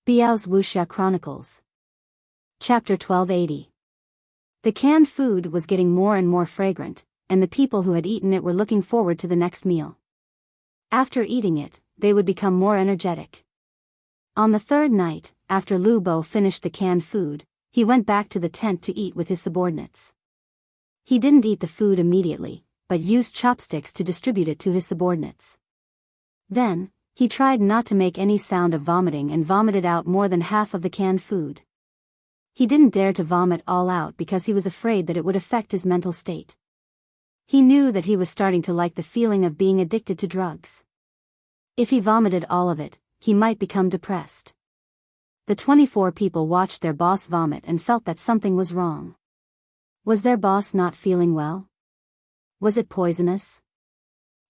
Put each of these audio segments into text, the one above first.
Biyao's Wuxia Chronicles. Chapter 1280. The canned food was getting more and more fragrant, and the people who had eaten it were looking forward to the next meal. After eating it, they would become more energetic. On the third night, after Lu Bo finished the canned food, he went back to the tent to eat with his subordinates. He didn't eat the food immediately, but used chopsticks to distribute it to his subordinates. Then, he tried not to make any sound of vomiting and vomited out more than half of the canned food. He didn't dare to vomit all out because he was afraid that it would affect his mental state. He knew that he was starting to like the feeling of being addicted to drugs. If he vomited all of it, he might become depressed. The 24 people watched their boss vomit and felt that something was wrong. Was their boss not feeling well? Was it poisonous?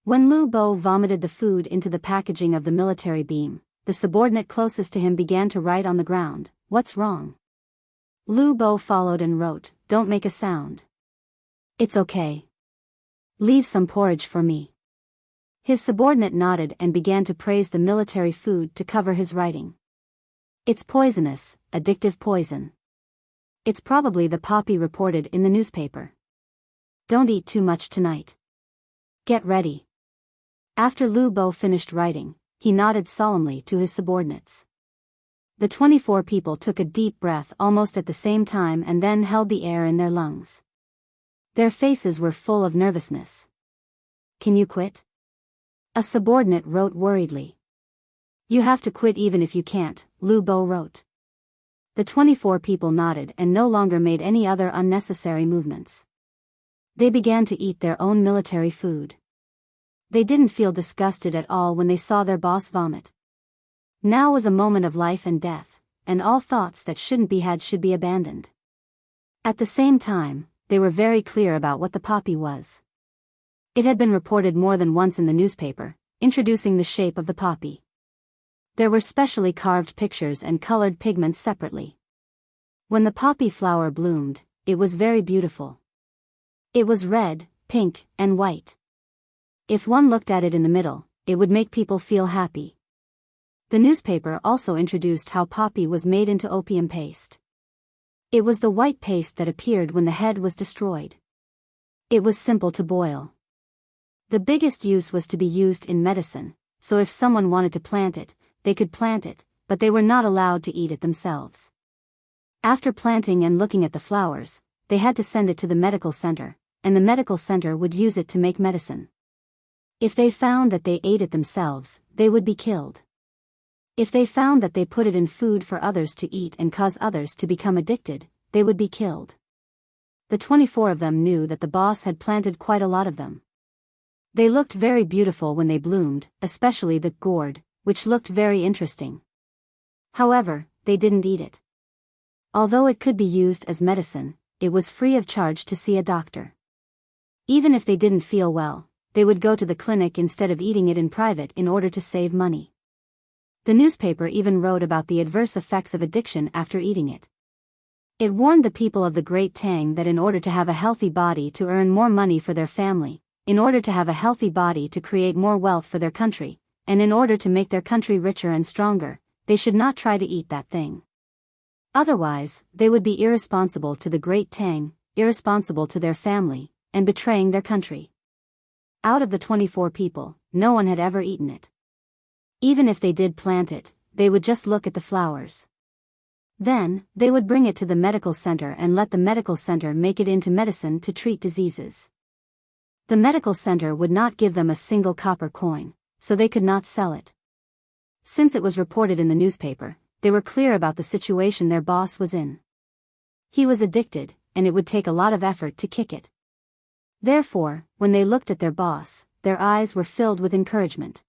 When Lu Bo vomited the food into the packaging of the military beam, the subordinate closest to him began to write on the ground, "What's wrong?" Lu Bo followed and wrote, "Don't make a sound. It's okay. Leave some porridge for me." His subordinate nodded and began to praise the military food to cover his writing. "It's poisonous, addictive poison. It's probably the poppy reported in the newspaper. Don't eat too much tonight. Get ready." After Lu Bo finished writing, he nodded solemnly to his subordinates. The 24 people took a deep breath almost at the same time and then held the air in their lungs. Their faces were full of nervousness. "Can you quit?" A subordinate wrote worriedly. "You have to quit even if you can't," Lu Bo wrote. The 24 people nodded and no longer made any other unnecessary movements. They began to eat their own military food. They didn't feel disgusted at all when they saw their boss vomit. Now was a moment of life and death, and all thoughts that shouldn't be had should be abandoned. At the same time, they were very clear about what the poppy was. It had been reported more than once in the newspaper, introducing the shape of the poppy. There were specially carved pictures and colored pigments separately. When the poppy flower bloomed, it was very beautiful. It was red, pink, and white. If one looked at it in the middle, it would make people feel happy. The newspaper also introduced how poppy was made into opium paste. It was the white paste that appeared when the head was destroyed. It was simple to boil. The biggest use was to be used in medicine, so if someone wanted to plant it, they could plant it, but they were not allowed to eat it themselves. After planting and looking at the flowers, they had to send it to the medical center, and the medical center would use it to make medicine. If they found that they ate it themselves, they would be killed. If they found that they put it in food for others to eat and cause others to become addicted, they would be killed. The 24 of them knew that the boss had planted quite a lot of them. They looked very beautiful when they bloomed, especially the gourd, which looked very interesting. However, they didn't eat it. Although it could be used as medicine, it was free of charge to see a doctor. Even if they didn't feel well, they would go to the clinic instead of eating it in private in order to save money. The newspaper even wrote about the adverse effects of addiction after eating it. It warned the people of the Great Tang that in order to have a healthy body to earn more money for their family, in order to have a healthy body to create more wealth for their country, and in order to make their country richer and stronger, they should not try to eat that thing. Otherwise, they would be irresponsible to the Great Tang, irresponsible to their family, and betraying their country. Out of the 24 people, no one had ever eaten it. Even if they did plant it, they would just look at the flowers. Then, they would bring it to the medical center and let the medical center make it into medicine to treat diseases. The medical center would not give them a single copper coin, so they could not sell it. Since it was reported in the newspaper, they were clear about the situation their boss was in. He was addicted, and it would take a lot of effort to kick it. Therefore, when they looked at their boss, their eyes were filled with encouragement.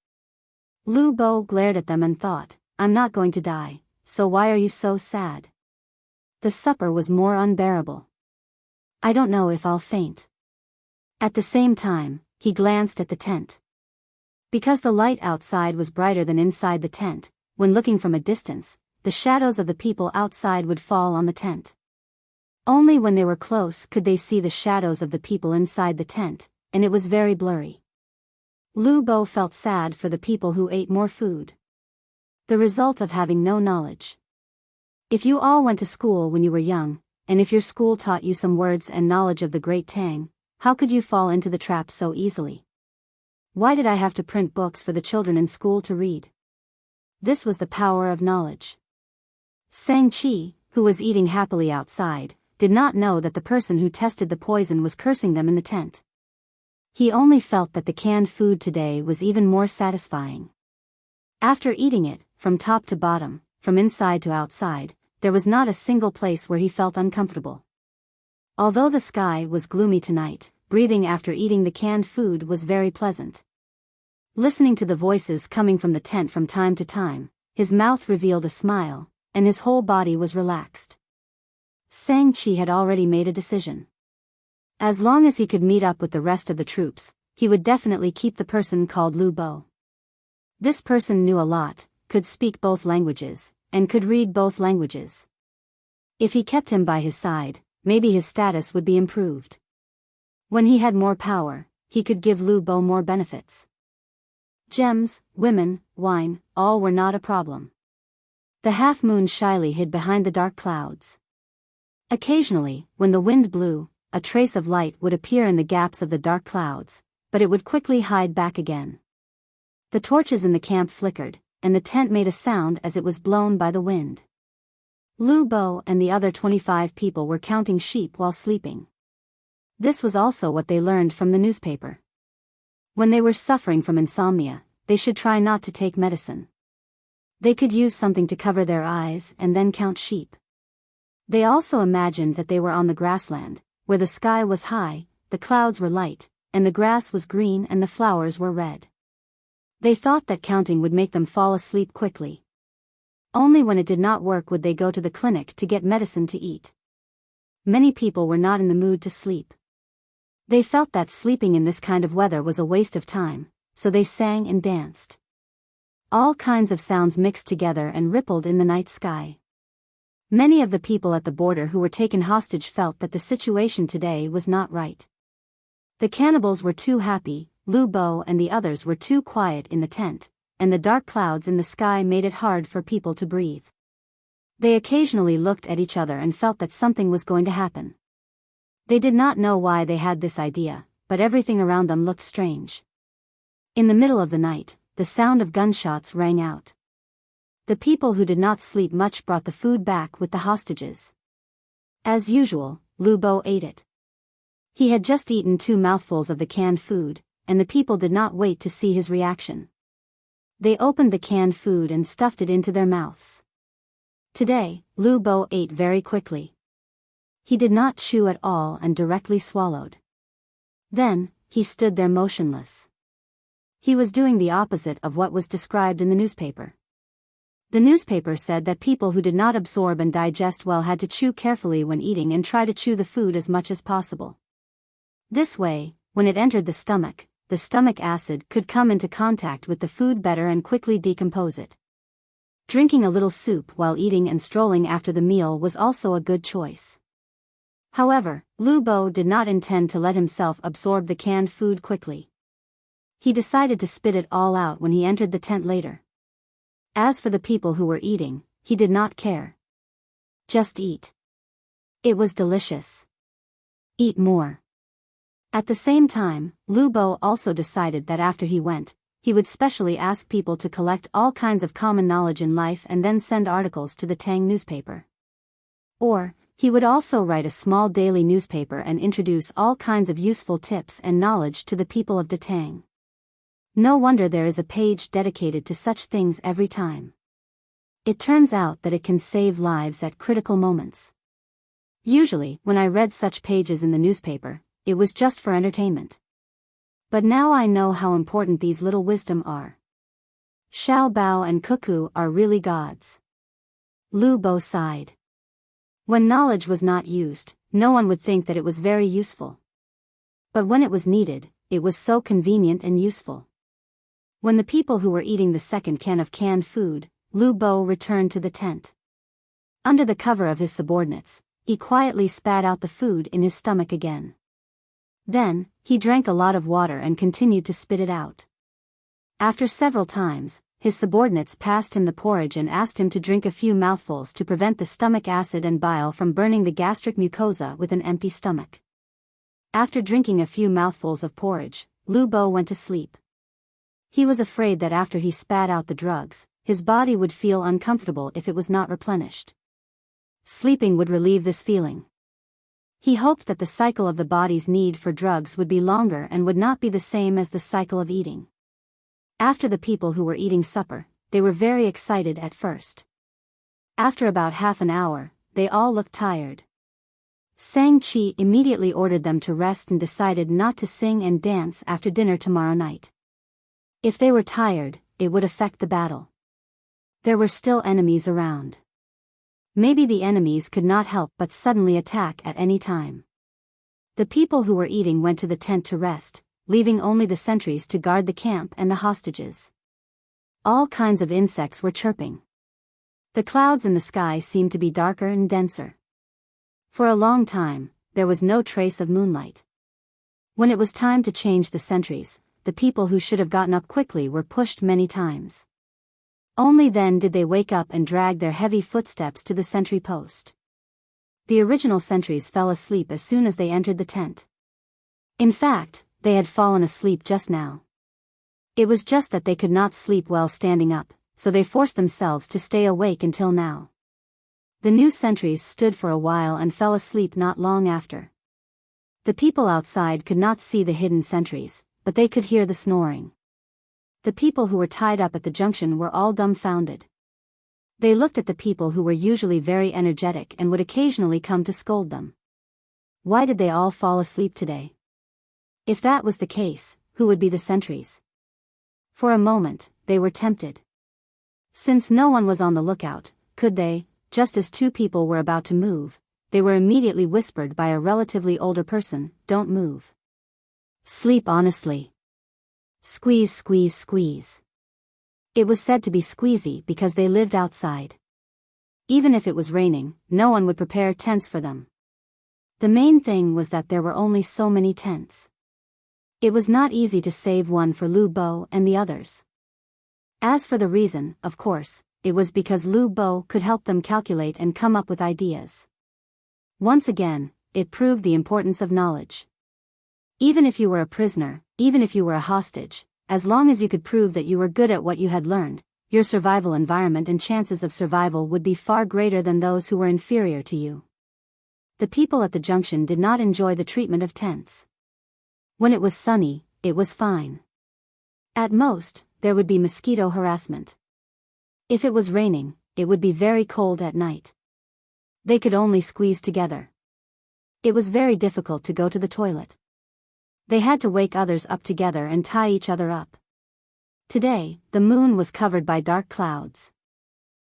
Lu Bo glared at them and thought, "I'm not going to die, so why are you so sad?" The supper was more unbearable. "I don't know if I'll faint." At the same time, he glanced at the tent. Because the light outside was brighter than inside the tent, when looking from a distance, the shadows of the people outside would fall on the tent. Only when they were close could they see the shadows of the people inside the tent, and it was very blurry. Lu Bo felt sad for the people who ate more food. The result of having no knowledge. If you all went to school when you were young, and if your school taught you some words and knowledge of the great Tang, how could you fall into the trap so easily? Why did I have to print books for the children in school to read? This was the power of knowledge. Sang-chi, who was eating happily outside, did not know that the person who tested the poison was cursing them in the tent. He only felt that the canned food today was even more satisfying. After eating it, from top to bottom, from inside to outside, there was not a single place where he felt uncomfortable. Although the sky was gloomy tonight, breathing after eating the canned food was very pleasant. Listening to the voices coming from the tent from time to time, his mouth revealed a smile, and his whole body was relaxed. Sang-chi had already made a decision. As long as he could meet up with the rest of the troops, he would definitely keep the person called Lu Bo. This person knew a lot, could speak both languages, and could read both languages. If he kept him by his side, maybe his status would be improved. When he had more power, he could give Lu Bo more benefits. Gems, women, wine, all were not a problem. The half-moon shyly hid behind the dark clouds. Occasionally, when the wind blew, a trace of light would appear in the gaps of the dark clouds, but it would quickly hide back again. The torches in the camp flickered, and the tent made a sound as it was blown by the wind. Lu Bo and the other 25 people were counting sheep while sleeping. This was also what they learned from the newspaper. When they were suffering from insomnia, they should try not to take medicine. They could use something to cover their eyes and then count sheep. They also imagined that they were on the grassland, where the sky was high, the clouds were light, and the grass was green and the flowers were red. They thought that counting would make them fall asleep quickly. Only when it did not work would they go to the clinic to get medicine to eat. Many people were not in the mood to sleep. They felt that sleeping in this kind of weather was a waste of time, so they sang and danced. All kinds of sounds mixed together and rippled in the night sky. Many of the people at the border who were taken hostage felt that the situation today was not right. The cannibals were too happy, Lu Bo and the others were too quiet in the tent, and the dark clouds in the sky made it hard for people to breathe. They occasionally looked at each other and felt that something was going to happen. They did not know why they had this idea, but everything around them looked strange. In the middle of the night, the sound of gunshots rang out. The people who did not sleep much brought the food back with the hostages. As usual, Lu Bo ate it. He had just eaten 2 mouthfuls of the canned food, and the people did not wait to see his reaction. They opened the canned food and stuffed it into their mouths. Today, Lu Bo ate very quickly. He did not chew at all and directly swallowed. Then, he stood there motionless. He was doing the opposite of what was described in the newspaper. The newspaper said that people who did not absorb and digest well had to chew carefully when eating and try to chew the food as much as possible. This way, when it entered the stomach acid could come into contact with the food better and quickly decompose it. Drinking a little soup while eating and strolling after the meal was also a good choice. However, Lu Bo did not intend to let himself absorb the canned food quickly. He decided to spit it all out when he entered the tent later. As for the people who were eating, he did not care. Just eat. It was delicious. Eat more. At the same time, Lu Bo also decided that after he went, he would specially ask people to collect all kinds of common knowledge in life and then send articles to the Tang newspaper. Or, he would also write a small daily newspaper and introduce all kinds of useful tips and knowledge to the people of Tang. No wonder there is a page dedicated to such things every time. It turns out that it can save lives at critical moments. Usually, when I read such pages in the newspaper, it was just for entertainment. But now I know how important these little wisdom are. Xiao Bao and Cuckoo are really gods. Lu Bo sighed. When knowledge was not used, no one would think that it was very useful. But when it was needed, it was so convenient and useful. When the people who were eating the second can of canned food, Lu Bo returned to the tent. Under the cover of his subordinates, he quietly spat out the food in his stomach again. Then, he drank a lot of water and continued to spit it out. After several times, his subordinates passed him the porridge and asked him to drink a few mouthfuls to prevent the stomach acid and bile from burning the gastric mucosa with an empty stomach. After drinking a few mouthfuls of porridge, Lu Bo went to sleep. He was afraid that after he spat out the drugs, his body would feel uncomfortable if it was not replenished. Sleeping would relieve this feeling. He hoped that the cycle of the body's need for drugs would be longer and would not be the same as the cycle of eating. After the people who were eating supper, they were very excited at first. After about half an hour, they all looked tired. Sang-Chi immediately ordered them to rest and decided not to sing and dance after dinner tomorrow night. If they were tired, it would affect the battle. There were still enemies around. Maybe the enemies could not help but suddenly attack at any time. The people who were eating went to the tent to rest, leaving only the sentries to guard the camp and the hostages. All kinds of insects were chirping. The clouds in the sky seemed to be darker and denser. For a long time, there was no trace of moonlight. When it was time to change the sentries, the people who should have gotten up quickly were pushed many times. Only then did they wake up and drag their heavy footsteps to the sentry post. The original sentries fell asleep as soon as they entered the tent. In fact, they had fallen asleep just now. It was just that they could not sleep well standing up, so they forced themselves to stay awake until now. The new sentries stood for a while and fell asleep not long after. The people outside could not see the hidden sentries, but they could hear the snoring. The people who were tied up at the junction were all dumbfounded. They looked at the people who were usually very energetic and would occasionally come to scold them. Why did they all fall asleep today? If that was the case, who would be the sentries? For a moment, they were tempted. Since no one was on the lookout, could they, just as two people were about to move, they were immediately whispered by a relatively older person, "Don't move. Sleep honestly. Squeeze, squeeze, squeeze." It was said to be squeezy because they lived outside. Even if it was raining, no one would prepare tents for them. The main thing was that there were only so many tents. It was not easy to save one for Lu Bo and the others. As for the reason, of course, it was because Lu Bo could help them calculate and come up with ideas. Once again, it proved the importance of knowledge. Even if you were a prisoner, even if you were a hostage, as long as you could prove that you were good at what you had learned, your survival environment and chances of survival would be far greater than those who were inferior to you. The people at the junction did not enjoy the treatment of tents. When it was sunny, it was fine. At most, there would be mosquito harassment. If it was raining, it would be very cold at night. They could only squeeze together. It was very difficult to go to the toilet. They had to wake others up together and tie each other up. Today, the moon was covered by dark clouds.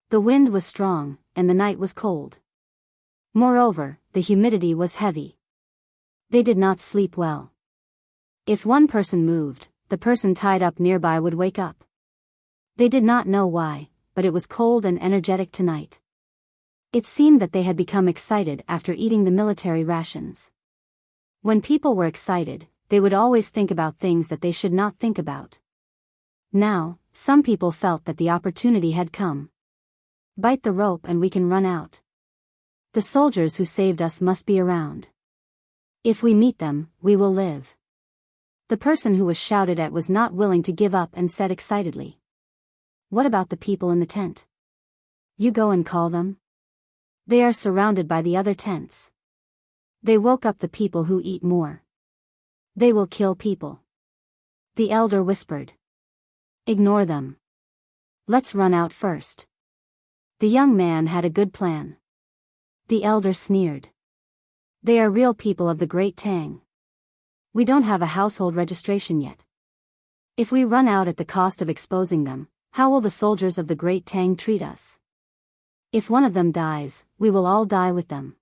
The wind was strong, and the night was cold. Moreover, the humidity was heavy. They did not sleep well. If one person moved, the person tied up nearby would wake up. They did not know why, but it was cold and energetic tonight. It seemed that they had become excited after eating the military rations. When people were excited, they would always think about things that they should not think about. Now, some people felt that the opportunity had come. Bite the rope and we can run out. The soldiers who saved us must be around. If we meet them, we will live. The person who was shouted at was not willing to give up and said excitedly, "What about the people in the tent? You go and call them. They are surrounded by the other tents. They woke up the people who eat more. They will kill people." The elder whispered, "Ignore them. Let's run out first." The young man had a good plan. The elder sneered. "They are real people of the great Tang. We don't have a household registration yet. If we run out at the cost of exposing them, how will the soldiers of the great Tang treat us? If one of them dies, we will all die with them."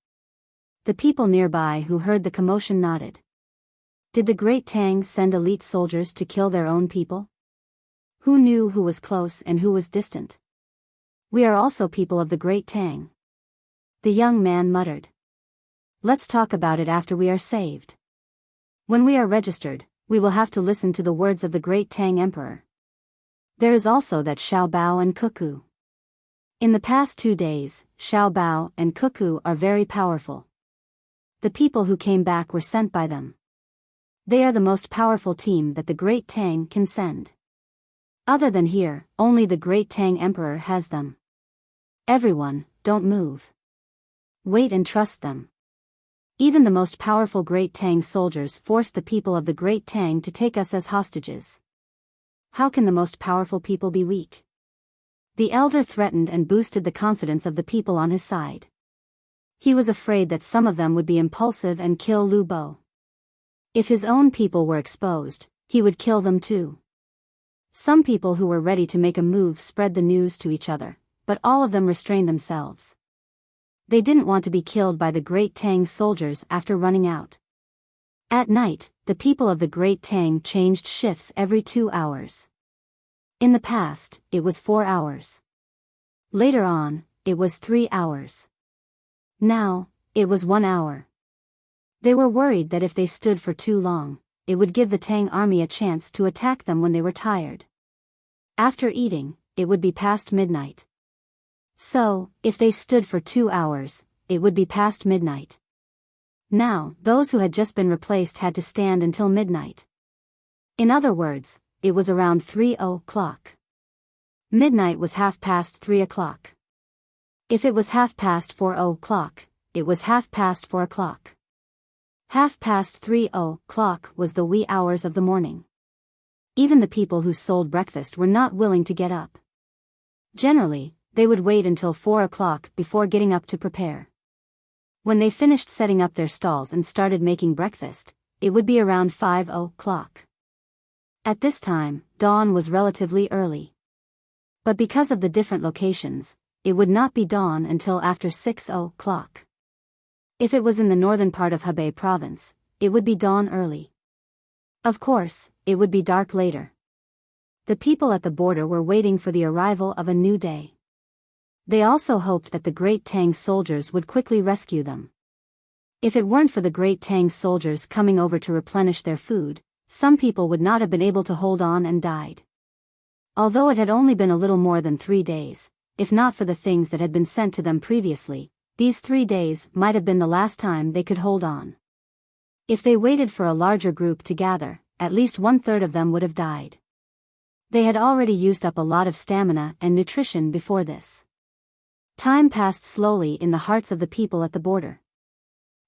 The people nearby who heard the commotion nodded. Did the great Tang send elite soldiers to kill their own people? Who knew who was close and who was distant? "We are also people of the great Tang." The young man muttered. "Let's talk about it after we are saved. When we are registered, we will have to listen to the words of the great Tang Emperor." There is also that Xiao Bao and Cuckoo. In the past 2 days, Xiao Bao and Cuckoo are very powerful. The people who came back were sent by them. They are the most powerful team that the Great Tang can send. Other than here, only the Great Tang Emperor has them. Everyone, don't move. Wait and trust them. Even the most powerful Great Tang soldiers forced the people of the Great Tang to take us as hostages. How can the most powerful people be weak? The elder threatened and boosted the confidence of the people on his side. He was afraid that some of them would be impulsive and kill Lu Bo. If his own people were exposed, he would kill them too. Some people who were ready to make a move spread the news to each other, but all of them restrained themselves. They didn't want to be killed by the Great Tang soldiers after running out. At night, the people of the Great Tang changed shifts every 2 hours. In the past, it was 4 hours. Later on, it was 3 hours. Now, it was 1 hour. They were worried that if they stood for too long, it would give the Tang army a chance to attack them when they were tired. After eating, it would be past midnight. So, if they stood for 2 hours, it would be past midnight. Now, those who had just been replaced had to stand until midnight. In other words, it was around 3 o'clock. Midnight was half past 3 o'clock. If it was half past 4 o'clock, it was half past 4 o'clock. Half past 3 o'clock was the wee hours of the morning. Even the people who sold breakfast were not willing to get up. Generally, they would wait until 4 o'clock before getting up to prepare. When they finished setting up their stalls and started making breakfast, it would be around 5 o'clock. At this time, dawn was relatively early. But because of the different locations, it would not be dawn until after 6 o'clock. If it was in the northern part of Hebei province, it would be dawn early. Of course, it would be dark later. The people at the border were waiting for the arrival of a new day. They also hoped that the Great Tang soldiers would quickly rescue them. If it weren't for the Great Tang soldiers coming over to replenish their food, some people would not have been able to hold on and died. Although it had only been a little more than 3 days, if not for the things that had been sent to them previously, these 3 days might have been the last time they could hold on. If they waited for a larger group to gather, at least 1/3 of them would have died. They had already used up a lot of stamina and nutrition before this. Time passed slowly in the hearts of the people at the border.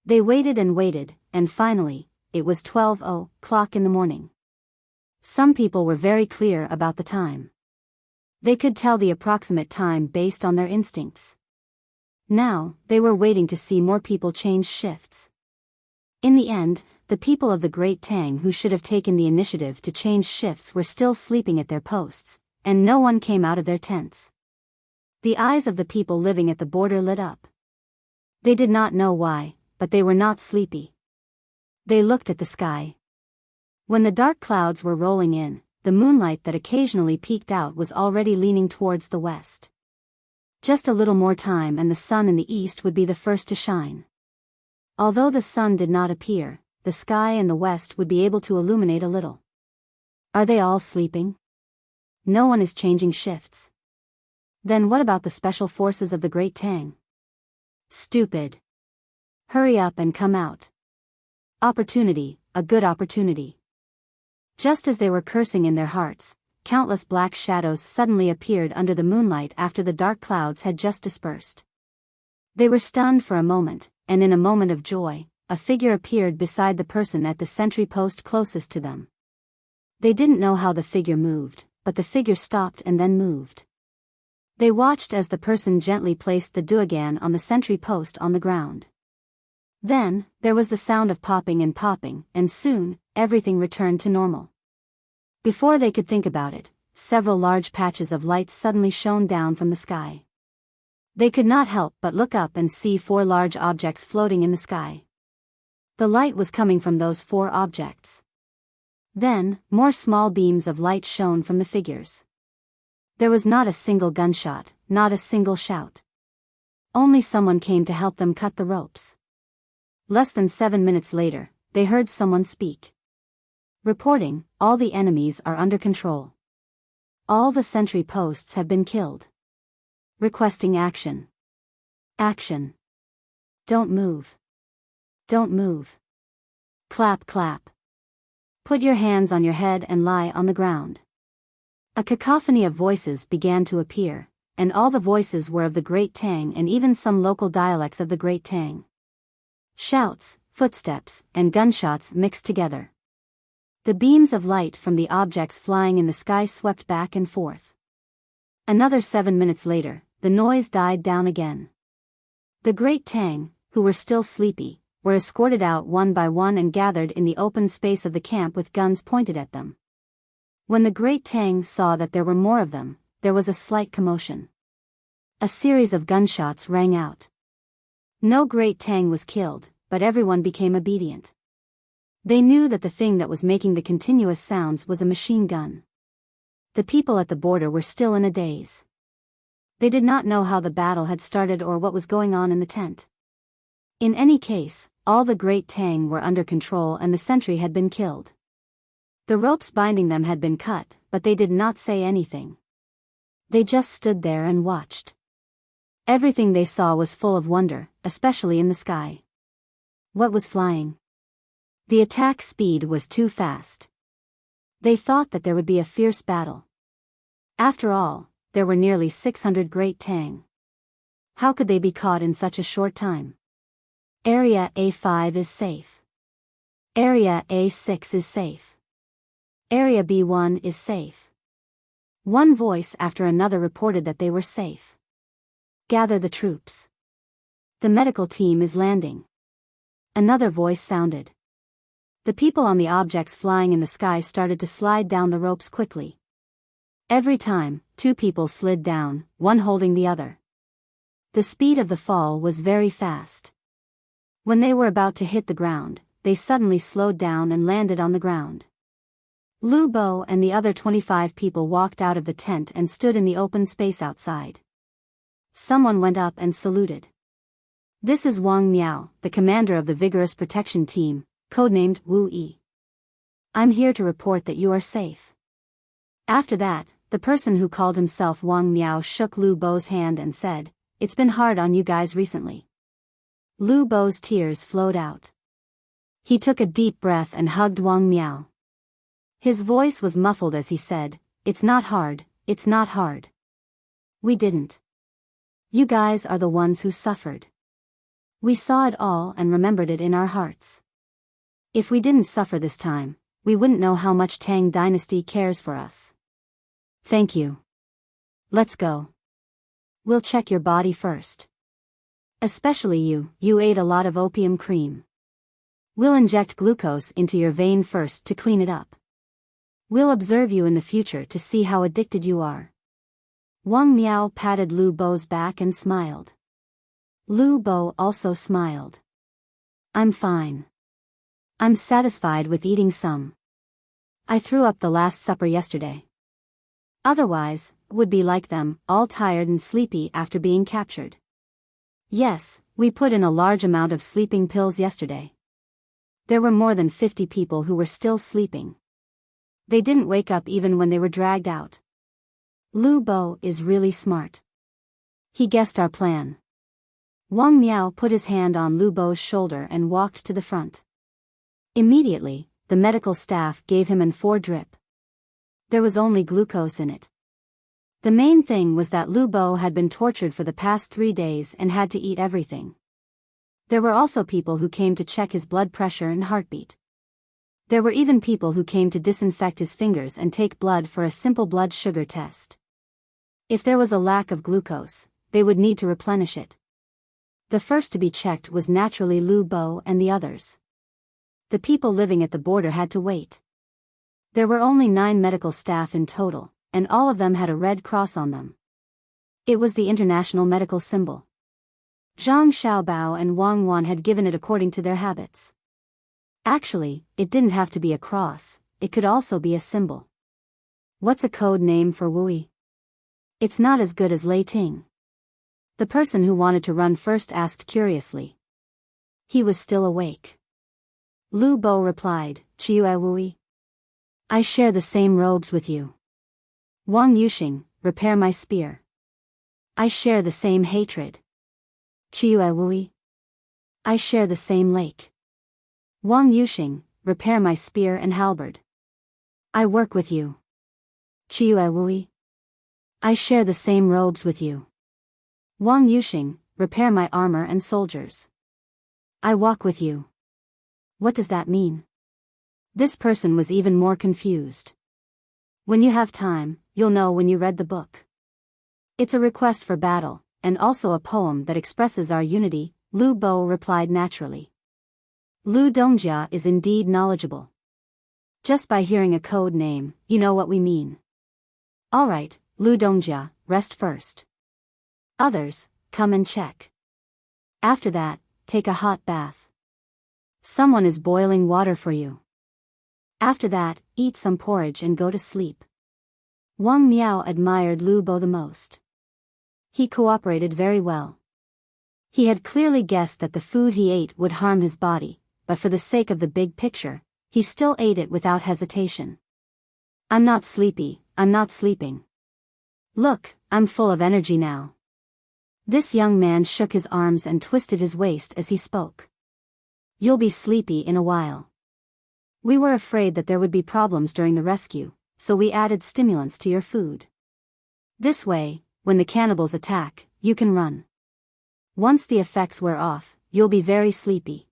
They waited, and finally, it was 12 o'clock in the morning. Some people were very clear about the time. They could tell the approximate time based on their instincts. Now, they were waiting to see more people change shifts. In the end, the people of the Great Tang who should have taken the initiative to change shifts were still sleeping at their posts, and no one came out of their tents. The eyes of the people living at the border lit up. They did not know why, but they were not sleepy. They looked at the sky. When the dark clouds were rolling in, the moonlight that occasionally peeked out was already leaning towards the west. Just a little more time and the sun in the east would be the first to shine. Although the sun did not appear, the sky in the west would be able to illuminate a little. Are they all sleeping? No one is changing shifts. Then what about the special forces of the Great Tang? Stupid. Hurry up and come out. Opportunity, a good opportunity. Just as they were cursing in their hearts, countless black shadows suddenly appeared under the moonlight after the dark clouds had just dispersed. They were stunned for a moment, and in a moment of joy, a figure appeared beside the person at the sentry post closest to them. They didn't know how the figure moved, but the figure stopped and then moved. They watched as the person gently placed the duogan on the sentry post on the ground. Then, there was the sound of popping, and soon, everything returned to normal. Before they could think about it, several large patches of light suddenly shone down from the sky. They could not help but look up and see 4 large objects floating in the sky. The light was coming from those 4 objects. Then, more small beams of light shone from the figures. There was not a single gunshot, not a single shout. Only someone came to help them cut the ropes. Less than 7 minutes later, they heard someone speak. Reporting, all the enemies are under control. All the sentry posts have been killed. Requesting action. Action. Don't move. Don't move. Clap, clap. Put your hands on your head and lie on the ground. A cacophony of voices began to appear, and all the voices were of the Great Tang and even some local dialects of the Great Tang. Shouts, footsteps, and gunshots mixed together. The beams of light from the objects flying in the sky swept back and forth. Another 7 minutes later, the noise died down again. The Great Tang, who were still sleepy, were escorted out one by one and gathered in the open space of the camp with guns pointed at them. When the Great Tang saw that there were more of them, there was a slight commotion. A series of gunshots rang out. No Great Tang was killed, but everyone became obedient. They knew that the thing that was making the continuous sounds was a machine gun. The people at the border were still in a daze. They did not know how the battle had started or what was going on in the tent. In any case, all the Great Tang were under control and the sentry had been killed. The ropes binding them had been cut, but they did not say anything. They just stood there and watched. Everything they saw was full of wonder, especially in the sky. What was flying? The attack speed was too fast. They thought that there would be a fierce battle. After all, there were nearly 600 Great Tang. How could they be caught in such a short time? Area A5 is safe. Area A6 is safe. Area B1 is safe. One voice after another reported that they were safe. Gather the troops. The medical team is landing. Another voice sounded. The people on the objects flying in the sky started to slide down the ropes quickly. Every time, 2 people slid down, one holding the other. The speed of the fall was very fast. When they were about to hit the ground, they suddenly slowed down and landed on the ground. Lu Bo and the other 25 people walked out of the tent and stood in the open space outside. Someone went up and saluted. This is Wang Miao, the commander of the Vigorous Protection Team, codenamed Wu Yi. I'm here to report that you are safe. After that, the person who called himself Wang Miao shook Lu Bo's hand and said, "It's been hard on you guys recently." Lu Bo's tears flowed out. He took a deep breath and hugged Wang Miao. His voice was muffled as he said, "It's not hard, it's not hard. We didn't. You guys are the ones who suffered. We saw it all and remembered it in our hearts. If we didn't suffer this time, we wouldn't know how much Tang Dynasty cares for us. Thank you. Let's go. We'll check your body first. Especially you ate a lot of opium cream. We'll inject glucose into your vein first to clean it up. We'll observe you in the future to see how addicted you are." Wang Miao patted Lu Bo's back and smiled. Lu Bo also smiled. "I'm fine. I'm satisfied with eating some. I threw up the last supper yesterday. Otherwise, would be like them, all tired and sleepy after being captured. Yes, we put in a large amount of sleeping pills yesterday. There were more than 50 people who were still sleeping. They didn't wake up even when they were dragged out. Lu Bo is really smart. He guessed our plan." Wang Miao put his hand on Lu Bo's shoulder and walked to the front. Immediately, the medical staff gave him an 4 drip. There was only glucose in it. The main thing was that Lu Bo had been tortured for the past 3 days and had to eat everything. There were also people who came to check his blood pressure and heartbeat. There were even people who came to disinfect his fingers and take blood for a simple blood sugar test. If there was a lack of glucose, they would need to replenish it. The first to be checked was naturally Lu Bo and the others. The people living at the border had to wait. There were only 9 medical staff in total, and all of them had a red cross on them. It was the international medical symbol. Zhang Xiaobao and Wang Wan had given it according to their habits. Actually, it didn't have to be a cross, it could also be a symbol. What's a code name for Wui? It's not as good as Lei Ting. The person who wanted to run first asked curiously. He was still awake. Lu Bo replied, "Chiue Wui. I share the same robes with you." Wang Yuxing, repair my spear. I share the same hatred. Chiyu Wui. I share the same lake. Wang Yuxing, repair my spear and halberd. I work with you. Chiyu Wui. I share the same robes with you. Wang Yuxing, repair my armor and soldiers. I walk with you. What does that mean? This person was even more confused. When you have time, you'll know when you read the book. It's a request for battle, and also a poem that expresses our unity, Lu Bo replied naturally. Lu Dongjia is indeed knowledgeable. Just by hearing a code name, you know what we mean. Alright, Lu Dongjia, rest first. Others, come and check. After that, take a hot bath. Someone is boiling water for you. After that, eat some porridge and go to sleep. Wang Miao admired Lu Bo the most. He cooperated very well. He had clearly guessed that the food he ate would harm his body, but for the sake of the big picture, he still ate it without hesitation. I'm not sleepy, I'm not sleeping. Look, I'm full of energy now. This young man shook his arms and twisted his waist as he spoke. You'll be sleepy in a while. We were afraid that there would be problems during the rescue, so we added stimulants to your food. This way, when the cannibals attack, you can run. Once the effects wear off, you'll be very sleepy.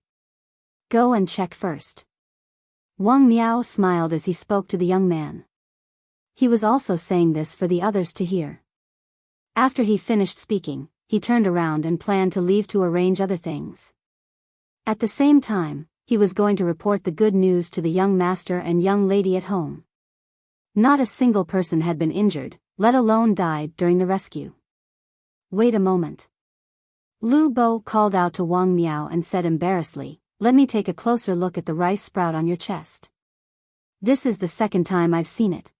Go and check first. Wang Miao smiled as he spoke to the young man. He was also saying this for the others to hear. After he finished speaking, he turned around and planned to leave to arrange other things. At the same time, he was going to report the good news to the young master and young lady at home. Not a single person had been injured, let alone died during the rescue. Wait a moment. Lu Bo called out to Wang Miao and said embarrassedly, let me take a closer look at the rice sprout on your chest. This is the second time I've seen it.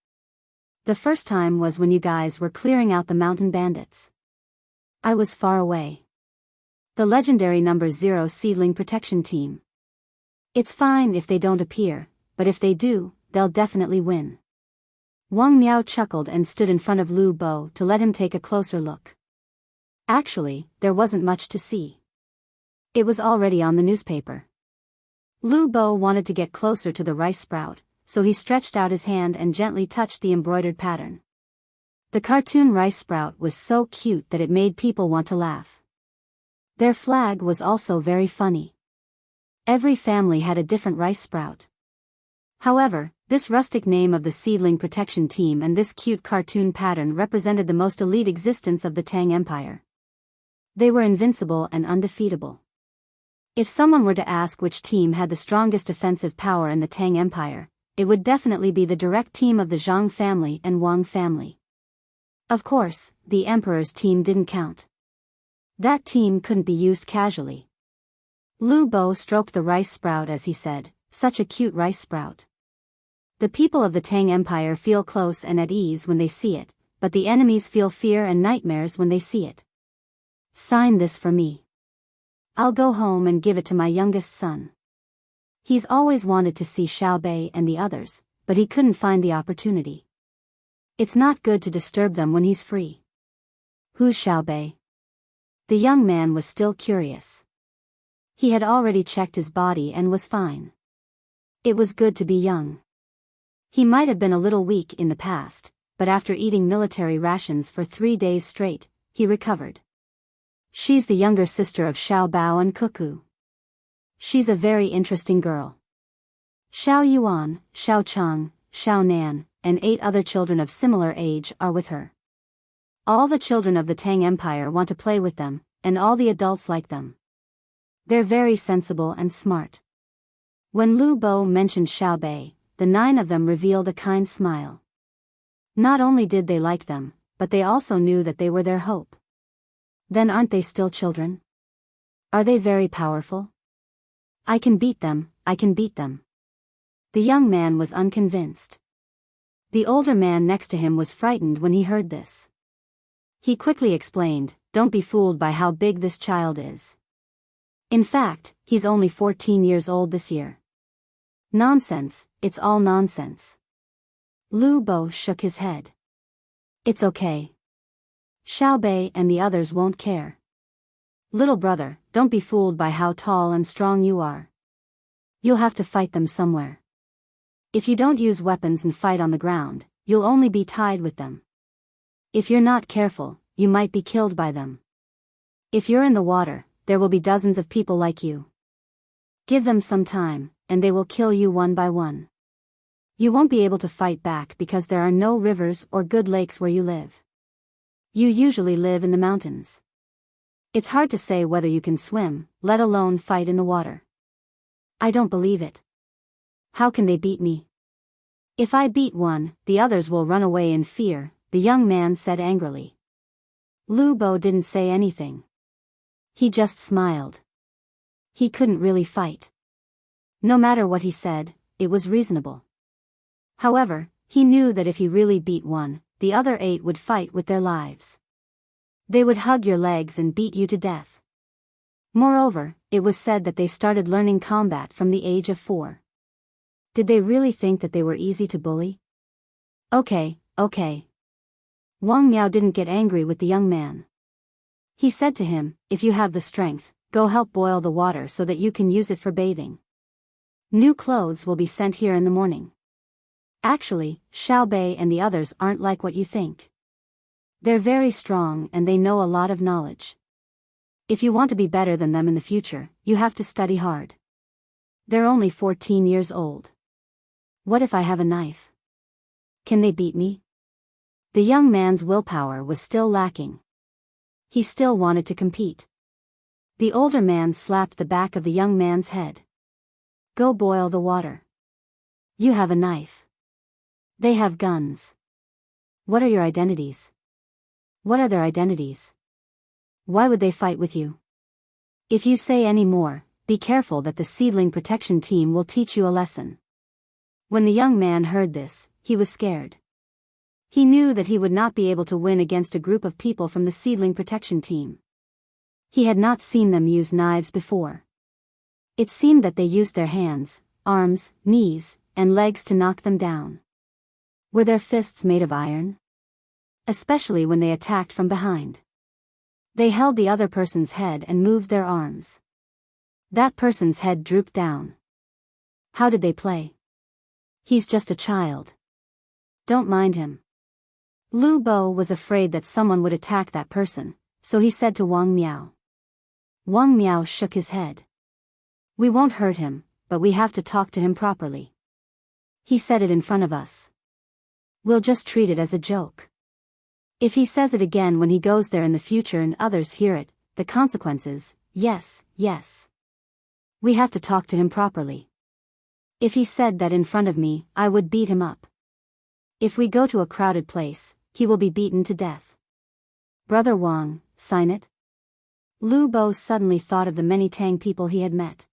The first time was when you guys were clearing out the mountain bandits. I was far away. The legendary number 0 seedling protection team. It's fine if they don't appear, but if they do, they'll definitely win. Wang Miao chuckled and stood in front of Lu Bo to let him take a closer look. Actually, there wasn't much to see. It was already on the newspaper. Lu Bo wanted to get closer to the rice sprout, so he stretched out his hand and gently touched the embroidered pattern. The cartoon rice sprout was so cute that it made people want to laugh. Their flag was also very funny. Every family had a different rice sprout. However, this rustic name of the seedling protection team and this cute cartoon pattern represented the most elite existence of the Tang Empire. They were invincible and undefeatable. If someone were to ask which team had the strongest offensive power in the Tang Empire, it would definitely be the direct team of the Zhang family and Wang family. Of course, the Emperor's team didn't count. That team couldn't be used casually. Lu Bo stroked the rice sprout as he said, such a cute rice sprout. The people of the Tang Empire feel close and at ease when they see it, but the enemies feel fear and nightmares when they see it. Sign this for me. I'll go home and give it to my youngest son. He's always wanted to see Xiaobei and the others, but he couldn't find the opportunity. It's not good to disturb them when he's free. Who's Xiaobei? The young man was still curious. He had already checked his body and was fine. It was good to be young. He might have been a little weak in the past, but after eating military rations for 3 days straight, he recovered. She's the younger sister of Xiao Bao and Cuckoo. She's a very interesting girl. Xiao Yuan, Xiao Chang, Xiao Nan, and 8 other children of similar age are with her. All the children of the Tang Empire want to play with them, and all the adults like them. They're very sensible and smart. When Lu Bo mentioned Xiaobei, the 9 of them revealed a kind smile. Not only did they like them, but they also knew that they were their hope. Then aren't they still children? Are they very powerful? I can beat them, I can beat them. The young man was unconvinced. The older man next to him was frightened when he heard this. He quickly explained, don't be fooled by how big this child is. In fact, he's only 14 years old this year. Nonsense, it's all nonsense. Lu Bo shook his head. It's okay. Xiao Bei and the others won't care. Little brother, don't be fooled by how tall and strong you are. You'll have to fight them somewhere. If you don't use weapons and fight on the ground, you'll only be tied with them. If you're not careful, you might be killed by them. If you're in the water, there will be dozens of people like you. Give them some time, and they will kill you one by one. You won't be able to fight back because there are no rivers or good lakes where you live. You usually live in the mountains. It's hard to say whether you can swim, let alone fight in the water. I don't believe it. How can they beat me? If I beat one, the others will run away in fear, the young man said angrily. Lu Bo didn't say anything. He just smiled. He couldn't really fight. No matter what he said, it was reasonable. However, he knew that if he really beat one, the other 8 would fight with their lives. They would hug your legs and beat you to death. Moreover, it was said that they started learning combat from the age of 4. Did they really think that they were easy to bully? Okay. Wang Miao didn't get angry with the young man. He said to him, if you have the strength, go help boil the water so that you can use it for bathing. New clothes will be sent here in the morning. Actually, Xiao Bei and the others aren't like what you think. They're very strong and they know a lot of knowledge. If you want to be better than them in the future, you have to study hard. They're only 14 years old. What if I have a knife? Can they beat me? The young man's willpower was still lacking. He still wanted to compete. The older man slapped the back of the young man's head. Go boil the water. You have a knife. They have guns. What are your identities? What are their identities? Why would they fight with you? If you say any more, be careful that the seedling protection team will teach you a lesson. When the young man heard this, he was scared. He knew that he would not be able to win against a group of people from the seedling protection team. He had not seen them use knives before. It seemed that they used their hands, arms, knees, and legs to knock them down. Were their fists made of iron? Especially when they attacked from behind. They held the other person's head and moved their arms. That person's head drooped down. How did they play? He's just a child. Don't mind him. Lu Bo was afraid that someone would attack that person, so he said to Wang Miao. Wang Miao shook his head. We won't hurt him, but we have to talk to him properly. He said it in front of us. We'll just treat it as a joke. If he says it again when he goes there in the future and others hear it, the consequences, yes. We have to talk to him properly. If he said that in front of me, I would beat him up. If we go to a crowded place, he will be beaten to death. Brother Wang, sign it? Lu Bo suddenly thought of the many Tang people he had met.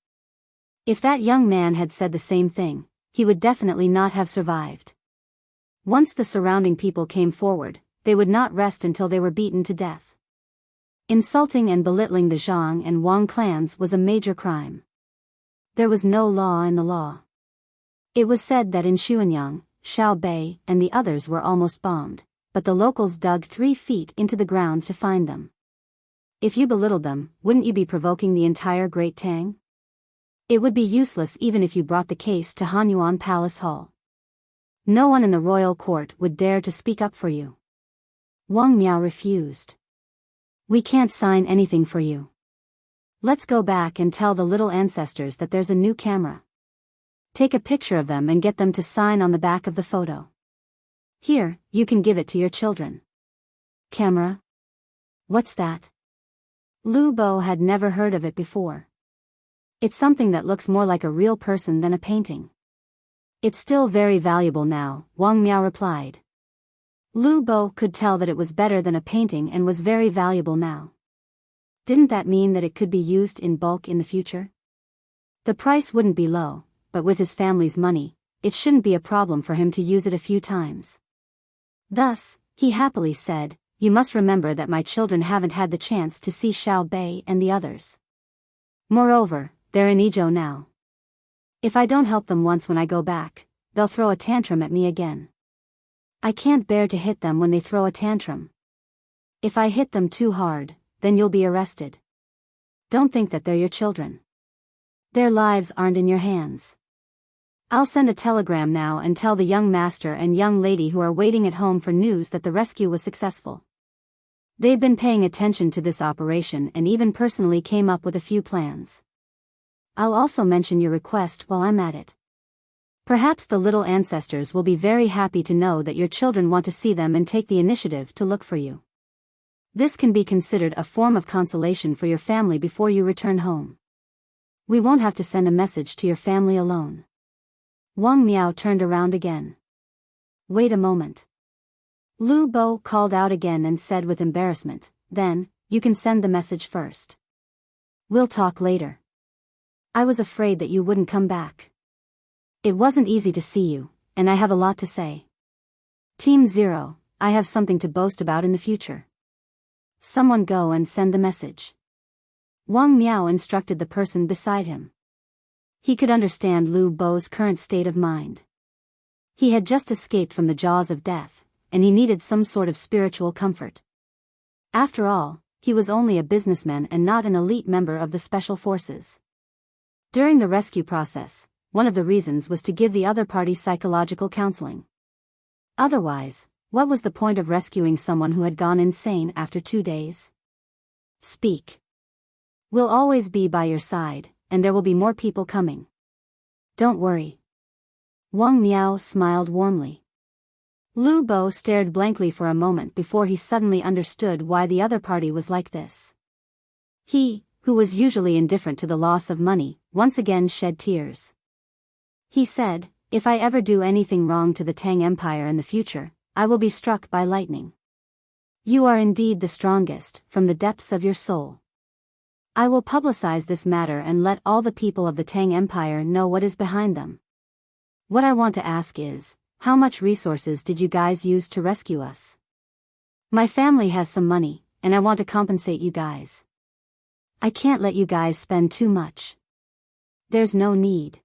If that young man had said the same thing, he would definitely not have survived. Once the surrounding people came forward, they would not rest until they were beaten to death. Insulting and belittling the Zhang and Wang clans was a major crime. There was no law in the law. It was said that in Xuanyang, Xiao Bei and the others were almost bombed, but the locals dug 3 feet into the ground to find them. If you belittled them, wouldn't you be provoking the entire Great Tang? It would be useless even if you brought the case to Hanyuan Palace Hall. No one in the royal court would dare to speak up for you. Wang Miao refused. We can't sign anything for you. Let's go back and tell the little ancestors that there's a new camera. Take a picture of them and get them to sign on the back of the photo. Here, you can give it to your children. Camera? What's that? Lu Bo had never heard of it before. It's something that looks more like a real person than a painting. It's still very valuable now, Wang Miao replied. Lu Bo could tell that it was better than a painting and was very valuable now. Didn't that mean that it could be used in bulk in the future? The price wouldn't be low, but with his family's money, it shouldn't be a problem for him to use it a few times. Thus, he happily said, you must remember that my children haven't had the chance to see Xiao Bei and the others. Moreover, they're in Izhou now. If I don't help them once when I go back, they'll throw a tantrum at me again. I can't bear to hit them when they throw a tantrum. If I hit them too hard, then you'll be arrested. Don't think that they're your children. Their lives aren't in your hands. I'll send a telegram now and tell the young master and young lady who are waiting at home for news that the rescue was successful. They've been paying attention to this operation and even personally came up with a few plans. I'll also mention your request while I'm at it. Perhaps the little ancestors will be very happy to know that your children want to see them and take the initiative to look for you. This can be considered a form of consolation for your family before you return home. We won't have to send a message to your family alone. Wang Miao turned around again. Wait a moment. Lu Bo called out again and said with embarrassment, then, you can send the message first. We'll talk later. I was afraid that you wouldn't come back. It wasn't easy to see you, and I have a lot to say. Team Zero, I have something to boast about in the future. Someone go and send the message. Wang Miao instructed the person beside him. He could understand Lu Bo's current state of mind. He had just escaped from the jaws of death, and he needed some sort of spiritual comfort. After all, he was only a businessman and not an elite member of the special forces. During the rescue process, one of the reasons was to give the other party psychological counseling. Otherwise, what was the point of rescuing someone who had gone insane after 2 days? Speak. We'll always be by your side, and there will be more people coming. Don't worry. Wang Miao smiled warmly. Lu Bo stared blankly for a moment before he suddenly understood why the other party was like this. He, who was usually indifferent to the loss of money, once again shed tears. He said, if I ever do anything wrong to the Tang Empire in the future, I will be struck by lightning. You are indeed the strongest, from the depths of your soul. I will publicize this matter and let all the people of the Tang Empire know what is behind them. What I want to ask is, how much resources did you guys use to rescue us? My family has some money, and I want to compensate you guys. I can't let you guys spend too much. There's no need.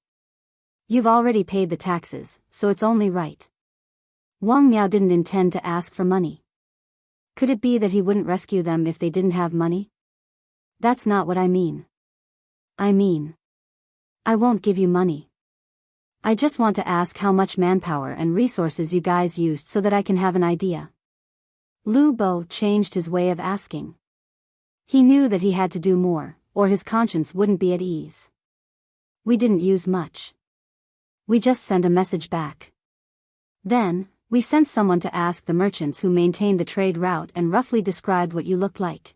You've already paid the taxes, so it's only right. Wang Miao didn't intend to ask for money. Could it be that he wouldn't rescue them if they didn't have money? That's not what I mean. I mean, I won't give you money. I just want to ask how much manpower and resources you guys used so that I can have an idea. Lu Bo changed his way of asking. He knew that he had to do more, or his conscience wouldn't be at ease. We didn't use much. We just sent a message back. Then, we sent someone to ask the merchants who maintained the trade route and roughly described what you looked like.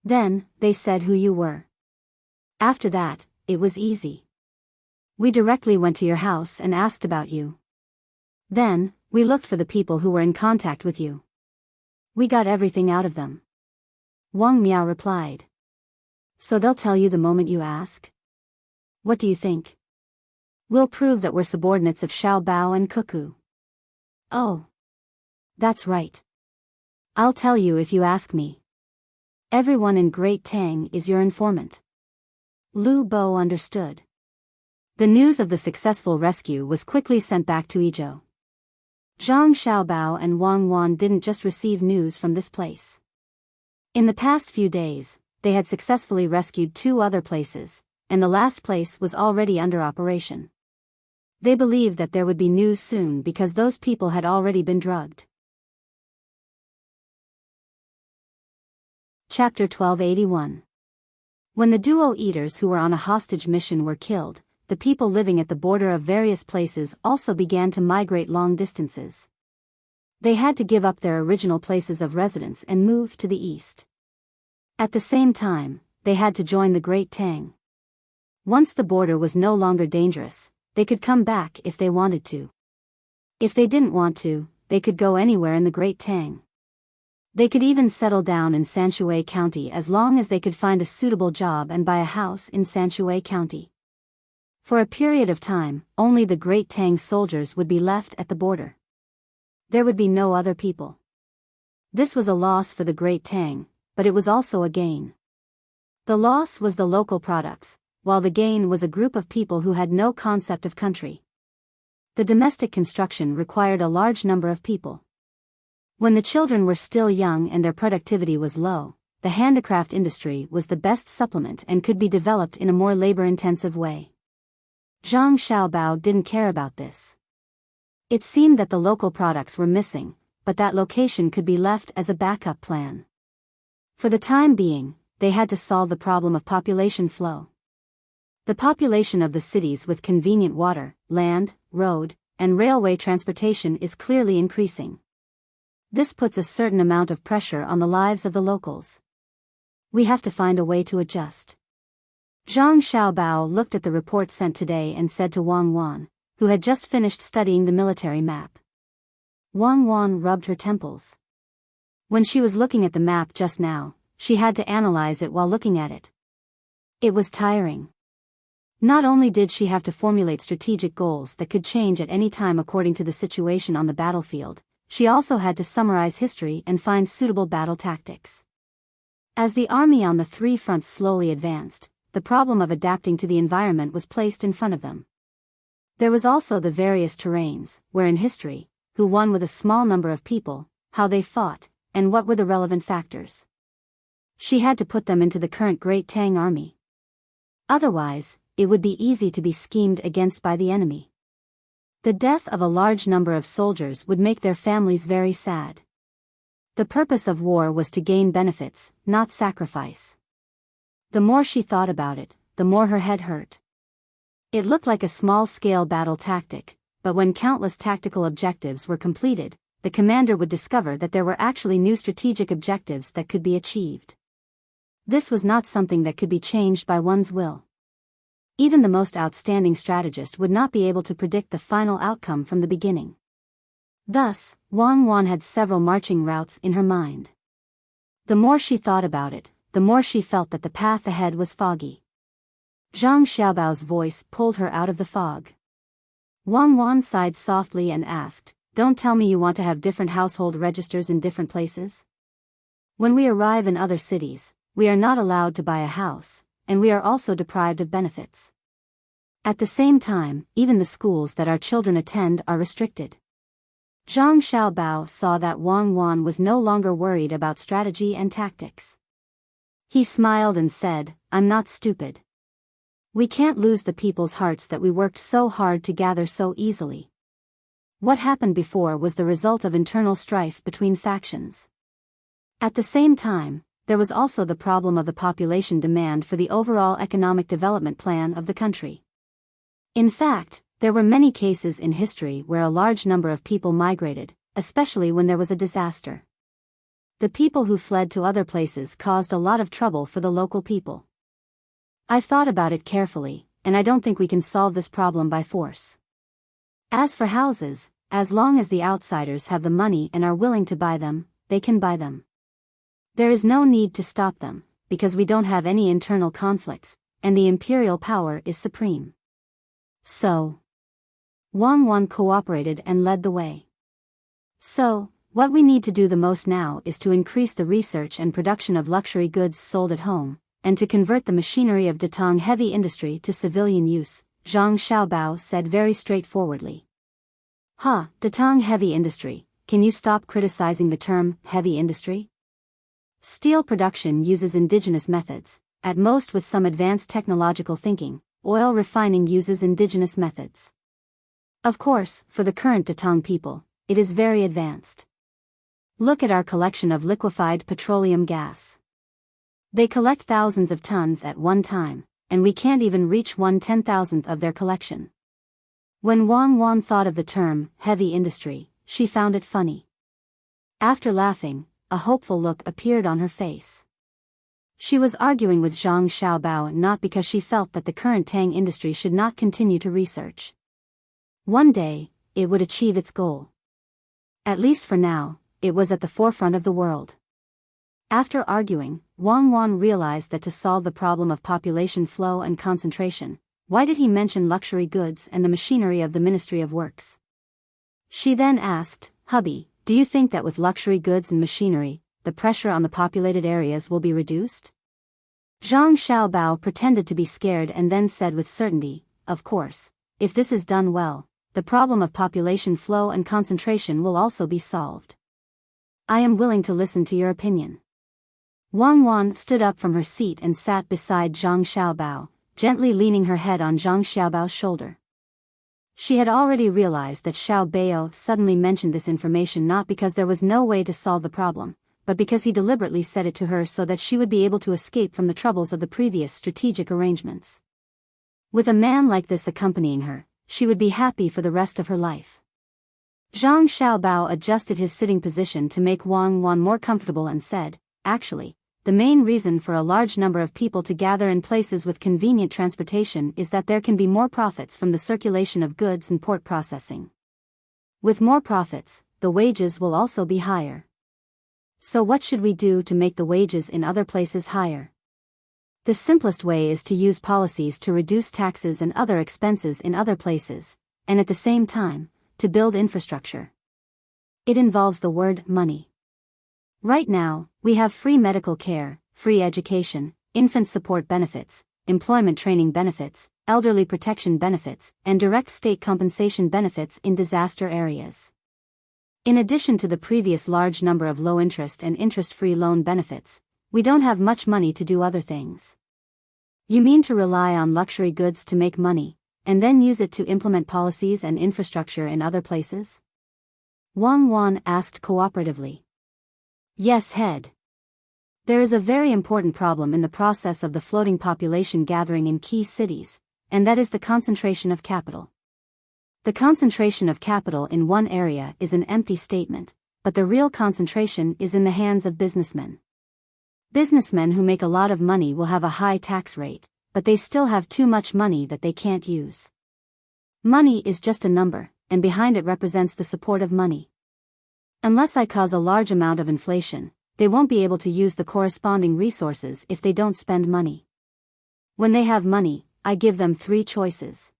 Then, they said who you were. After that, it was easy. We directly went to your house and asked about you. Then, we looked for the people who were in contact with you. We got everything out of them. Wang Miao replied. So they'll tell you the moment you ask? What do you think? We'll prove that we're subordinates of Xiao Bao and Cuckoo. Oh. That's right. I'll tell you if you ask me. Everyone in Great Tang is your informant. Lu Bo understood. The news of the successful rescue was quickly sent back to Izhou. Zhang Xiaobao and Wang Wan didn't just receive news from this place. In the past few days, they had successfully rescued 2 other places, and the last place was already under operation. They believed that there would be news soon because those people had already been drugged. Chapter 1281. When the duo eaters who were on a hostage mission were killed, the people living at the border of various places also began to migrate long distances. They had to give up their original places of residence and move to the east. At the same time, they had to join the Great Tang. Once the border was no longer dangerous, they could come back if they wanted to. If they didn't want to, they could go anywhere in the Great Tang. They could even settle down in Sanshui County as long as they could find a suitable job and buy a house in Sanshui County. For a period of time, only the Great Tang soldiers would be left at the border. There would be no other people. This was a loss for the Great Tang, but it was also a gain. The loss was the local products, while the gain was a group of people who had no concept of country. The domestic construction required a large number of people. When the children were still young and their productivity was low, the handicraft industry was the best supplement and could be developed in a more labor-intensive way. Zhang Xiaobao didn't care about this. It seemed that the local products were missing, but that location could be left as a backup plan. For the time being, they had to solve the problem of population flow. The population of the cities with convenient water, land, road, and railway transportation is clearly increasing. This puts a certain amount of pressure on the lives of the locals. We have to find a way to adjust. Zhang Xiaobao looked at the report sent today and said to Wang Wan, who had just finished studying the military map. Wang Wan rubbed her temples. When she was looking at the map just now, she had to analyze it while looking at it. It was tiring. Not only did she have to formulate strategic goals that could change at any time according to the situation on the battlefield, she also had to summarize history and find suitable battle tactics. As the army on the three fronts slowly advanced, the problem of adapting to the environment was placed in front of them. There was also the various terrains, where in history, who won with a small number of people, how they fought, and what were the relevant factors. She had to put them into the current Great Tang army. Otherwise, it would be easy to be schemed against by the enemy. The death of a large number of soldiers would make their families very sad. The purpose of war was to gain benefits, not sacrifice. The more she thought about it, the more her head hurt. It looked like a small-scale battle tactic, but when countless tactical objectives were completed, the commander would discover that there were actually new strategic objectives that could be achieved. This was not something that could be changed by one's will. Even the most outstanding strategist would not be able to predict the final outcome from the beginning. Thus, Wang Wan had several marching routes in her mind. The more she thought about it, the more she felt that the path ahead was foggy. Zhang Xiaobao's voice pulled her out of the fog. Wang Wan sighed softly and asked, "Don't tell me you want to have different household registers in different places? When we arrive in other cities, we are not allowed to buy a house, and we are also deprived of benefits. At the same time, even the schools that our children attend are restricted." Zhang Xiaobao saw that Wang Wan was no longer worried about strategy and tactics. He smiled and said, "I'm not stupid. We can't lose the people's hearts that we worked so hard to gather so easily. What happened before was the result of internal strife between factions. At the same time, there was also the problem of the population demand for the overall economic development plan of the country. In fact, there were many cases in history where a large number of people migrated, especially when there was a disaster. The people who fled to other places caused a lot of trouble for the local people. I've thought about it carefully, and I don't think we can solve this problem by force. As for houses, as long as the outsiders have the money and are willing to buy them, they can buy them. There is no need to stop them, because we don't have any internal conflicts, and the imperial power is supreme. So, Wang Wan cooperated and led the way. So, what we need to do the most now is to increase the research and production of luxury goods sold at home, and to convert the machinery of Tang heavy industry to civilian use, Zhang Xiaobao said very straightforwardly. Tang heavy industry, can you stop criticizing the term heavy industry? Steel production uses indigenous methods, at most with some advanced technological thinking. Oil refining uses indigenous methods. Of course, for the current Tang people, it is very advanced. Look at our collection of liquefied petroleum gas. They collect thousands of tons at one time, and we can't even reach 1/10,000th of their collection. When Wang Wan thought of the term heavy industry, she found it funny. After laughing, a hopeful look appeared on her face. She was arguing with Zhang Xiaobao not because she felt that the current Tang industry should not continue to research. One day, it would achieve its goal. At least for now, it was at the forefront of the world. After arguing, Wang Wan realized that to solve the problem of population flow and concentration, why did he mention luxury goods and the machinery of the Ministry of Works? She then asked, "Hubby, do you think that with luxury goods and machinery, the pressure on the populated areas will be reduced?" Zhang Xiaobao pretended to be scared and then said with certainty, "Of course, if this is done well, the problem of population flow and concentration will also be solved. I am willing to listen to your opinion. Wang Wan stood up from her seat and sat beside Zhang Xiaobao, gently leaning her head on Zhang Xiaobao's shoulder. She had already realized that Xiao Biyao suddenly mentioned this information not because there was no way to solve the problem, but because he deliberately said it to her so that she would be able to escape from the troubles of the previous strategic arrangements. With a man like this accompanying her, she would be happy for the rest of her life. Zhang Xiaobao adjusted his sitting position to make Wang Wan more comfortable and said, "Actually, the main reason for a large number of people to gather in places with convenient transportation is that there can be more profits from the circulation of goods and port processing. With more profits, the wages will also be higher. So what should we do to make the wages in other places higher? The simplest way is to use policies to reduce taxes and other expenses in other places, and at the same time, to build infrastructure. It involves the word money. Right now, we have free medical care, free education, infant support benefits, employment training benefits, elderly protection benefits, and direct state compensation benefits in disaster areas. In addition to the previous large number of low-interest and interest-free loan benefits, we don't have much money to do other things." "You mean to rely on luxury goods to make money, and then use it to implement policies and infrastructure in other places?" Wang Wan asked cooperatively. "Yes, head. There is a very important problem in the process of the floating population gathering in key cities, and that is the concentration of capital. The concentration of capital in one area is an empty statement, but the real concentration is in the hands of businessmen. Businessmen who make a lot of money will have a high tax rate, but they still have too much money that they can't use. Money is just a number, and behind it represents the support of money. Unless I cause a large amount of inflation, they won't be able to use the corresponding resources if they don't spend money. When they have money, I give them 3 choices.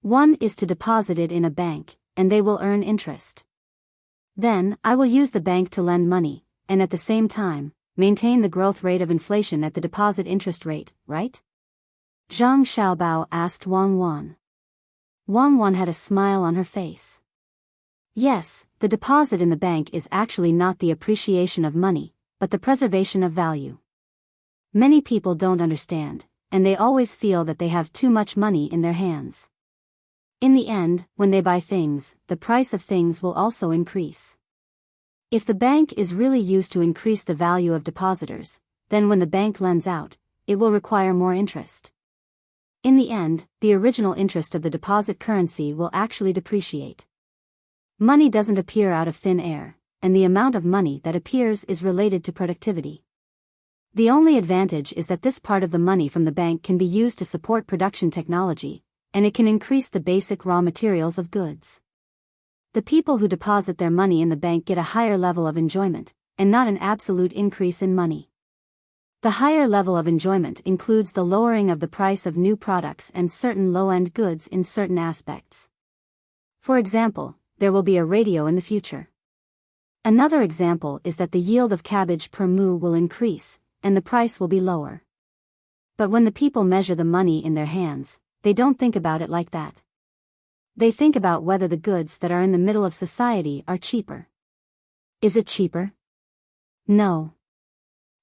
One is to deposit it in a bank, and they will earn interest. Then, I will use the bank to lend money, and at the same time, maintain the growth rate of inflation at the deposit interest rate, right?" Zhang Xiaobao asked Wang Wan. Wang Wan had a smile on her face. "Yes, the deposit in the bank is actually not the appreciation of money, but the preservation of value. Many people don't understand, and they always feel that they have too much money in their hands. In the end, when they buy things, the price of things will also increase. If the bank is really used to increase the value of depositors, then when the bank lends out, it will require more interest. In the end, the original interest of the deposit currency will actually depreciate. Money doesn't appear out of thin air, and the amount of money that appears is related to productivity. The only advantage is that this part of the money from the bank can be used to support production technology, and it can increase the basic raw materials of goods. The people who deposit their money in the bank get a higher level of enjoyment, and not an absolute increase in money. The higher level of enjoyment includes the lowering of the price of new products and certain low-end goods in certain aspects. For example, there will be a radio in the future. Another example is that the yield of cabbage per mu will increase, and the price will be lower. But when the people measure the money in their hands, they don't think about it like that. They think about whether the goods that are in the middle of society are cheaper. Is it cheaper? No.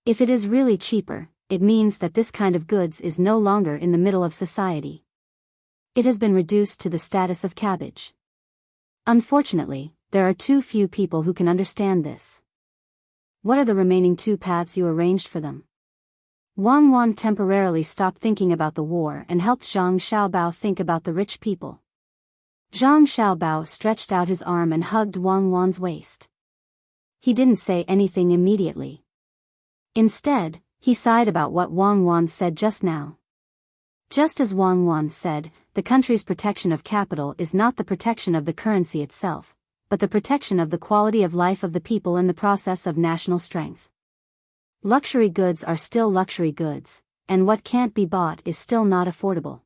If it is really cheaper, it means that this kind of goods is no longer in the middle of society. It has been reduced to the status of cabbage. Unfortunately, there are too few people who can understand this. What are the remaining 2 paths you arranged for them?" Wang Wan temporarily stopped thinking about the war and helped Zhang Xiaobao think about the rich people. Zhang Xiaobao stretched out his arm and hugged Wang Wan's waist. He didn't say anything immediately. Instead, he sighed about what Wang Wan said just now. Just as Wang Wan said, the country's protection of capital is not the protection of the currency itself, but the protection of the quality of life of the people in the process of national strength. Luxury goods are still luxury goods, and what can't be bought is still not affordable.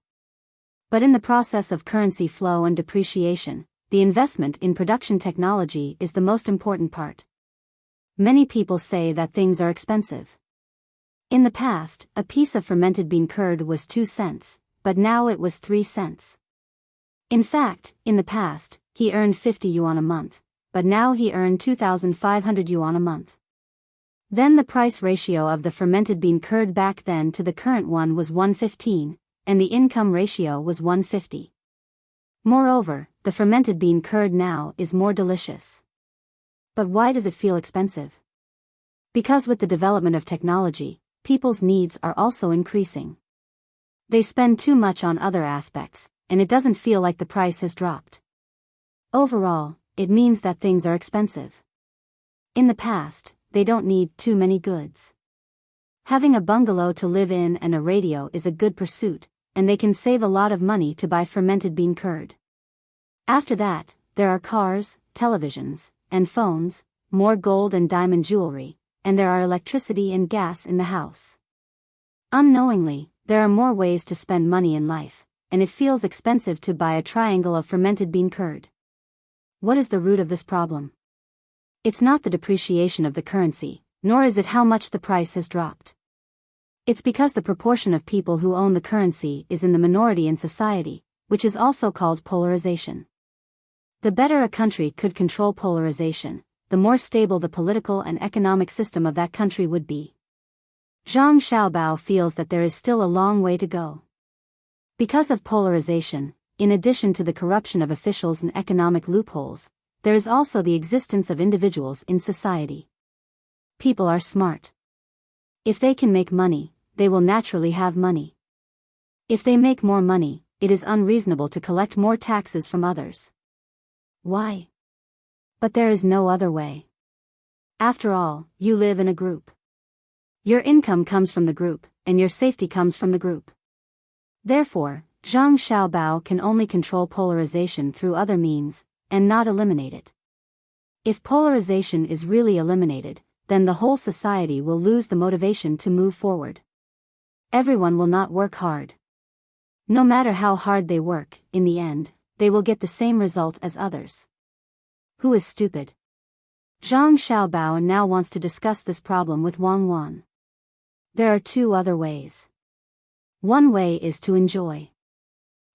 But in the process of currency flow and depreciation, the investment in production technology is the most important part. Many people say that things are expensive. In the past, a piece of fermented bean curd was 2 cents, but now it was 3 cents. In fact, in the past, he earned 50 yuan a month, but now he earned 2,500 yuan a month. Then the price ratio of the fermented bean curd back then to the current one was 1:15, and the income ratio was 1:50. Moreover, the fermented bean curd now is more delicious. But why does it feel expensive? Because with the development of technology, people's needs are also increasing. They spend too much on other aspects, and it doesn't feel like the price has dropped. Overall, it means that things are expensive. In the past, they don't need too many goods. Having a bungalow to live in and a radio is a good pursuit, and they can save a lot of money to buy fermented bean curd. After that, there are cars, televisions, and phones, more gold and diamond jewelry, and there are electricity and gas in the house. Unknowingly, there are more ways to spend money in life, and it feels expensive to buy a triangle of fermented bean curd. What is the root of this problem? It's not the depreciation of the currency, nor is it how much the price has dropped. It's because the proportion of people who own the currency is in the minority in society, which is also called polarization. The better a country could control polarization, the more stable the political and economic system of that country would be. Zhang Xiaobao feels that there is still a long way to go. Because of polarization, in addition to the corruption of officials and economic loopholes, there is also the existence of individuals in society. People are smart. If they can make money, they will naturally have money. If they make more money, it is unreasonable to collect more taxes from others. Why? But there is no other way. After all, you live in a group. Your income comes from the group, and your safety comes from the group. Therefore, Zhang Xiaobao can only control polarization through other means, and not eliminate it. If polarization is really eliminated, then the whole society will lose the motivation to move forward. Everyone will not work hard. No matter how hard they work, in the end, they will get the same result as others. Who is stupid? Zhang Xiaobao now wants to discuss this problem with Wang Wan. There are two other ways. One way is to enjoy.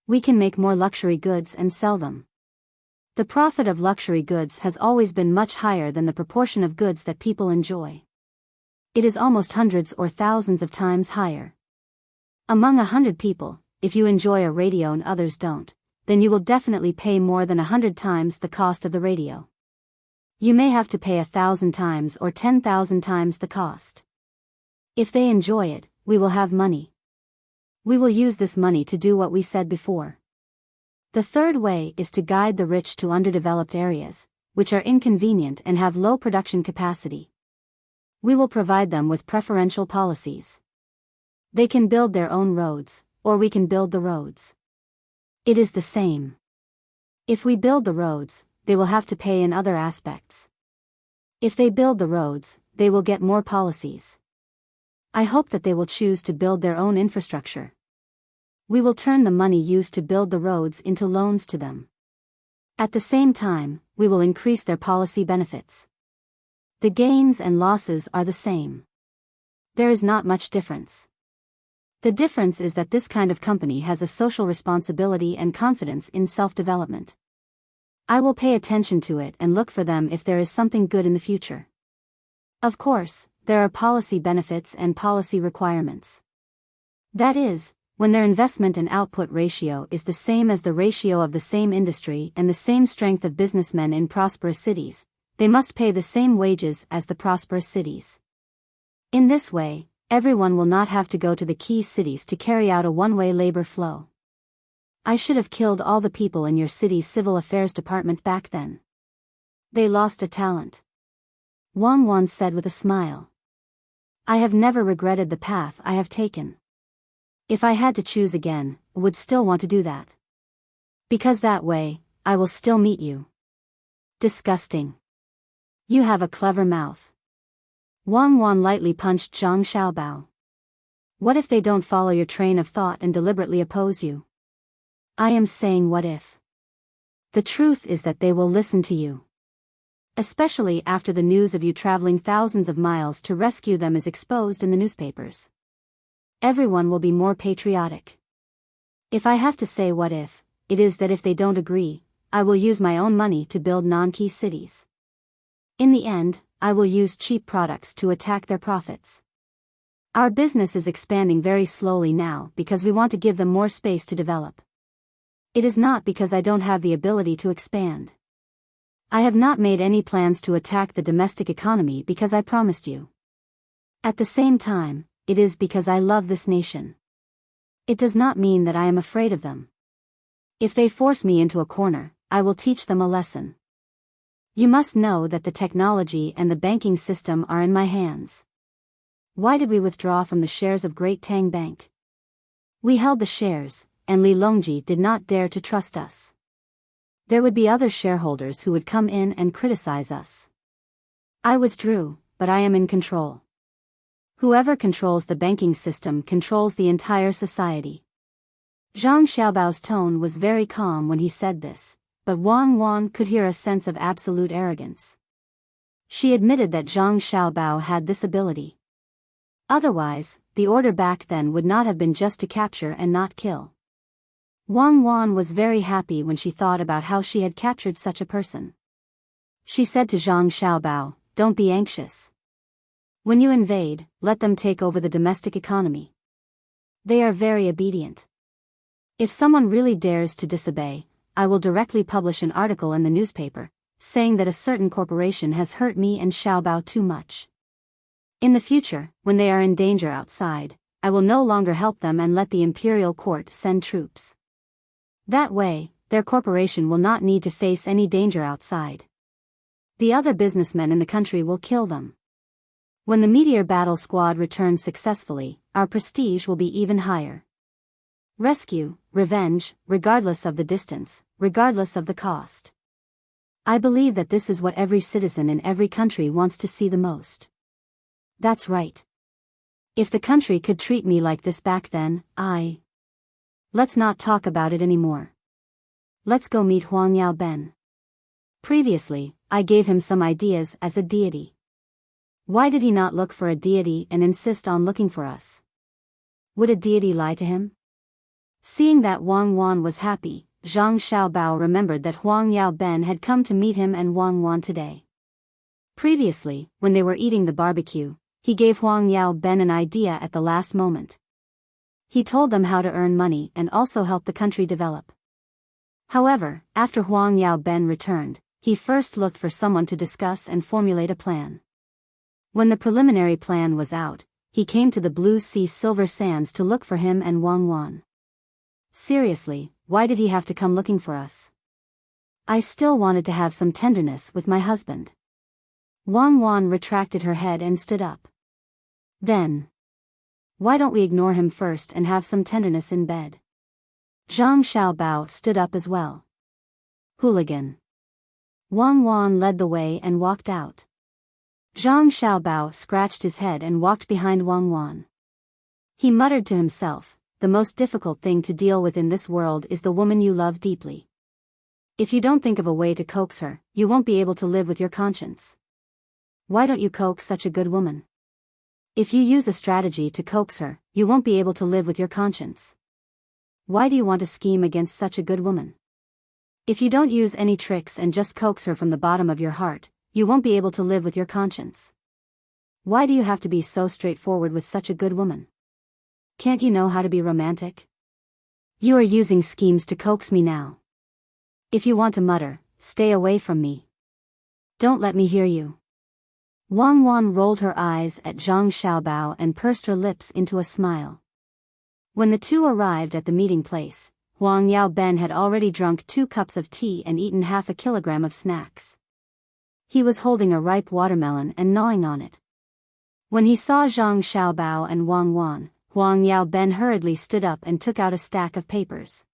We can make more luxury goods and sell them. The profit of luxury goods has always been much higher than the proportion of goods that people enjoy. It is almost hundreds or thousands of times higher. Among 100 people, if you enjoy a radio and others don't, then you will definitely pay more than 100 times the cost of the radio. You may have to pay 1,000 times or 10,000 times the cost. If they enjoy it, we will have money. We will use this money to do what we said before. The third way is to guide the rich to underdeveloped areas, which are inconvenient and have low production capacity. We will provide them with preferential policies. They can build their own roads, or we can build the roads. It is the same. If we build the roads, they will have to pay in other aspects. If they build the roads, they will get more policies. I hope that they will choose to build their own infrastructure. We will turn the money used to build the roads into loans to them. At the same time, we will increase their policy benefits. The gains and losses are the same. There is not much difference. The difference is that this kind of company has a social responsibility and confidence in self-development. I will pay attention to it and look for them if there is something good in the future. Of course, there are policy benefits and policy requirements. That is, when their investment and output ratio is the same as the ratio of the same industry and the same strength of businessmen in prosperous cities, they must pay the same wages as the prosperous cities. In this way, everyone will not have to go to the key cities to carry out a one-way labor flow. I should have killed all the people in your city's civil affairs department back then. They lost a talent. Wang Wan said with a smile. I have never regretted the path I have taken. If I had to choose again, I would still want to do that. Because that way, I will still meet you. Disgusting. You have a clever mouth. Wang Wan lightly punched Zhang Xiaobao. What if they don't follow your train of thought and deliberately oppose you? I am saying what if. The truth is that they will listen to you. Especially after the news of you traveling thousands of miles to rescue them is exposed in the newspapers. Everyone will be more patriotic. If I have to say what if, it is that if they don't agree, I will use my own money to build non-key cities. In the end, I will use cheap products to attack their profits. Our business is expanding very slowly now because we want to give them more space to develop. It is not because I don't have the ability to expand. I have not made any plans to attack the domestic economy because I promised you. At the same time, it is because I love this nation. It does not mean that I am afraid of them. If they force me into a corner, I will teach them a lesson. You must know that the technology and the banking system are in my hands. Why did we withdraw from the shares of Great Tang Bank? We held the shares, and Li Longji did not dare to trust us. There would be other shareholders who would come in and criticize us. I withdrew, but I am in control. Whoever controls the banking system controls the entire society. Zhang Xiaobao's tone was very calm when he said this, but Wang Wan could hear a sense of absolute arrogance. She admitted that Zhang Xiaobao had this ability. Otherwise, the order back then would not have been just to capture and not kill. Wang Wan was very happy when she thought about how she had captured such a person. She said to Zhang Xiaobao, "Don't be anxious. When you invade, let them take over the domestic economy. They are very obedient. If someone really dares to disobey, I will directly publish an article in the newspaper, saying that a certain corporation has hurt me and Xiaobao too much. In the future, when they are in danger outside, I will no longer help them and let the imperial court send troops. That way, their corporation will not need to face any danger outside. The other businessmen in the country will kill them. When the meteor battle squad returns successfully, our prestige will be even higher. Rescue, revenge, regardless of the distance, regardless of the cost. I believe that this is what every citizen in every country wants to see the most. That's right. If the country could treat me like this back then, Let's not talk about it anymore. Let's go meet Huang Yao Ben. Previously, I gave him some ideas as a deity. Why did he not look for a deity and insist on looking for us? Would a deity lie to him? Seeing that Wang Wan was happy, Zhang Xiaobao remembered that Huang Yao Ben had come to meet him and Wang Wan today. Previously, when they were eating the barbecue, he gave Huang Yao Ben an idea at the last moment. He told them how to earn money and also help the country develop. However, after Huang Yao Ben returned, he first looked for someone to discuss and formulate a plan. When the preliminary plan was out, he came to the Blue Sea Silver Sands to look for him and Wang Wan. Seriously, why did he have to come looking for us? I still wanted to have some tenderness with my husband. Wang Wan retracted her head and stood up. Then, why don't we ignore him first and have some tenderness in bed? Zhang Xiaobao stood up as well. Hooligan. Wang Wan led the way and walked out. Zhang Xiaobao scratched his head and walked behind Wang Wan. He muttered to himself, "The most difficult thing to deal with in this world is the woman you love deeply. If you don't think of a way to coax her, you won't be able to live with your conscience. Why don't you coax such a good woman? If you use a strategy to coax her, you won't be able to live with your conscience. Why do you want to scheme against such a good woman? If you don't use any tricks and just coax her from the bottom of your heart, you won't be able to live with your conscience. Why do you have to be so straightforward with such a good woman? Can't you know how to be romantic? You are using schemes to coax me now. If you want to mutter, stay away from me. Don't let me hear you." Wang Wan rolled her eyes at Zhang Xiaobao and pursed her lips into a smile. When the two arrived at the meeting place, Huang Yao Ben had already drunk 2 cups of tea and eaten half a kilogram of snacks. He was holding a ripe watermelon and gnawing on it. When he saw Zhang Xiaobao and Wang Wan, Huang Yao Ben hurriedly stood up and took out a stack of papers.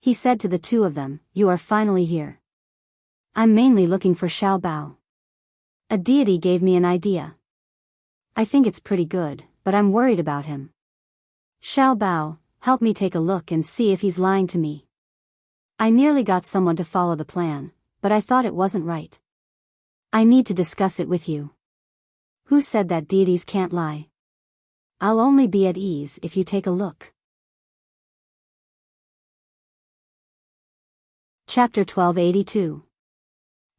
He said to the two of them, "You are finally here. I'm mainly looking for Xiaobao. A deity gave me an idea. I think it's pretty good, but I'm worried about him. Xiaobao, help me take a look and see if he's lying to me. I nearly got someone to follow the plan, but I thought it wasn't right. I need to discuss it with you. Who said that deities can't lie? I'll only be at ease if you take a look." Chapter 1282.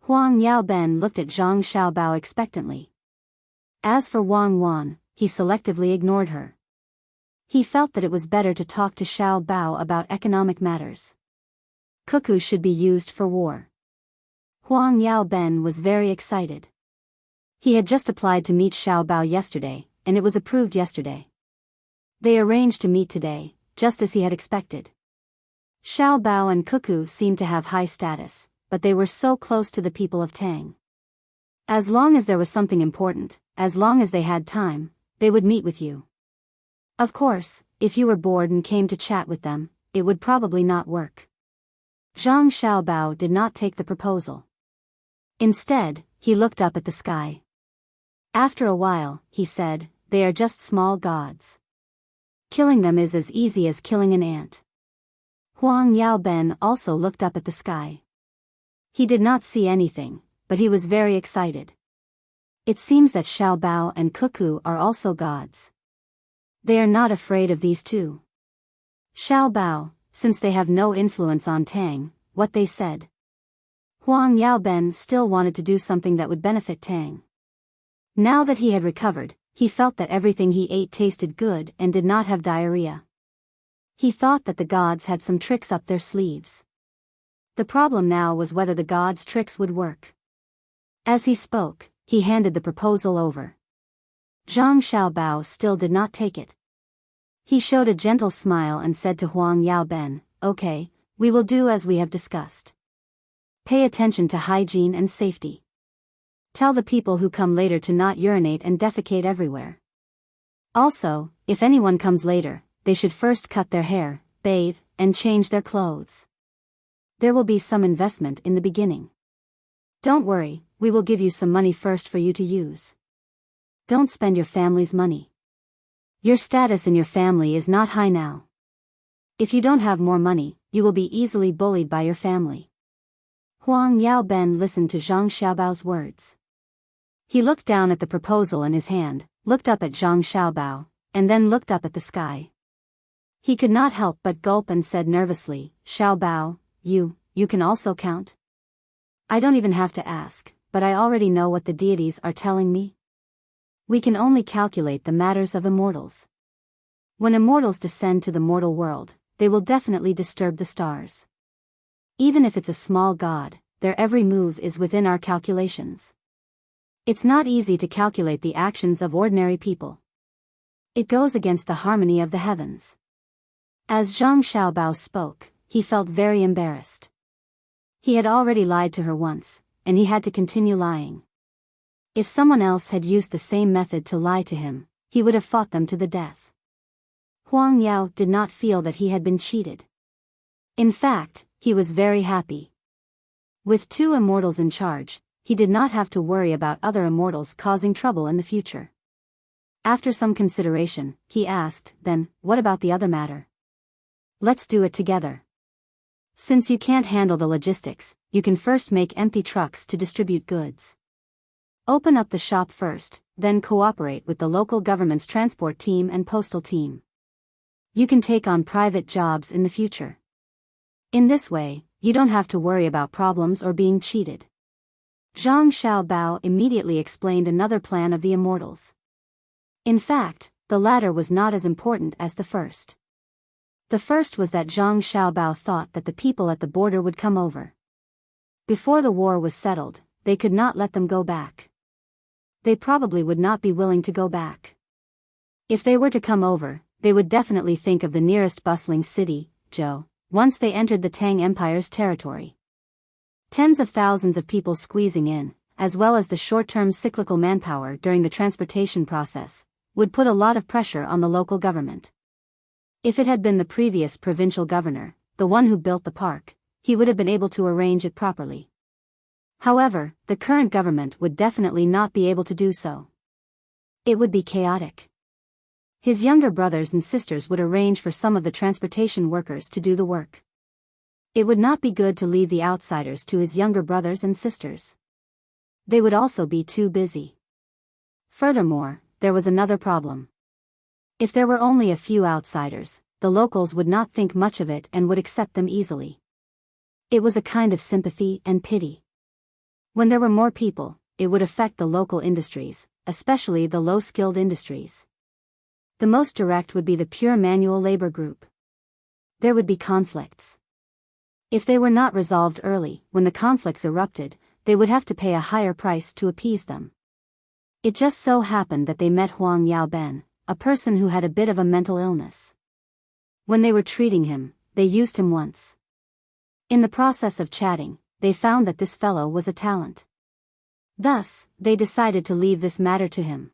Huang Yaoben looked at Zhang Xiaobao expectantly. As for Wang Wan, he selectively ignored her. He felt that it was better to talk to Xiaobao about economic matters. Cuckoo should be used for war. Huang Yaoben was very excited. He had just applied to meet Xiaobao yesterday, and it was approved yesterday. They arranged to meet today, just as he had expected. Xiaobao and Cuckoo seemed to have high status, but they were so close to the people of Tang. As long as there was something important, as long as they had time, they would meet with you. Of course, if you were bored and came to chat with them, it would probably not work. Zhang Xiaobao did not take the proposal. Instead, he looked up at the sky. After a while, he said, "They are just small gods. Killing them is as easy as killing an ant." Huang Yaoben also looked up at the sky. He did not see anything, but he was very excited. It seems that Xiaobao and Cuckoo are also gods. They are not afraid of these two. Xiaobao, since they have no influence on Tang, what they said. Huang Yaoben still wanted to do something that would benefit Tang. Now that he had recovered, he felt that everything he ate tasted good and did not have diarrhea. He thought that the gods had some tricks up their sleeves. The problem now was whether the gods' tricks would work. As he spoke, he handed the proposal over. Zhang Xiaobao still did not take it. He showed a gentle smile and said to Huang Yaoben, "Okay, we will do as we have discussed. Pay attention to hygiene and safety. Tell the people who come later to not urinate and defecate everywhere. Also, if anyone comes later, they should first cut their hair, bathe, and change their clothes. There will be some investment in the beginning. Don't worry, we will give you some money first for you to use. Don't spend your family's money. Your status in your family is not high now. If you don't have more money, you will be easily bullied by your family." Huang Yaoben listened to Zhang Xiaobao's words. He looked down at the proposal in his hand, looked up at Zhang Xiaobao, and then looked up at the sky. He could not help but gulp and said nervously, "Xiaobao, you can also count? I don't even have to ask, but I already know what the deities are telling me. We can only calculate the matters of immortals. When immortals descend to the mortal world, they will definitely disturb the stars. Even if it's a small god, their every move is within our calculations. It's not easy to calculate the actions of ordinary people. It goes against the harmony of the heavens." As Zhang Xiaobao spoke, he felt very embarrassed. He had already lied to her once, and he had to continue lying. If someone else had used the same method to lie to him, he would have fought them to the death. Huang Yao did not feel that he had been cheated. In fact, he was very happy. With two immortals in charge, he did not have to worry about other immortals causing trouble in the future. After some consideration, he asked, "Then, what about the other matter? Let's do it together. Since you can't handle the logistics, you can first make empty trucks to distribute goods. Open up the shop first, then cooperate with the local government's transport team and postal team. You can take on private jobs in the future. In this way, you don't have to worry about problems or being cheated." Zhang Xiaobao immediately explained another plan of the immortals. In fact, the latter was not as important as the first. The first was that Zhang Xiaobao thought that the people at the border would come over. Before the war was settled, they could not let them go back. They probably would not be willing to go back. If they were to come over, they would definitely think of the nearest bustling city, Zhou, once they entered the Tang Empire's territory. Tens of thousands of people squeezing in, as well as the short-term cyclical manpower during the transportation process, would put a lot of pressure on the local government. If it had been the previous provincial governor, the one who built the park, he would have been able to arrange it properly. However, the current government would definitely not be able to do so. It would be chaotic. His younger brothers and sisters would arrange for some of the transportation workers to do the work. It would not be good to leave the outsiders to his younger brothers and sisters. They would also be too busy. Furthermore, there was another problem. If there were only a few outsiders, the locals would not think much of it and would accept them easily. It was a kind of sympathy and pity. When there were more people, it would affect the local industries, especially the low-skilled industries. The most direct would be the pure manual labor group. There would be conflicts. If they were not resolved early, when the conflicts erupted, they would have to pay a higher price to appease them. It just so happened that they met Huang Yaoben, a person who had a bit of a mental illness. When they were treating him, they used him once. In the process of chatting, they found that this fellow was a talent. Thus, they decided to leave this matter to him.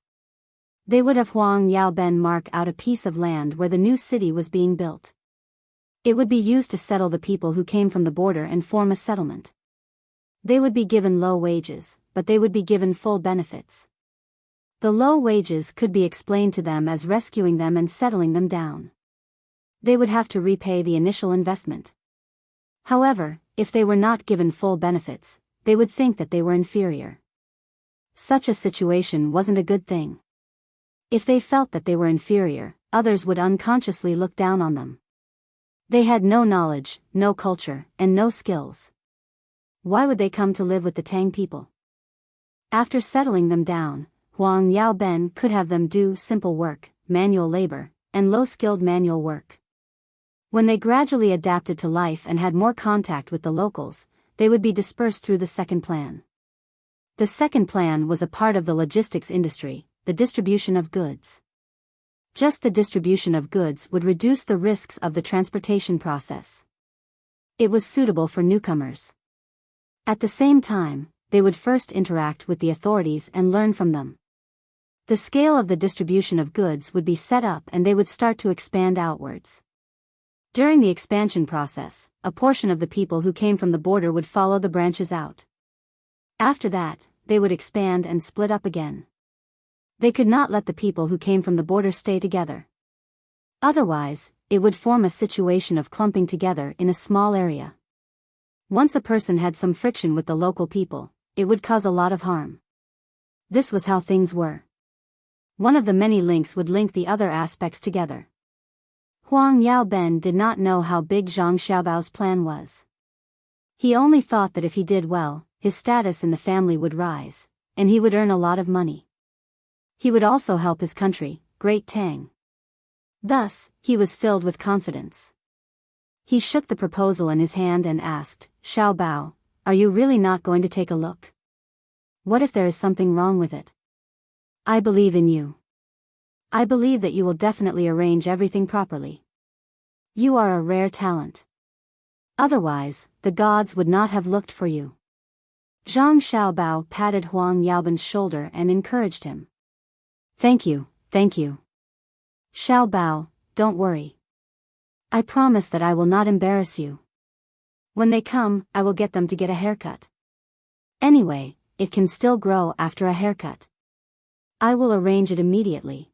They would have Huang Yaoben mark out a piece of land where the new city was being built. It would be used to settle the people who came from the border and form a settlement. They would be given low wages, but they would be given full benefits. The low wages could be explained to them as rescuing them and settling them down. They would have to repay the initial investment. However, if they were not given full benefits, they would think that they were inferior. Such a situation wasn't a good thing. If they felt that they were inferior, others would unconsciously look down on them. They had no knowledge, no culture, and no skills. Why would they come to live with the Tang people? After settling them down, Huang Yaoben could have them do simple work, manual labor, and low-skilled manual work. When they gradually adapted to life and had more contact with the locals, they would be dispersed through the second plan. The second plan was a part of the logistics industry, the distribution of goods. Just the distribution of goods would reduce the risks of the transportation process. It was suitable for newcomers. At the same time, they would first interact with the authorities and learn from them. The scale of the distribution of goods would be set up and they would start to expand outwards. During the expansion process, a portion of the people who came from the border would follow the branches out. After that, they would expand and split up again. They could not let the people who came from the border stay together. Otherwise, it would form a situation of clumping together in a small area. Once a person had some friction with the local people, it would cause a lot of harm. This was how things were. One of the many links would link the other aspects together. Huang Yaoben did not know how big Zhang Xiaobao's plan was. He only thought that if he did well, his status in the family would rise, and he would earn a lot of money. He would also help his country, Great Tang. Thus, he was filled with confidence. He shook the proposal in his hand and asked, "Xiaobao, are you really not going to take a look? What if there is something wrong with it? I believe in you. I believe that you will definitely arrange everything properly. You are a rare talent. Otherwise, the gods would not have looked for you." Zhang Xiaobao patted Huang Yaoben's shoulder and encouraged him. Thank you, thank you. Xiaobao, don't worry. I promise that I will not embarrass you. When they come, I will get them to get a haircut. Anyway, it can still grow after a haircut. I will arrange it immediately."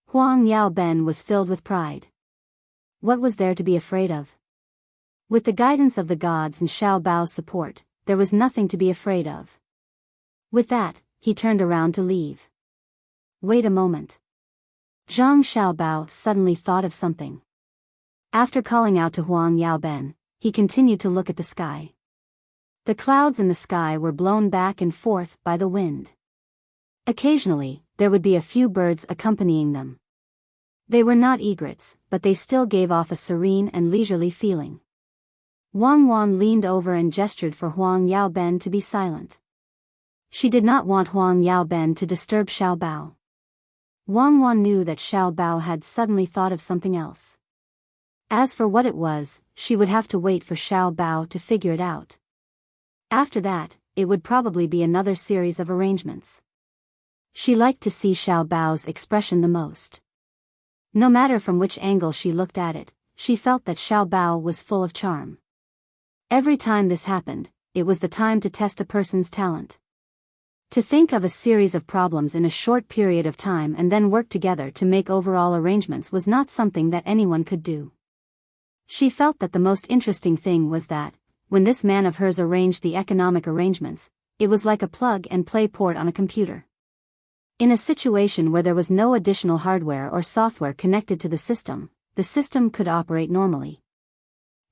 Huang Yaoben was filled with pride. What was there to be afraid of? With the guidance of the gods and Xiaobao's support, there was nothing to be afraid of. With that, he turned around to leave. Wait a moment. Zhang Xiaobao suddenly thought of something. After calling out to Huang Yaoben, he continued to look at the sky. The clouds in the sky were blown back and forth by the wind. Occasionally, there would be a few birds accompanying them. They were not egrets, but they still gave off a serene and leisurely feeling. Wang Wan leaned over and gestured for Huang Yaoben to be silent. She did not want Huang Yaoben to disturb Xiaobao. Wang Wan knew that Xiaobao had suddenly thought of something else. As for what it was, she would have to wait for Xiaobao to figure it out. After that, it would probably be another series of arrangements. She liked to see Xiaobao's expression the most. No matter from which angle she looked at it, she felt that Xiaobao was full of charm. Every time this happened, it was the time to test a person's talent. To think of a series of problems in a short period of time and then work together to make overall arrangements was not something that anyone could do. She felt that the most interesting thing was that, when this man of hers arranged the economic arrangements, it was like a plug-and-play port on a computer. In a situation where there was no additional hardware or software connected to the system could operate normally.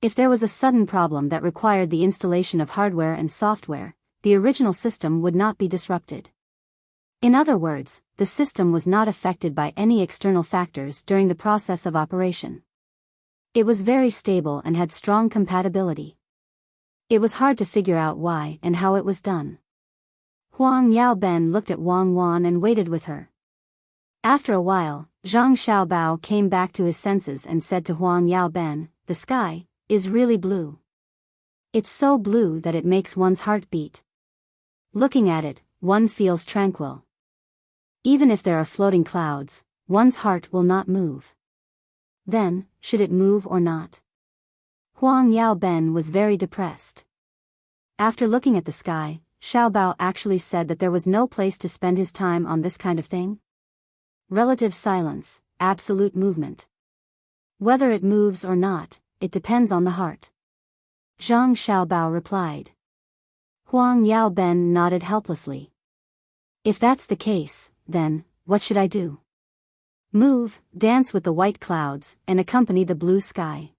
If there was a sudden problem that required the installation of hardware and software, the original system would not be disrupted. In other words, the system was not affected by any external factors during the process of operation. It was very stable and had strong compatibility. It was hard to figure out why and how it was done. Huang Yaoben looked at Wang Wan and waited with her. After a while, Zhang Xiaobao came back to his senses and said to Huang Yaoben, "The sky is really blue. It's so blue that it makes one's heart beat. Looking at it, one feels tranquil. Even if there are floating clouds, one's heart will not move. Then, should it move or not?" Huang Yaoben was very depressed. After looking at the sky, Xiaobao actually said that there was no place to spend his time on this kind of thing. Relative silence, absolute movement. Whether it moves or not, it depends on the heart. Zhang Xiaobao replied. Huang Yaoben nodded helplessly. If that's the case, then, what should I do? Move, dance with the white clouds, and accompany the blue sky.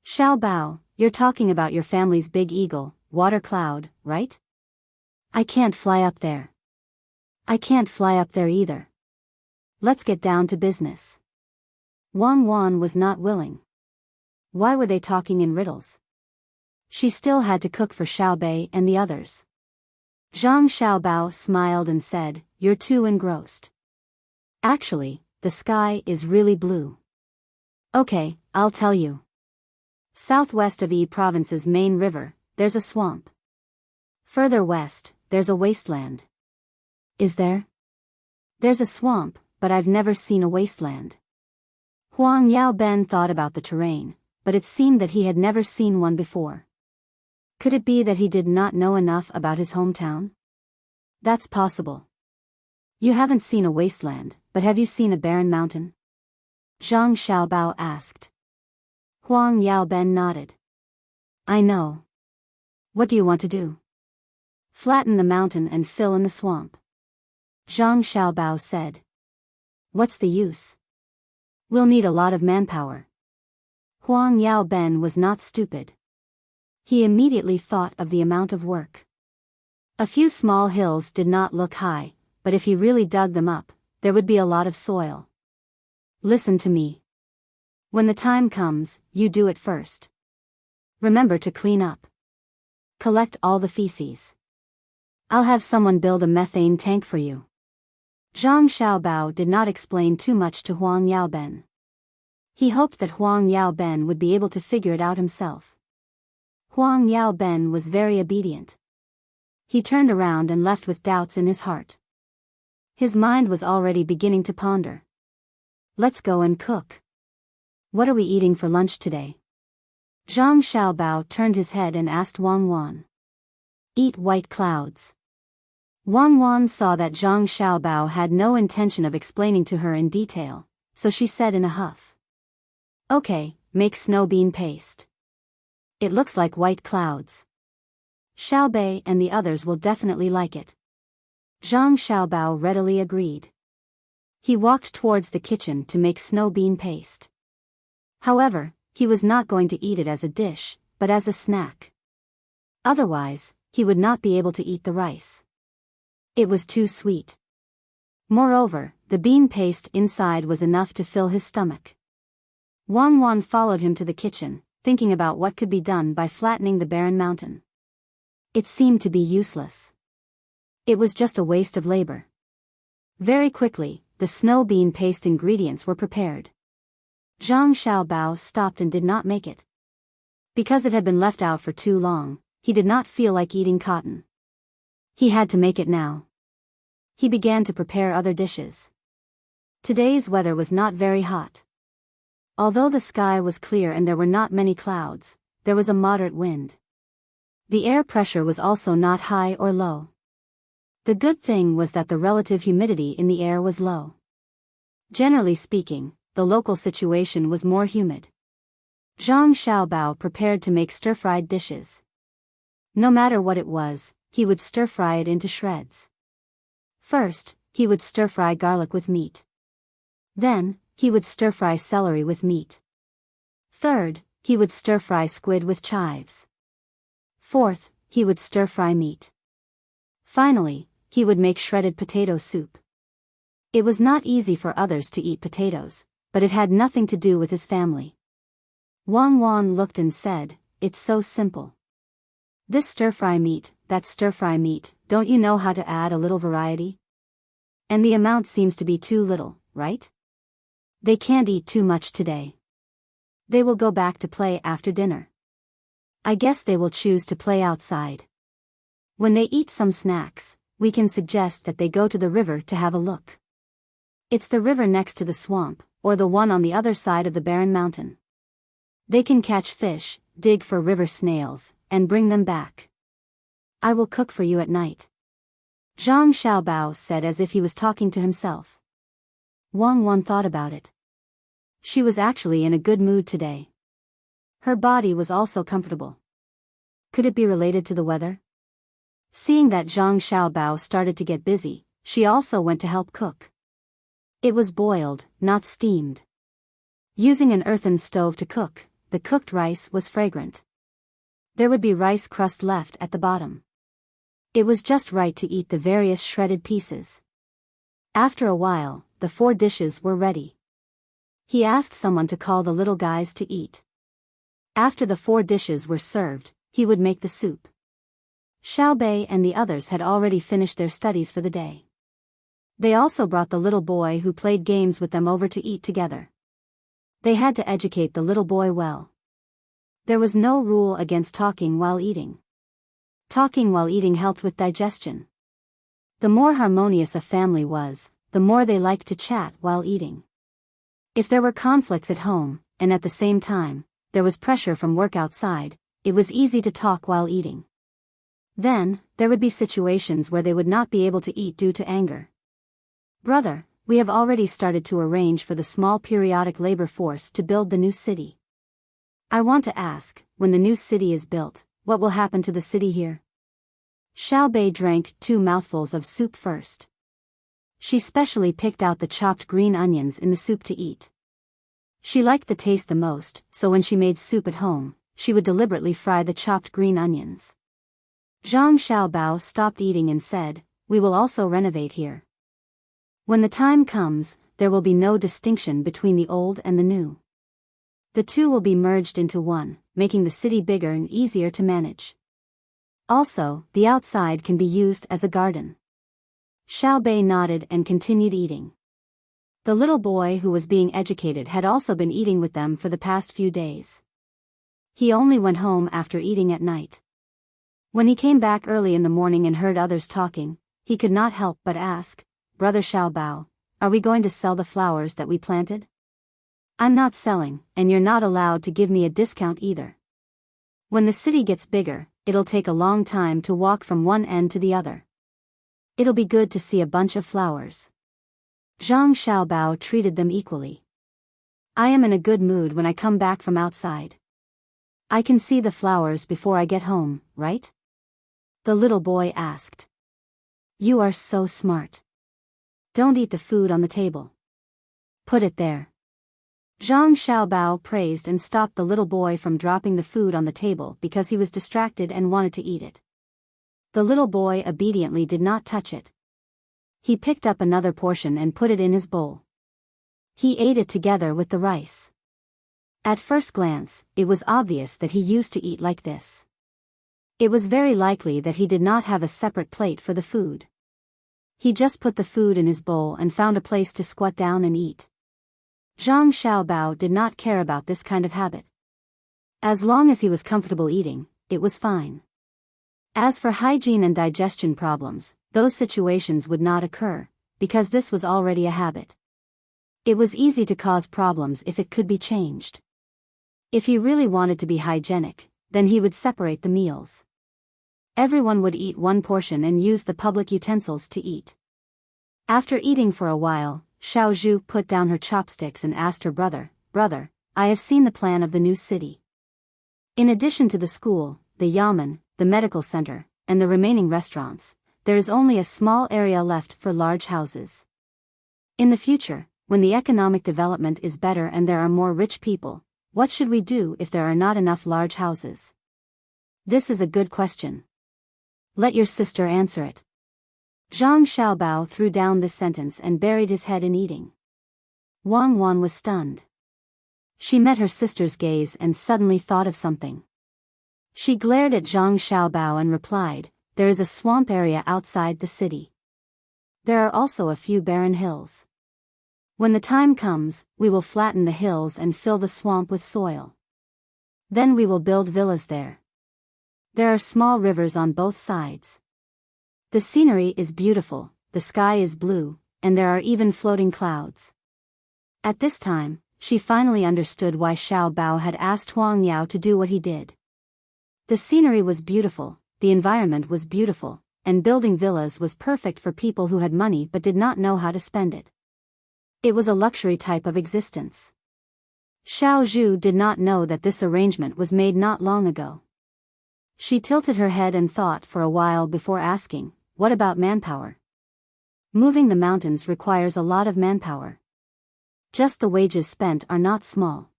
Xiaobao, you're talking about your family's big eagle, water cloud, right? I can't fly up there. I can't fly up there either. Let's get down to business. Wang Wan was not willing. Why were they talking in riddles? She still had to cook for Xiaobei and the others. Zhang Xiaobao smiled and said, "You're too engrossed. Actually, the sky is really blue. Okay, I'll tell you. Southwest of Yi Province's main river, there's a swamp. Further west, there's a wasteland." Is there? There's a swamp, but I've never seen a wasteland. Huang Yaoben thought about the terrain, but it seemed that he had never seen one before. Could it be that he did not know enough about his hometown? That's possible. You haven't seen a wasteland, but have you seen a barren mountain? Zhang Xiaobao asked. Huang Yaoben nodded. I know. What do you want to do? Flatten the mountain and fill in the swamp. Zhang Xiaobao said. What's the use? We'll need a lot of manpower. Huang Yaoben was not stupid. He immediately thought of the amount of work. A few small hills did not look high, but if he really dug them up, there would be a lot of soil. Listen to me. When the time comes, you do it first. Remember to clean up. Collect all the feces. I'll have someone build a methane tank for you. Zhang Xiaobao did not explain too much to Huang Yaoben. He hoped that Huang Yaoben would be able to figure it out himself. Huang Yaoben was very obedient. He turned around and left with doubts in his heart. His mind was already beginning to ponder. Let's go and cook. What are we eating for lunch today? Zhang Xiaobao turned his head and asked Wang Wan. Eat white clouds. Wang Wan saw that Zhang Xiaobao had no intention of explaining to her in detail, so she said in a huff. Okay, make snow bean paste. It looks like white clouds. Xiaobei and the others will definitely like it. Zhang Xiaobao readily agreed. He walked towards the kitchen to make snow bean paste. However, he was not going to eat it as a dish, but as a snack. Otherwise, he would not be able to eat the rice. It was too sweet. Moreover, the bean paste inside was enough to fill his stomach. Wang Wan followed him to the kitchen, thinking about what could be done by flattening the barren mountain. It seemed to be useless. It was just a waste of labor. Very quickly, the snow bean paste ingredients were prepared. Zhang Xiaobao stopped and did not make it. Because it had been left out for too long, he did not feel like eating cotton. He had to make it now. He began to prepare other dishes. Today's weather was not very hot. Although the sky was clear and there were not many clouds, there was a moderate wind. The air pressure was also not high or low. The good thing was that the relative humidity in the air was low. Generally speaking, the local situation was more humid. Zhang Xiaobao prepared to make stir-fried dishes. No matter what it was, he would stir-fry it into shreds. First, he would stir-fry garlic with meat. Then, he would stir-fry celery with meat. Third, he would stir-fry squid with chives. Fourth, he would stir-fry meat. Finally, he would make shredded potato soup. It was not easy for others to eat potatoes, but it had nothing to do with his family. Wang Wan looked and said, "It's so simple. This stir-fry meat, that stir-fry meat, don't you know how to add a little variety? And the amount seems to be too little, right? They can't eat too much today. They will go back to play after dinner. I guess they will choose to play outside. When they eat some snacks, we can suggest that they go to the river to have a look. It's the river next to the swamp, or the one on the other side of the barren mountain. They can catch fish, dig for river snails, and bring them back. I will cook for you at night." Zhang Xiaobao said as if he was talking to himself. Wang Wan thought about it. She was actually in a good mood today. Her body was also comfortable. Could it be related to the weather? Seeing that Zhang Xiaobao started to get busy, she also went to help cook. It was boiled, not steamed. Using an earthen stove to cook, the cooked rice was fragrant. There would be rice crust left at the bottom. It was just right to eat the various shredded pieces. After a while, the 4 dishes were ready. He asked someone to call the little guys to eat. After the 4 dishes were served, he would make the soup. Xiao Bei and the others had already finished their studies for the day. They also brought the little boy who played games with them over to eat together. They had to educate the little boy well. There was no rule against talking while eating. Talking while eating helped with digestion. The more harmonious a family was, the more they liked to chat while eating. If there were conflicts at home, and at the same time, there was pressure from work outside, it was easy to talk while eating. Then, there would be situations where they would not be able to eat due to anger. "Brother, we have already started to arrange for the small periodic labor force to build the new city. I want to ask, when the new city is built, what will happen to the city here?" Xiao Bei drank 2 mouthfuls of soup first. She specially picked out the chopped green onions in the soup to eat. She liked the taste the most, so when she made soup at home, she would deliberately fry the chopped green onions. Zhang Xiaobao stopped eating and said, "We will also renovate here. When the time comes, there will be no distinction between the old and the new. The two will be merged into one, making the city bigger and easier to manage. Also, the outside can be used as a garden." Xiao Bei nodded and continued eating. The little boy who was being educated had also been eating with them for the past few days. He only went home after eating at night. When he came back early in the morning and heard others talking, he could not help but ask, "Brother Xiaobao, are we going to sell the flowers that we planted?" "I'm not selling, and you're not allowed to give me a discount either. When the city gets bigger, it'll take a long time to walk from one end to the other. It'll be good to see a bunch of flowers." Zhang Xiaobao treated them equally. "I am in a good mood when I come back from outside. I can see the flowers before I get home, right?" The little boy asked. "You are so smart. Don't eat the food on the table. Put it there." Zhang Xiaobao praised and stopped the little boy from dropping the food on the table because he was distracted and wanted to eat it. The little boy obediently did not touch it. He picked up another portion and put it in his bowl. He ate it together with the rice. At first glance, it was obvious that he used to eat like this. It was very likely that he did not have a separate plate for the food. He just put the food in his bowl and found a place to squat down and eat. Zhang Xiaobao did not care about this kind of habit. As long as he was comfortable eating, it was fine. As for hygiene and digestion problems, those situations would not occur, because this was already a habit. It was easy to cause problems if it could be changed. If he really wanted to be hygienic, then he would separate the meals. Everyone would eat one portion and use the public utensils to eat. After eating for a while, Xiao Zhu put down her chopsticks and asked her brother, "Brother, I have seen the plan of the new city. In addition to the school, the yamen, the medical center, and the remaining restaurants, there is only a small area left for large houses. In the future, when the economic development is better and there are more rich people, What should we do if there are not enough large houses? This is a good question. Let your sister answer it. Zhang Xiaobao threw down this sentence and buried his head in eating. Wang Wan was stunned. She met her sister's gaze and suddenly thought of something. She glared at Zhang Xiaobao and replied, "There is a swamp area outside the city. There are also a few barren hills. When the time comes, we will flatten the hills and fill the swamp with soil. Then we will build villas there. There are small rivers on both sides. The scenery is beautiful, the sky is blue, and there are even floating clouds." At this time, she finally understood why Xiao Bao had asked Huang Yao to do what he did. The scenery was beautiful, the environment was beautiful, and building villas was perfect for people who had money but did not know how to spend it. It was a luxury type of existence. Xiao Zhu did not know that this arrangement was made not long ago. She tilted her head and thought for a while before asking, "What about manpower? Moving the mountains requires a lot of manpower. Just the wages spent are not small.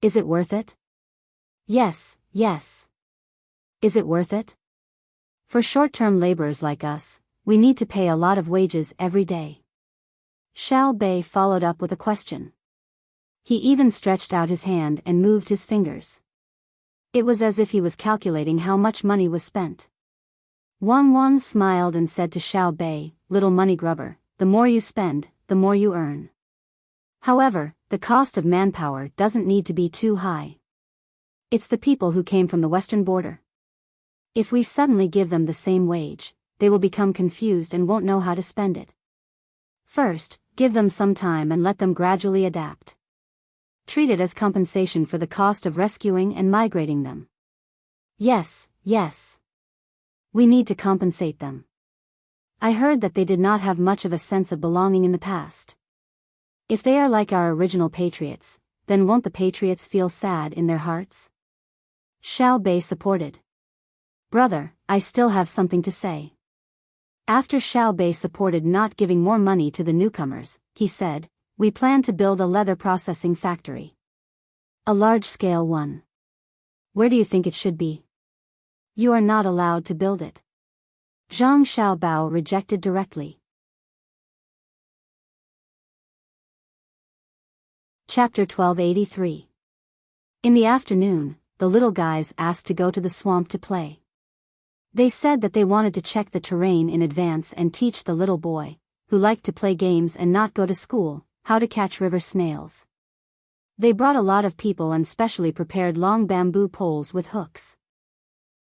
Is it worth it?" "Yes, yes." "Is it worth it? For short-term laborers like us, we need to pay a lot of wages every day." Xiao Bei followed up with a question. He even stretched out his hand and moved his fingers. It was as if he was calculating how much money was spent. Wang Wan smiled and said to Xiao Bei, "Little money grubber, the more you spend, the more you earn. However, the cost of manpower doesn't need to be too high. It's the people who came from the western border. If we suddenly give them the same wage, they will become confused and won't know how to spend it. First, give them some time and let them gradually adapt. Treat it as compensation for the cost of rescuing and migrating them." "Yes, yes. We need to compensate them. I heard that they did not have much of a sense of belonging in the past. If they are like our original patriots, then won't the patriots feel sad in their hearts?" Xiao Bei supported. "Brother, I still have something to say." After Xiao Bei supported not giving more money to the newcomers, he said, "We plan to build a leather processing factory. A large-scale one. Where do you think it should be?" "You are not allowed to build it." Zhang Xiaobao rejected directly. Chapter 1283. In the afternoon, the little guys asked to go to the swamp to play. They said that they wanted to check the terrain in advance and teach the little boy, who liked to play games and not go to school, how to catch river snails. They brought a lot of people and specially prepared long bamboo poles with hooks.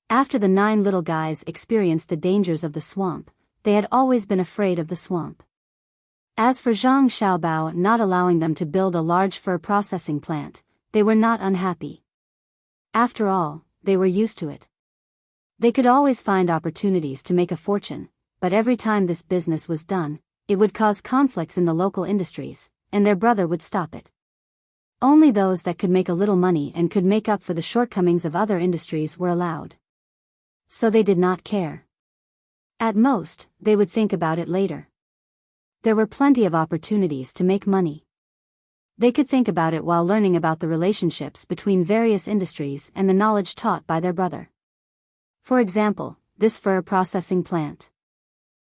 After the 9 little guys experienced the dangers of the swamp, they had always been afraid of the swamp. As for Zhang Xiaobao not allowing them to build a large fur processing plant, they were not unhappy. After all, they were used to it. They could always find opportunities to make a fortune, but every time this business was done, it would cause conflicts in the local industries, and their brother would stop it. Only those that could make a little money and could make up for the shortcomings of other industries were allowed. So they did not care. At most, they would think about it later. There were plenty of opportunities to make money. They could think about it while learning about the relationships between various industries and the knowledge taught by their brother. For example, this fur processing plant.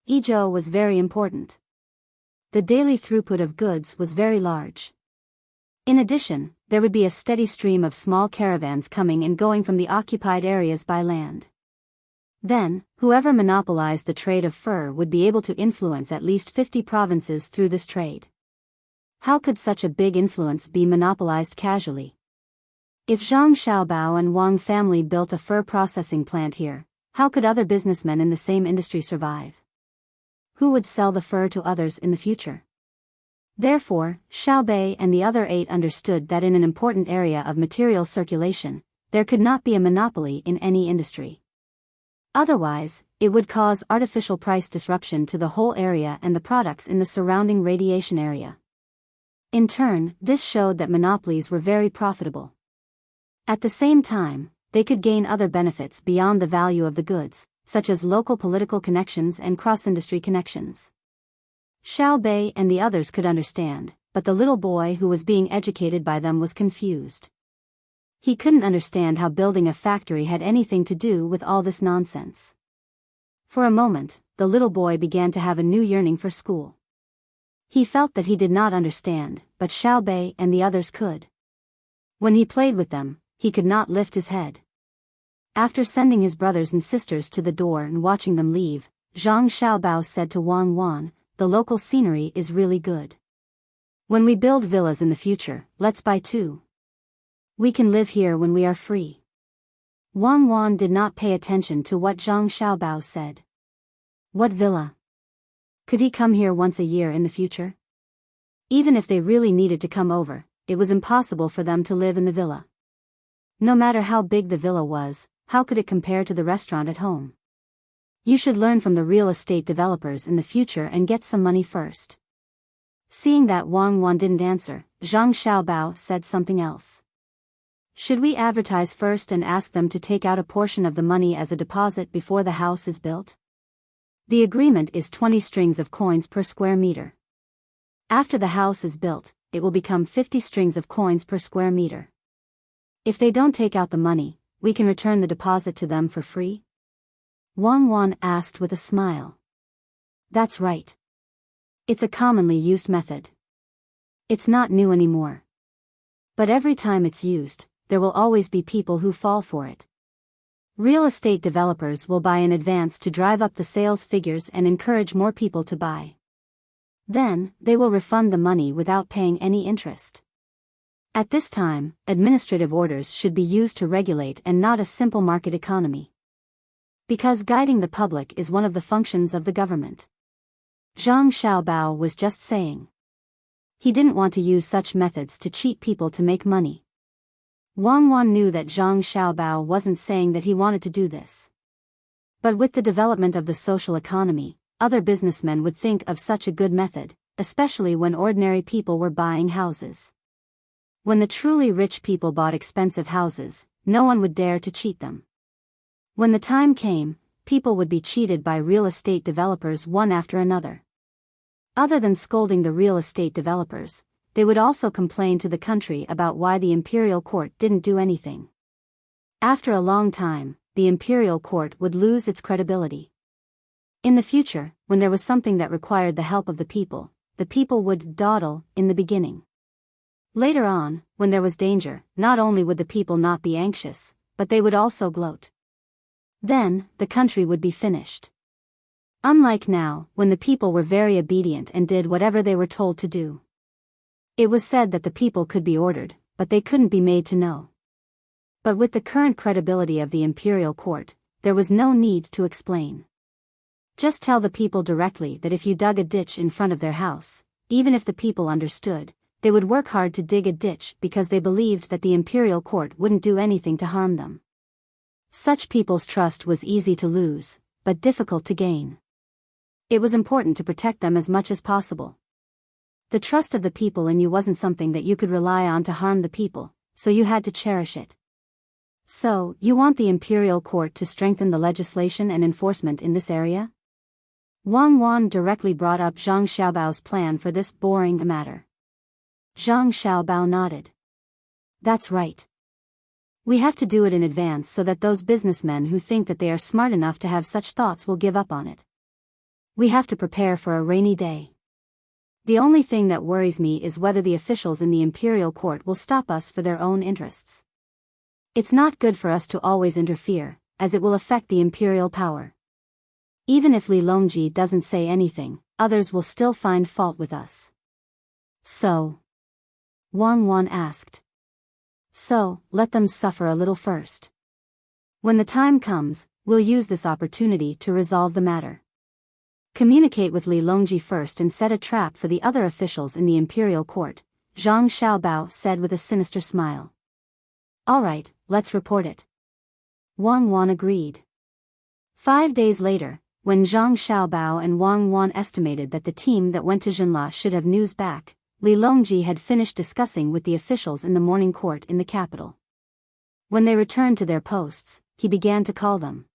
Izhou was very important. The daily throughput of goods was very large. In addition, there would be a steady stream of small caravans coming and going from the occupied areas by land. Then, whoever monopolized the trade of fur would be able to influence at least 50 provinces through this trade. How could such a big influence be monopolized casually? If Zhang Xiaobao and Wang family built a fur processing plant here, how could other businessmen in the same industry survive? Who would sell the fur to others in the future? Therefore, Xiao Bei and the other 8 understood that in an important area of material circulation, there could not be a monopoly in any industry. Otherwise, it would cause artificial price disruption to the whole area and the products in the surrounding radiation area. In turn, this showed that monopolies were very profitable. At the same time, they could gain other benefits beyond the value of the goods, such as local political connections and cross-industry connections. Xiao Bei and the others could understand, but the little boy who was being educated by them was confused. He couldn't understand how building a factory had anything to do with all this nonsense. For a moment, the little boy began to have a new yearning for school. He felt that he did not understand, but Xiao Bei and the others could. When he played with them, he could not lift his head. After sending his brothers and sisters to the door and watching them leave, Zhang Xiaobao said to Wang Wan, "The local scenery is really good. When we build villas in the future, let's buy 2. We can live here when we are free." Wang Wan did not pay attention to what Zhang Xiaobao said. What villa? Could he come here once a year in the future? Even if they really needed to come over, it was impossible for them to live in the villa. No matter how big the villa was, how could it compare to the restaurant at home? You should learn from the real estate developers in the future and get some money first. Seeing that Wang Wan didn't answer, Zhang Xiaobao said something else. Should we advertise first and ask them to take out a portion of the money as a deposit before the house is built? The agreement is 20 strings of coins per square meter. After the house is built, it will become 50 strings of coins per square meter. If they don't take out the money, we can return the deposit to them for free? Wang Wan asked with a smile. That's right. It's a commonly used method. It's not new anymore. But every time it's used, there will always be people who fall for it. Real estate developers will buy in advance to drive up the sales figures and encourage more people to buy. Then, they will refund the money without paying any interest. At this time, administrative orders should be used to regulate and not a simple market economy. Because guiding the public is one of the functions of the government. Zhang Xiaobao was just saying. He didn't want to use such methods to cheat people to make money. Wang Wan knew that Zhang Xiaobao wasn't saying that he wanted to do this. But with the development of the social economy, other businessmen would think of such a good method, especially when ordinary people were buying houses. When the truly rich people bought expensive houses, no one would dare to cheat them. When the time came, people would be cheated by real estate developers one after another. Other than scolding the real estate developers, they would also complain to the country about why the imperial court didn't do anything. After a long time, the imperial court would lose its credibility. In the future, when there was something that required the help of the people would dawdle in the beginning. Later on, when there was danger, not only would the people not be anxious, but they would also gloat. Then, the country would be finished. Unlike now, when the people were very obedient and did whatever they were told to do. It was said that the people could be ordered, but they couldn't be made to know. But with the current credibility of the imperial court, there was no need to explain. Just tell the people directly that if you dug a ditch in front of their house, even if the people understood, they would work hard to dig a ditch because they believed that the imperial court wouldn't do anything to harm them. Such people's trust was easy to lose, but difficult to gain. It was important to protect them as much as possible. The trust of the people in you wasn't something that you could rely on to harm the people, so you had to cherish it. So, you want the imperial court to strengthen the legislation and enforcement in this area? Wang Wan directly brought up Zhang Xiaobao's plan for this boring matter. Zhang Xiaobao nodded. That's right. We have to do it in advance so that those businessmen who think that they are smart enough to have such thoughts will give up on it. We have to prepare for a rainy day. The only thing that worries me is whether the officials in the imperial court will stop us for their own interests. It's not good for us to always interfere, as it will affect the imperial power. Even if Li Longji doesn't say anything, others will still find fault with us. So? Wang Wan asked. So, let them suffer a little first. When the time comes, we'll use this opportunity to resolve the matter. Communicate with Li Longji first and set a trap for the other officials in the imperial court, Zhang Xiaobao said with a sinister smile. All right, let's report it. Wang Wan agreed. 5 days later, when Zhang Xiaobao and Wang Wan estimated that the team that went to Jinla should have news back, Li Longji had finished discussing with the officials in the morning court in the capital. When they returned to their posts, he began to call them.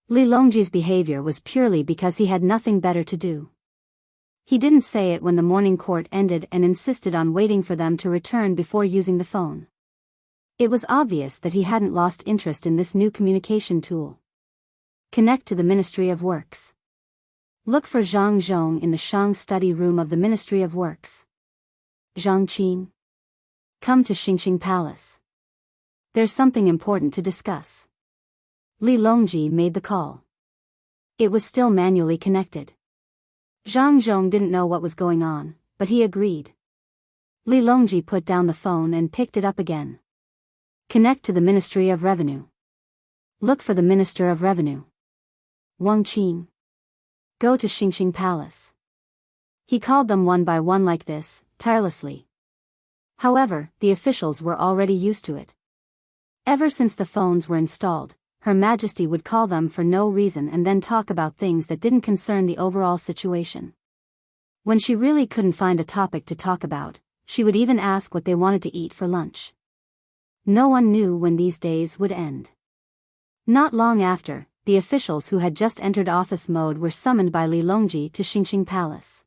Li Longji's behavior was purely because he had nothing better to do. He didn't say it when the morning court ended and insisted on waiting for them to return before using the phone. It was obvious that he hadn't lost interest in this new communication tool. Connect to the Ministry of Works. Look for Zhang Zhong in the Shang study room of the Ministry of Works. Zhang Qin. Come to Xingxing Palace. There's something important to discuss. Li Longji made the call. It was still manually connected. Zhang Zhong didn't know what was going on, but he agreed. Li Longji put down the phone and picked it up again. Connect to the Ministry of Revenue. Look for the Minister of Revenue. Wang Qin. Go to Xingxing Palace. He called them one by one like this, tirelessly. However, the officials were already used to it. Ever since the phones were installed, Her Majesty would call them for no reason and then talk about things that didn't concern the overall situation. When she really couldn't find a topic to talk about, she would even ask what they wanted to eat for lunch. No one knew when these days would end. Not long after, the officials who had just entered office mode were summoned by Li Longji to Xingxing Palace.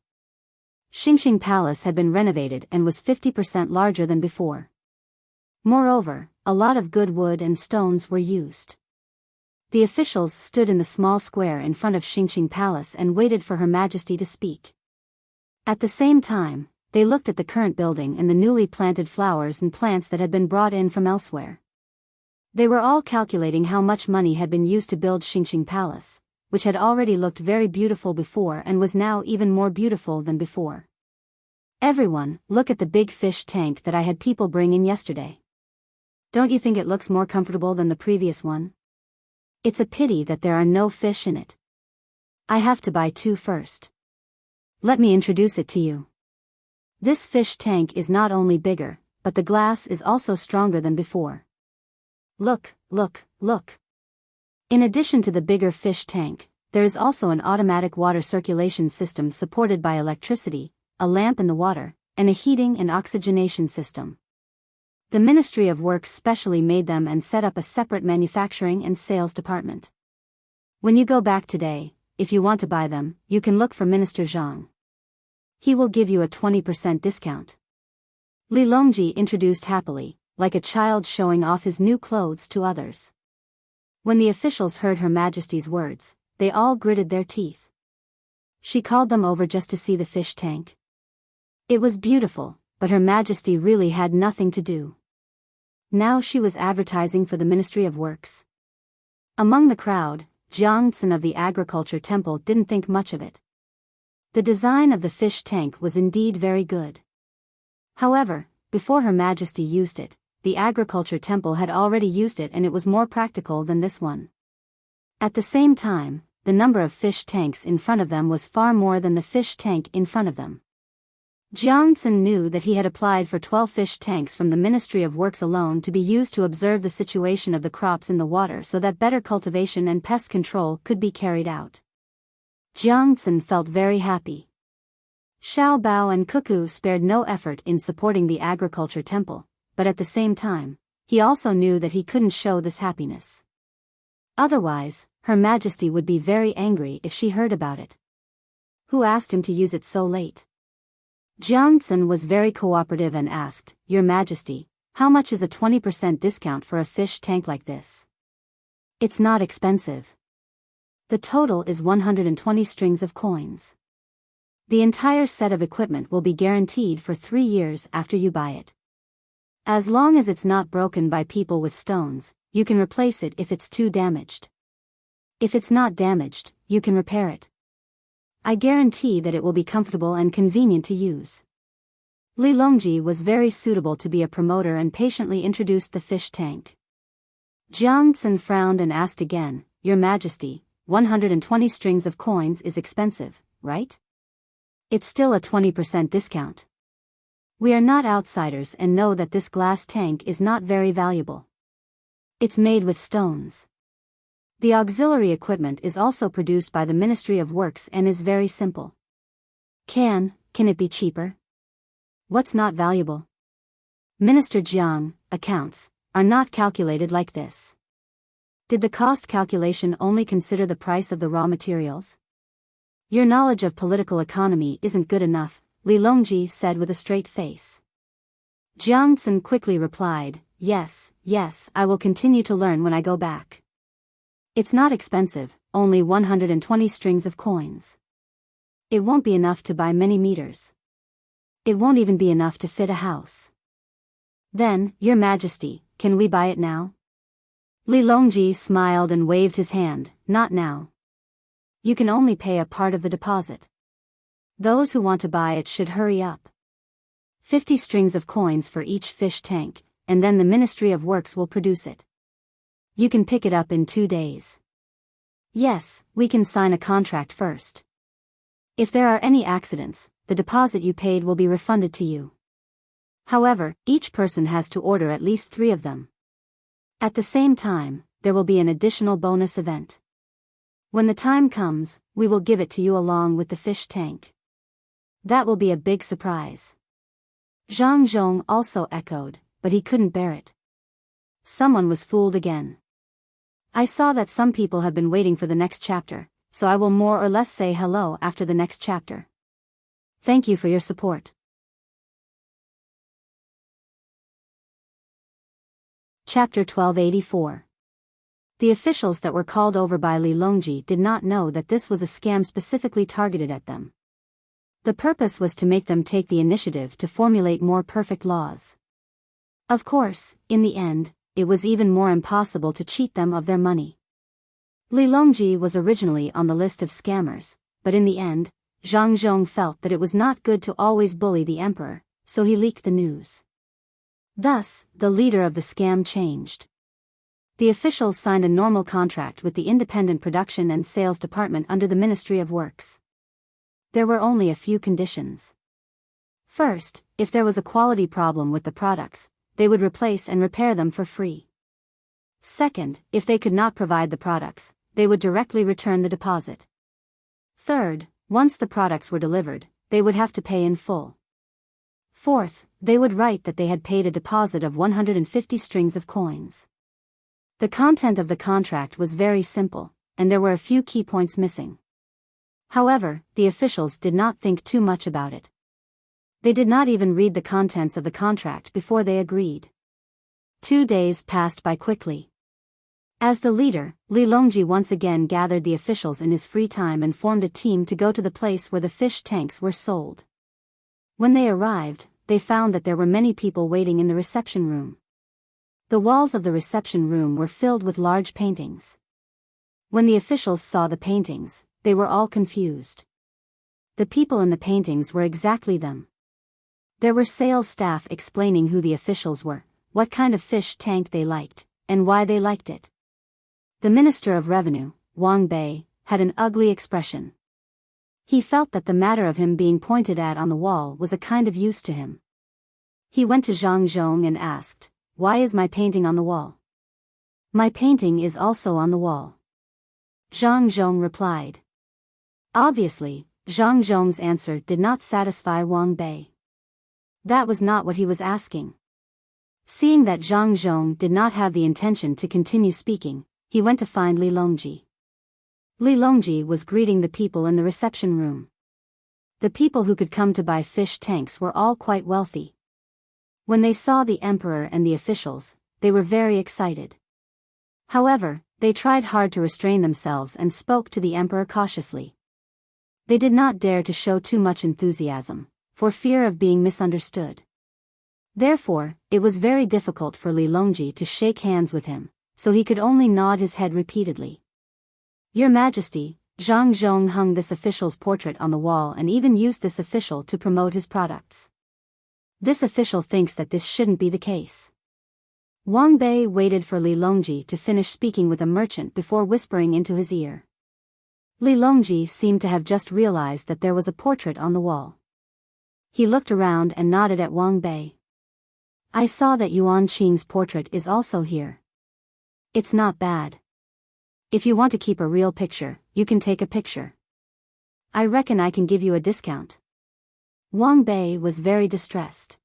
Xingxing Palace had been renovated and was 50% larger than before. Moreover, a lot of good wood and stones were used. The officials stood in the small square in front of Xingxing Palace and waited for Her Majesty to speak. At the same time, they looked at the current building and the newly planted flowers and plants that had been brought in from elsewhere. They were all calculating how much money had been used to build Xingxing Palace, which had already looked very beautiful before and was now even more beautiful than before. Everyone, look at the big fish tank that I had people bring in yesterday. Don't you think it looks more comfortable than the previous one? It's a pity that there are no fish in it. I have to buy 2 first. Let me introduce it to you. This fish tank is not only bigger, but the glass is also stronger than before. Look, look, look. In addition to the bigger fish tank, there is also an automatic water circulation system supported by electricity, a lamp in the water, and a heating and oxygenation system. The Ministry of Works specially made them and set up a separate manufacturing and sales department. When you go back today, if you want to buy them, you can look for Minister Zhang. He will give you a 20% discount. Li Longji introduced happily, like a child showing off his new clothes to others. When the officials heard Her Majesty's words, they all gritted their teeth. She called them over just to see the fish tank. It was beautiful, but Her Majesty really had nothing to do. Now she was advertising for the Ministry of Works. Among the crowd, Jiang Tsun of the Agriculture Temple didn't think much of it. The design of the fish tank was indeed very good. However, before Her Majesty used it, the Agriculture Temple had already used it and it was more practical than this one. At the same time, the number of fish tanks in front of them was far more than the fish tank in front of them. Jiang Tsun knew that he had applied for 12 fish tanks from the Ministry of Works alone to be used to observe the situation of the crops in the water so that better cultivation and pest control could be carried out. Jiang Tsun felt very happy. Xiao Bao and Cuckoo spared no effort in supporting the Agriculture Temple, but at the same time, he also knew that he couldn't show this happiness. Otherwise, Her Majesty would be very angry if she heard about it. Who asked him to use it so late? Jiang Tsun was very cooperative and asked, Your Majesty, how much is a 20% discount for a fish tank like this? It's not expensive. The total is 120 strings of coins. The entire set of equipment will be guaranteed for 3 years after you buy it. As long as it's not broken by people with stones, you can replace it if it's too damaged. If it's not damaged, you can repair it. I guarantee that it will be comfortable and convenient to use. Li Longji was very suitable to be a promoter and patiently introduced the fish tank. Jiang Tsun frowned and asked again, Your Majesty, 120 strings of coins is expensive, right? It's still a 20% discount. We are not outsiders and know that this glass tank is not very valuable. It's made with stones. The auxiliary equipment is also produced by the Ministry of Works and is very simple. Can it be cheaper? What's not valuable? Minister Jiang, accounts, are not calculated like this. Did the cost calculation only consider the price of the raw materials? Your knowledge of political economy isn't good enough, Li Longji said with a straight face. Jiang Tsun quickly replied, yes, I will continue to learn when I go back. It's not expensive, only 120 strings of coins. It won't be enough to buy many meters. It won't even be enough to fit a house. Then, Your Majesty, can we buy it now? Li Longji smiled and waved his hand. Not now. You can only pay a part of the deposit. Those who want to buy it should hurry up. 50 strings of coins for each fish tank, and then the Ministry of Works will produce it. You can pick it up in 2 days. Yes, we can sign a contract first. If there are any accidents, the deposit you paid will be refunded to you. However, each person has to order at least 3 of them. At the same time, there will be an additional bonus event. When the time comes, we will give it to you along with the fish tank. That will be a big surprise. Zhang Zhong also echoed, but he couldn't bear it. Someone was fooled again. I saw that some people have been waiting for the next chapter, so I will more or less say hello after the next chapter. Thank you for your support. Chapter 1284. The officials that were called over by Li Longji did not know that this was a scam specifically targeted at them. The purpose was to make them take the initiative to formulate more perfect laws. Of course, in the end, it was even more impossible to cheat them of their money. Li Longji was originally on the list of scammers, but in the end, Zhang Zhong felt that it was not good to always bully the emperor, so he leaked the news. Thus, the leader of the scam changed. The officials signed a normal contract with the independent production and sales department under the Ministry of Works. There were only a few conditions. First, if there was a quality problem with the products, they would replace and repair them for free. Second, if they could not provide the products, they would directly return the deposit. Third, once the products were delivered, they would have to pay in full. Fourth, they would write that they had paid a deposit of 150 strings of coins. The content of the contract was very simple, and there were a few key points missing. However, the officials did not think too much about it. They did not even read the contents of the contract before they agreed. 2 days passed by quickly. As the leader, Li Longji once again gathered the officials in his free time and formed a team to go to the place where the fish tanks were sold. When they arrived, they found that there were many people waiting in the reception room. The walls of the reception room were filled with large paintings. When the officials saw the paintings, they were all confused. The people in the paintings were exactly them. There were sales staff explaining who the officials were, what kind of fish tank they liked, and why they liked it. The Minister of Revenue, Wang Bei, had an ugly expression. He felt that the matter of him being pointed at on the wall was a kind of use to him. He went to Zhang Zhong and asked, "Why is my painting on the wall?" "My painting is also on the wall," Zhang Zhong replied. Obviously, Zhang Zhong's answer did not satisfy Wang Bei. That was not what he was asking. Seeing that Zhang Zhong did not have the intention to continue speaking, he went to find Li Longji. Li Longji was greeting the people in the reception room. The people who could come to buy fish tanks were all quite wealthy. When they saw the emperor and the officials, they were very excited. However, they tried hard to restrain themselves and spoke to the emperor cautiously. They did not dare to show too much enthusiasm, for fear of being misunderstood. Therefore, it was very difficult for Li Longji to shake hands with him, so he could only nod his head repeatedly. "Your Majesty," Zhang Zhong hung this official's portrait on the wall and even used this official to promote his products. This official thinks that this shouldn't be the case. Wang Bei waited for Li Longji to finish speaking with a merchant before whispering into his ear. Li Longji seemed to have just realized that there was a portrait on the wall. He looked around and nodded at Wang Bei. "I saw that Yuan Qing's portrait is also here. It's not bad. If you want to keep a real picture, you can take a picture. I reckon I can give you a discount." Wang Bei was very distressed.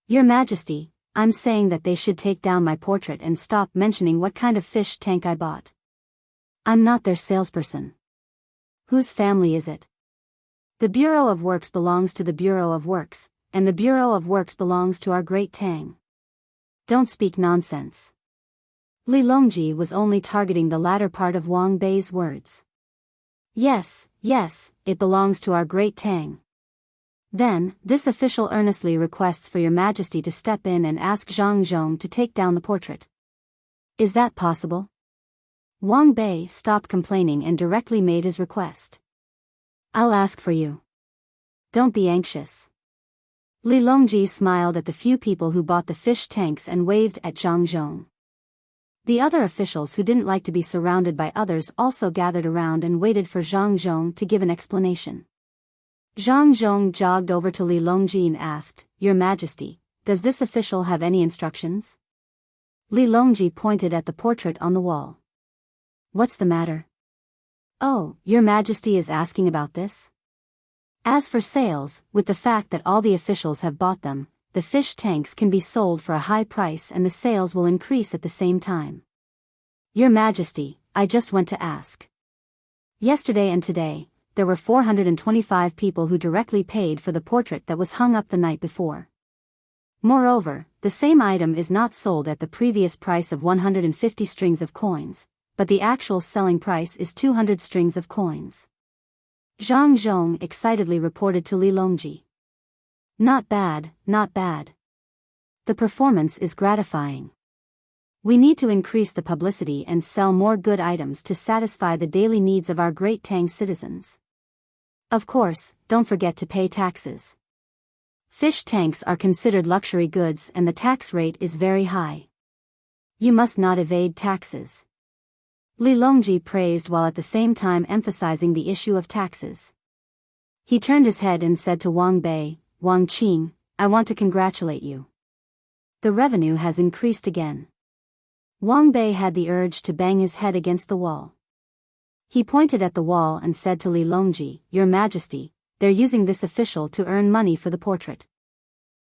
"Your Majesty, I'm saying that they should take down my portrait and stop mentioning what kind of fish tank I bought. I'm not their salesperson." "Whose family is it?" "The Bureau of Works belongs to the Bureau of Works, and the Bureau of Works belongs to our great Tang." Don't speak nonsense. Li Longji was only targeting the latter part of Wang Bei's words. Yes, yes, it belongs to our great Tang. Then, this official earnestly requests for your majesty to step in and ask Zhang Zhong to take down the portrait. Is that possible? Wang Bei stopped complaining and directly made his request. I'll ask for you. Don't be anxious. Li Longji smiled at the few people who bought the fish tanks and waved at Zhang Zhong. The other officials who didn't like to be surrounded by others also gathered around and waited for Zhang Zhong to give an explanation. Zhang Zhong jogged over to Li Longji and asked, Your Majesty, does this official have any instructions? Li Longji pointed at the portrait on the wall. What's the matter? Oh, Your Majesty is asking about this? As for sales, with the fact that all the officials have bought them, the fish tanks can be sold for a high price and the sales will increase at the same time. Your Majesty, I just went to ask. Yesterday and today, there were 425 people who directly paid for the portrait that was hung up the night before. Moreover, the same item is not sold at the previous price of 150 strings of coins, but the actual selling price is 200 strings of coins. Zhang Zhong excitedly reported to Li Longji. Not bad, not bad. The performance is gratifying. We need to increase the publicity and sell more good items to satisfy the daily needs of our great Tang citizens. Of course, don't forget to pay taxes. Fish tanks are considered luxury goods and the tax rate is very high. You must not evade taxes. Li Longji praised while at the same time emphasizing the issue of taxes. He turned his head and said to Wang Bei, Wang Qing, I want to congratulate you. The revenue has increased again. Wang Bei had the urge to bang his head against the wall. He pointed at the wall and said to Li Longji, Your Majesty, they're using this official to earn money for the portrait.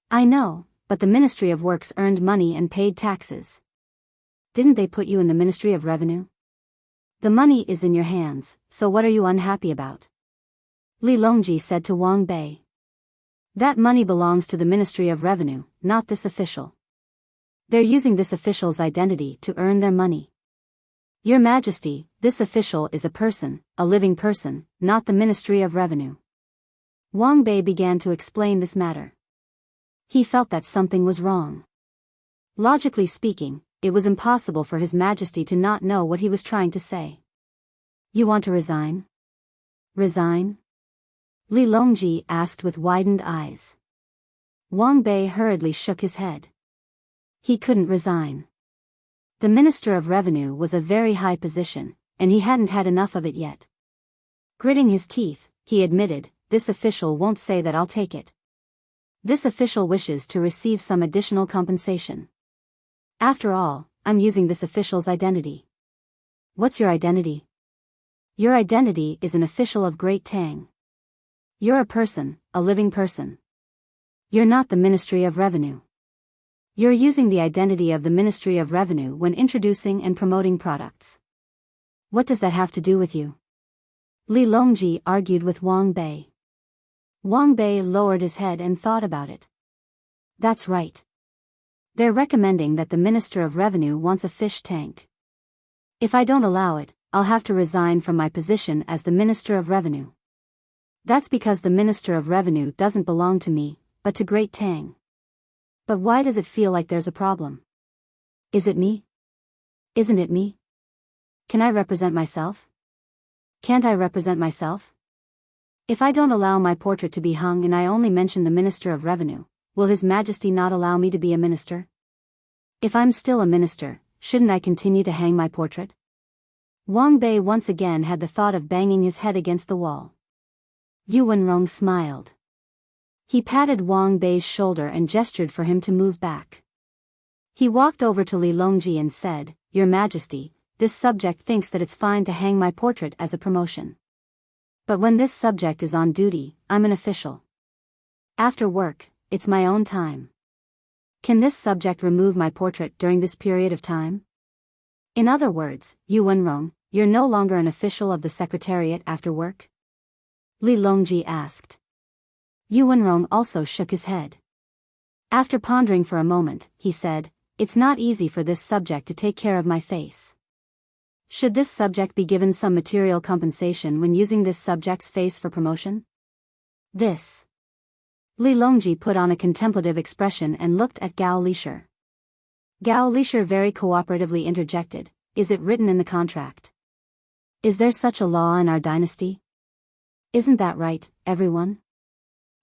I know, but the Ministry of Works earned money and paid taxes. Didn't they put you in the Ministry of Revenue? The money is in your hands, so what are you unhappy about? Li Longji said to Wang Bei. That money belongs to the Ministry of Revenue, not this official. They're using this official's identity to earn their money. Your Majesty, this official is a person, a living person, not the Ministry of Revenue. Wang Bei began to explain this matter. He felt that something was wrong. Logically speaking, it was impossible for His Majesty to not know what he was trying to say. You want to resign? Resign? Li Longji asked with widened eyes. Wang Bei hurriedly shook his head. He couldn't resign. The Minister of Revenue was a very high position, and he hadn't had enough of it yet. Gritting his teeth, he admitted, This official won't say that I'll take it. This official wishes to receive some additional compensation. After all, I'm using this official's identity. What's your identity? Your identity is an official of Great Tang. You're a person, a living person. You're not the Ministry of Revenue. You're using the identity of the Ministry of Revenue when introducing and promoting products. What does that have to do with you? Li Longji argued with Wang Bei. Wang Bei lowered his head and thought about it. That's right. They're recommending that the Minister of Revenue wants a fish tank. If I don't allow it, I'll have to resign from my position as the Minister of Revenue. That's because the Minister of Revenue doesn't belong to me, but to Great Tang. But why does it feel like there's a problem? Is it me? Isn't it me? Can I represent myself? Can't I represent myself? If I don't allow my portrait to be hung and I only mention the Minister of Revenue, will His Majesty not allow me to be a minister? If I'm still a minister, shouldn't I continue to hang my portrait? Wang Bei once again had the thought of banging his head against the wall. Yu Wenrong smiled. He patted Wang Bei's shoulder and gestured for him to move back. He walked over to Li Longji and said, Your Majesty, this subject thinks that it's fine to hang my portrait as a promotion. But when this subject is on duty, I'm an official. After work, it's my own time. Can this subject remove my portrait during this period of time? In other words, Yu Wenrong, you're no longer an official of the Secretariat after work? Li Longji asked. Yu Wenrong also shook his head. After pondering for a moment, he said, it's not easy for this subject to take care of my face. Should this subject be given some material compensation when using this subject's face for promotion? This. Li Longji put on a contemplative expression and looked at Gao Lisher. Gao Lisher very cooperatively interjected, is it written in the contract? Is there such a law in our dynasty? Isn't that right, everyone?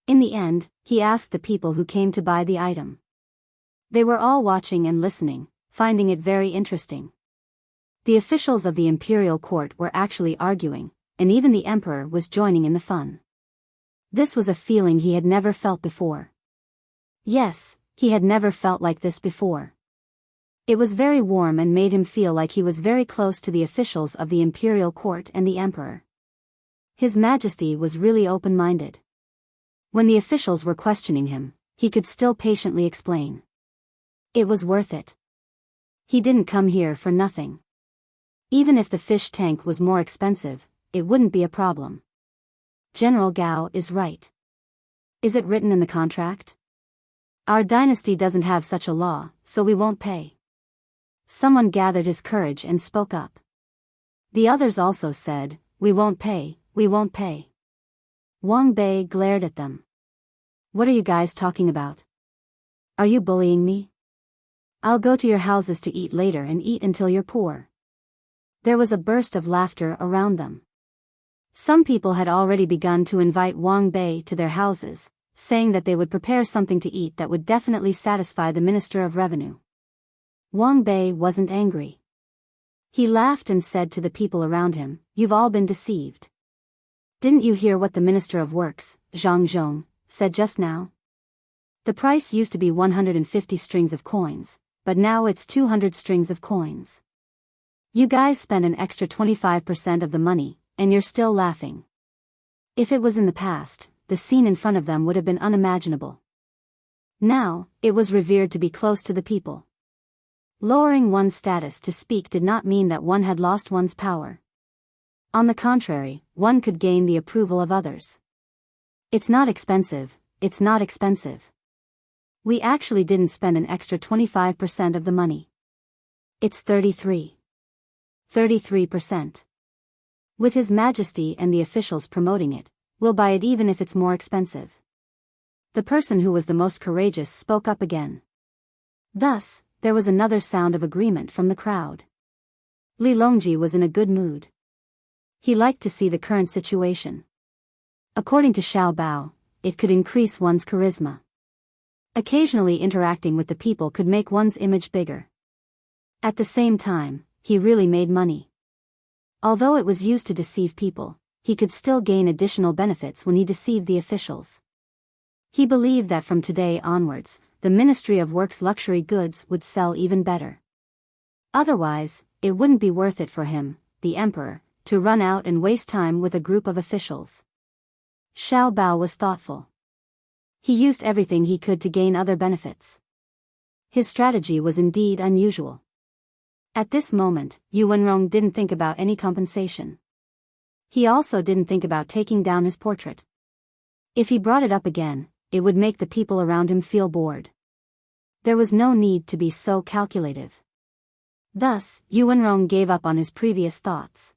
In the end, he asked the people who came to buy the item. They were all watching and listening, finding it very interesting. The officials of the imperial court were actually arguing, and even the emperor was joining in the fun. This was a feeling he had never felt before. Yes, he had never felt like this before. It was very warm and made him feel like he was very close to the officials of the imperial court and the emperor. His Majesty was really open-minded. When the officials were questioning him, he could still patiently explain. It was worth it. He didn't come here for nothing. Even if the fish tank was more expensive, it wouldn't be a problem. General Gao is right. Is it written in the contract? Our dynasty doesn't have such a law, so we won't pay. Someone gathered his courage and spoke up. The others also said, we won't pay, we won't pay. Wang Bei glared at them. What are you guys talking about? Are you bullying me? I'll go to your houses to eat later and eat until you're poor. There was a burst of laughter around them. Some people had already begun to invite Wang Bei to their houses, saying that they would prepare something to eat that would definitely satisfy the Minister of Revenue. Wang Bei wasn't angry. He laughed and said to the people around him, you've all been deceived. Didn't you hear what the Minister of Works, Zhang Zhong, said just now? The price used to be 150 strings of coins, but now it's 200 strings of coins. You guys spent an extra 25% of the money, and you're still laughing. If it was in the past, the scene in front of them would have been unimaginable. Now, it was revered to be close to the people. Lowering one's status to speak did not mean that one had lost one's power. On the contrary, one could gain the approval of others. It's not expensive, it's not expensive. We actually didn't spend an extra 25% of the money. It's 33%. With His Majesty and the officials promoting it, we'll buy it even if it's more expensive. The person who was the most courageous spoke up again. Thus, there was another sound of agreement from the crowd. Li Longji was in a good mood. He liked to see the current situation. According to Xiao Bao, it could increase one's charisma. Occasionally interacting with the people could make one's image bigger. At the same time, he really made money. Although it was used to deceive people, he could still gain additional benefits when he deceived the officials. He believed that from today onwards, the Ministry of Works luxury goods would sell even better. Otherwise, it wouldn't be worth it for him, the emperor, to run out and waste time with a group of officials. Xiao Bao was thoughtful. He used everything he could to gain other benefits. His strategy was indeed unusual. At this moment, Yu Wenrong didn't think about any compensation. He also didn't think about taking down his portrait. If he brought it up again, it would make the people around him feel bored. There was no need to be so calculative. Thus, Yu Wenrong gave up on his previous thoughts.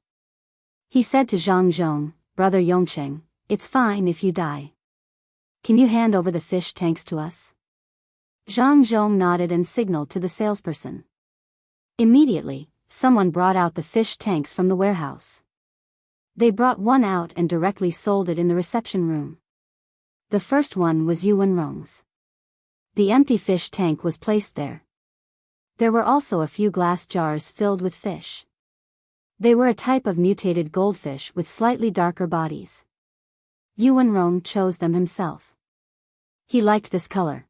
He said to Zhang Zhong, Brother Yongcheng, it's fine if you die. Can you hand over the fish tanks to us? Zhang Zhong nodded and signaled to the salesperson. Immediately, someone brought out the fish tanks from the warehouse. They brought one out and directly sold it in the reception room. The first one was Yu Wenrong's. The empty fish tank was placed there. There were also a few glass jars filled with fish. They were a type of mutated goldfish with slightly darker bodies. Yu Wenrong chose them himself. He liked this color.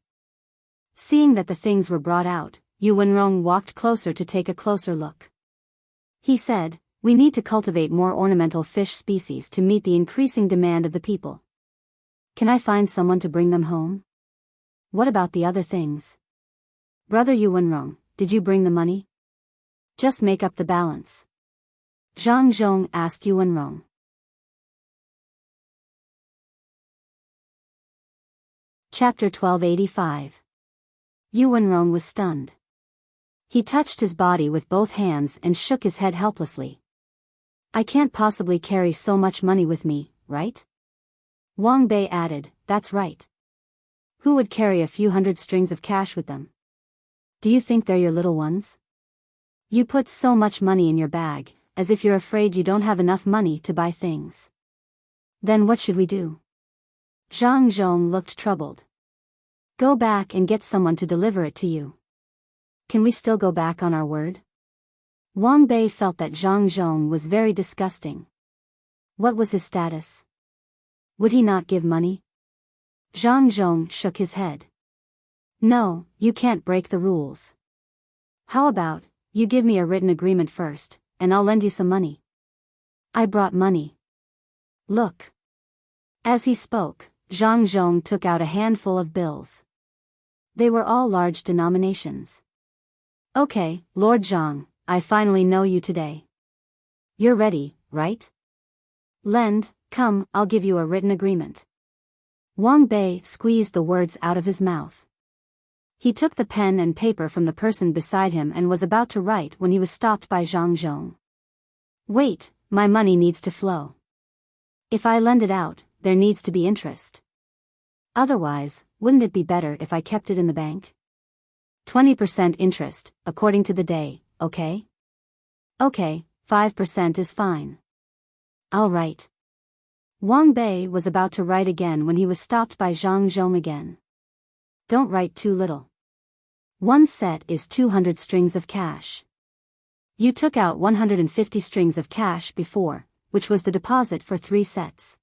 Seeing that the things were brought out, Yu Wenrong walked closer to take a closer look. He said, we need to cultivate more ornamental fish species to meet the increasing demand of the people. Can I find someone to bring them home? What about the other things? Brother Yu Wenrong, did you bring the money? Just make up the balance. Zhang Zhong asked Yu Wenrong. Chapter 1285. Yu Wenrong was stunned. He touched his body with both hands and shook his head helplessly. I can't possibly carry so much money with me, right? Wang Bei added, that's right. Who would carry a few hundred strings of cash with them? Do you think they're your little ones? You put so much money in your bag, as if you're afraid you don't have enough money to buy things. Then what should we do? Zhang Zhong looked troubled. Go back and get someone to deliver it to you. Can we still go back on our word? Wang Bei felt that Zhang Zhong was very disgusting. What was his status? Would he not give money? Zhang Zhong shook his head. No, you can't break the rules. How about, you give me a written agreement first, and I'll lend you some money. I brought money. Look. As he spoke, Zhang Zhong took out a handful of bills. They were all large denominations. Okay, Lord Zhang, I finally know you today. You're ready, right? Lend, come, I'll give you a written agreement. Wang Bei squeezed the words out of his mouth. He took the pen and paper from the person beside him and was about to write when he was stopped by Zhang Zhong. Wait, my money needs to flow. If I lend it out, there needs to be interest. Otherwise, wouldn't it be better if I kept it in the bank? 20% interest, according to the day, okay? Okay, 5% is fine. I'll write. Wang Bei was about to write again when he was stopped by Zhang Zhong again. Don't write too little. One set is 200 strings of cash. You took out 150 strings of cash before, which was the deposit for 3 sets.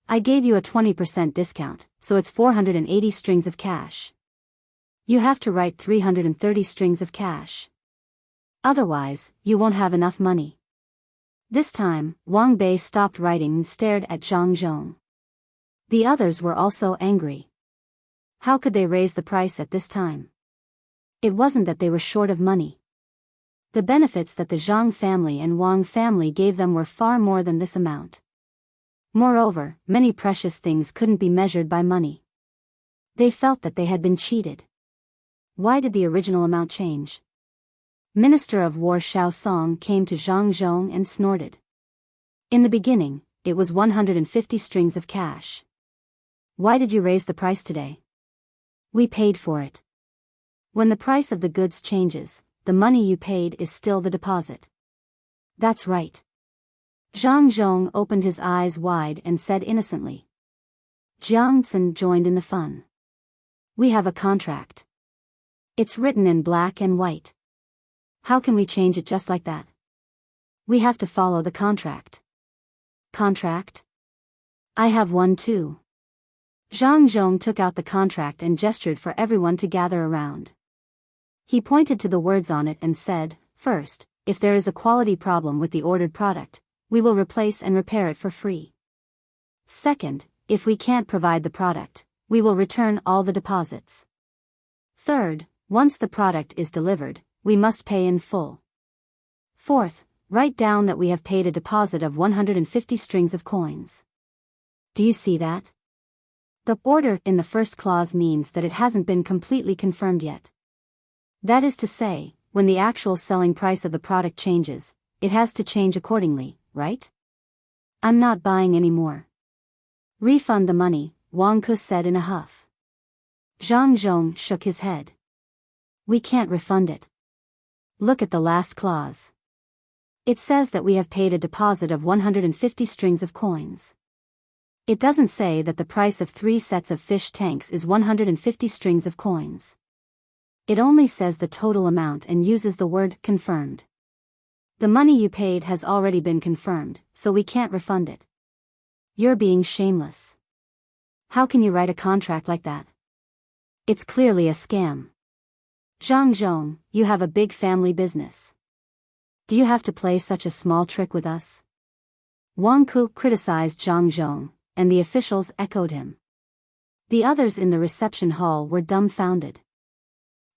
I gave you a 20% discount, so it's 480 strings of cash. You have to write 330 strings of cash. Otherwise, you won't have enough money. This time, Wang Bei stopped writing and stared at Zhang Zhong. The others were also angry. How could they raise the price at this time? It wasn't that they were short of money. The benefits that the Zhang family and Wang family gave them were far more than this amount. Moreover, many precious things couldn't be measured by money. They felt that they had been cheated. Why did the original amount change? Minister of War Xiao Song came to Zhang Zhong and snorted. In the beginning, it was 150 strings of cash. Why did you raise the price today? We paid for it. When the price of the goods changes, the money you paid is still the deposit. That's right. Zhang Zhong opened his eyes wide and said innocently. Jiang Tsun joined in the fun. We have a contract. It's written in black and white. How can we change it just like that? We have to follow the contract. Contract? I have one too. Zhang Zhong took out the contract and gestured for everyone to gather around. He pointed to the words on it and said, first, if there is a quality problem with the ordered product, we will replace and repair it for free. Second, if we can't provide the product, we will return all the deposits. Third, once the product is delivered, we must pay in full. Fourth, write down that we have paid a deposit of 150 strings of coins. Do you see that? The order in the first clause means that it hasn't been completely confirmed yet. That is to say, when the actual selling price of the product changes, it has to change accordingly, right? I'm not buying any more. Refund the money, Wang Ke said in a huff. Zhang Zhong shook his head. We can't refund it. Look at the last clause. It says that we have paid a deposit of 150 strings of coins. It doesn't say that the price of 3 sets of fish tanks is 150 strings of coins. It only says the total amount and uses the word confirmed. The money you paid has already been confirmed, so we can't refund it. You're being shameless. How can you write a contract like that? It's clearly a scam. Zhang Zhong, you have a big family business. Do you have to play such a small trick with us? Wang Ku criticized Zhang Zhong, and the officials echoed him. The others in the reception hall were dumbfounded.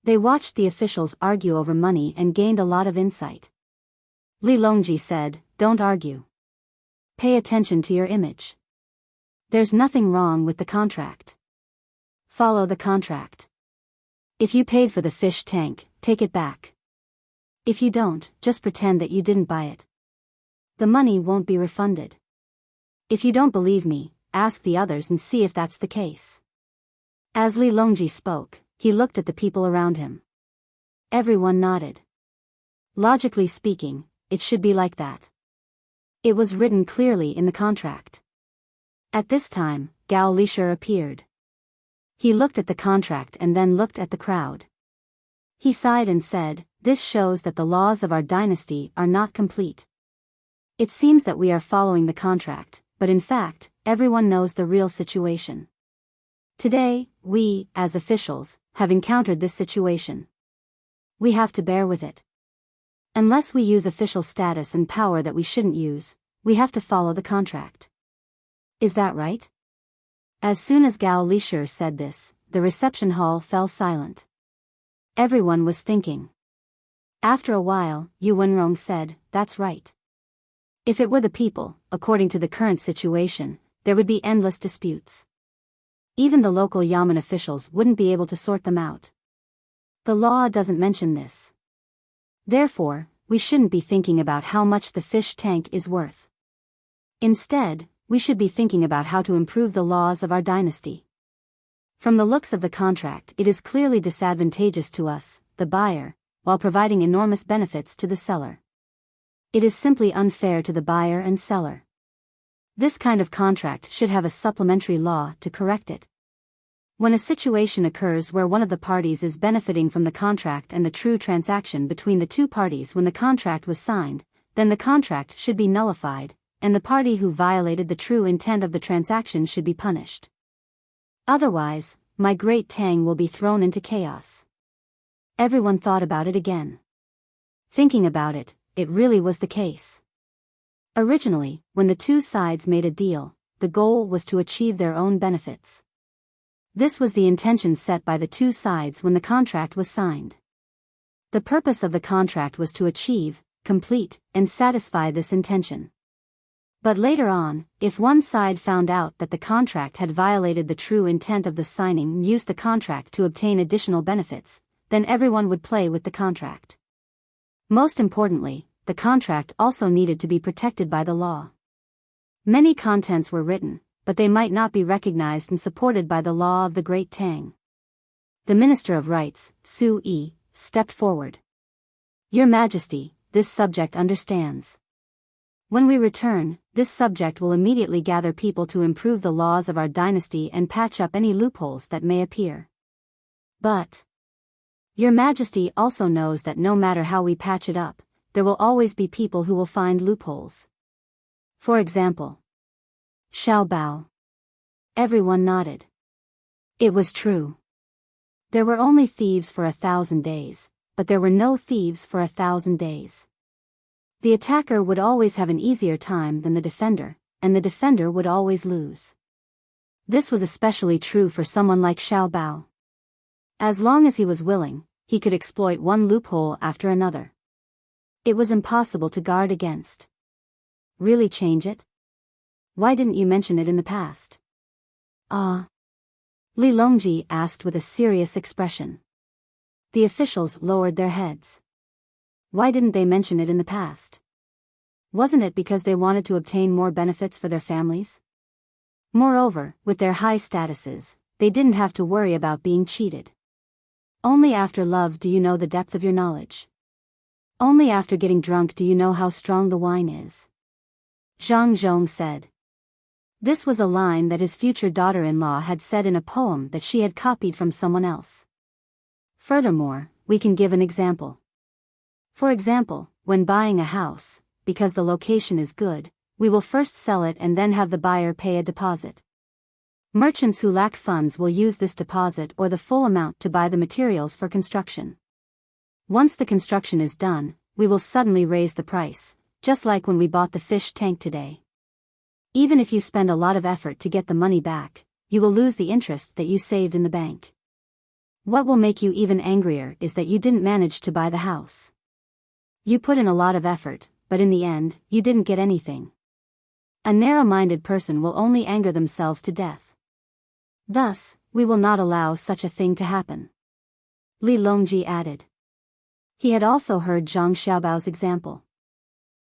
They watched the officials argue over money and gained a lot of insight. Li Longji said, don't argue. Pay attention to your image. There's nothing wrong with the contract. Follow the contract. If you paid for the fish tank, take it back, If you don't, just pretend that you didn't buy it. The money won't be refunded. If you don't believe me, ask the others and see if that's the case. As Li Longji spoke, he looked at the people around him. Everyone nodded. Logically speaking, it should be like that. It was written clearly in the contract. At this time, Gao Lisher appeared. He looked at the contract and then looked at the crowd. He sighed and said, "This shows that the laws of our dynasty are not complete. It seems that we are following the contract, but in fact, everyone knows the real situation. Today, we, as officials, have encountered this situation. We have to bear with it. Unless we use official status and power that we shouldn't use, we have to follow the contract. Is that right?" As soon as Gao Lisher said this, the reception hall fell silent. Everyone was thinking. After a while, Yu Wenrong said, "That's right. If it were the people, according to the current situation, there would be endless disputes. Even the local Yamen officials wouldn't be able to sort them out. The law doesn't mention this. Therefore, we shouldn't be thinking about how much the fish tank is worth. Instead, we should be thinking about how to improve the laws of our dynasty. From the looks of the contract, it is clearly disadvantageous to us, the buyer, while providing enormous benefits to the seller. It is simply unfair to the buyer and seller. This kind of contract should have a supplementary law to correct it. When a situation occurs where one of the parties is benefiting from the contract and the true transaction between the two parties when the contract was signed, then the contract should be nullified, and the party who violated the true intent of the transaction should be punished. Otherwise, my great Tang will be thrown into chaos." Everyone thought about it again. Thinking about it, it really was the case. Originally, when the two sides made a deal, the goal was to achieve their own benefits. This was the intention set by the two sides when the contract was signed. The purpose of the contract was to achieve, complete, and satisfy this intention. But later on, if one side found out that the contract had violated the true intent of the signing and used the contract to obtain additional benefits, then everyone would play with the contract. Most importantly, the contract also needed to be protected by the law. Many contents were written, but they might not be recognized and supported by the law of the Great Tang. The Minister of Rights, Su Yi, stepped forward. "Your Majesty, this subject understands. When we return, this subject will immediately gather people to improve the laws of our dynasty and patch up any loopholes that may appear. But Your Majesty also knows that no matter how we patch it up, there will always be people who will find loopholes. For example, Xiao Bao." Everyone nodded. It was true. There were only thieves for 1,000 days, but there were no thieves for 1,000 days. The attacker would always have an easier time than the defender, and the defender would always lose. This was especially true for someone like Xiao Bao. As long as he was willing, he could exploit one loophole after another. It was impossible to guard against. Really change it? Why didn't you mention it in the past? Li Longji asked with a serious expression. The officials lowered their heads. Why didn't they mention it in the past? Wasn't it because they wanted to obtain more benefits for their families? Moreover, with their high statuses, they didn't have to worry about being cheated. Only after love do you know the depth of your knowledge. Only after getting drunk do you know how strong the wine is. Zhang Zhong said. This was a line that his future daughter-in-law had said in a poem that she had copied from someone else. Furthermore, we can give an example. For example, when buying a house, because the location is good, we will first sell it and then have the buyer pay a deposit. Merchants who lack funds will use this deposit or the full amount to buy the materials for construction. Once the construction is done, we will suddenly raise the price, just like when we bought the fish tank today. Even if you spend a lot of effort to get the money back, you will lose the interest that you saved in the bank. What will make you even angrier is that you didn't manage to buy the house. You put in a lot of effort, but in the end, you didn't get anything. A narrow-minded person will only anger themselves to death. Thus, we will not allow such a thing to happen. Li Longji added. He had also heard Zhang Xiaobao's example.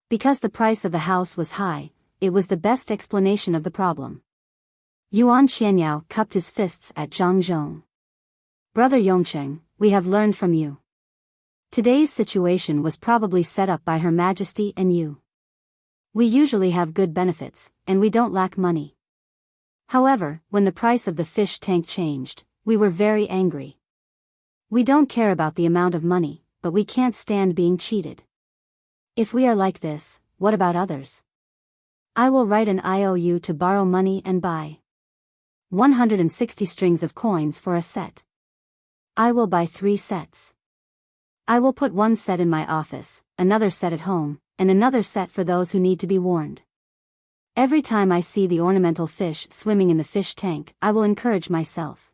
Because the price of the house was high, it was the best explanation of the problem. Yuan Xianyao cupped his fists at Zhang Zhong. Brother Yongcheng, we have learned from you. Today's situation was probably set up by Her Majesty and you. We usually have good benefits, and we don't lack money. However, when the price of the fish tank changed, we were very angry. We don't care about the amount of money, but we can't stand being cheated. If we are like this, what about others? I will write an IOU to borrow money and buy 160 strings of coins for a set. I will buy 3 sets. I will put 1 set in my office, another set at home, and another set for those who need to be warned. Every time I see the ornamental fish swimming in the fish tank, I will encourage myself.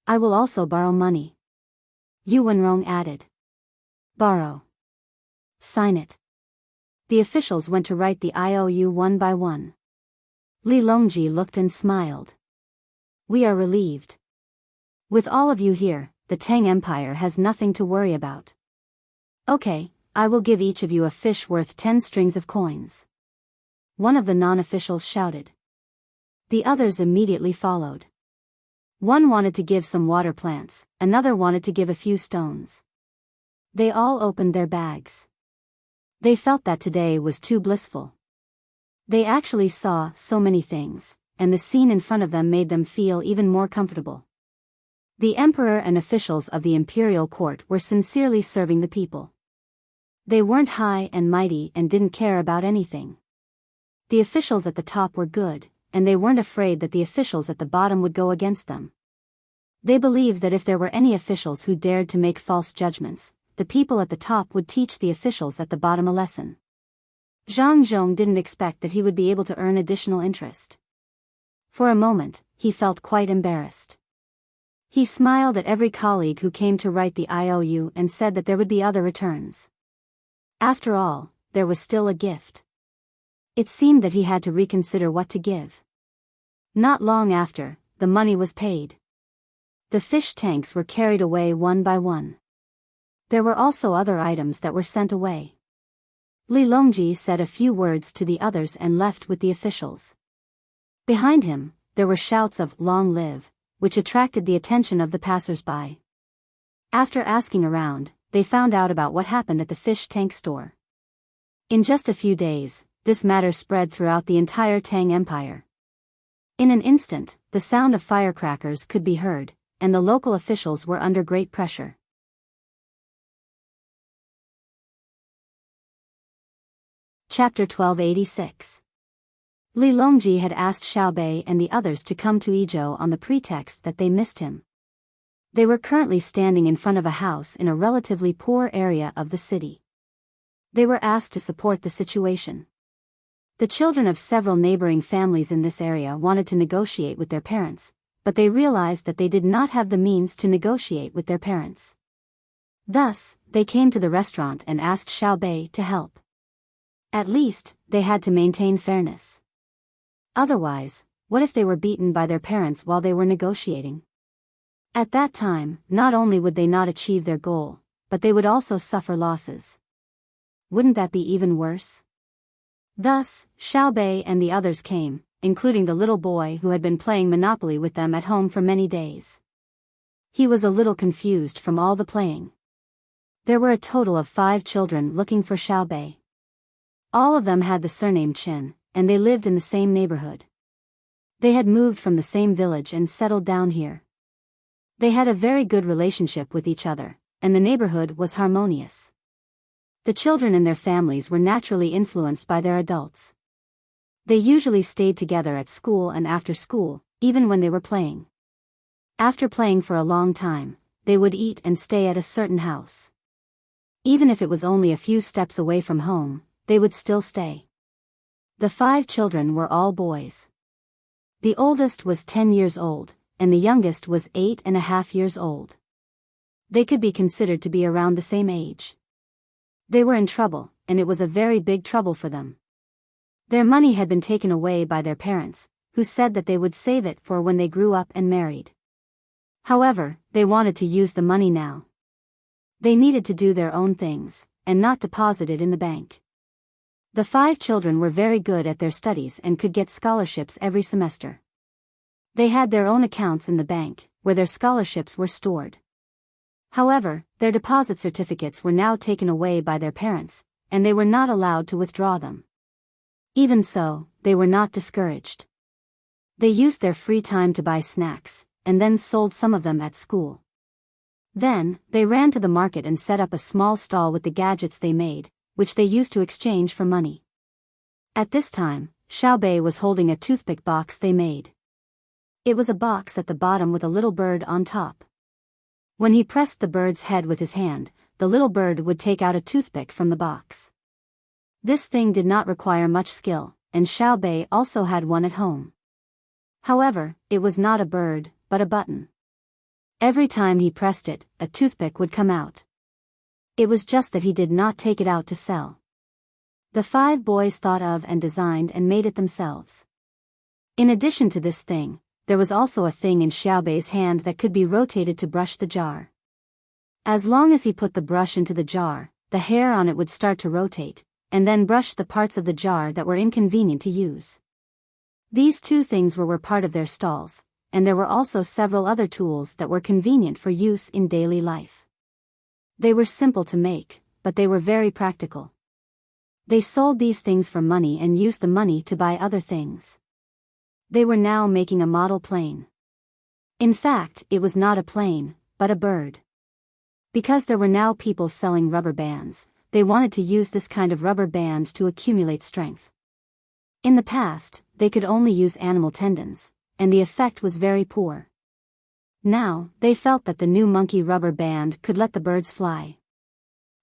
I will also borrow money. Yu Wenrong added. Borrow. Sign it. The officials went to write the IOU one by one. Li Longji looked and smiled. We are relieved. With all of you here, the Tang Empire has nothing to worry about. Okay, I will give each of you a fish worth 10 strings of coins. One of the non-officials shouted. The others immediately followed. One wanted to give some water plants, another wanted to give a few stones. They all opened their bags. They felt that today was too blissful. They actually saw so many things, and the scene in front of them made them feel even more comfortable. The emperor and officials of the imperial court were sincerely serving the people. They weren't high and mighty and didn't care about anything. The officials at the top were good, and they weren't afraid that the officials at the bottom would go against them. They believed that if there were any officials who dared to make false judgments, the people at the top would teach the officials at the bottom a lesson. Zhang Zhong didn't expect that he would be able to earn additional interest. For a moment, he felt quite embarrassed. He smiled at every colleague who came to write the IOU and said that there would be other returns. After all, there was still a gift. It seemed that he had to reconsider what to give. Not long after, the money was paid. The fish tanks were carried away one by one. There were also other items that were sent away. Li Longji said a few words to the others and left with the officials. Behind him, there were shouts of "Long live," which attracted the attention of the passers-by. After asking around, they found out about what happened at the fish tank store. In just a few days, this matter spread throughout the entire Tang Empire. In an instant, the sound of firecrackers could be heard, and the local officials were under great pressure. Chapter 1286. Li Longji had asked Xiaobei and the others to come to Yizhou on the pretext that they missed him. They were currently standing in front of a house in a relatively poor area of the city. They were asked to support the situation. The children of several neighboring families in this area wanted to negotiate with their parents, but they realized that they did not have the means to negotiate with their parents. Thus, they came to the restaurant and asked Xiaobei to help. At least, they had to maintain fairness. Otherwise, what if they were beaten by their parents while they were negotiating? At that time, not only would they not achieve their goal, but they would also suffer losses. Wouldn't that be even worse? Thus, Xiaobei and the others came, including the little boy who had been playing Monopoly with them at home for many days. He was a little confused from all the playing. There were a total of 5 children looking for Xiaobei. All of them had the surname Chen, and they lived in the same neighborhood. They had moved from the same village and settled down here. They had a very good relationship with each other, and the neighborhood was harmonious. The children and their families were naturally influenced by their adults. They usually stayed together at school and after school, even when they were playing. After playing for a long time, they would eat and stay at a certain house. Even if it was only a few steps away from home, they would still stay. The 5 children were all boys. The oldest was 10 years old, and the youngest was 8.5 years old. They could be considered to be around the same age. They were in trouble, and it was a very big trouble for them. Their money had been taken away by their parents, who said that they would save it for when they grew up and married. However, they wanted to use the money now. They needed to do their own things, and not deposit it in the bank. The 5 children were very good at their studies and could get scholarships every semester. They had their own accounts in the bank, where their scholarships were stored. However, their deposit certificates were now taken away by their parents, and they were not allowed to withdraw them. Even so, they were not discouraged. They used their free time to buy snacks, and then sold some of them at school. Then, they ran to the market and set up a small stall with the gadgets they made, which they used to exchange for money. At this time, Xiaobei was holding a toothpick box they made. It was a box at the bottom with a little bird on top. When he pressed the bird's head with his hand, the little bird would take out a toothpick from the box. This thing did not require much skill, and Xiaobei also had one at home. However, it was not a bird, but a button. Every time he pressed it, a toothpick would come out. It was just that he did not take it out to sell. The 5 boys thought of and designed and made it themselves. In addition to this thing, there was also a thing in Xiaobei's hand that could be rotated to brush the jar. As long as he put the brush into the jar, the hair on it would start to rotate, and then brush the parts of the jar that were inconvenient to use. These 2 things were part of their stalls, and there were also several other tools that were convenient for use in daily life. They were simple to make, but they were very practical. They sold these things for money and used the money to buy other things. They were now making a model plane. In fact, it was not a plane, but a bird. Because there were now people selling rubber bands, they wanted to use this kind of rubber band to accumulate strength. In the past, they could only use animal tendons, and the effect was very poor. Now, they felt that the new monkey rubber band could let the birds fly.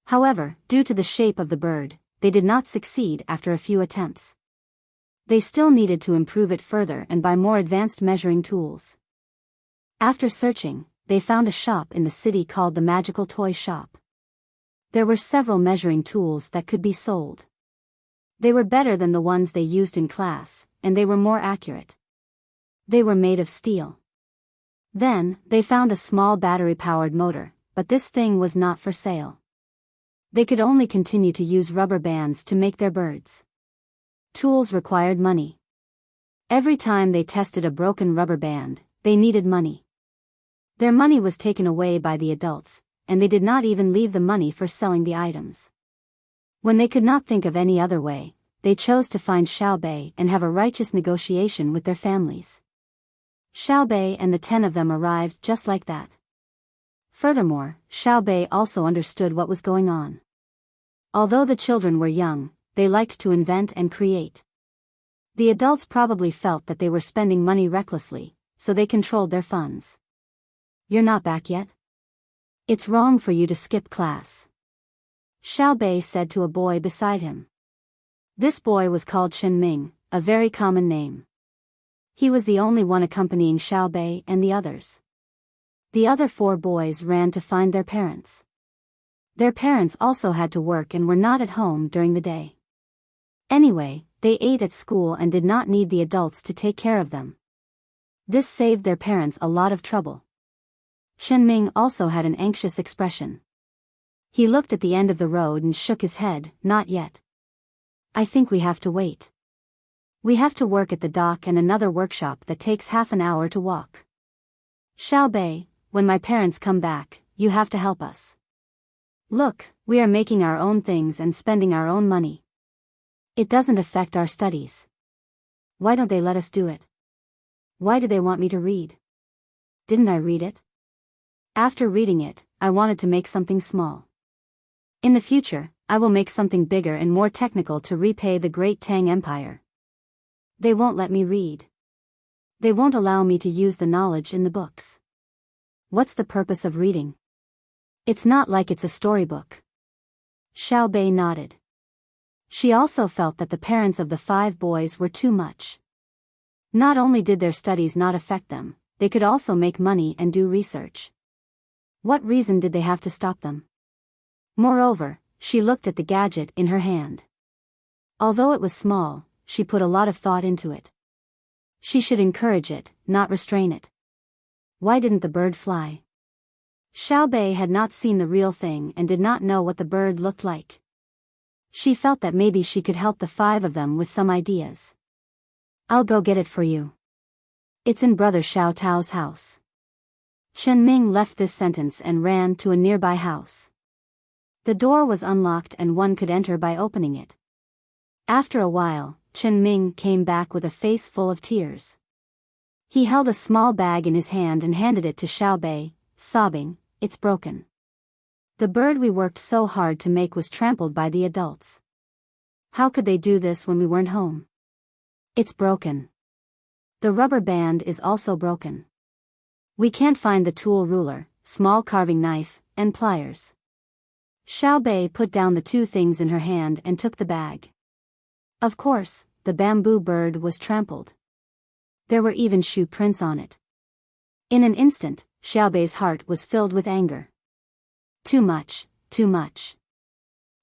However, due to the shape of the bird, they did not succeed after a few attempts. They still needed to improve it further and buy more advanced measuring tools. After searching, they found a shop in the city called the Magical Toy Shop. There were several measuring tools that could be sold. They were better than the ones they used in class, and they were more accurate. They were made of steel. Then, they found a small battery-powered motor, but this thing was not for sale. They could only continue to use rubber bands to make their birds. Tools required money. Every time they tested a broken rubber band, they needed money. Their money was taken away by the adults, and they did not even leave the money for selling the items. When they could not think of any other way, they chose to find Xiaobei and have a righteous negotiation with their families. Xiaobei and the 10 of them arrived just like that. Furthermore, Xiaobei also understood what was going on. Although the children were young, they liked to invent and create. The adults probably felt that they were spending money recklessly, so they controlled their funds. "You're not back yet? It's wrong for you to skip class," Xiaobei said to a boy beside him. This boy was called Ming, a very common name. He was the only one accompanying Xiaobei and the others. The other 4 boys ran to find their parents. Their parents also had to work and were not at home during the day. Anyway, they ate at school and did not need the adults to take care of them. This saved their parents a lot of trouble. Ming also had an anxious expression. He looked at the end of the road and shook his head. "Not yet. I think we have to wait. We have to work at the dock and another workshop that takes half an hour to walk. Xiaobei, when my parents come back, you have to help us. Look, we are making our own things and spending our own money. It doesn't affect our studies. Why don't they let us do it? Why do they want me to read? Didn't I read it? After reading it, I wanted to make something small. In the future, I will make something bigger and more technical to repay the great Tang Empire. They won't let me read. They won't allow me to use the knowledge in the books. What's the purpose of reading? It's not like it's a storybook." Xiaobei nodded. She also felt that the parents of the 5 boys were too much. Not only did their studies not affect them, they could also make money and do research. What reason did they have to stop them? Moreover, she looked at the gadget in her hand. Although it was small, she put a lot of thought into it. She should encourage it, not restrain it. Why didn't the bird fly? Xiaobei had not seen the real thing and did not know what the bird looked like. She felt that maybe she could help the 5 of them with some ideas. I'll go get it for you. It's in Brother Xiao Tao's house. Chen Ming left this sentence and ran to a nearby house. The door was unlocked and one could enter by opening it. After a while, Chen Ming came back with a face full of tears. He held a small bag in his hand and handed it to Xiaobei, sobbing, "It's broken. The bird we worked so hard to make was trampled by the adults. How could they do this when we weren't home? It's broken. The rubber band is also broken. We can't find the tool ruler, small carving knife, and pliers." Xiaobei put down the 2 things in her hand and took the bag. Of course, the bamboo bird was trampled. There were even shoe prints on it. In an instant, Xiaobei's heart was filled with anger. Too much, too much.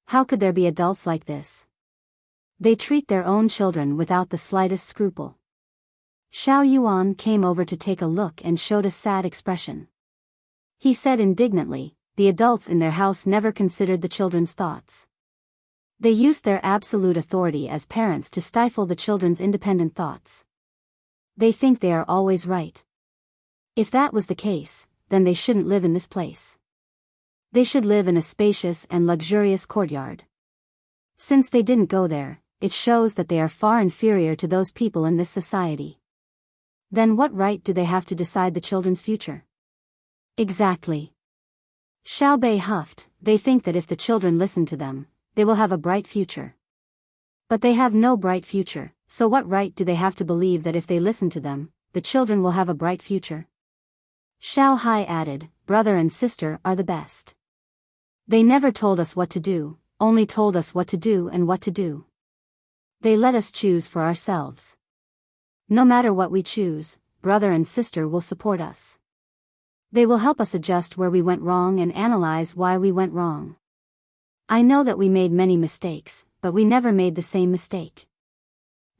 How could there be adults like this? They treat their own children without the slightest scruple. Xiao Yuan came over to take a look and showed a sad expression. He said indignantly, the adults in their house never considered the children's thoughts. They used their absolute authority as parents to stifle the children's independent thoughts. They think they are always right. If that was the case, then they shouldn't live in this place. They should live in a spacious and luxurious courtyard. Since they didn't go there, it shows that they are far inferior to those people in this society. Then what right do they have to decide the children's future? Exactly. Xiaobei huffed, they think that if the children listen to them, they will have a bright future. But they have no bright future, so what right do they have to believe that if they listen to them, the children will have a bright future? Xiao Hai added, brother and sister are the best. They never told us what to do, only told us what to do and what to do. They let us choose for ourselves. No matter what we choose, brother and sister will support us. They will help us adjust where we went wrong and analyze why we went wrong. I know that we made many mistakes, but we never made the same mistake.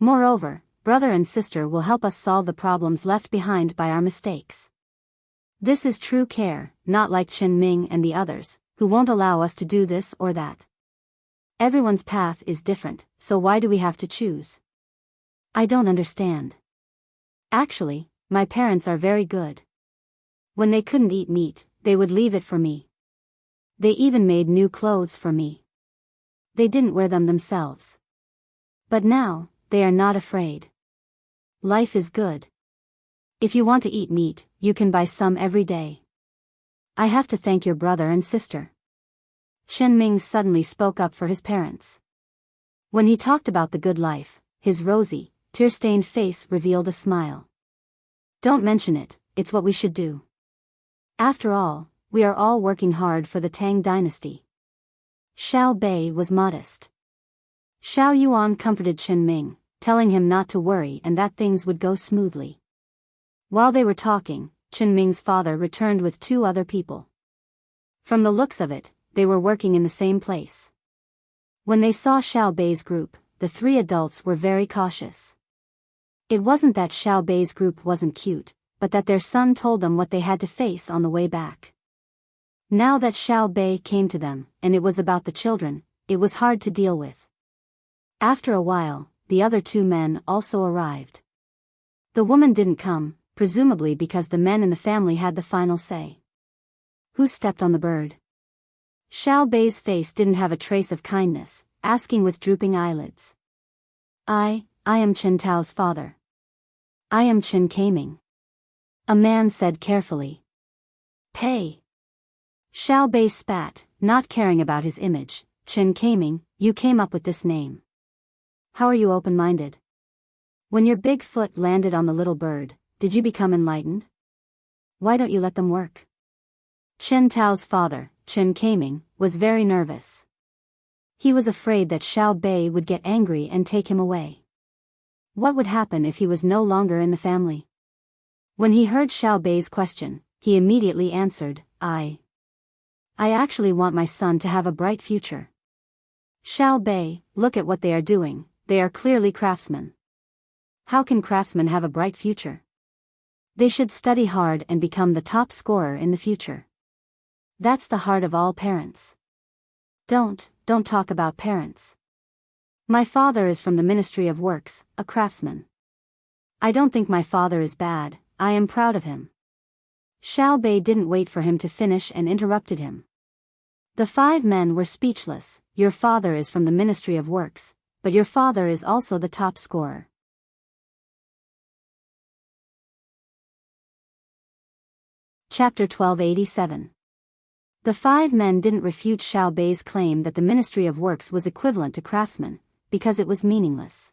Moreover, brother and sister will help us solve the problems left behind by our mistakes. This is true care, not like Chen Ming and the others, who won't allow us to do this or that. Everyone's path is different, so why do we have to choose? I don't understand. Actually, my parents are very good. When they couldn't eat meat, they would leave it for me. They even made new clothes for me. They didn't wear them themselves. But now, they are not afraid. Life is good. If you want to eat meat, you can buy some every day. I have to thank your brother and sister. Chen Ming suddenly spoke up for his parents. When he talked about the good life, his rosy, tear-stained face revealed a smile. Don't mention it, it's what we should do. After all, we are all working hard for the Tang Dynasty. Xiaobei was modest. Xiao Yuan comforted Chen Ming, telling him not to worry and that things would go smoothly. While they were talking, Chen Ming's father returned with 2 other people. From the looks of it, they were working in the same place. When they saw Xiaobei's group, the 3 adults were very cautious. It wasn't that Xiaobei's group wasn't cute, but that their son told them what they had to face on the way back. Now that Xiaobei came to them, and it was about the children, it was hard to deal with. After a while, the other 2 men also arrived. The woman didn't come, presumably because the men in the family had the final say. Who stepped on the bird? Xiaobei's face didn't have a trace of kindness, asking with drooping eyelids. I am Chen Tao's father. I am Chen Kaming. A man said carefully. Pay. Xiaobei spat, not caring about his image. Chen Kaming, you came up with this name. How are you open-minded? When your big foot landed on the little bird, did you become enlightened? Why don't you let them work? Chen Tao's father, Chen Kaming, was very nervous. He was afraid that Xiaobei would get angry and take him away. What would happen if he was no longer in the family? When he heard Xiaobei's question, he immediately answered, I actually want my son to have a bright future. Xiaobei, look at what they are doing, they are clearly craftsmen. How can craftsmen have a bright future? They should study hard and become the top scorer in the future. That's the heart of all parents. Don't talk about parents. My father is from the Ministry of Works, a craftsman. I don't think my father is bad, I am proud of him. Xiao Bei didn't wait for him to finish and interrupted him. The 5 men were speechless. Your father is from the Ministry of Works, but your father is also the top scorer. Chapter 1287. The 5 men didn't refute Xiao Bei's claim that the Ministry of Works was equivalent to craftsmen, because it was meaningless.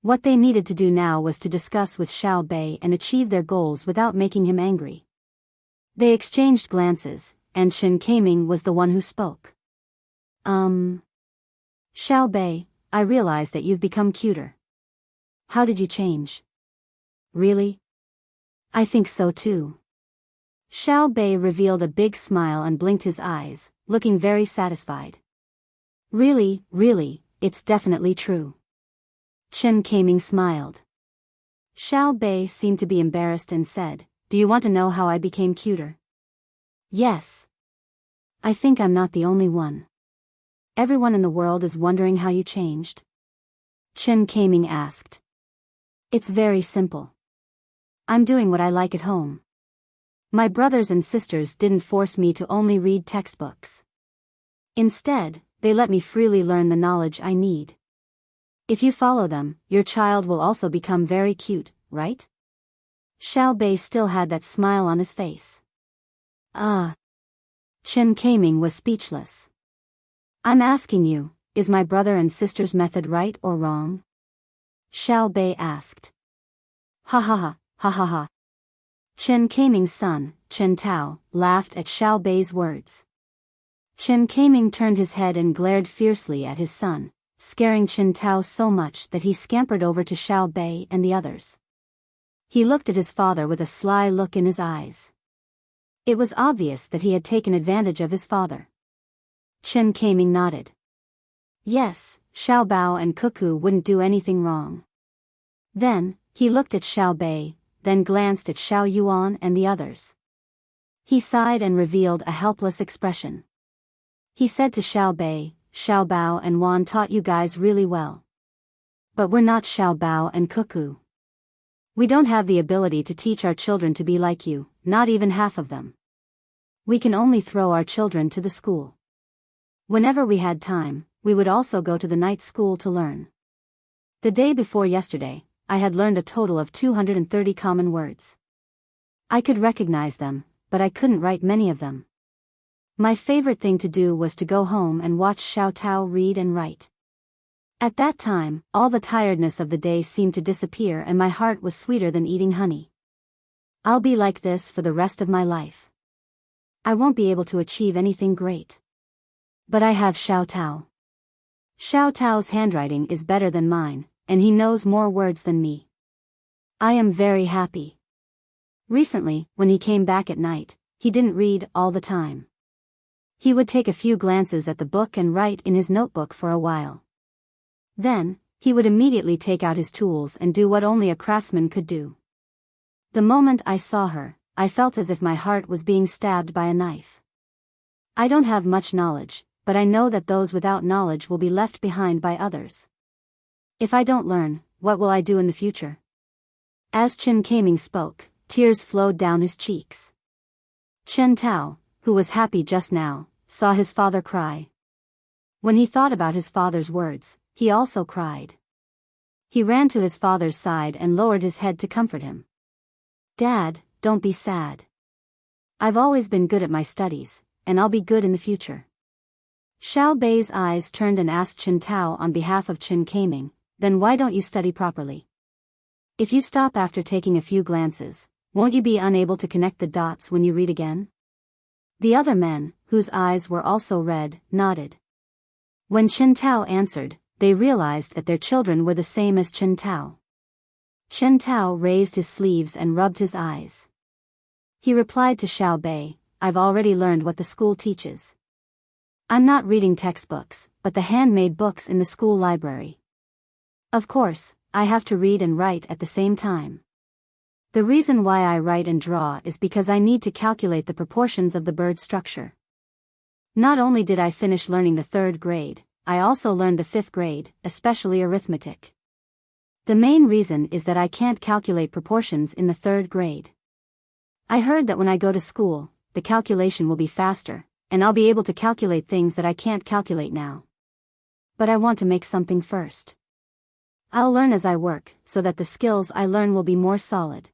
What they needed to do now was to discuss with Xiao Bei and achieve their goals without making him angry. They exchanged glances, and Chen Kaiming was the one who spoke. Xiao Bei, I realize that you've become cuter. How did you change? Really? I think so too. Xiao Bei revealed a big smile and blinked his eyes, looking very satisfied. Really, it's definitely true. Chen Kaiming smiled. Xiao Bei seemed to be embarrassed and said, Do you want to know how I became cuter? Yes. I think I'm not the only one. Everyone in the world is wondering how you changed. Chen Kaiming asked. It's very simple. I'm doing what I like at home. My brothers and sisters didn't force me to only read textbooks. Instead, they let me freely learn the knowledge I need. If you follow them, your child will also become very cute, right? Xiao Bei still had that smile on his face. Chen Kaiming was speechless. I'm asking you, is my brother and sister's method right or wrong? Xiao Bei asked. Ha ha ha. Chen Kaiming's son, Chen Tao, laughed at Xiao Bei's words. Chen Kaiming turned his head and glared fiercely at his son, scaring Chen Tao so much that he scampered over to Xiao Bei and the others. He looked at his father with a sly look in his eyes. It was obvious that he had taken advantage of his father. Chen Kaiming nodded. Yes, Xiao Bao and Cuckoo wouldn't do anything wrong. Then, he looked at Xiao Bei, then glanced at Xiao Yuan and the others. He sighed and revealed a helpless expression. He said to Xiao Bei, Xiao Bao and Wan taught you guys really well. But we're not Xiao Bao and Cuckoo. We don't have the ability to teach our children to be like you, not even half of them. We can only throw our children to the school. Whenever we had time, we would also go to the night school to learn. The day before yesterday, I had learned a total of 230 common words. I could recognize them, but I couldn't write many of them. My favorite thing to do was to go home and watch Xiao Tao read and write. At that time, all the tiredness of the day seemed to disappear and my heart was sweeter than eating honey. I'll be like this for the rest of my life. I won't be able to achieve anything great. But I have Xiao Tao. Xiao Tao's handwriting is better than mine, and he knows more words than me. I am very happy. Recently, when he came back at night, he didn't read all the time. He would take a few glances at the book and write in his notebook for a while. Then, he would immediately take out his tools and do what only a craftsman could do. The moment I saw her, I felt as if my heart was being stabbed by a knife. I don't have much knowledge, but I know that those without knowledge will be left behind by others. If I don't learn, what will I do in the future? As Chen Kaiming spoke, tears flowed down his cheeks. Chen Tao, who was happy just now, saw his father cry. When he thought about his father's words, he also cried. He ran to his father's side and lowered his head to comfort him. Dad, don't be sad. I've always been good at my studies, and I'll be good in the future. Xiao Bei's eyes turned and asked Chen Tao on behalf of Chen Kaiming, then why don't you study properly? If you stop after taking a few glances, won't you be unable to connect the dots when you read again? The other men, whose eyes were also red, nodded. When Chen Tao answered, they realized that their children were the same as Chen Tao. Chen Tao raised his sleeves and rubbed his eyes. He replied to Xiao Bei, I've already learned what the school teaches. I'm not reading textbooks, but the handmade books in the school library. Of course, I have to read and write at the same time. The reason why I write and draw is because I need to calculate the proportions of the bird structure. Not only did I finish learning the 3rd grade, I also learned the 5th grade, especially arithmetic. The main reason is that I can't calculate proportions in the 3rd grade. I heard that when I go to school, the calculation will be faster, and I'll be able to calculate things that I can't calculate now. But I want to make something first. I'll learn as I work, so that the skills I learn will be more solid.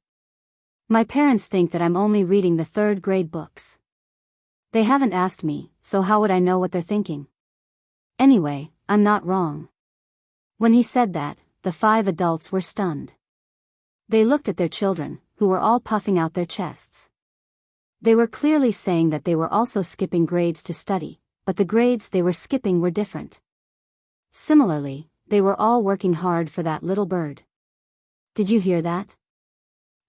My parents think that I'm only reading the 3rd grade books. They haven't asked me, so how would I know what they're thinking? Anyway, I'm not wrong. When he said that, the 5 adults were stunned. They looked at their children, who were all puffing out their chests. They were clearly saying that they were also skipping grades to study, but the grades they were skipping were different. Similarly, they were all working hard for that little bird. Did you hear that?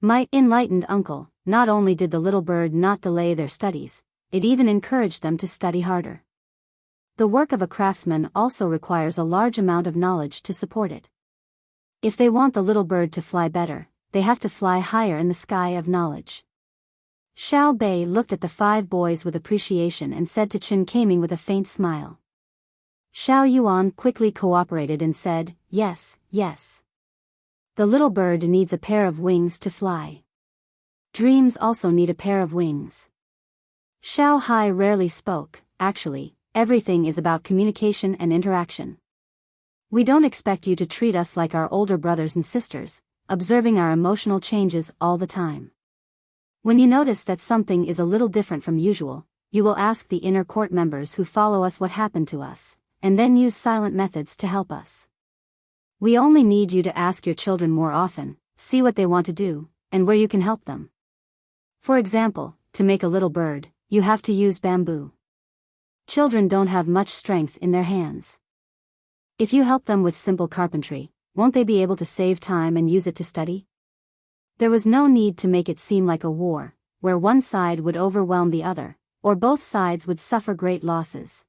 My enlightened uncle, not only did the little bird not delay their studies, it even encouraged them to study harder. The work of a craftsman also requires a large amount of knowledge to support it. If they want the little bird to fly better, they have to fly higher in the sky of knowledge. Xiao Bei looked at the 5 boys with appreciation and said to Chen Kaming with a faint smile. Xiao Yuan quickly cooperated and said, "Yes, yes. The little bird needs a pair of wings to fly. Dreams also need a pair of wings." Xiao Hai rarely spoke. Actually, everything is about communication and interaction. We don't expect you to treat us like our older brothers and sisters, observing our emotional changes all the time. When you notice that something is a little different from usual, you will ask the inner court members who follow us what happened to us, and then use silent methods to help us. We only need you to ask your children more often, see what they want to do, and where you can help them. For example, to make a little bird, you have to use bamboo. Children don't have much strength in their hands. If you help them with simple carpentry, won't they be able to save time and use it to study? There was no need to make it seem like a war, where one side would overwhelm the other, or both sides would suffer great losses.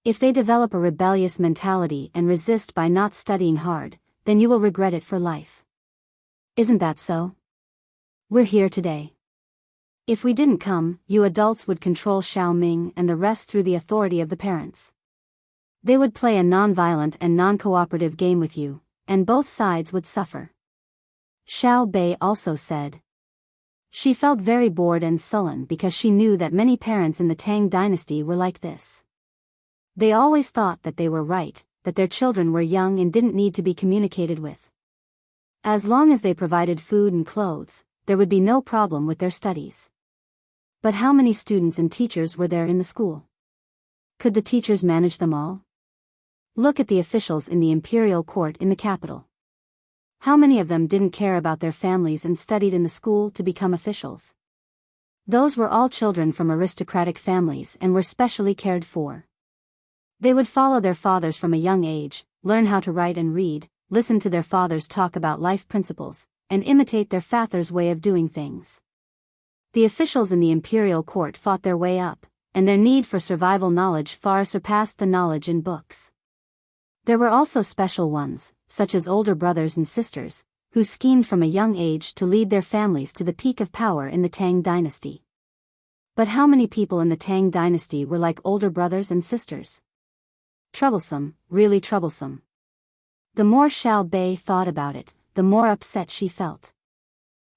If they develop a rebellious mentality and resist by not studying hard, then you will regret it for life. Isn't that so? We're here today. If we didn't come, you adults would control Xiaoming and the rest through the authority of the parents. They would play a non-violent and non-cooperative game with you, and both sides would suffer. Xiao Bei also said. She felt very bored and sullen because she knew that many parents in the Tang Dynasty were like this. They always thought that they were right, that their children were young and didn't need to be communicated with. As long as they provided food and clothes, there would be no problem with their studies. But how many students and teachers were there in the school? Could the teachers manage them all? Look at the officials in the imperial court in the capital. How many of them didn't care about their families and studied in the school to become officials? Those were all children from aristocratic families and were specially cared for. They would follow their fathers from a young age, learn how to write and read, listen to their fathers talk about life principles, and imitate their father's way of doing things. The officials in the imperial court fought their way up, and their need for survival knowledge far surpassed the knowledge in books. There were also special ones, such as older brothers and sisters, who schemed from a young age to lead their families to the peak of power in the Tang Dynasty. But how many people in the Tang Dynasty were like older brothers and sisters? Troublesome, really troublesome. The more Xiao Bei thought about it, the more upset she felt.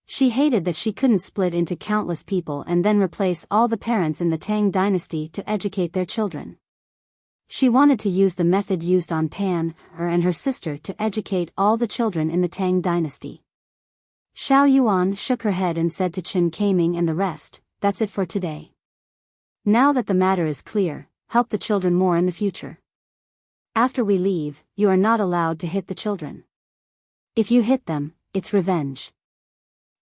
She hated that she couldn't split into countless people and then replace all the parents in the Tang Dynasty to educate their children. She wanted to use the method used on her and her sister to educate all the children in the Tang Dynasty. Xiao Yuan shook her head and said to Chen Kaming and the rest, "That's it for today. Now that the matter is clear, help the children more in the future. After we leave, you are not allowed to hit the children. If you hit them, it's revenge.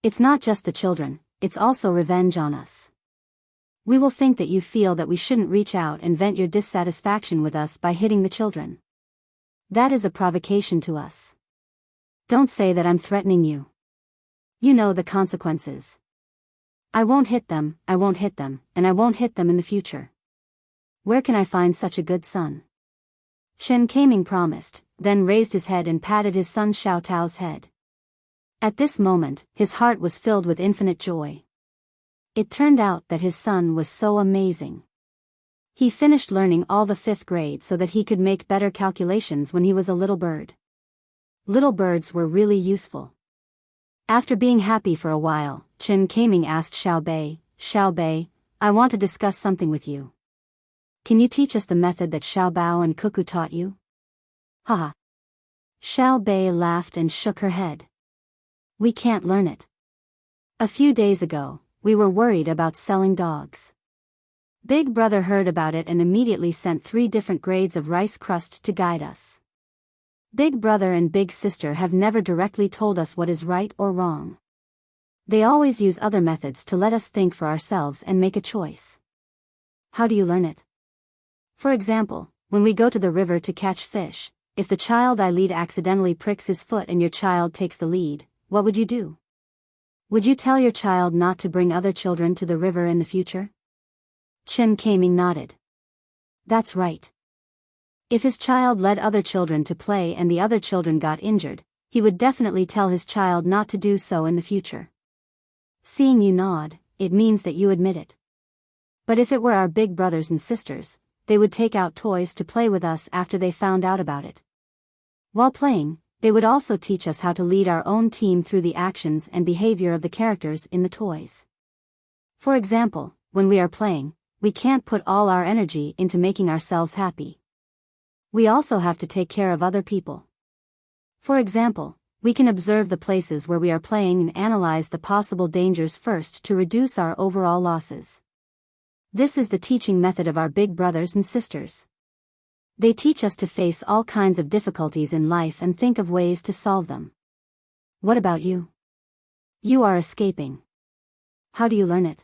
It's not just the children, it's also revenge on us. We will think that you feel that we shouldn't reach out and vent your dissatisfaction with us by hitting the children. That is a provocation to us. Don't say that I'm threatening you. You know the consequences. I won't hit them, and I won't hit them in the future. Where can I find such a good son?" Chen Kaming promised, then raised his head and patted his son Xiao Tao's head. At this moment, his heart was filled with infinite joy. It turned out that his son was so amazing. He finished learning all the 5th grade so that he could make better calculations when he was a little bird. Little birds were really useful. After being happy for a while, Chen Kaming asked Xiao Bei, I want to discuss something with you. Can you teach us the method that Xiao Bao and Cuckoo taught you? Haha. Xiao Bei laughed and shook her head. We can't learn it. A few days ago, we were worried about selling dogs. Big Brother heard about it and immediately sent 3 different grades of rice crust to guide us. Big Brother and Big Sister have never directly told us what is right or wrong. They always use other methods to let us think for ourselves and make a choice. How do you learn it? For example, when we go to the river to catch fish, if the child I lead accidentally pricks his foot and your child takes the lead, what would you do? Would you tell your child not to bring other children to the river in the future? Chen Kaming nodded. That's right. If his child led other children to play and the other children got injured, he would definitely tell his child not to do so in the future. Seeing you nod, it means that you admit it. But if it were our big brothers and sisters, they would take out toys to play with us after they found out about it. While playing, they would also teach us how to lead our own team through the actions and behavior of the characters in the toys. For example, when we are playing, we can't put all our energy into making ourselves happy. We also have to take care of other people. For example, we can observe the places where we are playing and analyze the possible dangers first to reduce our overall losses. This is the teaching method of our big brothers and sisters. They teach us to face all kinds of difficulties in life and think of ways to solve them. What about you? You are escaping. How do you learn it?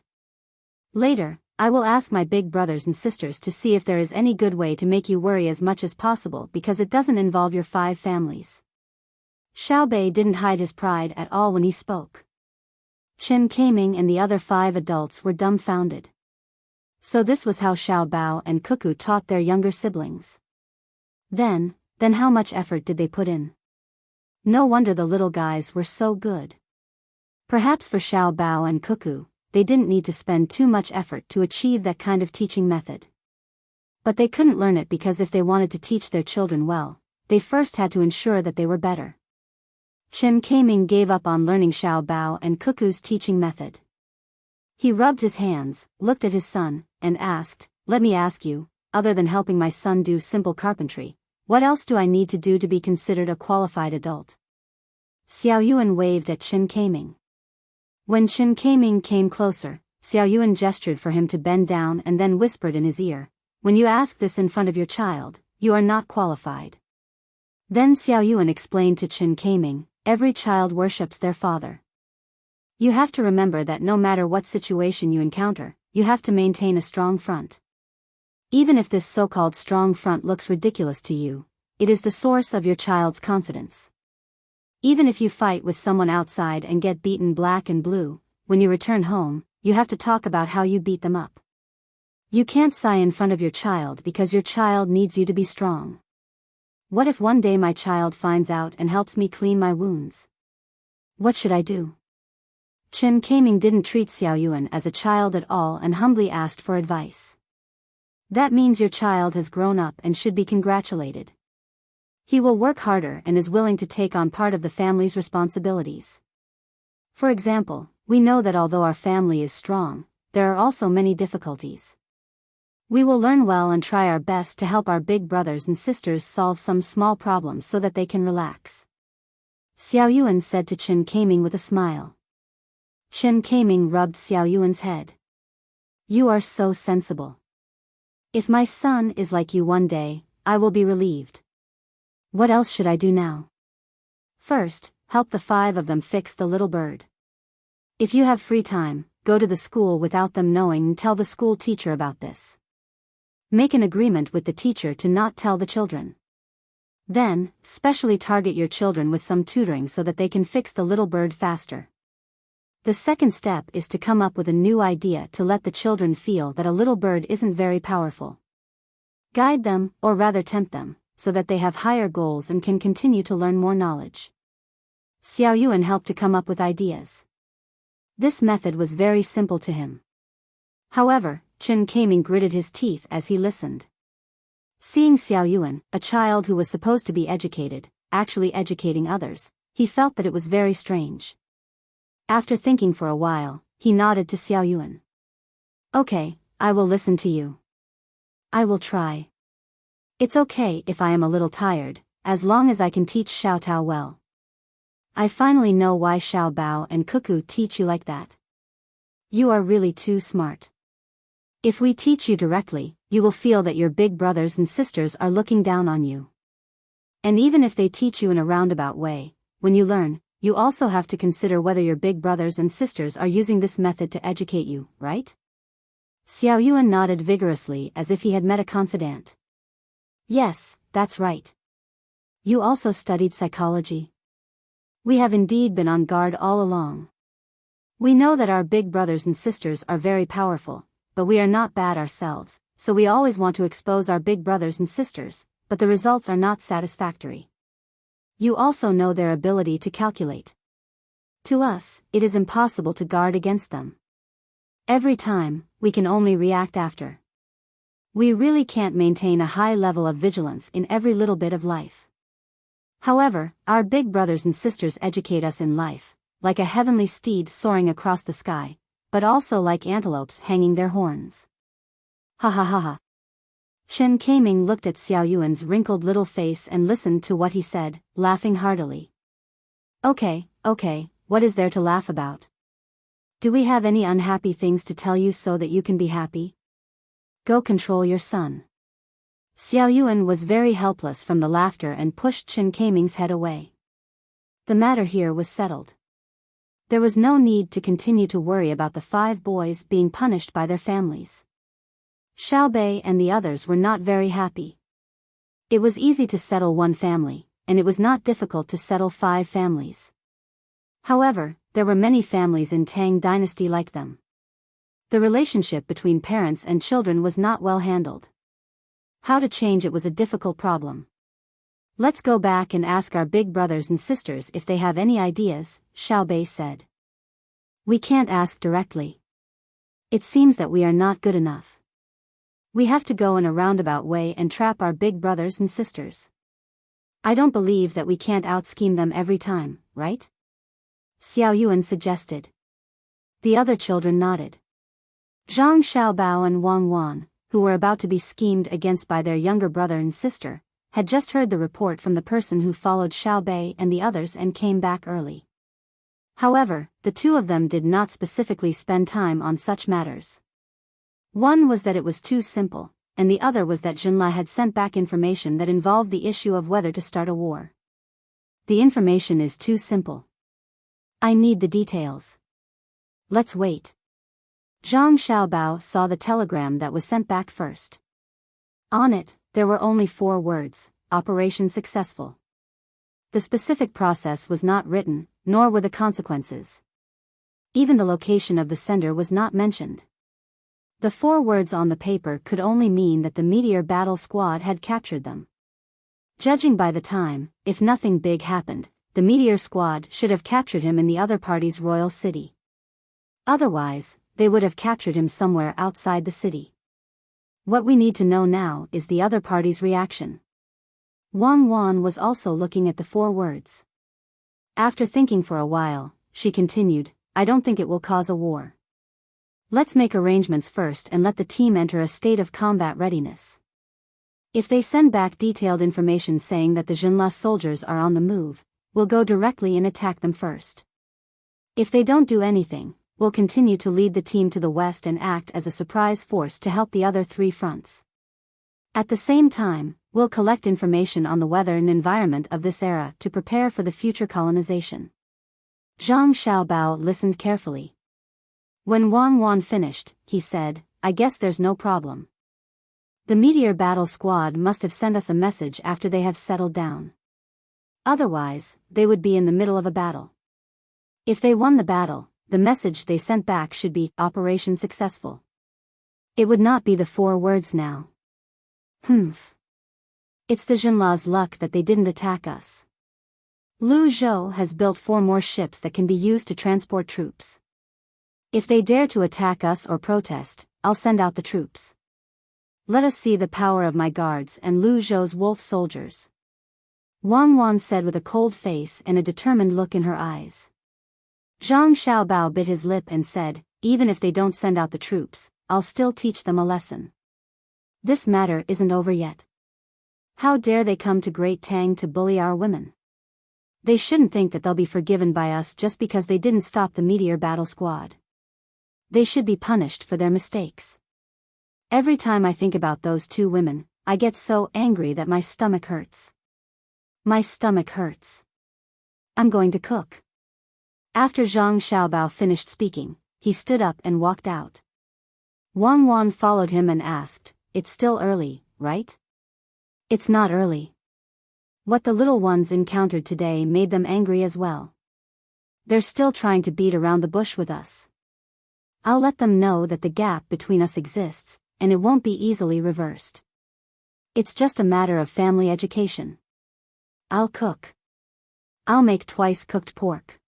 Later, I will ask my big brothers and sisters to see if there is any good way to make you worry as much as possible because it doesn't involve your 5 families. Xiao Bei didn't hide his pride at all when he spoke. Chen Kaming and the other 5 adults were dumbfounded. So this was how Xiao Bao and Cuckoo taught their younger siblings. Then how much effort did they put in? No wonder the little guys were so good. Perhaps for Xiao Bao and Cuckoo, they didn't need to spend too much effort to achieve that kind of teaching method. But they couldn't learn it because if they wanted to teach their children well, they first had to ensure that they were better. Chen Kaming gave up on learning Xiao Bao and Cuckoo's teaching method. He rubbed his hands, looked at his son, and asked, Let me ask you, other than helping my son do simple carpentry, what else do I need to do to be considered a qualified adult? Xiao Yuan waved at Chen Kaming. When Chen Kaming came closer, Xiao Yuan gestured for him to bend down and then whispered in his ear, When you ask this in front of your child, you are not qualified. Then Xiao Yuan explained to Chen Kaming, Every child worships their father. You have to remember that no matter what situation you encounter, you have to maintain a strong front. Even if this so-called strong front looks ridiculous to you, it is the source of your child's confidence. Even if you fight with someone outside and get beaten black and blue, when you return home, you have to talk about how you beat them up. You can't sigh in front of your child because your child needs you to be strong. What if one day my child finds out and helps me clean my wounds? What should I do? Chen Kaming didn't treat Xiao Yuan as a child at all and humbly asked for advice. That means your child has grown up and should be congratulated. He will work harder and is willing to take on part of the family's responsibilities. For example, we know that although our family is strong, there are also many difficulties. We will learn well and try our best to help our big brothers and sisters solve some small problems so that they can relax. Xiao Yuan said to Chen Kaming with a smile. Chen Kaming rubbed Xiao Yuan's head. You are so sensible. If my son is like you one day, I will be relieved. What else should I do now? First, help the 5 of them fix the little bird. If you have free time, go to the school without them knowing and tell the school teacher about this. Make an agreement with the teacher to not tell the children. Then, specially target your children with some tutoring so that they can fix the little bird faster. The second step is to come up with a new idea to let the children feel that a little bird isn't very powerful. Guide them, or rather tempt them, so that they have higher goals and can continue to learn more knowledge. Xiao Yuan helped to come up with ideas. This method was very simple to him. However, Chen Kaiming gritted his teeth as he listened. Seeing Xiao Yuan, a child who was supposed to be educated, actually educating others, he felt that it was very strange. After thinking for a while, he nodded to Xiao Yuan. Okay, I will listen to you. I will try. It's okay if I am a little tired, as long as I can teach Xiao Tao well. I finally know why Xiao Bao and Cuckoo teach you like that. You are really too smart. If we teach you directly, you will feel that your big brothers and sisters are looking down on you. And even if they teach you in a roundabout way, when you learn, you also have to consider whether your big brothers and sisters are using this method to educate you, right? Xiao Yuan nodded vigorously as if he had met a confidant. Yes, that's right. You also studied psychology. We have indeed been on guard all along. We know that our big brothers and sisters are very powerful, but we are not bad ourselves, so we always want to expose our big brothers and sisters, but the results are not satisfactory. You also know their ability to calculate. To us, it is impossible to guard against them. Every time, we can only react after. We really can't maintain a high level of vigilance in every little bit of life. However, our big brothers and sisters educate us in life, like a heavenly steed soaring across the sky, but also like antelopes hanging their horns. Ha ha ha ha. Chen Kaiming looked at Xiao Yuan's wrinkled little face and listened to what he said, laughing heartily. Okay, what is there to laugh about? Do we have any unhappy things to tell you so that you can be happy? Go control your son. Xiao Yuan was very helpless from the laughter and pushed Chen Kaiming's head away. The matter here was settled. There was no need to continue to worry about the 5 boys being punished by their families. Xiao Bei and the others were not very happy. It was easy to settle one family, and it was not difficult to settle 5 families. However, there were many families in Tang Dynasty like them. The relationship between parents and children was not well handled. How to change it was a difficult problem. Let's go back and ask our big brothers and sisters if they have any ideas, Xiao Bei said. We can't ask directly. It seems that we are not good enough. We have to go in a roundabout way and trap our big brothers and sisters. I don't believe that we can't out-scheme them every time, right? Xiao Yuan suggested. The other children nodded. Zhang Xiaobao and Wang Wan, who were about to be schemed against by their younger brother and sister, had just heard the report from the person who followed Xiao Bei and the others and came back early. However, the 2 of them did not specifically spend time on such matters. One was that it was too simple, and the other was that Jinla had sent back information that involved the issue of whether to start a war. The information is too simple. I need the details. Let's wait. Zhang Xiaobao saw the telegram that was sent back first. On it, there were only 4 words, Operation Successful. The specific process was not written, nor were the consequences. Even the location of the sender was not mentioned. The 4 words on the paper could only mean that the Meteor Battle Squad had captured them. Judging by the time, if nothing big happened, the Meteor Squad should have captured him in the other party's royal city. Otherwise, they would have captured him somewhere outside the city. What we need to know now is the other party's reaction. Wang Wan was also looking at the 4 words. After thinking for a while, she continued, I don't think it will cause a war. Let's make arrangements first and let the team enter a state of combat readiness. If they send back detailed information saying that the Jinla soldiers are on the move, we'll go directly and attack them first. If they don't do anything, we'll continue to lead the team to the west and act as a surprise force to help the other 3 fronts. At the same time, we'll collect information on the weather and environment of this era to prepare for the future colonization. Zhang Xiaobao listened carefully. When Wang Wan finished, he said, I guess there's no problem. The Meteor Battle Squad must have sent us a message after they have settled down. Otherwise, they would be in the middle of a battle. If they won the battle, the message they sent back should be, Operation Successful. It would not be the 4 words now. It's the Jinla's luck that they didn't attack us. Lu Zhou has built 4 more ships that can be used to transport troops. If they dare to attack us or protest, I'll send out the troops. Let us see the power of my guards and Lu Zhou's wolf soldiers. Wang Wan said with a cold face and a determined look in her eyes. Zhang Xiaobao bit his lip and said, even if they don't send out the troops, I'll still teach them a lesson. This matter isn't over yet. How dare they come to Great Tang to bully our women? They shouldn't think that they'll be forgiven by us just because they didn't stop the meteor battle squad. They should be punished for their mistakes. Every time I think about those 2 women, I get so angry that my stomach hurts. My stomach hurts. I'm going to cook. After Zhang Xiaobao finished speaking, he stood up and walked out. Wang Wan followed him and asked, it's still early, right? It's not early. What the little ones encountered today made them angry as well. They're still trying to beat around the bush with us. I'll let them know that the gap between us exists, and it won't be easily reversed. It's just a matter of family education. I'll cook. I'll make twice cooked pork.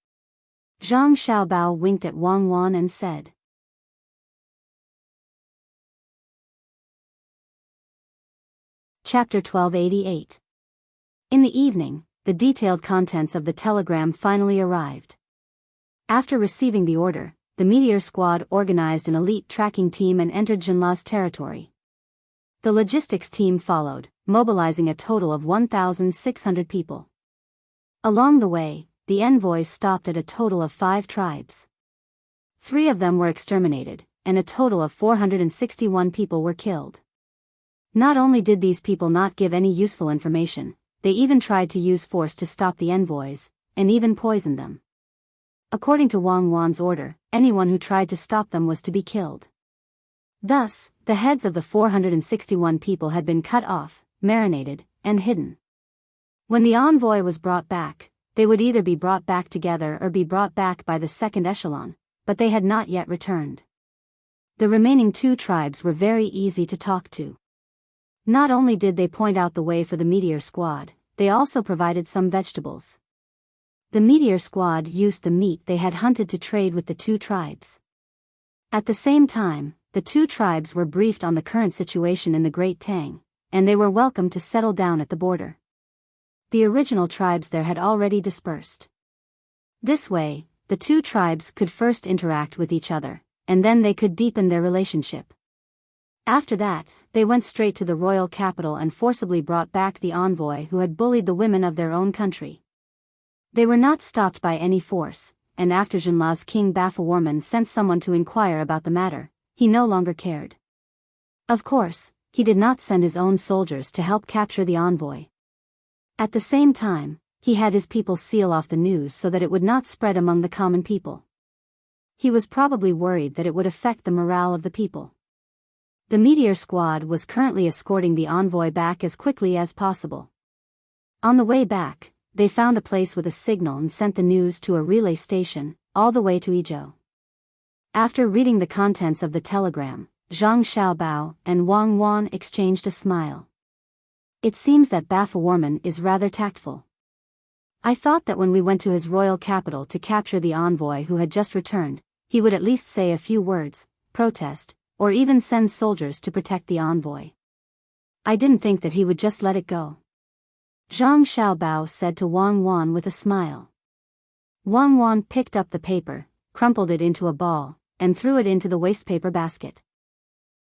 Zhang Xiaobao winked at Wang Wan and said. Chapter 1288. In the evening, the detailed contents of the telegram finally arrived. After receiving the order, the Meteor Squad organized an elite tracking team and entered Jinla's territory. The logistics team followed, mobilizing a total of 1,600 people. Along the way, the envoys stopped at a total of 5 tribes. 3 of them were exterminated, and a total of 461 people were killed. Not only did these people not give any useful information, they even tried to use force to stop the envoys, and even poisoned them. According to Wang Wan's order, anyone who tried to stop them was to be killed. Thus, the heads of the 461 people had been cut off, marinated, and hidden. When the envoy was brought back, they would either be brought back together or be brought back by the second echelon, but they had not yet returned. The remaining 2 tribes were very easy to talk to. Not only did they point out the way for the Meteor Squad, they also provided some vegetables. The Meteor Squad used the meat they had hunted to trade with the 2 tribes. At the same time, the 2 tribes were briefed on the current situation in the Great Tang, and they were welcome to settle down at the border. The original tribes there had already dispersed. This way, the 2 tribes could first interact with each other, and then they could deepen their relationship. After that, they went straight to the royal capital and forcibly brought back the envoy who had bullied the women of their own country. They were not stopped by any force, and after Jinla's king Bafawarman sent someone to inquire about the matter, he no longer cared. Of course, he did not send his own soldiers to help capture the envoy. At the same time, he had his people seal off the news so that it would not spread among the common people. He was probably worried that it would affect the morale of the people. The Meteor Squad was currently escorting the envoy back as quickly as possible. On the way back, they found a place with a signal and sent the news to a relay station, all the way to Izhou. After reading the contents of the telegram, Zhang Xiaobao and Wang Wan exchanged a smile. It seems that Bafawarman is rather tactful. I thought that when we went to his royal capital to capture the envoy who had just returned, he would at least say a few words, protest, or even send soldiers to protect the envoy. I didn't think that he would just let it go. Zhang Xiaobao said to Wang Wan with a smile. Wang Wan picked up the paper, crumpled it into a ball, and threw it into the wastepaper basket.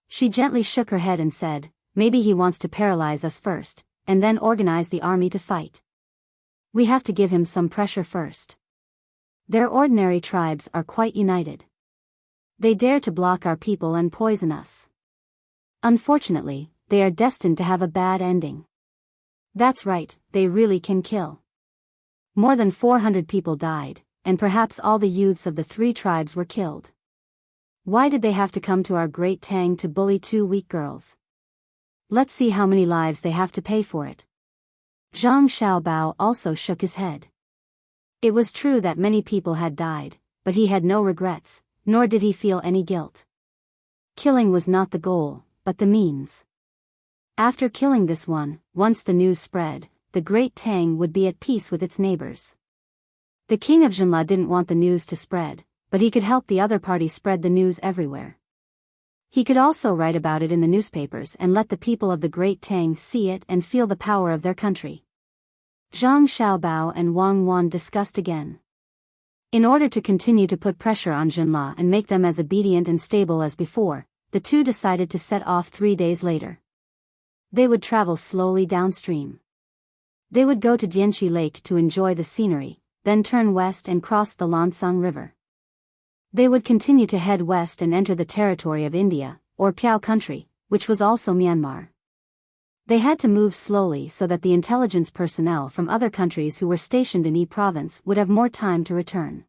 She gently shook her head and said, maybe he wants to paralyze us first, and then organize the army to fight. We have to give him some pressure first. Their ordinary tribes are quite united. They dare to block our people and poison us. Unfortunately, they are destined to have a bad ending. That's right, they really can kill. More than 400 people died, and perhaps all the youths of the 3 tribes were killed. Why did they have to come to our Great Tang to bully 2 weak girls? Let's see how many lives they have to pay for it. Zhang Xiaobao also shook his head. It was true that many people had died, but he had no regrets, nor did he feel any guilt. Killing was not the goal, but the means. After killing this one, once the news spread, the Great Tang would be at peace with its neighbors. The king of Jinla didn't want the news to spread, but he could help the other party spread the news everywhere. He could also write about it in the newspapers and let the people of the Great Tang see it and feel the power of their country. Zhang Xiaobao and Wang Wan discussed again. In order to continue to put pressure on Jinla and make them as obedient and stable as before, the two decided to set off 3 days later. They would travel slowly downstream. They would go to Jianxi Lake to enjoy the scenery, then turn west and cross the Lansang River. They would continue to head west and enter the territory of India, or Piao country, which was also Myanmar. They had to move slowly so that the intelligence personnel from other countries who were stationed in Yi province would have more time to return.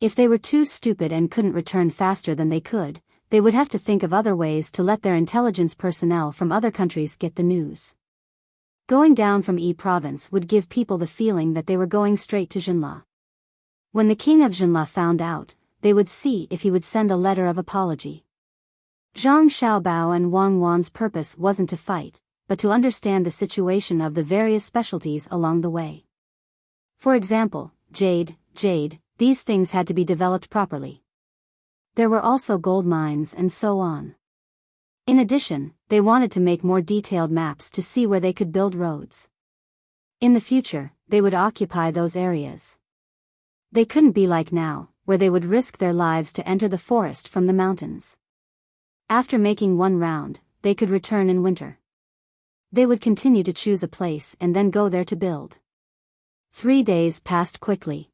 If they were too stupid and couldn't return faster than they could, they would have to think of other ways to let their intelligence personnel from other countries get the news. Going down from Yi province would give people the feeling that they were going straight to Jinla. When the king of Jinla found out, they would see if he would send a letter of apology. Zhang Xiaobao and Wang Wan's purpose wasn't to fight, but to understand the situation of the various specialties along the way. For example, jade, these things had to be developed properly. There were also gold mines and so on. In addition, they wanted to make more detailed maps to see where they could build roads. In the future, they would occupy those areas. They couldn't be like now, where they would risk their lives to enter the forest from the mountains. After making one round, they could return in winter. They would continue to choose a place and then go there to build. 3 days passed quickly.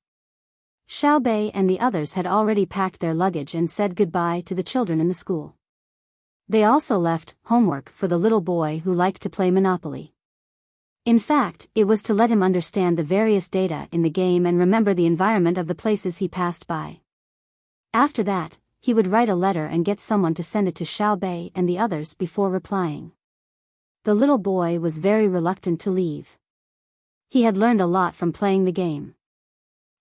Xiao Bei and the others had already packed their luggage and said goodbye to the children in the school. They also left homework for the little boy who liked to play Monopoly. In fact, it was to let him understand the various data in the game and remember the environment of the places he passed by. After that, he would write a letter and get someone to send it to Xiao Bei and the others before replying. The little boy was very reluctant to leave. He had learned a lot from playing the game.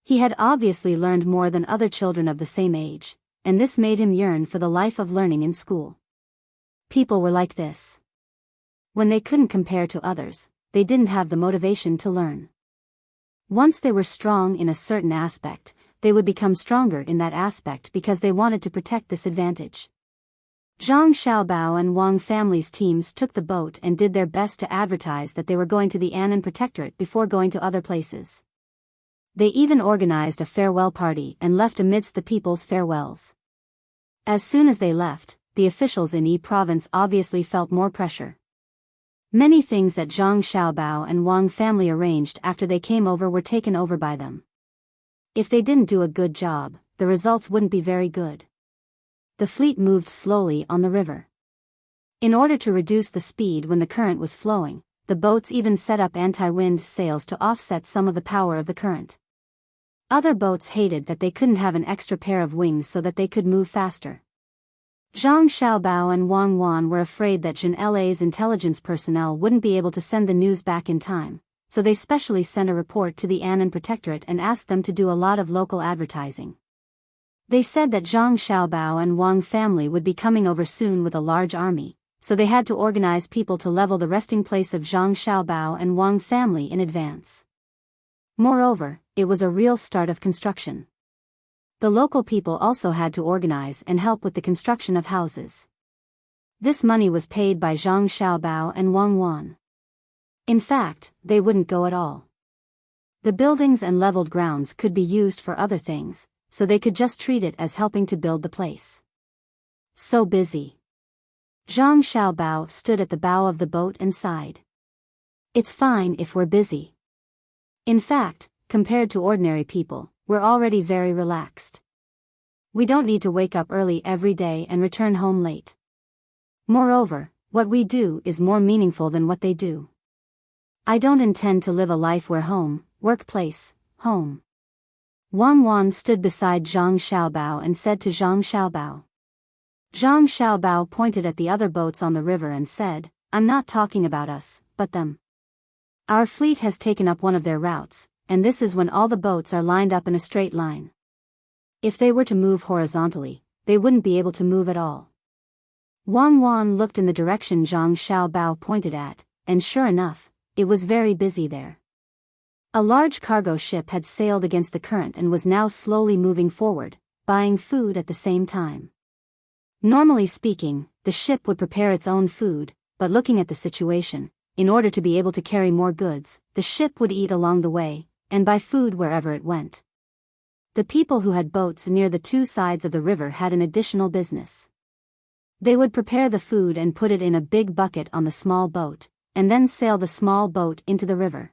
He had obviously learned more than other children of the same age, and this made him yearn for the life of learning in school. People were like this. When they couldn't compare to others, they didn't have the motivation to learn. Once they were strong in a certain aspect, they would become stronger in that aspect because they wanted to protect this advantage. Zhang Xiaobao and Wang family's teams took the boat and did their best to advertise that they were going to the Annan Protectorate before going to other places. They even organized a farewell party and left amidst the people's farewells. As soon as they left, the officials in Yi province obviously felt more pressure. Many things that Zhang Xiaobao and Wang family arranged after they came over were taken over by them. If they didn't do a good job, the results wouldn't be very good. The fleet moved slowly on the river. In order to reduce the speed when the current was flowing, the boats even set up anti-wind sails to offset some of the power of the current. Other boats hated that they couldn't have an extra pair of wings so that they could move faster. Zhang Xiaobao and Wang Wan were afraid that Jin La's intelligence personnel wouldn't be able to send the news back in time, so they specially sent a report to the Annan Protectorate and asked them to do a lot of local advertising. They said that Zhang Xiaobao and Wang family would be coming over soon with a large army, so they had to organize people to level the resting place of Zhang Xiaobao and Wang family in advance. Moreover, it was a real start of construction. The local people also had to organize and help with the construction of houses. This money was paid by Zhang Xiaobao and Wang Wan. In fact, they wouldn't go at all. The buildings and leveled grounds could be used for other things, so they could just treat it as helping to build the place. So busy. Zhang Xiaobao stood at the bow of the boat and sighed. It's fine if we're busy. In fact, compared to ordinary people, we're already very relaxed. We don't need to wake up early every day and return home late. Moreover, what we do is more meaningful than what they do. I don't intend to live a life where home, workplace, home. Wang Wan stood beside Zhang Xiaobao and said to Zhang Xiaobao. Zhang Xiaobao pointed at the other boats on the river and said, I'm not talking about us, but them. Our fleet has taken up one of their routes, and this is when all the boats are lined up in a straight line. If they were to move horizontally, they wouldn't be able to move at all. Wang Wan looked in the direction Zhang Xiaobao pointed at, and sure enough, it was very busy there. A large cargo ship had sailed against the current and was now slowly moving forward, buying food at the same time. Normally speaking, the ship would prepare its own food, but looking at the situation, in order to be able to carry more goods, the ship would eat along the way, and buy food wherever it went. The people who had boats near the two sides of the river had an additional business. They would prepare the food and put it in a big bucket on the small boat, and then sail the small boat into the river.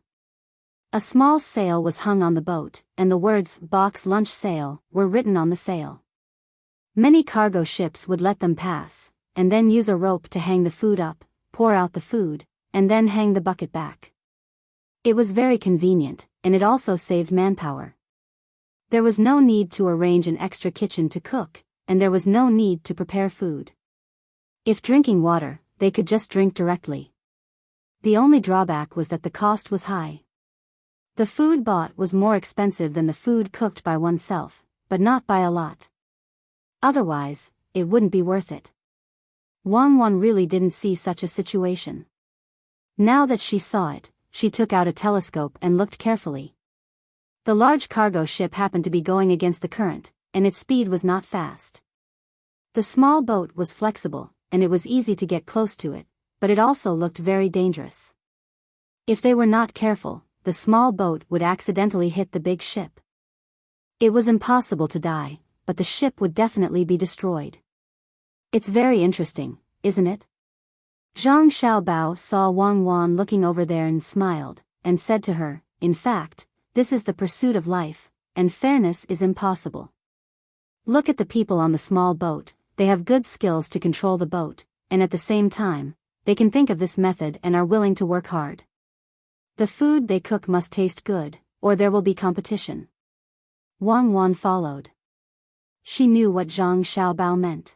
A small sail was hung on the boat, and the words "Box Lunch Sail" were written on the sail. Many cargo ships would let them pass, and then use a rope to hang the food up, pour out the food, and then hang the bucket back. It was very convenient, and it also saved manpower. There was no need to arrange an extra kitchen to cook, and there was no need to prepare food. If drinking water, they could just drink directly. The only drawback was that the cost was high. The food bought was more expensive than the food cooked by oneself, but not by a lot. Otherwise, it wouldn't be worth it. Wang really didn't see such a situation. Now that she saw it, she took out a telescope and looked carefully. The large cargo ship happened to be going against the current, and its speed was not fast. The small boat was flexible, and it was easy to get close to it, but it also looked very dangerous. If they were not careful, the small boat would accidentally hit the big ship. It was impossible to die, but the ship would definitely be destroyed. It's very interesting, isn't it? Zhang Xiaobao saw Wang looking over there and smiled, and said to her, "In fact, this is the pursuit of life, and fairness is impossible. Look at the people on the small boat, they have good skills to control the boat, and at the same time, they can think of this method and are willing to work hard. The food they cook must taste good, or there will be competition." Wang followed. She knew what Zhang Xiaobao meant.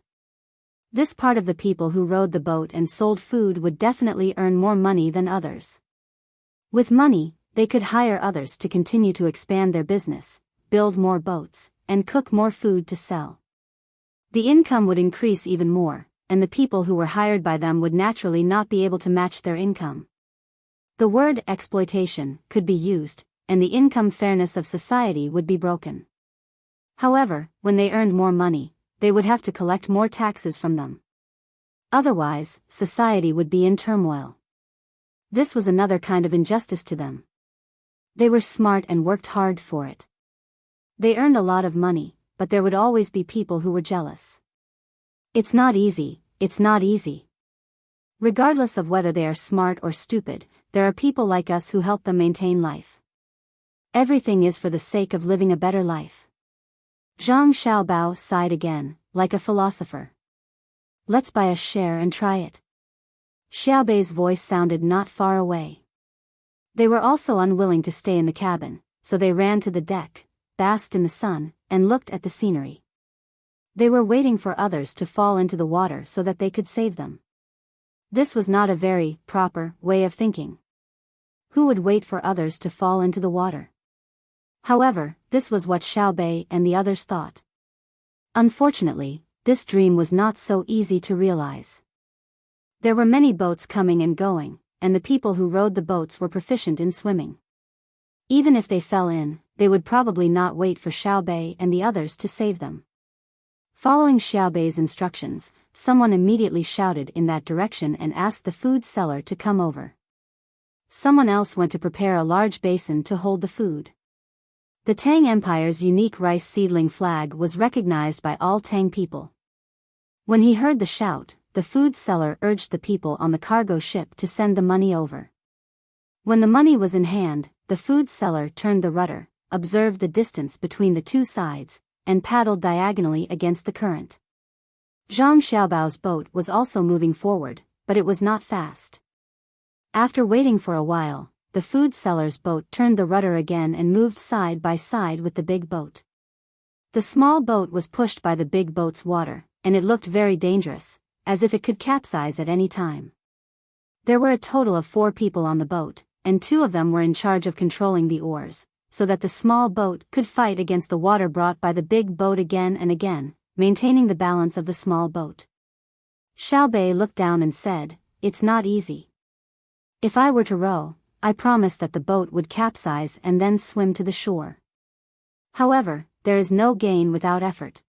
This part of the people who rowed the boat and sold food would definitely earn more money than others. With money, they could hire others to continue to expand their business, build more boats, and cook more food to sell. The income would increase even more, and the people who were hired by them would naturally not be able to match their income. The word exploitation could be used, and the income fairness of society would be broken. However, when they earned more money, they would have to collect more taxes from them. Otherwise, society would be in turmoil. This was another kind of injustice to them. They were smart and worked hard for it. They earned a lot of money, but there would always be people who were jealous. It's not easy. Regardless of whether they are smart or stupid, there are people like us who help them maintain life. Everything is for the sake of living a better life. Zhang Xiaobao sighed again, like a philosopher. "Let's buy a share and try it." Xiaobei's voice sounded not far away. They were also unwilling to stay in the cabin, so they ran to the deck, basked in the sun, and looked at the scenery. They were waiting for others to fall into the water so that they could save them. This was not a very proper way of thinking. Who would wait for others to fall into the water? However, this was what Xiaobei and the others thought. Unfortunately, this dream was not so easy to realize. There were many boats coming and going, and the people who rowed the boats were proficient in swimming. Even if they fell in, they would probably not wait for Xiaobei and the others to save them. Following Xiaobei's instructions, someone immediately shouted in that direction and asked the food seller to come over. Someone else went to prepare a large basin to hold the food. The Tang Empire's unique rice seedling flag was recognized by all Tang people. When he heard the shout, the food seller urged the people on the cargo ship to send the money over. When the money was in hand, the food seller turned the rudder, observed the distance between the two sides, and paddled diagonally against the current. Zhang Xiaobao's boat was also moving forward, but it was not fast. After waiting for a while, the food seller's boat turned the rudder again and moved side by side with the big boat. The small boat was pushed by the big boat's water, and it looked very dangerous, as if it could capsize at any time. There were a total of 4 people on the boat, and 2 of them were in charge of controlling the oars, so that the small boat could fight against the water brought by the big boat again and again, maintaining the balance of the small boat. Xiaobei looked down and said, "It's not easy. If I were to row, I promised that the boat would capsize and then swim to the shore. However, there is no gain without effort.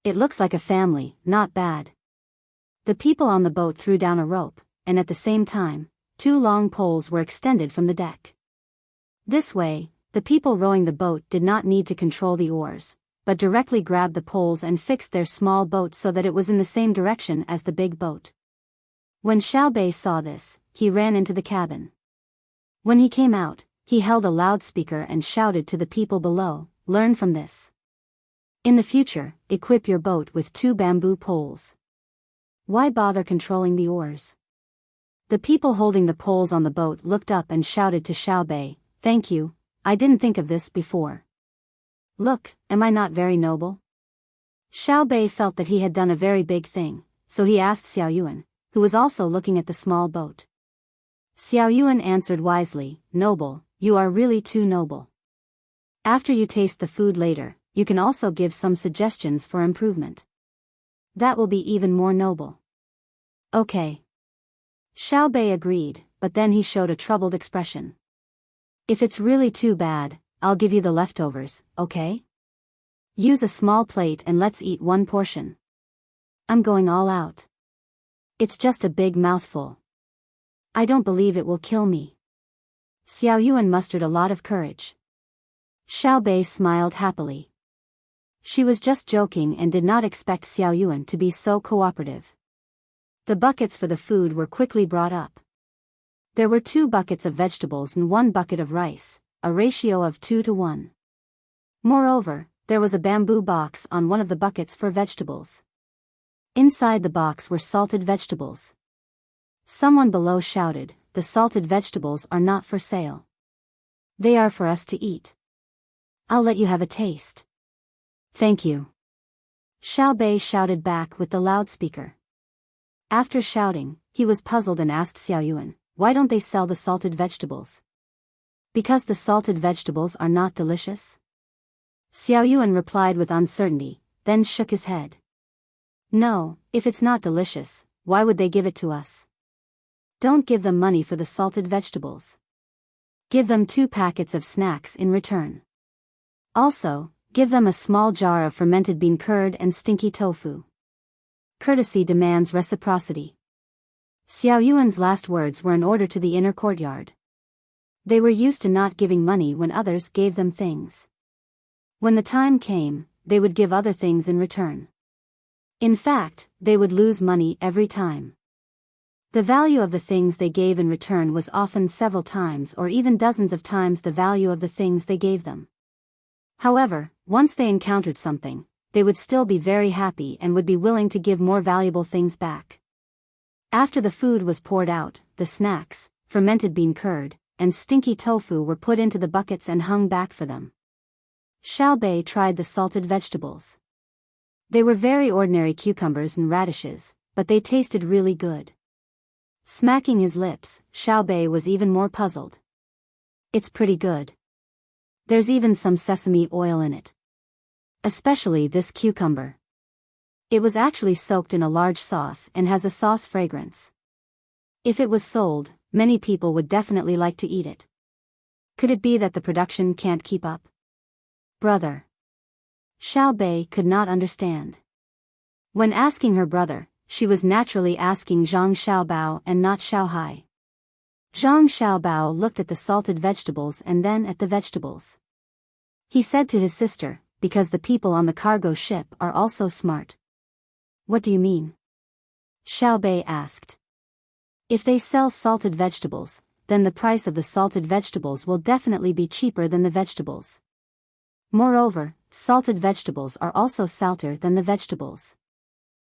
It looks like a family, not bad. The people on the boat threw down a rope, and at the same time, 2 long poles were extended from the deck. This way, the people rowing the boat did not need to control the oars, but directly grabbed the poles and fixed their small boat so that it was in the same direction as the big boat. When Xiaobei saw this, he ran into the cabin. When he came out, he held a loudspeaker and shouted to the people below, "Learn from this. In the future, equip your boat with 2 bamboo poles. Why bother controlling the oars?" The people holding the poles on the boat looked up and shouted to Xiaobei, "Thank you, I didn't think of this before. Look, am I not very noble?" Xiaobei felt that he had done a very big thing, so he asked Xiaoyuan, who was also looking at the small boat. Xiaoyuan answered wisely, "Noble, you are really too noble. After you taste the food later, you can also give some suggestions for improvement. That will be even more noble." "Okay." Xiaobei agreed, but then he showed a troubled expression. "If it's really too bad, I'll give you the leftovers, okay? Use a small plate and let's eat 1 portion. I'm going all out. It's just a big mouthful. I don't believe it will kill me." Xiaoyuan mustered a lot of courage. Xiaobei smiled happily. She was just joking and did not expect Xiaoyuan to be so cooperative. The buckets for the food were quickly brought up. There were 2 buckets of vegetables and 1 bucket of rice, a ratio of 2 to 1. Moreover, there was a bamboo box on one of the buckets for vegetables. Inside the box were salted vegetables. Someone below shouted, "The salted vegetables are not for sale. They are for us to eat. I'll let you have a taste." "Thank you." Xiaobei shouted back with the loudspeaker. After shouting, he was puzzled and asked Xiaoyuan, "Why don't they sell the salted vegetables?" "Because the salted vegetables are not delicious?" Xiaoyuan replied with uncertainty, then shook his head. "No, if it's not delicious, why would they give it to us? Don't give them money for the salted vegetables. Give them 2 packets of snacks in return. Also, give them a small jar of fermented bean curd and stinky tofu. Courtesy demands reciprocity." Xiaoyuan's last words were an order to the inner courtyard. They were used to not giving money when others gave them things. When the time came, they would give other things in return. In fact, they would lose money every time. The value of the things they gave in return was often several times or even dozens of times the value of the things they gave them. However, once they encountered something, they would still be very happy and would be willing to give more valuable things back. After the food was poured out, the snacks, fermented bean curd, and stinky tofu were put into the buckets and hung back for them. Xiaobei tried the salted vegetables. They were very ordinary cucumbers and radishes, but they tasted really good. Smacking his lips, Xiaobei was even more puzzled. "It's pretty good. There's even some sesame oil in it. Especially this cucumber. It was actually soaked in a large sauce and has a sauce fragrance. If it was sold, many people would definitely like to eat it. Could it be that the production can't keep up?" "Brother." Xiaobei could not understand. When asking her brother, she was naturally asking Zhang Xiaobao and not Xiaohai. Zhang Xiaobao looked at the salted vegetables and then at the vegetables. He said to his sister, "Because the people on the cargo ship are also smart." "What do you mean?" Xiaobei asked. "If they sell salted vegetables, then the price of the salted vegetables will definitely be cheaper than the vegetables. Moreover, salted vegetables are also salter than the vegetables.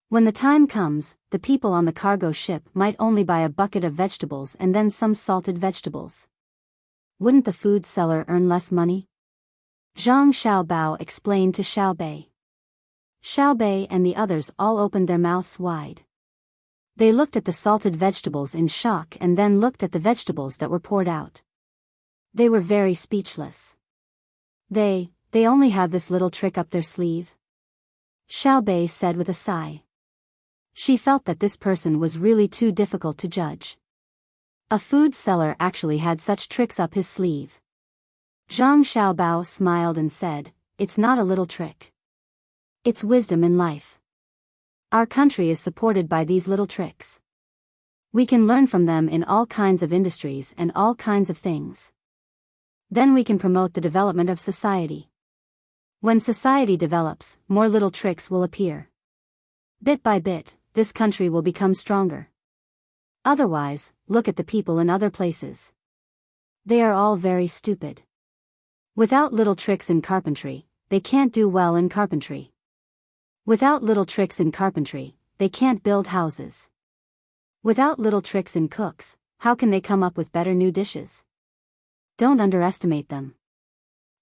When the time comes, the people on the cargo ship might only buy a bucket of vegetables and then some salted vegetables. Wouldn't the food seller earn less money?" Zhang Xiaobao explained to Xiaobei. Xiaobei and the others all opened their mouths wide. They looked at the salted vegetables in shock and then looked at the vegetables that were poured out. They were very speechless. They only have this little trick up their sleeve?" Xiaobei said with a sigh. She felt that this person was really too difficult to judge. A food seller actually had such tricks up his sleeve. Zhang Xiaobao smiled and said, "It's not a little trick. It's wisdom in life. Our country is supported by these little tricks. We can learn from them in all kinds of industries and all kinds of things. Then we can promote the development of society. When society develops, more little tricks will appear. Bit by bit, this country will become stronger. Otherwise, look at the people in other places. They are all very stupid. Without little tricks in carpentry, they can't do well in carpentry. Without little tricks in carpentry, they can't build houses. Without little tricks in cooks, how can they come up with better new dishes? Don't underestimate them.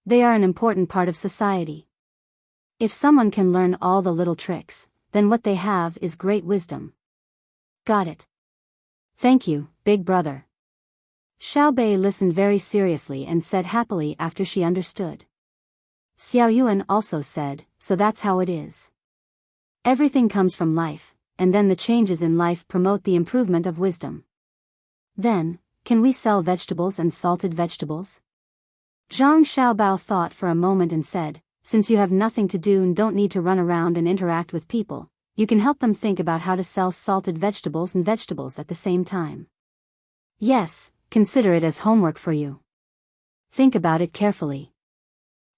They are an important part of society. If someone can learn all the little tricks, then what they have is great wisdom." Got it. Thank you, big brother. Xiao Bei listened very seriously and said happily after she understood. Xiao Yuan also said, "So that's how it is. Everything comes from life, and then the changes in life promote the improvement of wisdom. Then, can we sell vegetables and salted vegetables?" Zhang Xiaobao thought for a moment and said, "Since you have nothing to do and don't need to run around and interact with people, you can help them think about how to sell salted vegetables and vegetables at the same time. Yes, consider it as homework for you. Think about it carefully.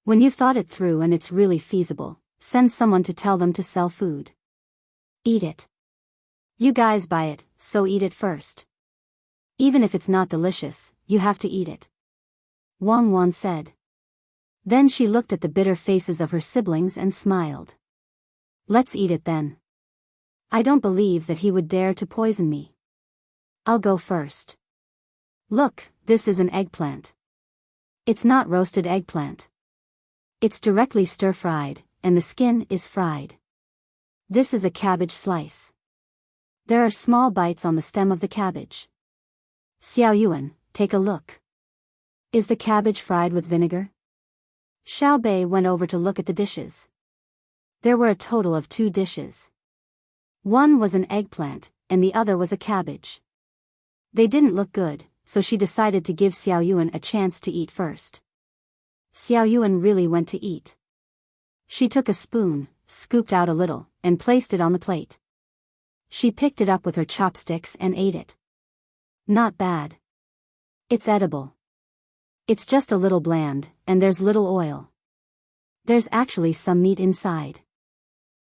When you've thought it through and it's really feasible, send someone to tell them to sell food. Eat it. You guys buy it, so eat it first. Even if it's not delicious, you have to eat it," Wang Wan said. Then she looked at the bitter faces of her siblings and smiled. "Let's eat it then. I don't believe that he would dare to poison me. I'll go first. Look, this is an eggplant. It's not roasted eggplant. It's directly stir-fried, and the skin is fried. This is a cabbage slice. There are small bites on the stem of the cabbage. Xiao Yuan, take a look. Is the cabbage fried with vinegar?" Xiao Bei went over to look at the dishes. There were a total of 2 dishes. One was an eggplant, and the other was a cabbage. They didn't look good, so she decided to give Xiao Yuan a chance to eat first. Xiao Yuan really went to eat. She took a spoon, scooped out a little, and placed it on the plate. She picked it up with her chopsticks and ate it. Not bad. It's edible. It's just a little bland, and there's little oil. There's actually some meat inside.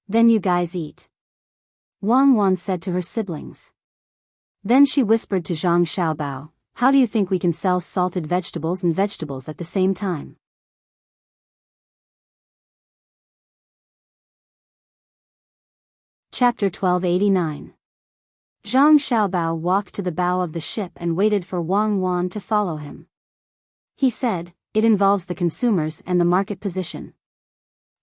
Then you guys eat," Wang Wan said to her siblings. Then she whispered to Zhang Xiaobao, "How do you think we can sell salted vegetables and vegetables at the same time?" Chapter 1289. Zhang Xiaobao walked to the bow of the ship and waited for Wang Wan to follow him. He said, "It involves the consumers and the market position.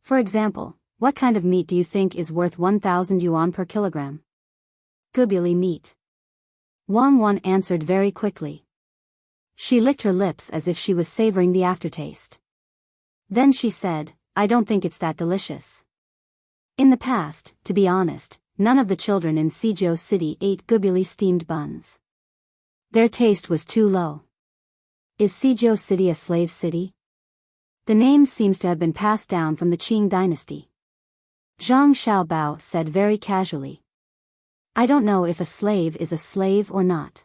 For example, what kind of meat do you think is worth 1,000 yuan per kilogram?" "Gubili meat," Wang Wan answered very quickly. She licked her lips as if she was savoring the aftertaste. Then she said, "I don't think it's that delicious. In the past, to be honest, none of the children in Suzhou City ate Gubili steamed buns. Their taste was too low. Is Suzhou City a slave city? The name seems to have been passed down from the Qing Dynasty." Zhang Xiaobao said very casually. "I don't know if a slave is a slave or not.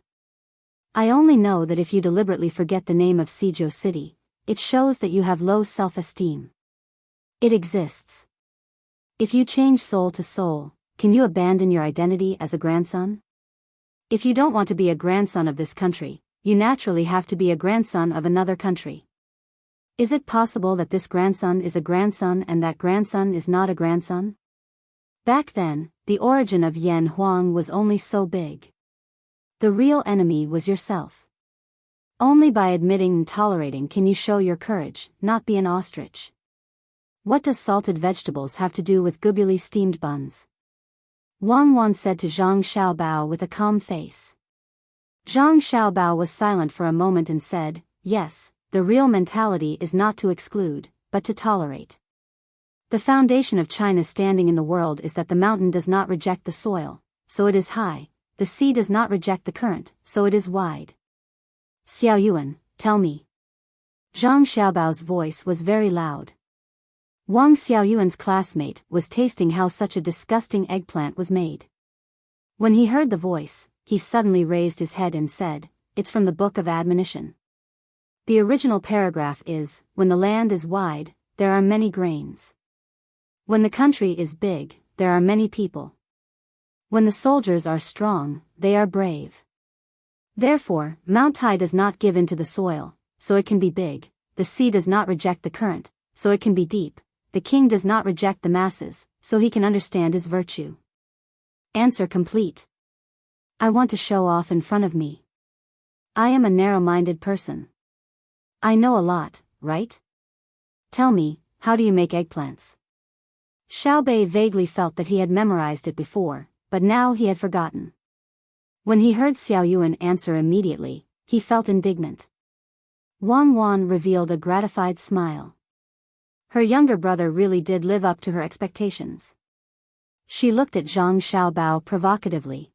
I only know that if you deliberately forget the name of Suzhou City, it shows that you have low self-esteem. It exists. If you change soul to soul, can you abandon your identity as a grandson? If you don't want to be a grandson of this country, you naturally have to be a grandson of another country. Is it possible that this grandson is a grandson and that grandson is not a grandson? Back then, the origin of Yan Huang was only so big. The real enemy was yourself. Only by admitting and tolerating can you show your courage, not be an ostrich. What does salted vegetables have to do with Gubili steamed buns?" Wang Wan said to Zhang Xiaobao with a calm face. Zhang Xiaobao was silent for a moment and said, "Yes, the real mentality is not to exclude, but to tolerate. The foundation of China's standing in the world is that the mountain does not reject the soil, so it is high, the sea does not reject the current, so it is wide. Xiaoyuan, tell me. Zhang Xiaobao's voice was very loud. Wang Xiaoyuan's classmate was tasting how such a disgusting eggplant was made. When he heard the voice, he suddenly raised his head and said, "It's from the Book of Admonition. The original paragraph is, when the land is wide, there are many grains. When the country is big, there are many people. When the soldiers are strong, they are brave. Therefore, Mount Tai does not give in to the soil, so it can be big, the sea does not reject the current, so it can be deep, the king does not reject the masses, so he can understand his virtue." Answer complete. I want to show off in front of me. I am a narrow-minded person. I know a lot, right? Tell me, how do you make eggplants? Xiao Bei vaguely felt that he had memorized it before, but now he had forgotten. When he heard Xiaoyuan answer immediately, he felt indignant. Wang Wan revealed a gratified smile. Her younger brother really did live up to her expectations. She looked at Zhang Xiaobao provocatively.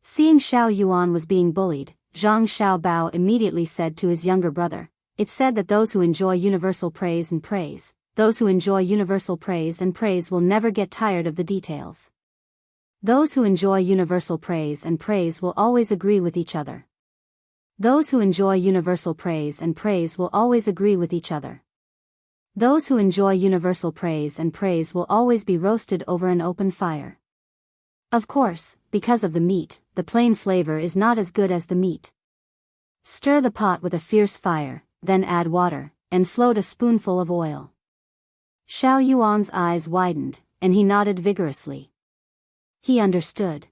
Seeing Xiao Yuan was being bullied, Zhang Xiaobao immediately said to his younger brother, "It's said that those who enjoy universal praise and praise, those who enjoy universal praise and praise will never get tired of the details. Those who enjoy universal praise and praise will always agree with each other. Those who enjoy universal praise and praise will always agree with each other. Those who enjoy universal praise and praise will always be roasted over an open fire. Of course, because of the meat, the plain flavor is not as good as the meat. Stir the pot with a fierce fire, then add water, and float a spoonful of oil." Xiao Yuan's eyes widened, and he nodded vigorously. He understood.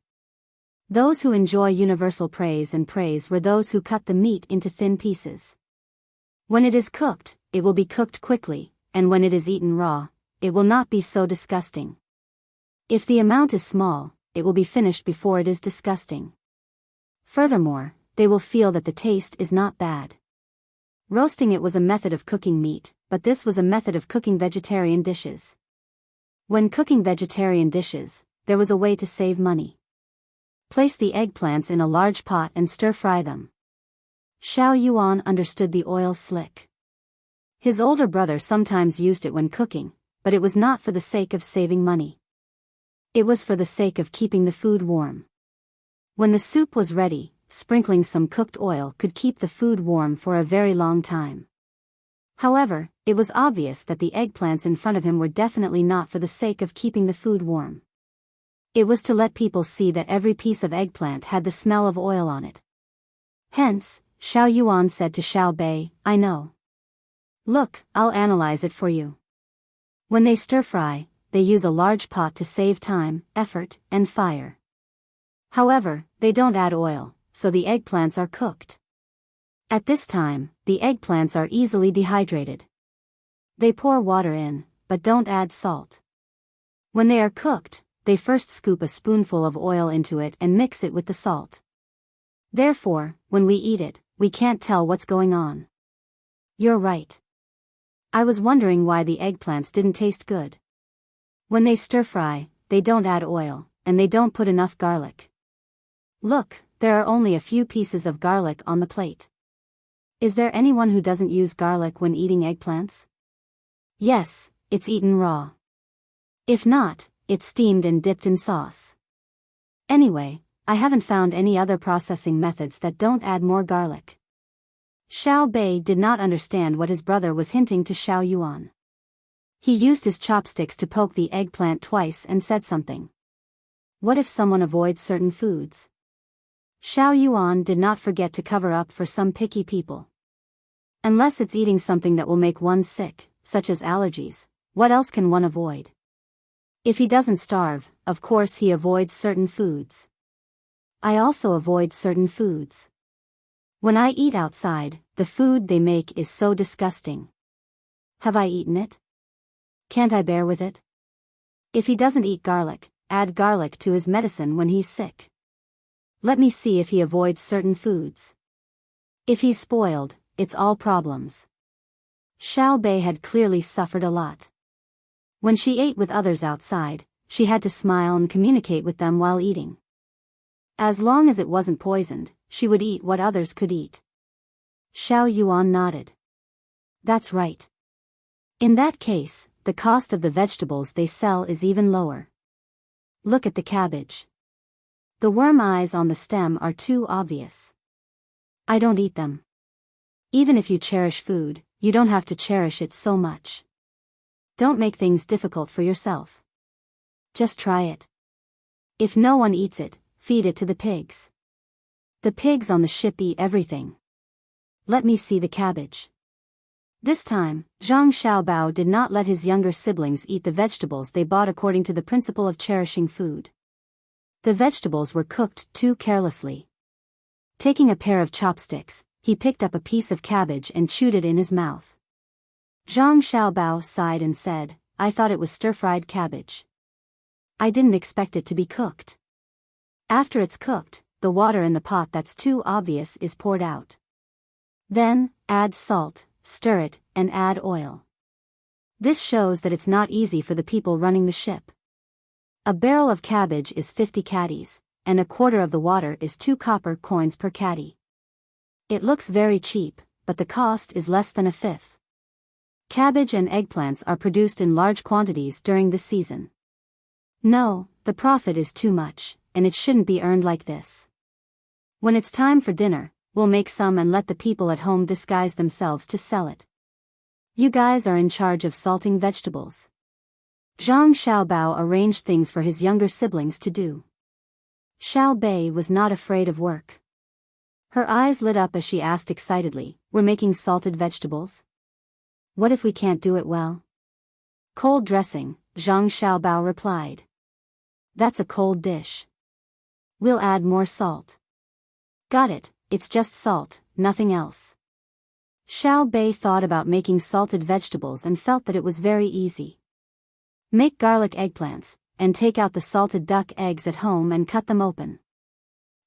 Those who enjoy universal praise and praise were those who cut the meat into thin pieces. When it is cooked, it will be cooked quickly, and when it is eaten raw, it will not be so disgusting. If the amount is small, it will be finished before it is disgusting. Furthermore, they will feel that the taste is not bad. Roasting it was a method of cooking meat, but this was a method of cooking vegetarian dishes. When cooking vegetarian dishes, there was a way to save money. Place the eggplants in a large pot and stir-fry them. Xiao Yuan understood the oil slick. His older brother sometimes used it when cooking, but it was not for the sake of saving money. It was for the sake of keeping the food warm. When the soup was ready, sprinkling some cooked oil could keep the food warm for a very long time. However, it was obvious that the eggplants in front of him were definitely not for the sake of keeping the food warm. It was to let people see that every piece of eggplant had the smell of oil on it. Hence, Xiao Yuan said to Xiao Bei, "I know. Look, I'll analyze it for you." When they stir-fry, they use a large pot to save time, effort, and fire. However, they don't add oil, so the eggplants are cooked. At this time, the eggplants are easily dehydrated. They pour water in, but don't add salt. When they are cooked, they first scoop a spoonful of oil into it and mix it with the salt. Therefore, when we eat it, we can't tell what's going on. You're right. I was wondering why the eggplants didn't taste good. When they stir-fry, they don't add oil, and they don't put enough garlic. Look, there are only a few pieces of garlic on the plate. Is there anyone who doesn't use garlic when eating eggplants? Yes, it's eaten raw. If not, it's steamed and dipped in sauce. Anyway, I haven't found any other processing methods that don't add more garlic. Xiao Bei did not understand what his brother was hinting to Xiao Yuan. He used his chopsticks to poke the eggplant twice and said something. What if someone avoids certain foods? Xiao Yuan did not forget to cover up for some picky people. Unless it's eating something that will make one sick, such as allergies, what else can one avoid? If he doesn't starve, of course he avoids certain foods. I also avoid certain foods. When I eat outside, the food they make is so disgusting. Have I eaten it? Can't I bear with it? If he doesn't eat garlic, add garlic to his medicine when he's sick. Let me see if he avoids certain foods. If he's spoiled, it's all problems. Xiao Bei had clearly suffered a lot. When she ate with others outside, she had to smile and communicate with them while eating. As long as it wasn't poisoned, she would eat what others could eat. Xiao Yuan nodded. That's right. In that case, the cost of the vegetables they sell is even lower. Look at the cabbage. The worm eyes on the stem are too obvious. I don't eat them. Even if you cherish food, you don't have to cherish it so much. Don't make things difficult for yourself. Just try it. If no one eats it, feed it to the pigs. The pigs on the ship eat everything. Let me see the cabbage. This time, Zhang Xiaobao did not let his younger siblings eat the vegetables they bought according to the principle of cherishing food. The vegetables were cooked too carelessly. Taking a pair of chopsticks, he picked up a piece of cabbage and chewed it in his mouth. Zhang Xiaobao sighed and said, I thought it was stir-fried cabbage. I didn't expect it to be cooked. After it's cooked, the water in the pot that's too obvious is poured out. Then, add salt, stir it, and add oil. This shows that it's not easy for the people running the ship. A barrel of cabbage is 50 caddies, and a quarter of the water is 2 copper coins per caddy. It looks very cheap, but the cost is less than a fifth. Cabbage and eggplants are produced in large quantities during the season. No, the profit is too much, and it shouldn't be earned like this. When it's time for dinner, we'll make some and let the people at home disguise themselves to sell it. You guys are in charge of salting vegetables. Zhang Xiaobao arranged things for his younger siblings to do. Xiao Bei was not afraid of work. Her eyes lit up as she asked excitedly, We're making salted vegetables? What if we can't do it well? Cold dressing, Zhang Xiaobao replied. That's a cold dish. We'll add more salt. Got it, it's just salt, nothing else. Xiao Bei thought about making salted vegetables and felt that it was very easy. Make garlic eggplants, and take out the salted duck eggs at home and cut them open.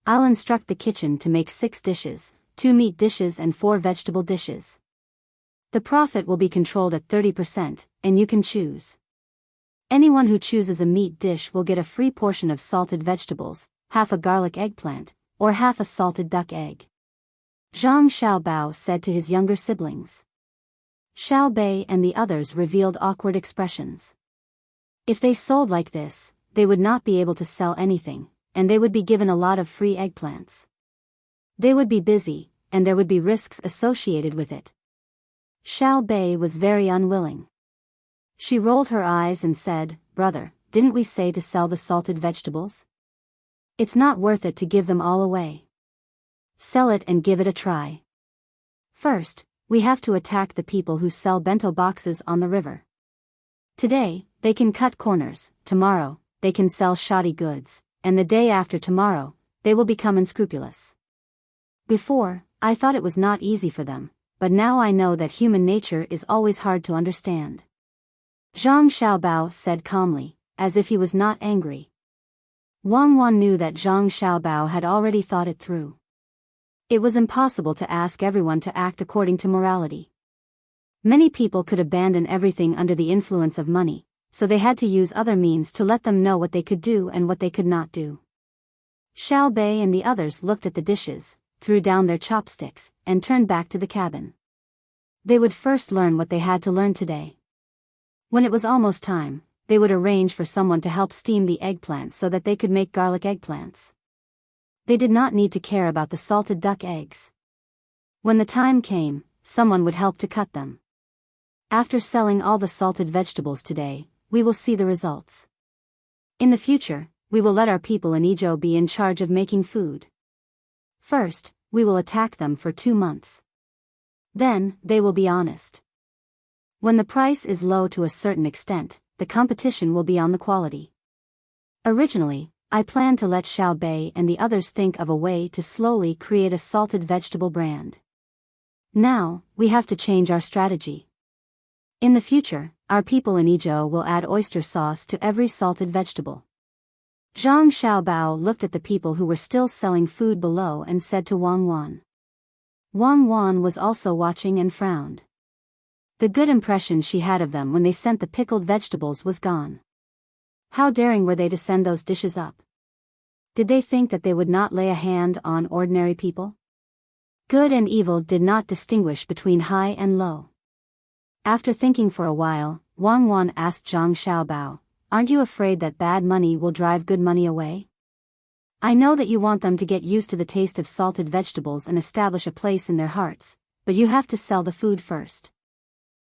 I'll instruct the kitchen to make 6 dishes, 2 meat dishes and 4 vegetable dishes. The profit will be controlled at 30%, and you can choose. Anyone who chooses a meat dish will get a free portion of salted vegetables, half a garlic eggplant, or half a salted duck egg. Zhang Xiaobao said to his younger siblings. Xiao Bei and the others revealed awkward expressions. If they sold like this, they would not be able to sell anything, and they would be given a lot of free eggplants. They would be busy, and there would be risks associated with it. Xiao Bei was very unwilling. She rolled her eyes and said, Brother, didn't we say to sell the salted vegetables? It's not worth it to give them all away. Sell it and give it a try. First, we have to attack the people who sell bento boxes on the river. Today, they can cut corners, tomorrow, they can sell shoddy goods, and the day after tomorrow, they will become unscrupulous. Before, I thought it was not easy for them, but now I know that human nature is always hard to understand. Zhang Xiaobao said calmly, as if he was not angry. Wang Wan knew that Zhang Xiaobao had already thought it through. It was impossible to ask everyone to act according to morality. Many people could abandon everything under the influence of money, so they had to use other means to let them know what they could do and what they could not do. Xiao Bei and the others looked at the dishes, threw down their chopsticks, and turned back to the cabin. They would first learn what they had to learn today. When it was almost time, they would arrange for someone to help steam the eggplants so that they could make garlic eggplants. They did not need to care about the salted duck eggs. When the time came, someone would help to cut them. After selling all the salted vegetables today, we will see the results. In the future, we will let our people in Izhou be in charge of making food. First, we will attack them for 2 months. Then, they will be honest. When the price is low to a certain extent, the competition will be on the quality. Originally, I planned to let Xiao Bei and the others think of a way to slowly create a salted vegetable brand. Now, we have to change our strategy. In the future, our people in Izhou will add oyster sauce to every salted vegetable. Zhang Xiaobao looked at the people who were still selling food below and said to Wang Wan. Wang Wan was also watching and frowned. The good impression she had of them when they sent the pickled vegetables was gone. How daring were they to send those dishes up? Did they think that they would not lay a hand on ordinary people? Good and evil did not distinguish between high and low. After thinking for a while, Wang Wan asked Zhang Xiaobao, "Aren't you afraid that bad money will drive good money away? I know that you want them to get used to the taste of salted vegetables and establish a place in their hearts, but you have to sell the food first.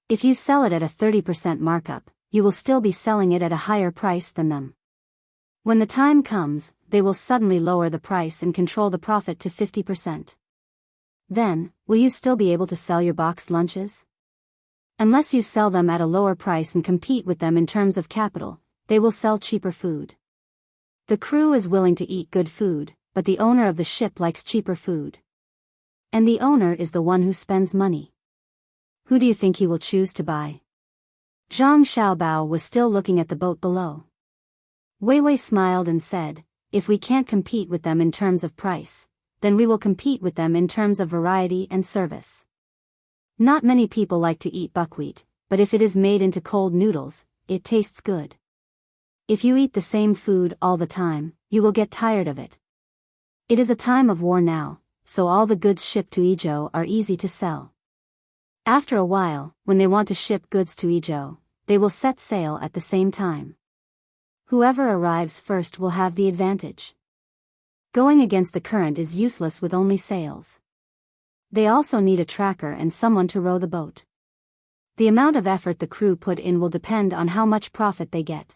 If you sell it at a 30% markup, you will still be selling it at a higher price than them. When the time comes, they will suddenly lower the price and control the profit to 50%. Then, will you still be able to sell your boxed lunches? Unless you sell them at a lower price and compete with them in terms of capital, they will sell cheaper food. The crew is willing to eat good food, but the owner of the ship likes cheaper food. And the owner is the one who spends money. Who do you think he will choose to buy?" Zhang Xiaobao was still looking at the boat below. Wei Wei smiled and said, "If we can't compete with them in terms of price, then we will compete with them in terms of variety and service. Not many people like to eat buckwheat, but if it is made into cold noodles, it tastes good. If you eat the same food all the time, you will get tired of it. It is a time of war now, so all the goods shipped to Izhou are easy to sell. After a while, when they want to ship goods to Izhou, they will set sail at the same time. Whoever arrives first will have the advantage. Going against the current is useless with only sails. They also need a tracker and someone to row the boat. The amount of effort the crew put in will depend on how much profit they get.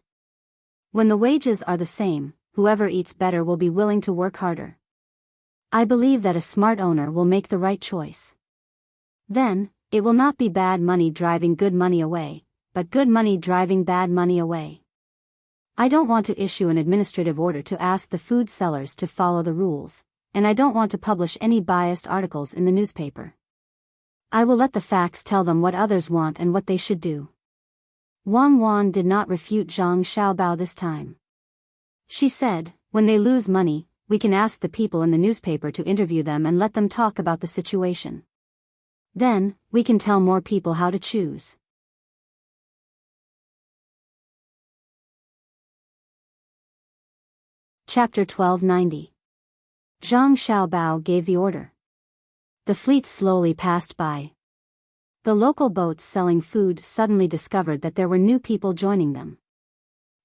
When the wages are the same, whoever eats better will be willing to work harder. I believe that a smart owner will make the right choice. Then, it will not be bad money driving good money away, but good money driving bad money away. I don't want to issue an administrative order to ask the food sellers to follow the rules, and I don't want to publish any biased articles in the newspaper. I will let the facts tell them what others want and what they should do." Wang Wan did not refute Zhang Xiaobao this time. She said, "When they lose money, we can ask the people in the newspaper to interview them and let them talk about the situation. Then, we can tell more people how to choose." Chapter 1290. Zhang Xiaobao gave the order. The fleet slowly passed by. The local boats selling food suddenly discovered that there were new people joining them.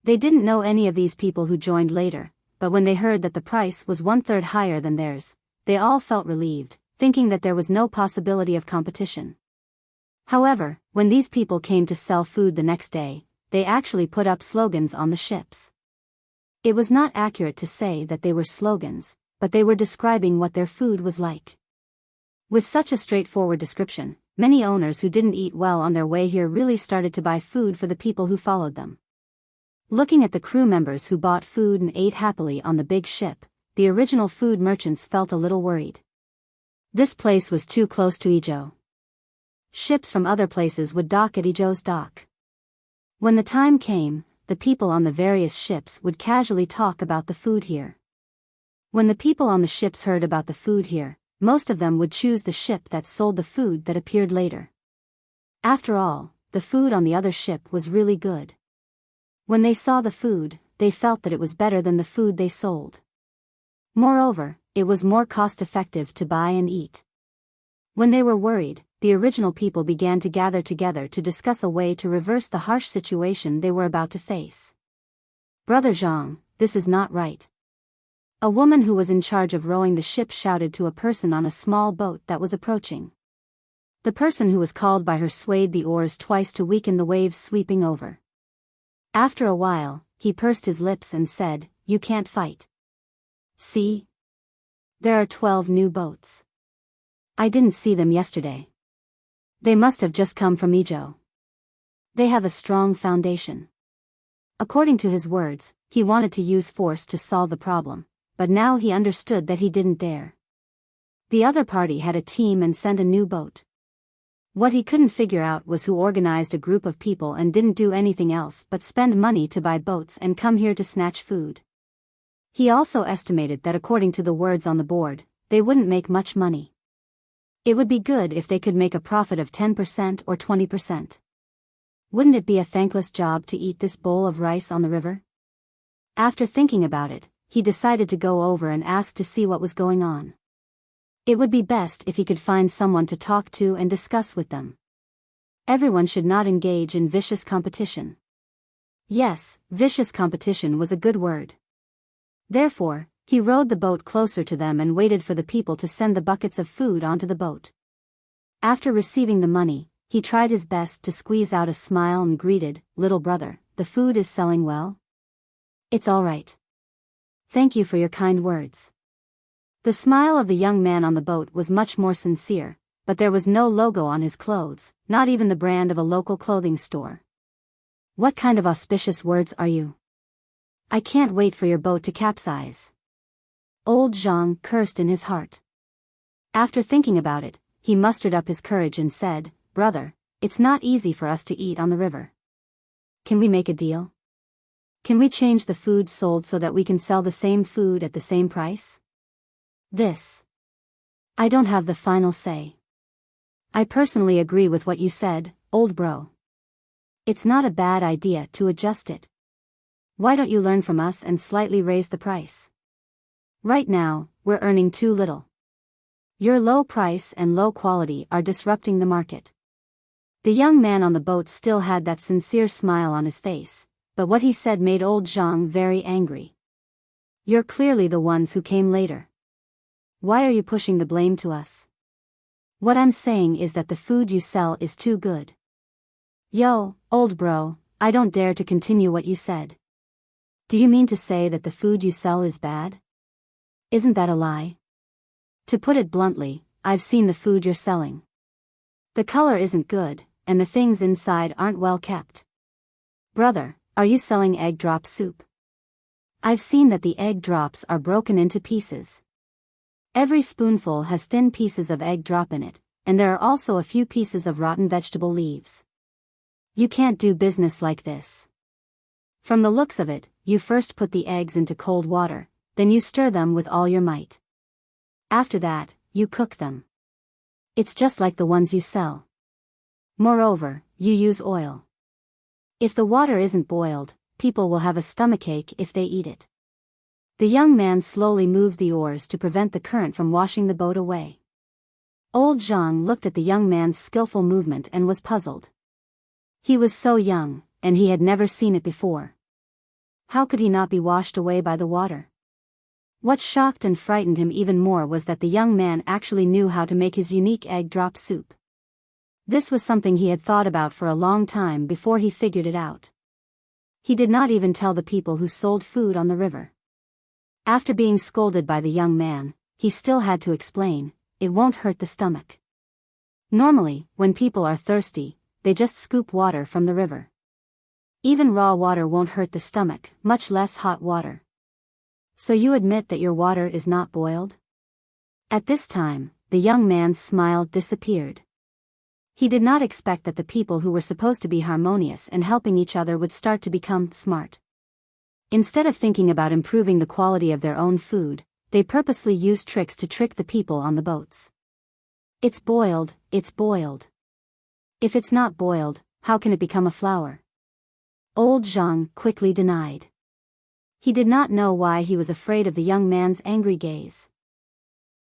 They didn't know any of these people who joined later, but when they heard that the price was 1/3 higher than theirs, they all felt relieved, thinking that there was no possibility of competition. However, when these people came to sell food the next day, they actually put up slogans on the ships. It was not accurate to say that they were slogans, but they were describing what their food was like. With such a straightforward description, many owners who didn't eat well on their way here really started to buy food for the people who followed them. Looking at the crew members who bought food and ate happily on the big ship, the original food merchants felt a little worried. This place was too close to Izhou. Ships from other places would dock at Izhou's dock. When the time came, the people on the various ships would casually talk about the food here. When the people on the ships heard about the food here, most of them would choose the ship that sold the food that appeared later. After all, the food on the other ship was really good. When they saw the food, they felt that it was better than the food they sold. Moreover, it was more cost-effective to buy and eat. When they were worried, the original people began to gather together to discuss a way to reverse the harsh situation they were about to face. "Brother Zhang, this is not right." A woman who was in charge of rowing the ship shouted to a person on a small boat that was approaching. The person who was called by her swayed the oars twice to weaken the waves sweeping over. After a while, he pursed his lips and said, "You can't fight. See? There are 12 new boats. I didn't see them yesterday. They must have just come from Izhou. They have a strong foundation." According to his words, he wanted to use force to solve the problem, but now he understood that he didn't dare. The other party had a team and sent a new boat. What he couldn't figure out was who organized a group of people and didn't do anything else but spend money to buy boats and come here to snatch food. He also estimated that according to the words on the board, they wouldn't make much money. It would be good if they could make a profit of 10% or 20%. Wouldn't it be a thankless job to eat this bowl of rice on the river? After thinking about it, he decided to go over and ask to see what was going on. It would be best if he could find someone to talk to and discuss with them. Everyone should not engage in vicious competition. Yes, vicious competition was a good word. Therefore, he rowed the boat closer to them and waited for the people to send the buckets of food onto the boat. After receiving the money, he tried his best to squeeze out a smile and greeted, "Little brother, the food is selling well?" "It's all right. Thank you for your kind words." The smile of the young man on the boat was much more sincere, but there was no logo on his clothes, not even the brand of a local clothing store. "What kind of auspicious words are you? I can't wait for your boat to capsize." Old Zhang cursed in his heart. After thinking about it, he mustered up his courage and said, "Brother, it's not easy for us to eat on the river. Can we make a deal? Can we change the food sold so that we can sell the same food at the same price?" I don't have the final say. I personally agree with what you said, old bro. It's not a bad idea to adjust it. Why don't you learn from us and slightly raise the price? Right now, we're earning too little. Your low price and low quality are disrupting the market. The young man on the boat still had that sincere smile on his face, but what he said made old Zhang very angry. "You're clearly the ones who came later. Why are you pushing the blame to us? What I'm saying is that the food you sell is too good." "Yo, old bro, I don't dare to continue what you said. Do you mean to say that the food you sell is bad? Isn't that a lie? To put it bluntly, I've seen the food you're selling. The color isn't good, and the things inside aren't well kept. Brother, are you selling egg drop soup? I've seen that the egg drops are broken into pieces. Every spoonful has thin pieces of egg drop in it, and there are also a few pieces of rotten vegetable leaves. You can't do business like this. From the looks of it, you first put the eggs into cold water, then you stir them with all your might. After that, you cook them. It's just like the ones you sell. Moreover, you use oil. If the water isn't boiled, people will have a stomachache if they eat it." The young man slowly moved the oars to prevent the current from washing the boat away. Old Zhang looked at the young man's skillful movement and was puzzled. He was so young, and he had never seen it before. How could he not be washed away by the water? What shocked and frightened him even more was that the young man actually knew how to make his unique egg drop soup. This was something he had thought about for a long time before he figured it out. He did not even tell the people who sold food on the river. After being scolded by the young man, he still had to explain, "It won't hurt the stomach. Normally, when people are thirsty, they just scoop water from the river. Even raw water won't hurt the stomach, much less hot water. So you admit that your water is not boiled?" At this time, the young man's smile disappeared. He did not expect that the people who were supposed to be harmonious and helping each other would start to become smart. Instead of thinking about improving the quality of their own food, they purposely used tricks to trick the people on the boats. "It's boiled, it's boiled. If it's not boiled, how can it become a flour?" Old Zhang quickly denied. He did not know why he was afraid of the young man's angry gaze.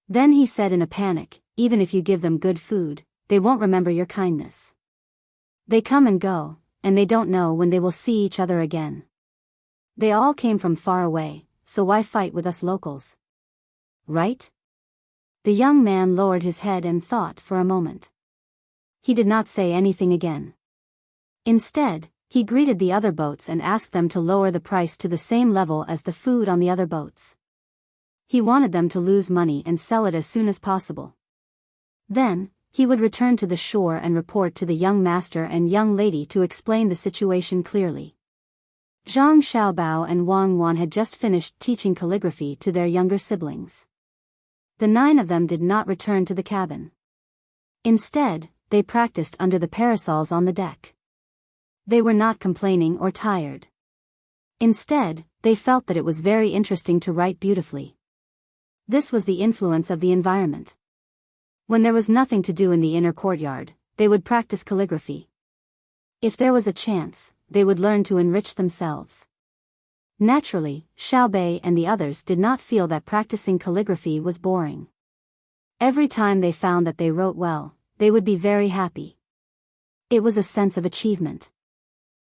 Then he said in a panic, "Even if you give them good food, they won't remember your kindness. They come and go, and they don't know when they will see each other again. They all came from far away, so why fight with us locals? Right?" The young man lowered his head and thought for a moment. He did not say anything again. Instead, he greeted the other boats and asked them to lower the price to the same level as the food on the other boats. He wanted them to lose money and sell it as soon as possible. Then, he would return to the shore and report to the young master and young lady to explain the situation clearly. Zhang Xiaobao and Wang Wan had just finished teaching calligraphy to their younger siblings. The 9 of them did not return to the cabin. Instead, they practiced under the parasols on the deck. They were not complaining or tired. Instead, they felt that it was very interesting to write beautifully. This was the influence of the environment. When there was nothing to do in the inner courtyard, they would practice calligraphy. If there was a chance, they would learn to enrich themselves. Naturally, Xiaobei and the others did not feel that practicing calligraphy was boring. Every time they found that they wrote well, they would be very happy. It was a sense of achievement.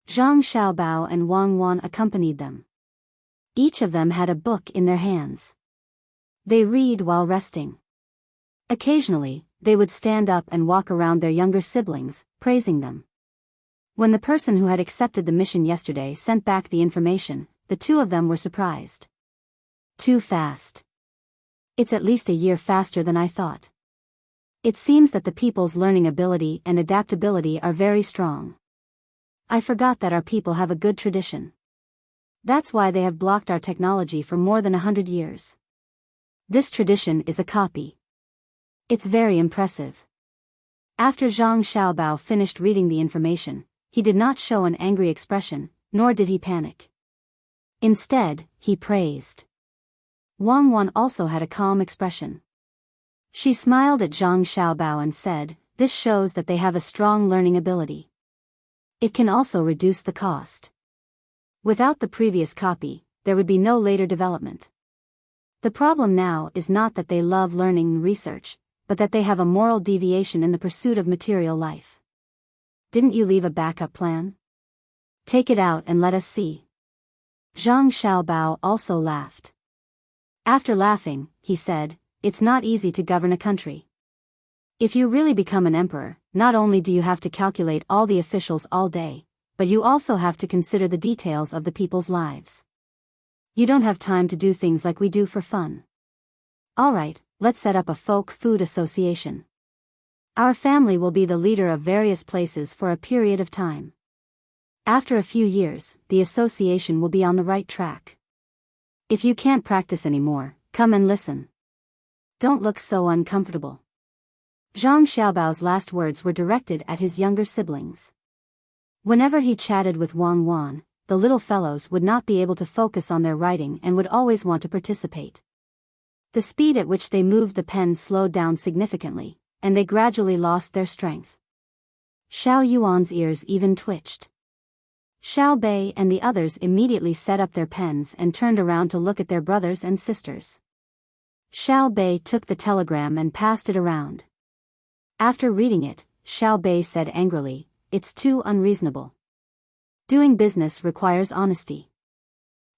Zhang Xiaobao and Wang Wan accompanied them. Each of them had a book in their hands. They read while resting. Occasionally, they would stand up and walk around their younger siblings, praising them. When the person who had accepted the mission yesterday sent back the information, the two of them were surprised. Too fast. It's at least a year faster than I thought. It seems that the people's learning ability and adaptability are very strong. I forgot that our people have a good tradition. That's why they have blocked our technology for more than 100 years. This tradition is a copy. It's very impressive. After Zhang Xiaobao finished reading the information, he did not show an angry expression, nor did he panic. Instead, he praised. Wang Wan also had a calm expression. She smiled at Zhang Xiaobao and said, "This shows that they have a strong learning ability. It can also reduce the cost. Without the previous copy, there would be no later development. The problem now is not that they love learning and research, but that they have a moral deviation in the pursuit of material life. Didn't you leave a backup plan? Take it out and let us see." Zhang Xiaobao also laughed. After laughing, he said, "It's not easy to govern a country. If you really become an emperor, not only do you have to calculate all the officials all day, but you also have to consider the details of the people's lives. You don't have time to do things like we do for fun. Alright, let's set up a folk food association. Our family will be the leader of various places for a period of time. After a few years, the association will be on the right track. If you can't practice anymore, come and listen. Don't look so uncomfortable." Zhang Xiaobao's last words were directed at his younger siblings. Whenever he chatted with Wang Wan, the little fellows would not be able to focus on their writing and would always want to participate. The speed at which they moved the pen slowed down significantly, and they gradually lost their strength. Xiao Yuan's ears even twitched. Xiao Bei and the others immediately set up their pens and turned around to look at their brothers and sisters. Xiao Bei took the telegram and passed it around. After reading it, Xiao Bei said angrily, "It's too unreasonable. Doing business requires honesty.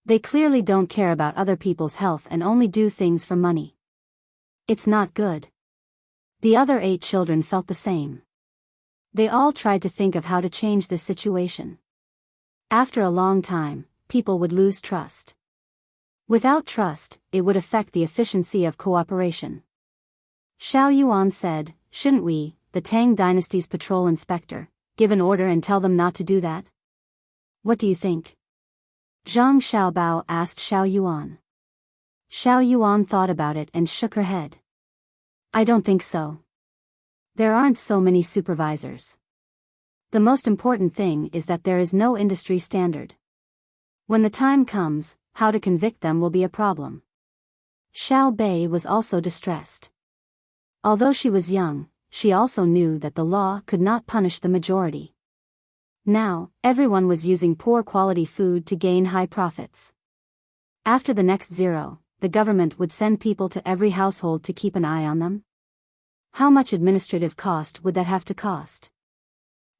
They clearly don't care about other people's health and only do things for money. It's not good." The other 8 children felt the same. They all tried to think of how to change this situation. After a long time, people would lose trust. Without trust, it would affect the efficiency of cooperation. Xiao Yuan said, "Shouldn't we, the Tang Dynasty's patrol inspector, give an order and tell them not to do that? What do you think?" Zhang Xiaobao asked Xiao Yuan. Xiao Yuan thought about it and shook her head. "I don't think so. There aren't so many supervisors. The most important thing is that there is no industry standard. When the time comes, how to convict them will be a problem." Xiao Bei was also distressed. Although she was young, she also knew that the law could not punish the majority. Now, everyone was using poor quality food to gain high profits. After the next zero, the government would send people to every household to keep an eye on them. How much administrative cost would that have to cost?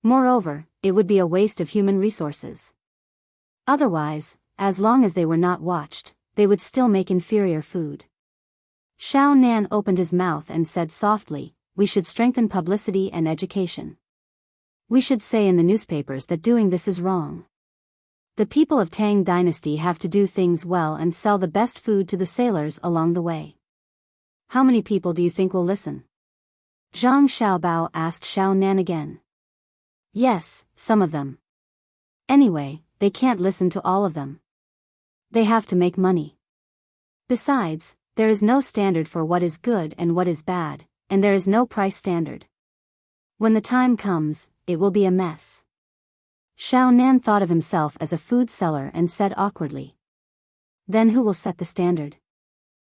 Moreover, it would be a waste of human resources. Otherwise, as long as they were not watched, they would still make inferior food. Xiao Nan opened his mouth and said softly, "We should strengthen publicity and education. We should say in the newspapers that doing this is wrong. The people of Tang Dynasty have to do things well and sell the best food to the sailors along the way." "How many people do you think will listen?" Zhang Xiaobao asked Xiao Nan again. "Yes, some of them. Anyway, they can't listen to all of them. They have to make money. Besides, there is no standard for what is good and what is bad, and there is no price standard. When the time comes, it will be a mess." Xiao Nan thought of himself as a food seller and said awkwardly, "Then who will set the standard?"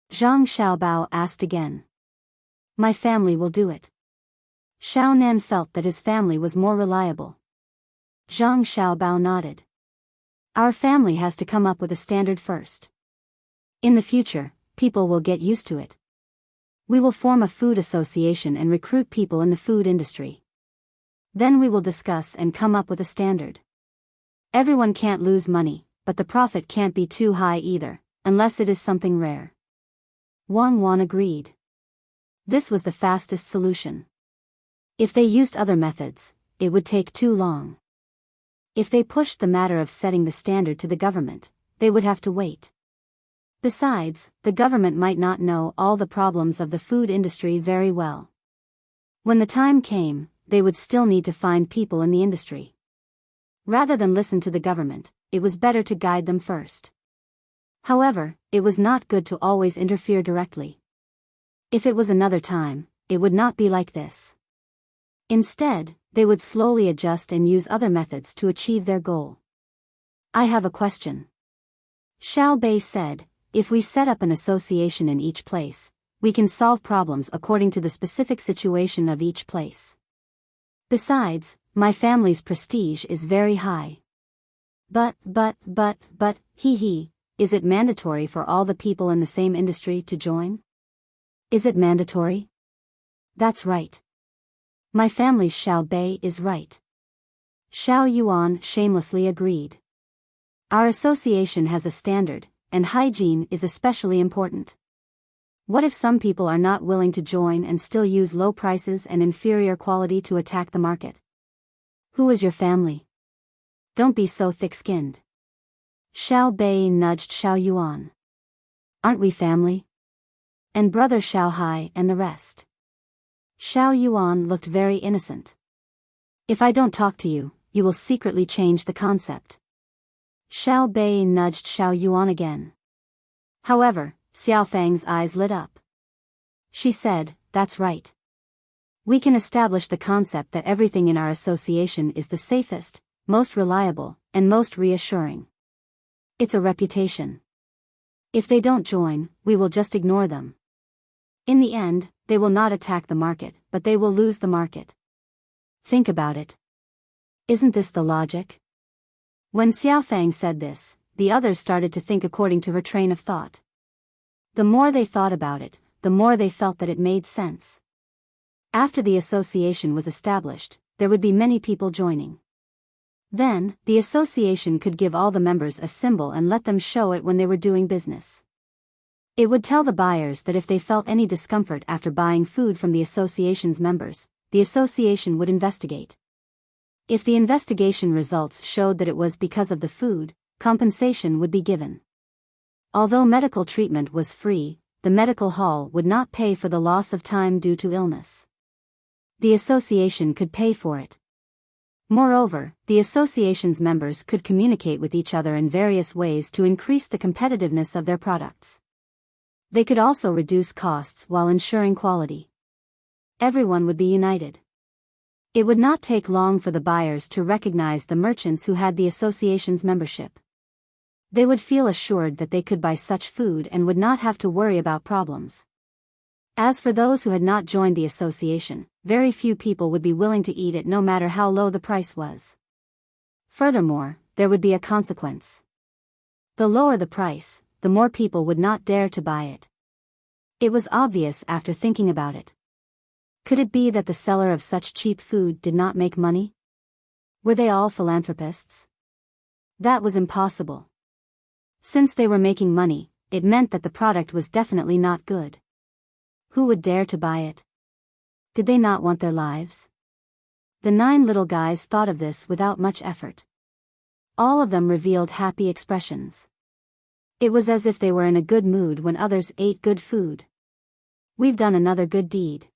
Zhang Xiaobao asked again. "My family will do it." Xiao Nan felt that his family was more reliable. Zhang Xiaobao nodded. "Our family has to come up with a standard first. In the future, people will get used to it. We will form a food association and recruit people in the food industry. Then we will discuss and come up with a standard. Everyone can't lose money, but the profit can't be too high either, unless it is something rare. Wan agreed. This was the fastest solution. If they used other methods, it would take too long. If they pushed the matter of setting the standard to the government, they would have to wait. Besides, the government might not know all the problems of the food industry very well. When the time came, they would still need to find people in the industry. Rather than listen to the government, it was better to guide them first. However, it was not good to always interfere directly. If it was another time, it would not be like this. Instead, they would slowly adjust and use other methods to achieve their goal. I have a question. Xiao Bei said, if we set up an association in each place, we can solve problems according to the specific situation of each place. Besides, my family's prestige is very high. But, is it mandatory for all the people in the same industry to join? Is it mandatory? That's right. My family's Xiao Bei is right. Xiao Yuan shamelessly agreed. Our association has a standard, and hygiene is especially important. What if some people are not willing to join and still use low prices and inferior quality to attack the market? Who is your family? Don't be so thick-skinned. Xiao Bei nudged Xiao Yuan. Aren't we family? And brother Xiao Hai and the rest. Xiao Yuan looked very innocent. If I don't talk to you, you will secretly change the concept. Xiao Bei nudged Xiao Yuan again. However, Xiao Fang's eyes lit up. She said, that's right. We can establish the concept that everything in our association is the safest, most reliable, and most reassuring. It's a reputation. If they don't join, we will just ignore them. In the end, they will not attack the market, but they will lose the market. Think about it. Isn't this the logic? When Xiao Fang said this, the others started to think according to her train of thought. The more they thought about it, the more they felt that it made sense. After the association was established, there would be many people joining. Then, the association could give all the members a symbol and let them show it when they were doing business. It would tell the buyers that if they felt any discomfort after buying food from the association's members, the association would investigate. If the investigation results showed that it was because of the food, compensation would be given. Although medical treatment was free, the medical hall would not pay for the loss of time due to illness. The association could pay for it. Moreover, the association's members could communicate with each other in various ways to increase the competitiveness of their products. They could also reduce costs while ensuring quality. Everyone would be united. It would not take long for the buyers to recognize the merchants who had the association's membership. They would feel assured that they could buy such food and would not have to worry about problems. As for those who had not joined the association, very few people would be willing to eat it no matter how low the price was. Furthermore, there would be a consequence. The lower the price, the more people would not dare to buy it. It was obvious after thinking about it. Could it be that the seller of such cheap food did not make money? Were they all philanthropists? That was impossible. Since they were making money, it meant that the product was definitely not good. Who would dare to buy it? Did they not want their lives? The 9 little guys thought of this without much effort. All of them revealed happy expressions. It was as if they were in a good mood when others ate good food. We've done another good deed.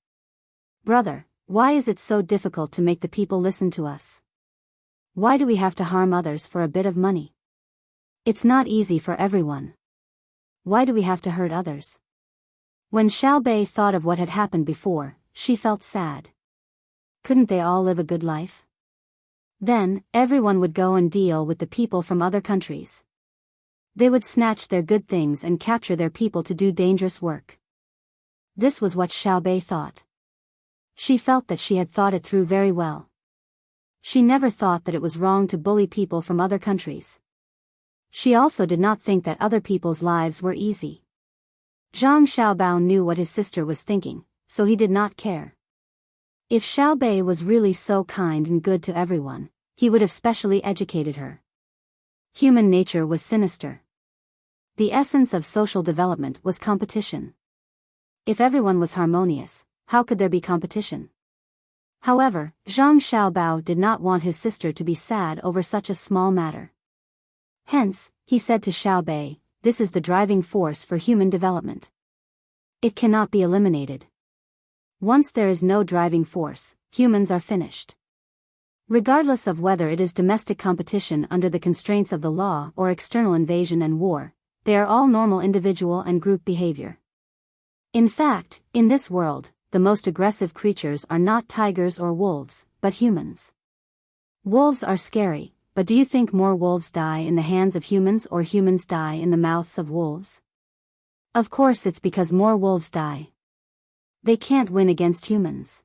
Brother, why is it so difficult to make the people listen to us? Why do we have to harm others for a bit of money? It's not easy for everyone. Why do we have to hurt others? When Xiao Bei thought of what had happened before, she felt sad. Couldn't they all live a good life? Then, everyone would go and deal with the people from other countries. They would snatch their good things and capture their people to do dangerous work. This was what Xiao Bei thought. She felt that she had thought it through very well. She never thought that it was wrong to bully people from other countries. She also did not think that other people's lives were easy. Zhang Xiaobao knew what his sister was thinking, so he did not care. If Xiaobei was really so kind and good to everyone, he would have specially educated her. Human nature was sinister. The essence of social development was competition. If everyone was harmonious, how could there be competition? However, Zhang Xiaobao did not want his sister to be sad over such a small matter. Hence, he said to Xiaobei, "This is the driving force for human development. It cannot be eliminated. Once there is no driving force, humans are finished. Regardless of whether it is domestic competition under the constraints of the law or external invasion and war, they are all normal individual and group behavior. In fact, in this world, the most aggressive creatures are not tigers or wolves, but humans. Wolves are scary, but do you think more wolves die in the hands of humans or humans die in the mouths of wolves? Of course it's because more wolves die. They can't win against humans.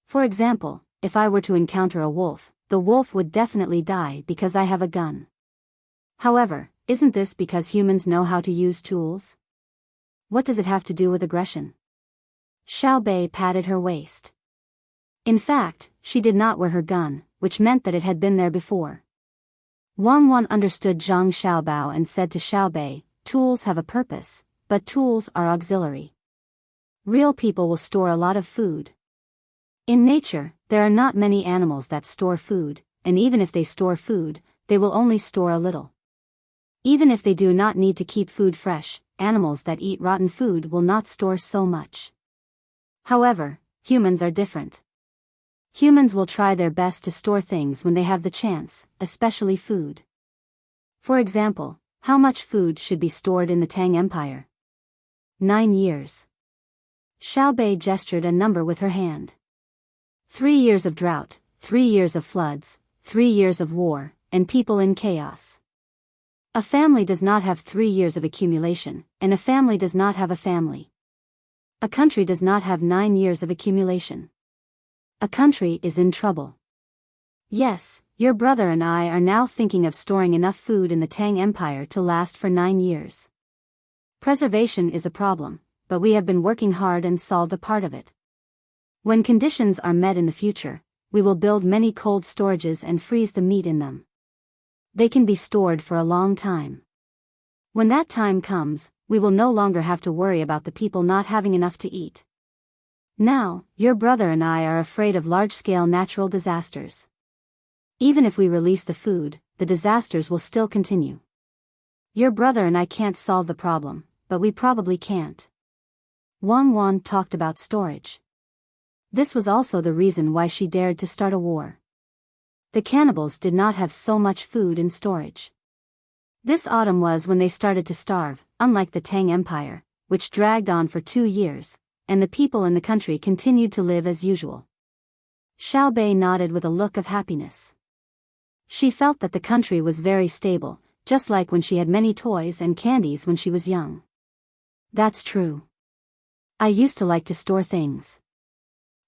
For example, if I were to encounter a wolf, the wolf would definitely die because I have a gun. However, isn't this because humans know how to use tools? What does it have to do with aggression?" Xiaobei patted her waist. In fact, she did not wear her gun, which meant that it had been there before. Wang Wan understood Zhang Xiaobao and said to Xiaobei, "Tools have a purpose, but tools are auxiliary. Real people will store a lot of food. In nature, there are not many animals that store food, and even if they store food, they will only store a little. Even if they do not need to keep food fresh, animals that eat rotten food will not store so much. However, humans are different. Humans will try their best to store things when they have the chance, especially food. For example, how much food should be stored in the Tang Empire? 9 years. Xiaobei gestured a number with her hand. 3 years of drought, 3 years of floods, 3 years of war, and people in chaos. A family does not have 3 years of accumulation, and a family does not have a family. A country does not have 9 years of accumulation. A country is in trouble. Yes, your brother and I are now thinking of storing enough food in the Tang Empire to last for 9 years. Preservation is a problem, but we have been working hard and solved a part of it. When conditions are met in the future, we will build many cold storages and freeze the meat in them. They can be stored for a long time. When that time comes, we will no longer have to worry about the people not having enough to eat. Now, your brother and I are afraid of large-scale natural disasters. Even if we release the food, the disasters will still continue. Your brother and I can't solve the problem, but we probably can't." Wang Wan talked about storage. This was also the reason why she dared to start a war. The cannibals did not have so much food in storage. This autumn was when they started to starve, unlike the Tang Empire, which dragged on for 2 years, and the people in the country continued to live as usual. Xiaobei nodded with a look of happiness. She felt that the country was very stable, just like when she had many toys and candies when she was young. That's true. I used to like to store things.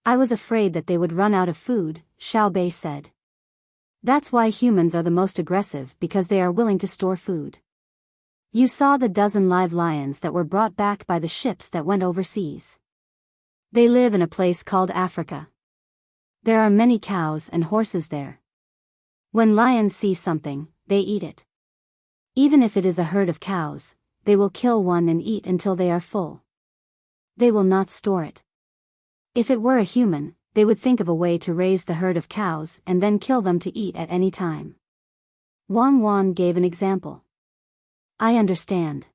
I was afraid that they would run out of food, Xiaobei said. That's why humans are the most aggressive, because they are willing to store food. You saw the dozen live lions that were brought back by the ships that went overseas. They live in a place called Africa. There are many cows and horses there. When lions see something, they eat it. Even if it is a herd of cows, they will kill one and eat until they are full. They will not store it. If it were a human, they would think of a way to raise the herd of cows and then kill them to eat at any time. Wang Wan gave an example. I understand.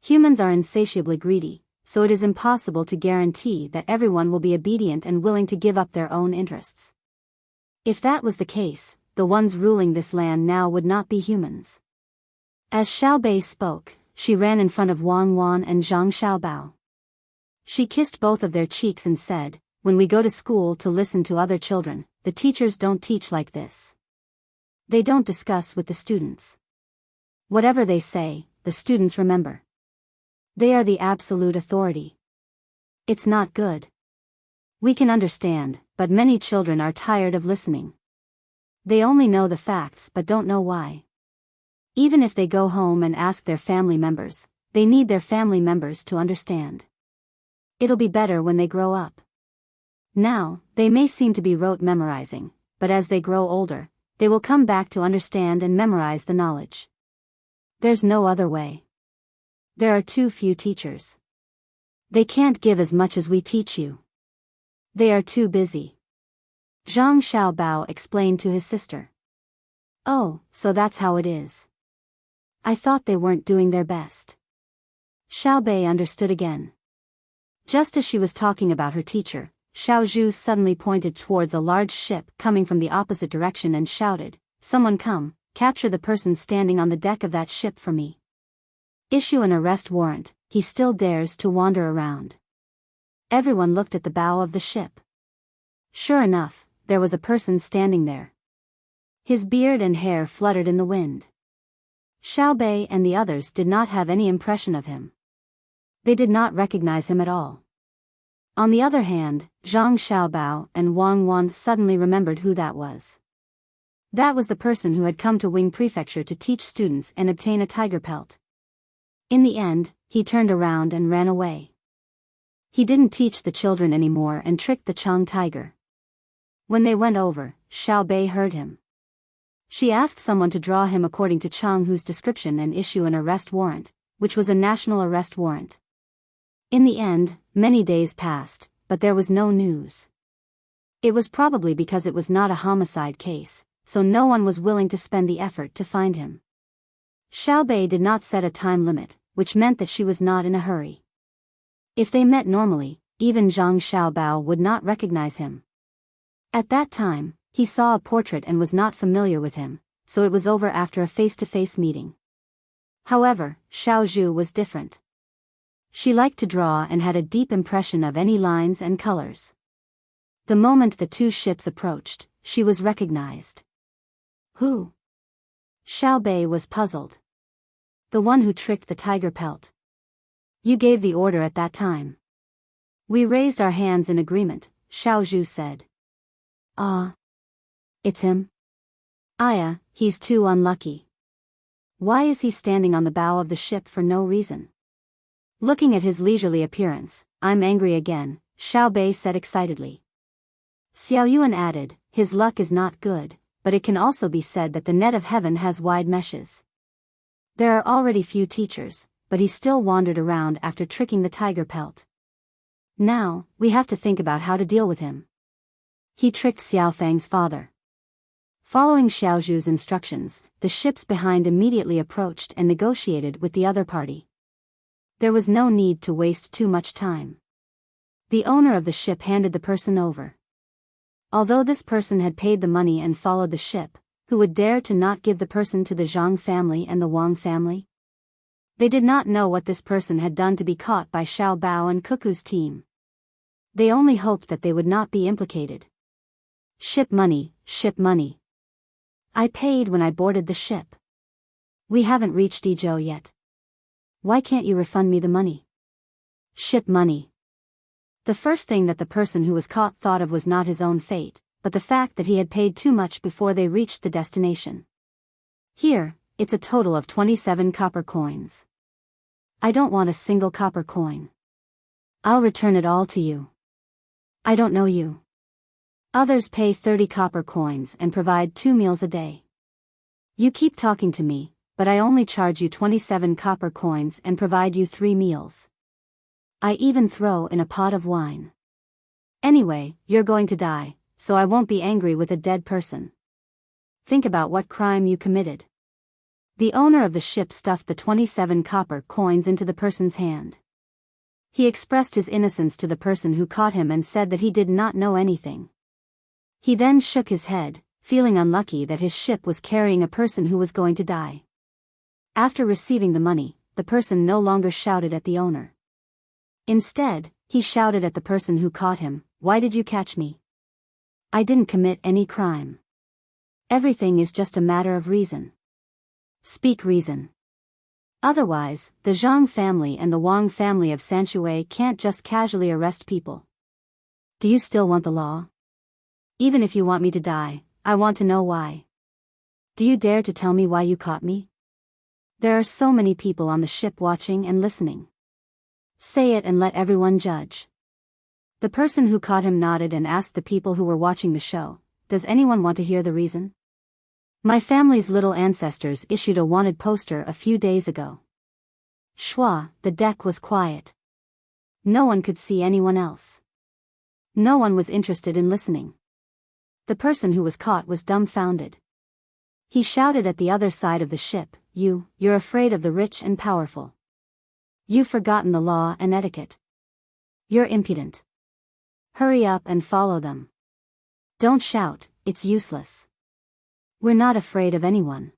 Humans are insatiably greedy, so it is impossible to guarantee that everyone will be obedient and willing to give up their own interests. If that was the case, the ones ruling this land now would not be humans. As Xiaobei spoke, she ran in front of Wang Wan and Zhang Xiaobao. She kissed both of their cheeks and said, "When we go to school to listen to other children, the teachers don't teach like this. They don't discuss with the students. Whatever they say, the students remember. They are the absolute authority. It's not good. We can understand, but many children are tired of listening. They only know the facts but don't know why. Even if they go home and ask their family members, They need their family members to understand. It'll be better when they grow up. Now, they may seem to be rote memorizing, but as they grow older, they will come back to understand and memorize the knowledge. There's no other way. There are too few teachers. They can't give as much as we teach you. They are too busy. Zhang Xiaobao explained to his sister. Oh, so that's how it is. I thought they weren't doing their best. Xiaobei understood again. Just as she was talking about her teacher, Xiao Zhu suddenly pointed towards a large ship coming from the opposite direction and shouted, "Someone come, capture the person standing on the deck of that ship for me. Issue an arrest warrant, he still dares to wander around." Everyone looked at the bow of the ship. Sure enough, there was a person standing there. His beard and hair fluttered in the wind. Xiaobei and the others did not have any impression of him. They did not recognize him at all. On the other hand, Zhang Xiaobao and Wang Wan suddenly remembered who that was. That was the person who had come to Wing Prefecture to teach students and obtain a tiger pelt. In the end, he turned around and ran away. He didn't teach the children anymore and tricked the Chang tiger. When they went over, Xiaobei heard him. She asked someone to draw him according to Chang Hu's description and issue an arrest warrant, which was a national arrest warrant. In the end, many days passed, but there was no news. It was probably because it was not a homicide case, so no one was willing to spend the effort to find him. Xiaobei did not set a time limit, which meant that she was not in a hurry. If they met normally, even Zhang Xiaobao would not recognize him. At that time, he saw a portrait and was not familiar with him, so it was over after a face-to-face meeting. However, Xiao Zhu was different. She liked to draw and had a deep impression of any lines and colors. The moment the two ships approached, she was recognized. Who? Xiaobei was puzzled. The one who tricked the tiger pelt. You gave the order at that time. We raised our hands in agreement, Xiao Zhu said. Ah. It's him? Aya, he's too unlucky. Why is he standing on the bow of the ship for no reason? Looking at his leisurely appearance, I'm angry again, Xiaobei said excitedly. Xiao Yuan added, his luck is not good, but it can also be said that the net of heaven has wide meshes. There are already few teachers, but he still wandered around after tricking the tiger pelt. Now, we have to think about how to deal with him. He tricked Xiao Fang's father. Following Xiao Zhu's instructions, the ships behind immediately approached and negotiated with the other party. There was no need to waste too much time. The owner of the ship handed the person over. Although this person had paid the money and followed the ship, who would dare to not give the person to the Zhang family and the Wang family? They did not know what this person had done to be caught by Xiao Bao and Cuckoo's team. They only hoped that they would not be implicated. Ship money, ship money. I paid when I boarded the ship. We haven't reached Dizhou yet. Why can't you refund me the money? Ship money. The first thing that the person who was caught thought of was not his own fate, but the fact that he had paid too much before they reached the destination. Here, it's a total of 27 copper coins. I don't want a single copper coin. I'll return it all to you. I don't know you. Others pay 30 copper coins and provide 2 meals a day. You keep talking to me, but I only charge you 27 copper coins and provide you 3 meals. I even throw in a pot of wine. Anyway, you're going to die, so I won't be angry with a dead person. Think about what crime you committed. The owner of the ship stuffed the 27 copper coins into the person's hand. He expressed his innocence to the person who caught him and said that he did not know anything. He then shook his head, feeling unlucky that his ship was carrying a person who was going to die. After receiving the money, the person no longer shouted at the owner. Instead, he shouted at the person who caught him, "Why did you catch me? I didn't commit any crime. Everything is just a matter of reason. Speak reason. Otherwise, the Zhang family and the Wang family of Sanshui can't just casually arrest people. Do you still want the law? Even if you want me to die, I want to know why. Do you dare to tell me why you caught me? There are so many people on the ship watching and listening. Say it and let everyone judge. The person who caught him nodded and asked the people who were watching the show, "Does anyone want to hear the reason? My family's little ancestors issued a wanted poster a few days ago." Schwa, the deck was quiet. No one could see anyone else. No one was interested in listening. The person who was caught was dumbfounded. He shouted at the other side of the ship, You're afraid of the rich and powerful. You've forgotten the law and etiquette. You're impudent. Hurry up and follow them. Don't shout, it's useless. We're not afraid of anyone.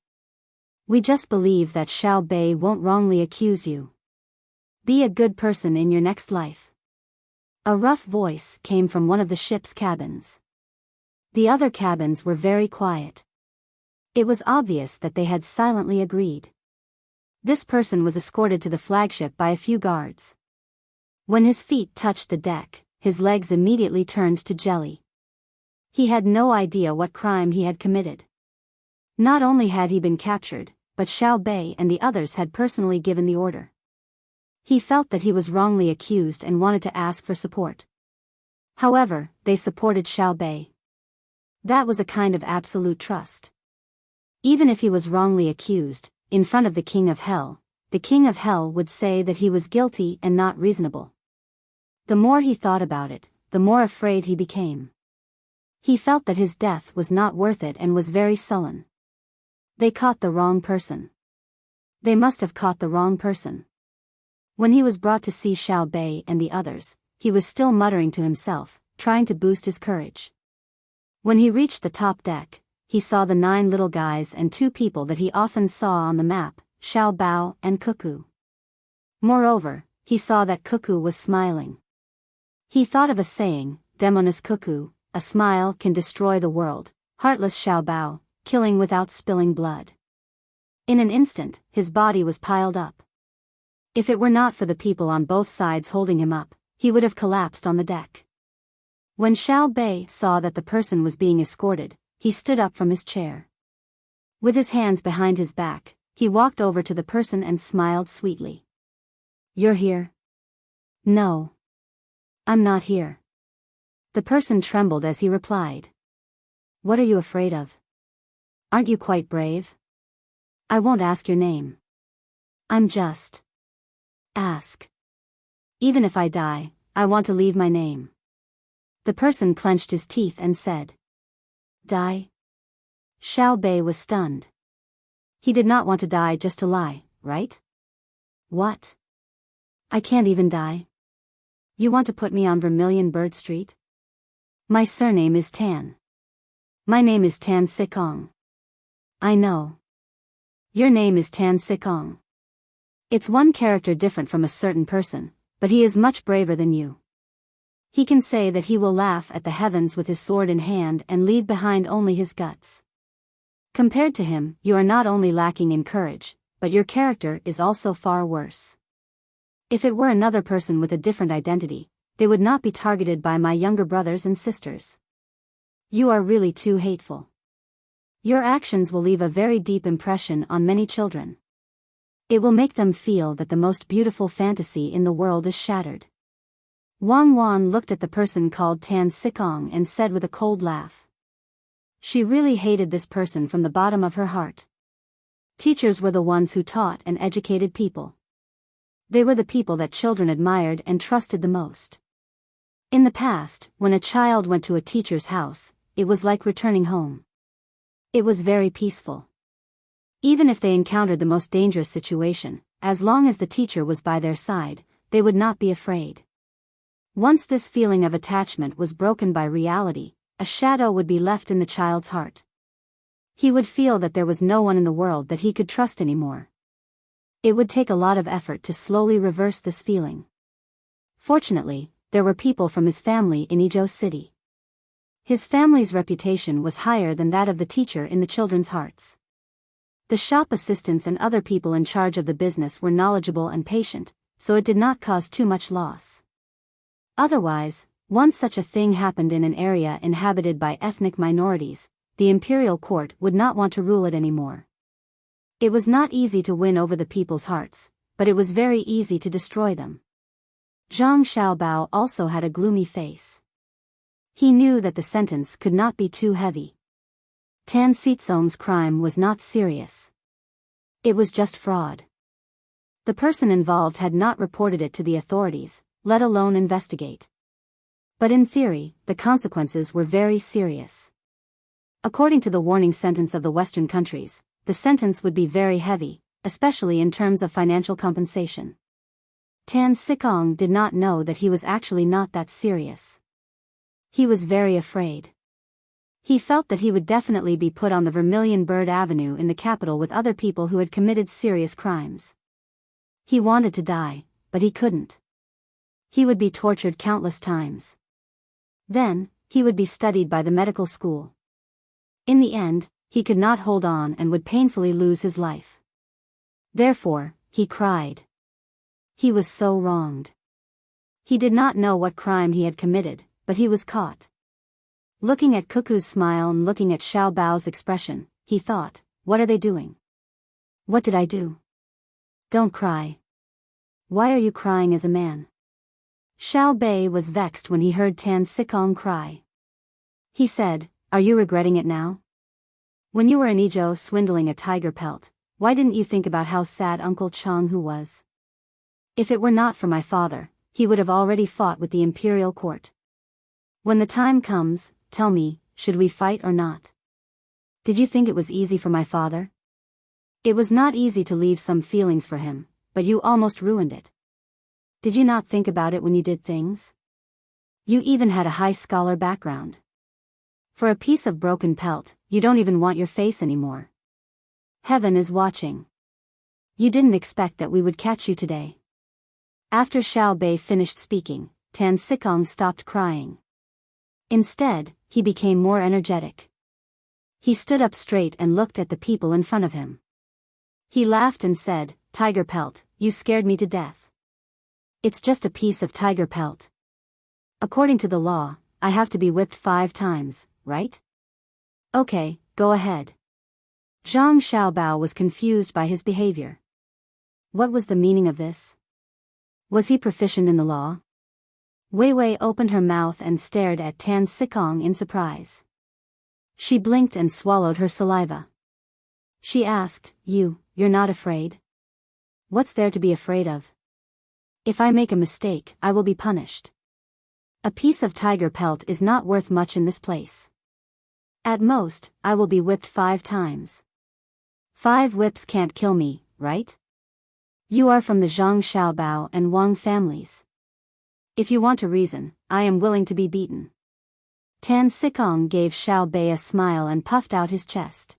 We just believe that Xiao Bei won't wrongly accuse you. Be a good person in your next life." A rough voice came from one of the ship's cabins. The other cabins were very quiet. It was obvious that they had silently agreed. This person was escorted to the flagship by a few guards. When his feet touched the deck, his legs immediately turned to jelly. He had no idea what crime he had committed. Not only had he been captured, but Xiao Bei and the others had personally given the order. He felt that he was wrongly accused and wanted to ask for support. However, they supported Xiao Bei. That was a kind of absolute trust. Even if he was wrongly accused, in front of the King of Hell, the King of Hell would say that he was guilty and not reasonable. The more he thought about it, the more afraid he became. He felt that his death was not worth it and was very sullen. They caught the wrong person. They must have caught the wrong person. When he was brought to see Xiao Bei and the others, he was still muttering to himself, trying to boost his courage. When he reached the top deck, he saw the 9 little guys and 2 people that he often saw on the map, Xiao Bao and Cuckoo. Moreover, he saw that Cuckoo was smiling. He thought of a saying, Demoness Cuckoo, a smile can destroy the world, heartless Xiao Bao, killing without spilling blood. In an instant, his body was piled up. If it were not for the people on both sides holding him up, he would have collapsed on the deck. When Xiao Bei saw that the person was being escorted, he stood up from his chair. With his hands behind his back, he walked over to the person and smiled sweetly. "You're here?" "No. I'm not here." The person trembled as he replied. "What are you afraid of? Aren't you quite brave? I won't ask your name. I'm just... ask. Even if I die, I want to leave my name." The person clenched his teeth and said, "Die?" Xiao Bei was stunned. He did not want to die just to lie, right? "What? I can't even die? You want to put me on Vermilion Bird Street? My surname is Tan. My name is Tan Sikong." "I know. Your name is Tan Sikong. It's one character different from a certain person, but he is much braver than you. He can say that he will laugh at the heavens with his sword in hand and leave behind only his guts. Compared to him, you are not only lacking in courage, but your character is also far worse. If it were another person with a different identity, they would not be targeted by my younger brothers and sisters. You are really too hateful. Your actions will leave a very deep impression on many children. It will make them feel that the most beautiful fantasy in the world is shattered." Wang Wan looked at the person called Tan Sikong and said with a cold laugh. She really hated this person from the bottom of her heart. Teachers were the ones who taught and educated people. They were the people that children admired and trusted the most. In the past, when a child went to a teacher's house, it was like returning home. It was very peaceful. Even if they encountered the most dangerous situation, as long as the teacher was by their side, they would not be afraid. Once this feeling of attachment was broken by reality, a shadow would be left in the child's heart. He would feel that there was no one in the world that he could trust anymore. It would take a lot of effort to slowly reverse this feeling. Fortunately, there were people from his family in Izhou City. His family's reputation was higher than that of the teacher in the children's hearts. The shop assistants and other people in charge of the business were knowledgeable and patient, so it did not cause too much loss. Otherwise, once such a thing happened in an area inhabited by ethnic minorities, the imperial court would not want to rule it anymore. It was not easy to win over the people's hearts, but it was very easy to destroy them. Zhang Xiaobao also had a gloomy face. He knew that the sentence could not be too heavy. Tan Sitsong's crime was not serious. It was just fraud. The person involved had not reported it to the authorities, let alone investigate. But in theory, the consequences were very serious. According to the warning sentence of the Western countries, the sentence would be very heavy, especially in terms of financial compensation. Tan Sikong did not know that he was actually not that serious. He was very afraid. He felt that he would definitely be put on the Vermilion Bird Avenue in the capital with other people who had committed serious crimes. He wanted to die, but he couldn't. He would be tortured countless times. Then, he would be studied by the medical school. In the end, he could not hold on and would painfully lose his life. Therefore, he cried. He was so wronged. He did not know what crime he had committed, but he was caught. Looking at Cuckoo's smile and looking at Xiao Bao's expression, he thought, what are they doing? What did I do? Don't cry. Why are you crying as a man? Xiao Bei was vexed when he heard Tan Sikong cry. He said, are you regretting it now? When you were in Izhou swindling a tiger pelt, why didn't you think about how sad Uncle Changhu was? If it were not for my father, he would have already fought with the imperial court. When the time comes, tell me, should we fight or not? Did you think it was easy for my father? It was not easy to leave some feelings for him, but you almost ruined it. Did you not think about it when you did things? You even had a high scholar background. For a piece of broken pelt, you don't even want your face anymore. Heaven is watching. You didn't expect that we would catch you today. After Xiao Bei finished speaking, Tan Sikong stopped crying. Instead, he became more energetic. He stood up straight and looked at the people in front of him. He laughed and said, Tiger pelt, you scared me to death. It's just a piece of tiger pelt. According to the law, I have to be whipped 5 times, right? Okay, go ahead. Zhang Xiaobao was confused by his behavior. What was the meaning of this? Was he proficient in the law? Wei Wei opened her mouth and stared at Tan Sikong in surprise. She blinked and swallowed her saliva. She asked, you're not afraid? What's there to be afraid of? If I make a mistake, I will be punished. A piece of tiger pelt is not worth much in this place. At most, I will be whipped 5 times. 5 whips can't kill me, right? You are from the Zhang Xiaobao and Wang families. If you want a reason, I am willing to be beaten. Tan Sikong gave Xiao Bei a smile and puffed out his chest.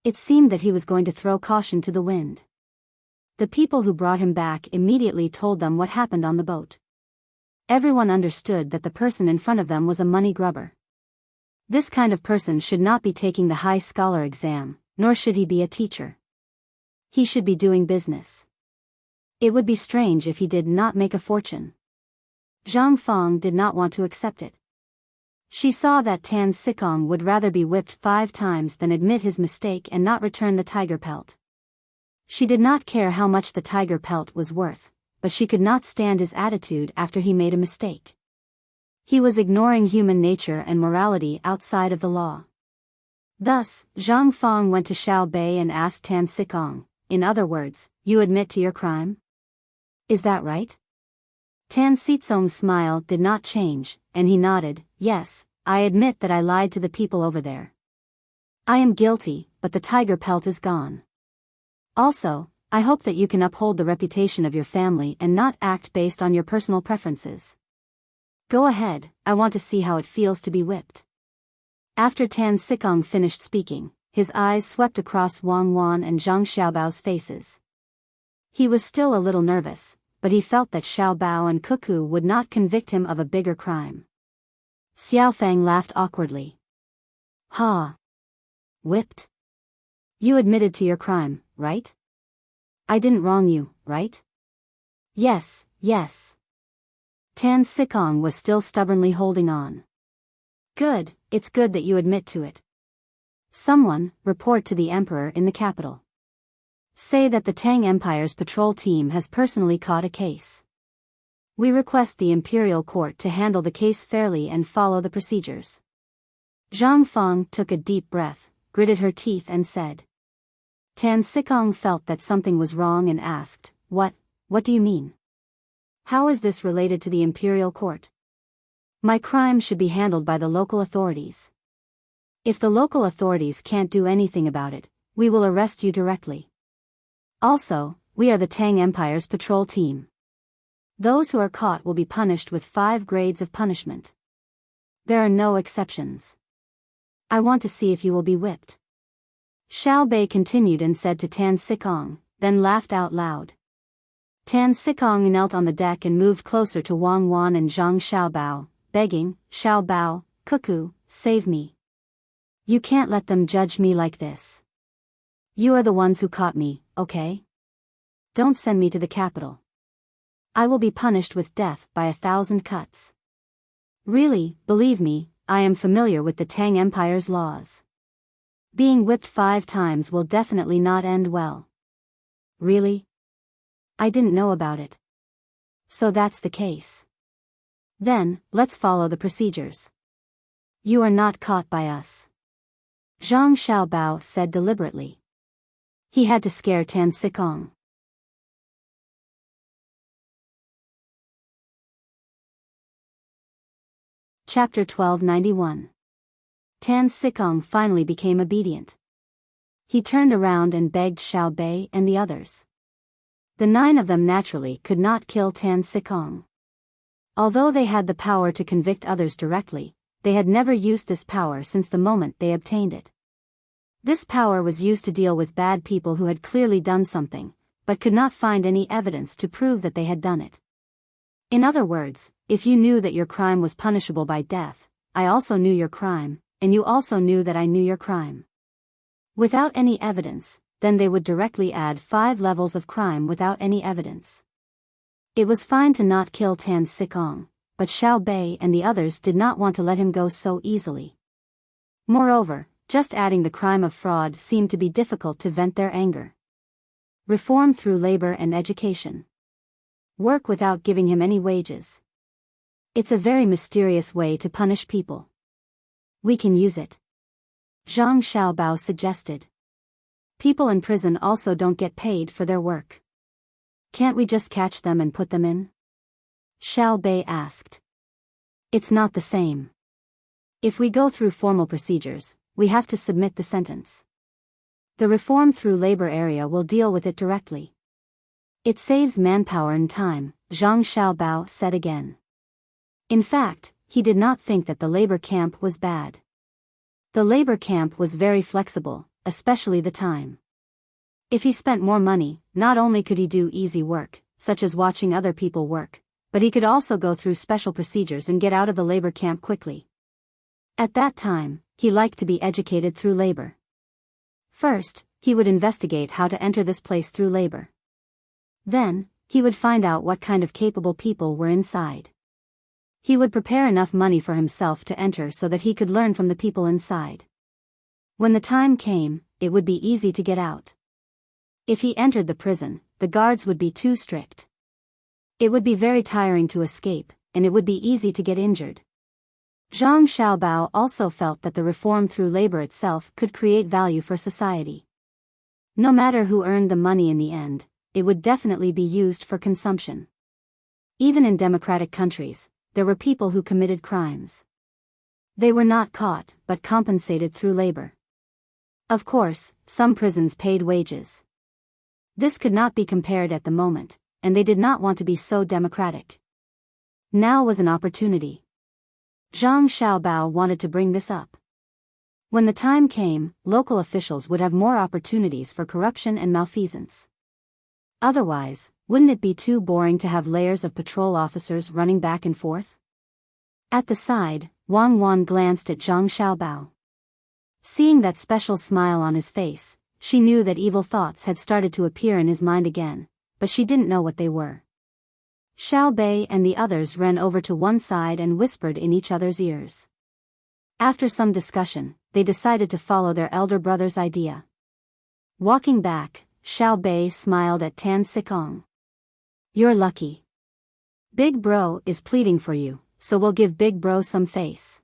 It seemed that he was going to throw caution to the wind. The people who brought him back immediately told them what happened on the boat. Everyone understood that the person in front of them was a money grubber. This kind of person should not be taking the high scholar exam, nor should he be a teacher. He should be doing business. It would be strange if he did not make a fortune. Zhang Feng did not want to accept it. She saw that Tan Sikong would rather be whipped 5 times than admit his mistake and not return the tiger pelt. She did not care how much the tiger pelt was worth, but she could not stand his attitude after he made a mistake. He was ignoring human nature and morality outside of the law. Thus, Zhang Feng went to Xiao Bei and asked Tan Sikong, in other words, you admit to your crime? Is that right? Tan Sitsong's smile did not change, and he nodded, yes, I admit that I lied to the people over there. I am guilty, but the tiger pelt is gone. Also, I hope that you can uphold the reputation of your family and not act based on your personal preferences. Go ahead, I want to see how it feels to be whipped. After Tan Sikong finished speaking, his eyes swept across Wang Wan and Zhang Xiaobao's faces. He was still a little nervous, but he felt that Xiao Bao and Cuckoo would not convict him of a bigger crime. Xiao Fang laughed awkwardly. Ha! Whipped? You admitted to your crime, right? I didn't wrong you, right? Yes, yes. Tan Sikong was still stubbornly holding on. Good, it's good that you admit to it. Someone, report to the emperor in the capital. Say that the Tang Empire's patrol team has personally caught a case. We request the Imperial Court to handle the case fairly and follow the procedures. Zhang Feng took a deep breath, gritted her teeth and said. Tan Sikong felt that something was wrong and asked, What do you mean? How is this related to the Imperial Court? My crime should be handled by the local authorities. If the local authorities can't do anything about it, we will arrest you directly. Also, we are the Tang Empire's patrol team. Those who are caught will be punished with 5 grades of punishment. There are no exceptions. I want to see if you will be whipped. Xiao Bei continued and said to Tan Sikong, then laughed out loud. Tan Sikong knelt on the deck and moved closer to Wang Wan and Zhang Xiaobao, begging, Xiaobao, Cuckoo, save me. You can't let them judge me like this. You are the ones who caught me, okay? Don't send me to the capital. I will be punished with death by 1,000 cuts. Really, believe me, I am familiar with the Tang Empire's laws. Being whipped 5 times will definitely not end well. Really? I didn't know about it. So that's the case. Then, let's follow the procedures. You are not caught by us. Zhang Xiaobao said deliberately. He had to scare Tan Sikong. Chapter 1291. Tan Sikong finally became obedient. He turned around and begged Xiao Bei and the others. The 9 of them naturally could not kill Tan Sikong. Although they had the power to convict others directly, they had never used this power since the moment they obtained it. This power was used to deal with bad people who had clearly done something, but could not find any evidence to prove that they had done it. In other words, if you knew that your crime was punishable by death, I also knew your crime, and you also knew that I knew your crime. Without any evidence, then they would directly add 5 levels of crime without any evidence. It was fine to not kill Tan Sikong, but Xiao Bei and the others did not want to let him go so easily. Moreover, just adding the crime of fraud seemed to be difficult to vent their anger. Reform through labor and education. Work without giving him any wages. It's a very mysterious way to punish people. We can use it. Zhang Xiaobao suggested. People in prison also don't get paid for their work. Can't we just catch them and put them in? Xiao Bei asked. It's not the same. If we go through formal procedures, we have to submit the sentence. The reform through labor area will deal with it directly. It saves manpower and time, Zhang Xiaobao said again. In fact, he did not think that the labor camp was bad. The labor camp was very flexible, especially the time. If he spent more money, not only could he do easy work, such as watching other people work, but he could also go through special procedures and get out of the labor camp quickly. At that time, he liked to be educated through labor. First, he would investigate how to enter this place through labor. Then, he would find out what kind of capable people were inside. He would prepare enough money for himself to enter so that he could learn from the people inside. When the time came, it would be easy to get out. If he entered the prison, the guards would be too strict. It would be very tiring to escape, and it would be easy to get injured. Zhang Xiaobao also felt that the reform through labor itself could create value for society. No matter who earned the money in the end, it would definitely be used for consumption. Even in democratic countries, there were people who committed crimes. They were not caught, but compensated through labor. Of course, some prisons paid wages. This could not be compared at the moment, and they did not want to be so democratic. Now was an opportunity. Zhang Xiaobao wanted to bring this up. When the time came, local officials would have more opportunities for corruption and malfeasance. Otherwise, wouldn't it be too boring to have layers of patrol officers running back and forth? At the side, Wang Wan glanced at Zhang Xiaobao. Seeing that special smile on his face, she knew that evil thoughts had started to appear in his mind again, but she didn't know what they were. Xiao Bei and the others ran over to one side and whispered in each other's ears. After some discussion, they decided to follow their elder brother's idea. Walking back, Xiao Bei smiled at Tan Sikong. You're lucky. Big Bro is pleading for you, so we'll give Big Bro some face.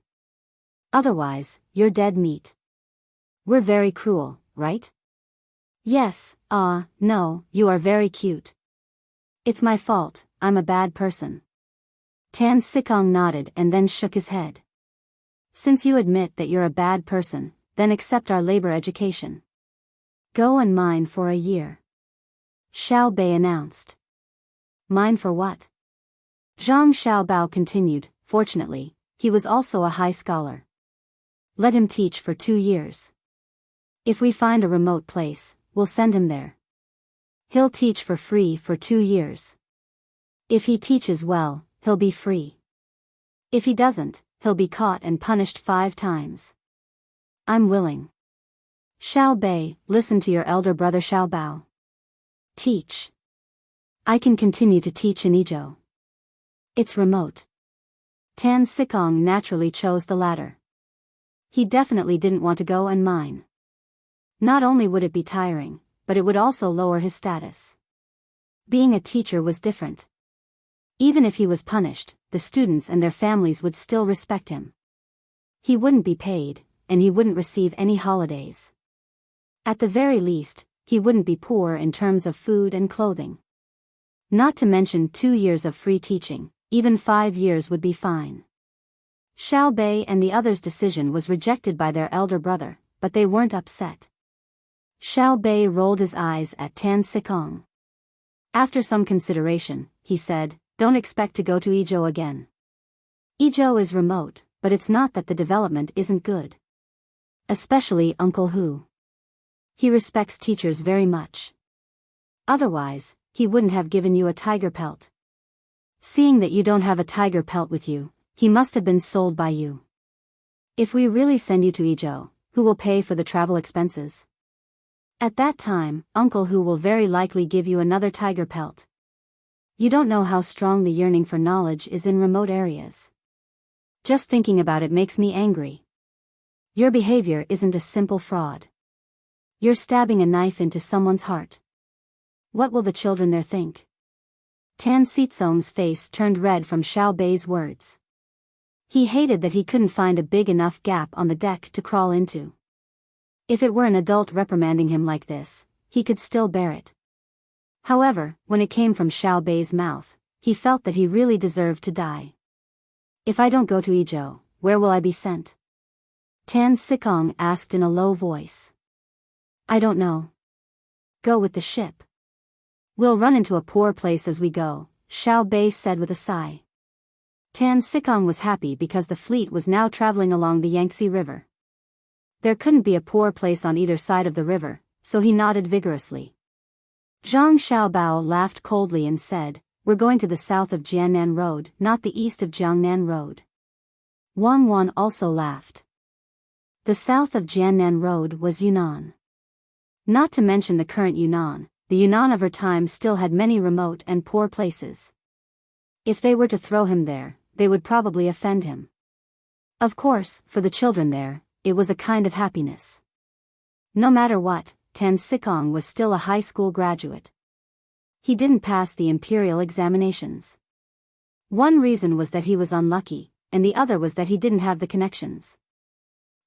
Otherwise, you're dead meat. We're very cruel, right? Yes, no, you are very cute. It's my fault, I'm a bad person. Tan Sikong nodded and then shook his head. Since you admit that you're a bad person, then accept our labor education. Go and mine for a year. Xiao Bei announced. Mine for what? Zhang Xiaobao continued. Fortunately, he was also a high scholar. Let him teach for 2 years. If we find a remote place, we'll send him there. He'll teach for free for 2 years. If he teaches well, he'll be free. If he doesn't, he'll be caught and punished 5 times. I'm willing. Xiao Bei, listen to your elder brother Xiaobao. Teach. I can continue to teach in Izhou. It's remote. Tan Sikong naturally chose the latter. He definitely didn't want to go and mine. Not only would it be tiring, but it would also lower his status. Being a teacher was different. Even if he was punished, the students and their families would still respect him. He wouldn't be paid, and he wouldn't receive any holidays. At the very least, he wouldn't be poor in terms of food and clothing. Not to mention 2 years of free teaching, even 5 years would be fine. Xiao Bei and the others' decision was rejected by their elder brother, but they weren't upset. Xiao Bei rolled his eyes at Tan Sikong. After some consideration, he said, don't expect to go to Izhou again. Izhou is remote, but it's not that the development isn't good. Especially Uncle Hu. He respects teachers very much. Otherwise, he wouldn't have given you a tiger pelt. Seeing that you don't have a tiger pelt with you, he must have been sold by you. If we really send you to Izhou, who will pay for the travel expenses? At that time, Uncle Hu will very likely give you another tiger pelt. You don't know how strong the yearning for knowledge is in remote areas. Just thinking about it makes me angry. Your behavior isn't a simple fraud. You're stabbing a knife into someone's heart. What will the children there think? Tan Sitsong's face turned red from Xiao Bei's words. He hated that he couldn't find a big enough gap on the deck to crawl into. If it were an adult reprimanding him like this, he could still bear it. However, when it came from Xiao Bei's mouth, he felt that he really deserved to die. If I don't go to Izhou, where will I be sent? Tan Sikong asked in a low voice. I don't know. Go with the ship. We'll run into a poor place as we go, Xiao Bei said with a sigh. Tan Sikong was happy because the fleet was now traveling along the Yangtze River. There couldn't be a poor place on either side of the river, so he nodded vigorously. Zhang Xiaobao laughed coldly and said, we're going to the south of Jiannan Road, not the east of Jiangnan Road. Wang Wan also laughed. The south of Jiannan Road was Yunnan. Not to mention the current Yunnan, the Yunnan of her time still had many remote and poor places. If they were to throw him there, they would probably offend him. Of course, for the children there, it was a kind of happiness. No matter what, Tan Sikong was still a high school graduate. He didn't pass the imperial examinations. One reason was that he was unlucky, and the other was that he didn't have the connections.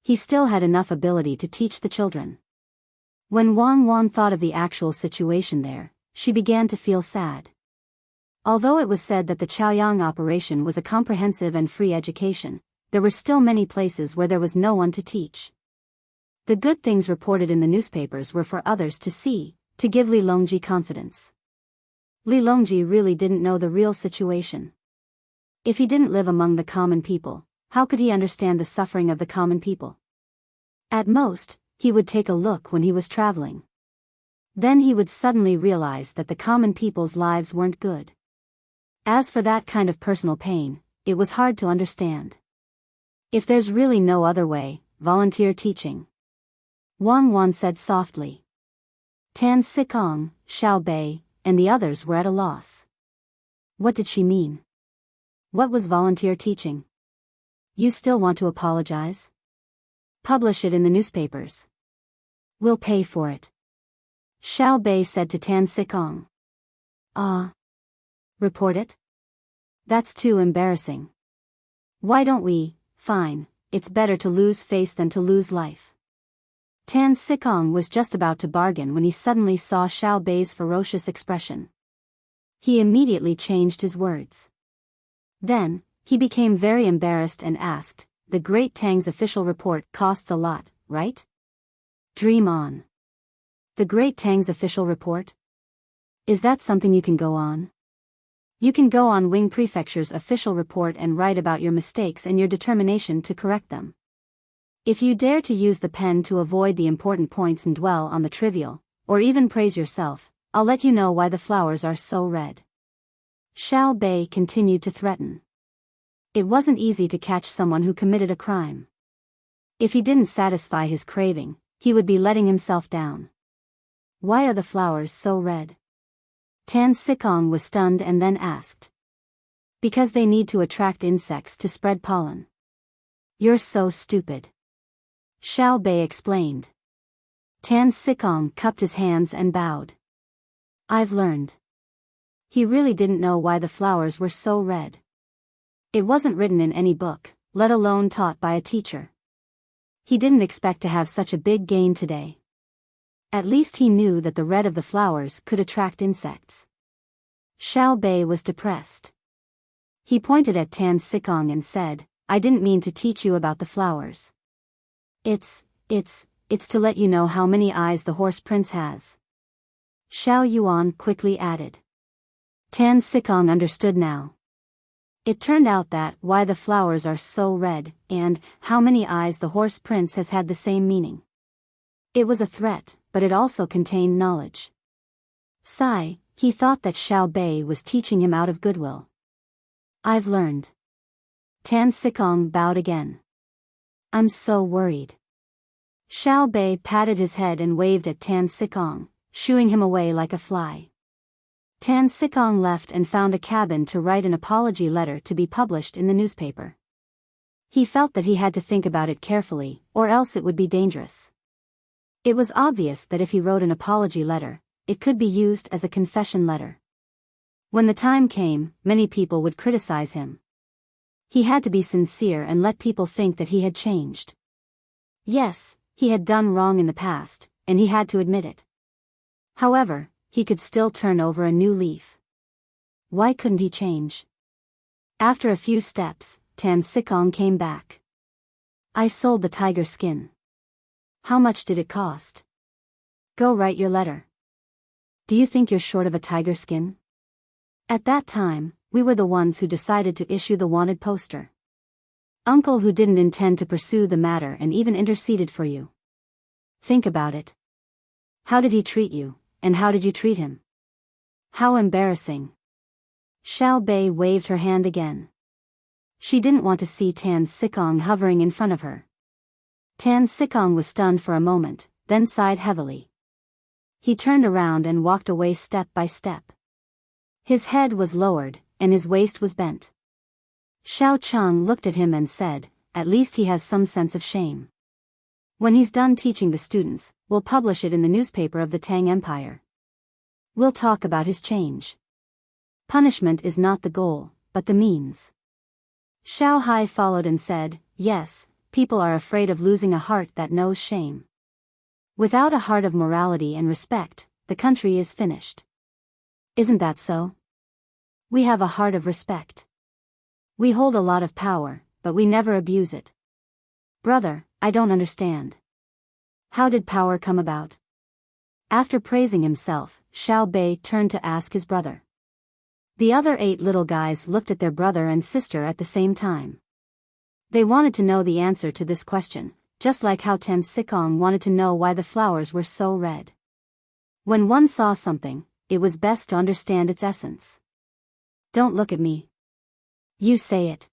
He still had enough ability to teach the children. When Wang Wan thought of the actual situation there, she began to feel sad. Although it was said that the Chaoyang operation was a comprehensive and free education, there were still many places where there was no one to teach. The good things reported in the newspapers were for others to see, to give Li Longji confidence. Li Longji really didn't know the real situation. If he didn't live among the common people, how could he understand the suffering of the common people? At most, he would take a look when he was traveling. Then he would suddenly realize that the common people's lives weren't good. As for that kind of personal pain, it was hard to understand. If there's really no other way, volunteer teaching. Wang Wan said softly. Tan Sikong, Xiao Bei, and the others were at a loss. What did she mean? What was volunteer teaching? You still want to apologize? Publish it in the newspapers. We'll pay for it. Xiao Bei said to Tan Sikong. Ah. Report it? That's too embarrassing. Why don't we? Fine, it's better to lose face than to lose life. Tan Sikong was just about to bargain when he suddenly saw Xiao Bei's ferocious expression. He immediately changed his words. Then, he became very embarrassed and asked, "The Great Tang's official report costs a lot, right?" Dream on. The Great Tang's official report? Is that something you can go on? You can go on Wing Prefecture's official report and write about your mistakes and your determination to correct them. If you dare to use the pen to avoid the important points and dwell on the trivial, or even praise yourself, I'll let you know why the flowers are so red. Xiao Bei continued to threaten. It wasn't easy to catch someone who committed a crime. If he didn't satisfy his craving, he would be letting himself down. Why are the flowers so red? Tan Sikong was stunned and then asked. Because they need to attract insects to spread pollen. You're so stupid. Xiao Bei explained. Tan Sikong cupped his hands and bowed. I've learned. He really didn't know why the flowers were so red. It wasn't written in any book, let alone taught by a teacher. He didn't expect to have such a big gain today. At least he knew that the red of the flowers could attract insects. Xiao Bei was depressed. He pointed at Tan Sikong and said, I didn't mean to teach you about the flowers. It's to let you know how many eyes the horse prince has. Xiao Yuan quickly added. Tan Sikong understood now. It turned out that why the flowers are so red, and how many eyes the horse prince has had the same meaning. It was a threat, but it also contained knowledge. Sigh, he thought that Xiao Bei was teaching him out of goodwill. I've learned. Tan Sikong bowed again. I'm so worried. Xiao Bei patted his head and waved at Tan Sikong, shooing him away like a fly. Tan Sikong left and found a cabin to write an apology letter to be published in the newspaper. He felt that he had to think about it carefully, or else it would be dangerous. It was obvious that if he wrote an apology letter, it could be used as a confession letter. When the time came, many people would criticize him. He had to be sincere and let people think that he had changed. Yes, he had done wrong in the past, and he had to admit it. However, he could still turn over a new leaf. Why couldn't he change? After a few steps, Tan Sikong came back. I sold the tiger skin. How much did it cost? Go write your letter. Do you think you're short of a tiger skin? At that time, we were the ones who decided to issue the wanted poster. Uncle who didn't intend to pursue the matter and even interceded for you. Think about it. How did he treat you, and how did you treat him? How embarrassing. Xiao Bei waved her hand again. She didn't want to see Tan Sikong hovering in front of her. Tan Sikong was stunned for a moment, then sighed heavily. He turned around and walked away step by step. His head was lowered, and his waist was bent. Xiao Chang looked at him and said, at least he has some sense of shame. When he's done teaching the students, we'll publish it in the newspaper of the Tang Empire. We'll talk about his change. Punishment is not the goal, but the means. Xiao Hai followed and said, yes, people are afraid of losing a heart that knows shame. Without a heart of morality and respect, the country is finished. Isn't that so? We have a heart of respect. We hold a lot of power, but we never abuse it. Brother, I don't understand. How did power come about? After praising himself, Xiao Bei turned to ask his brother. The other 8 little guys looked at their brother and sister at the same time. They wanted to know the answer to this question, just like how Tan Sikong wanted to know why the flowers were so red. When one saw something, it was best to understand its essence. Don't look at me. You say it.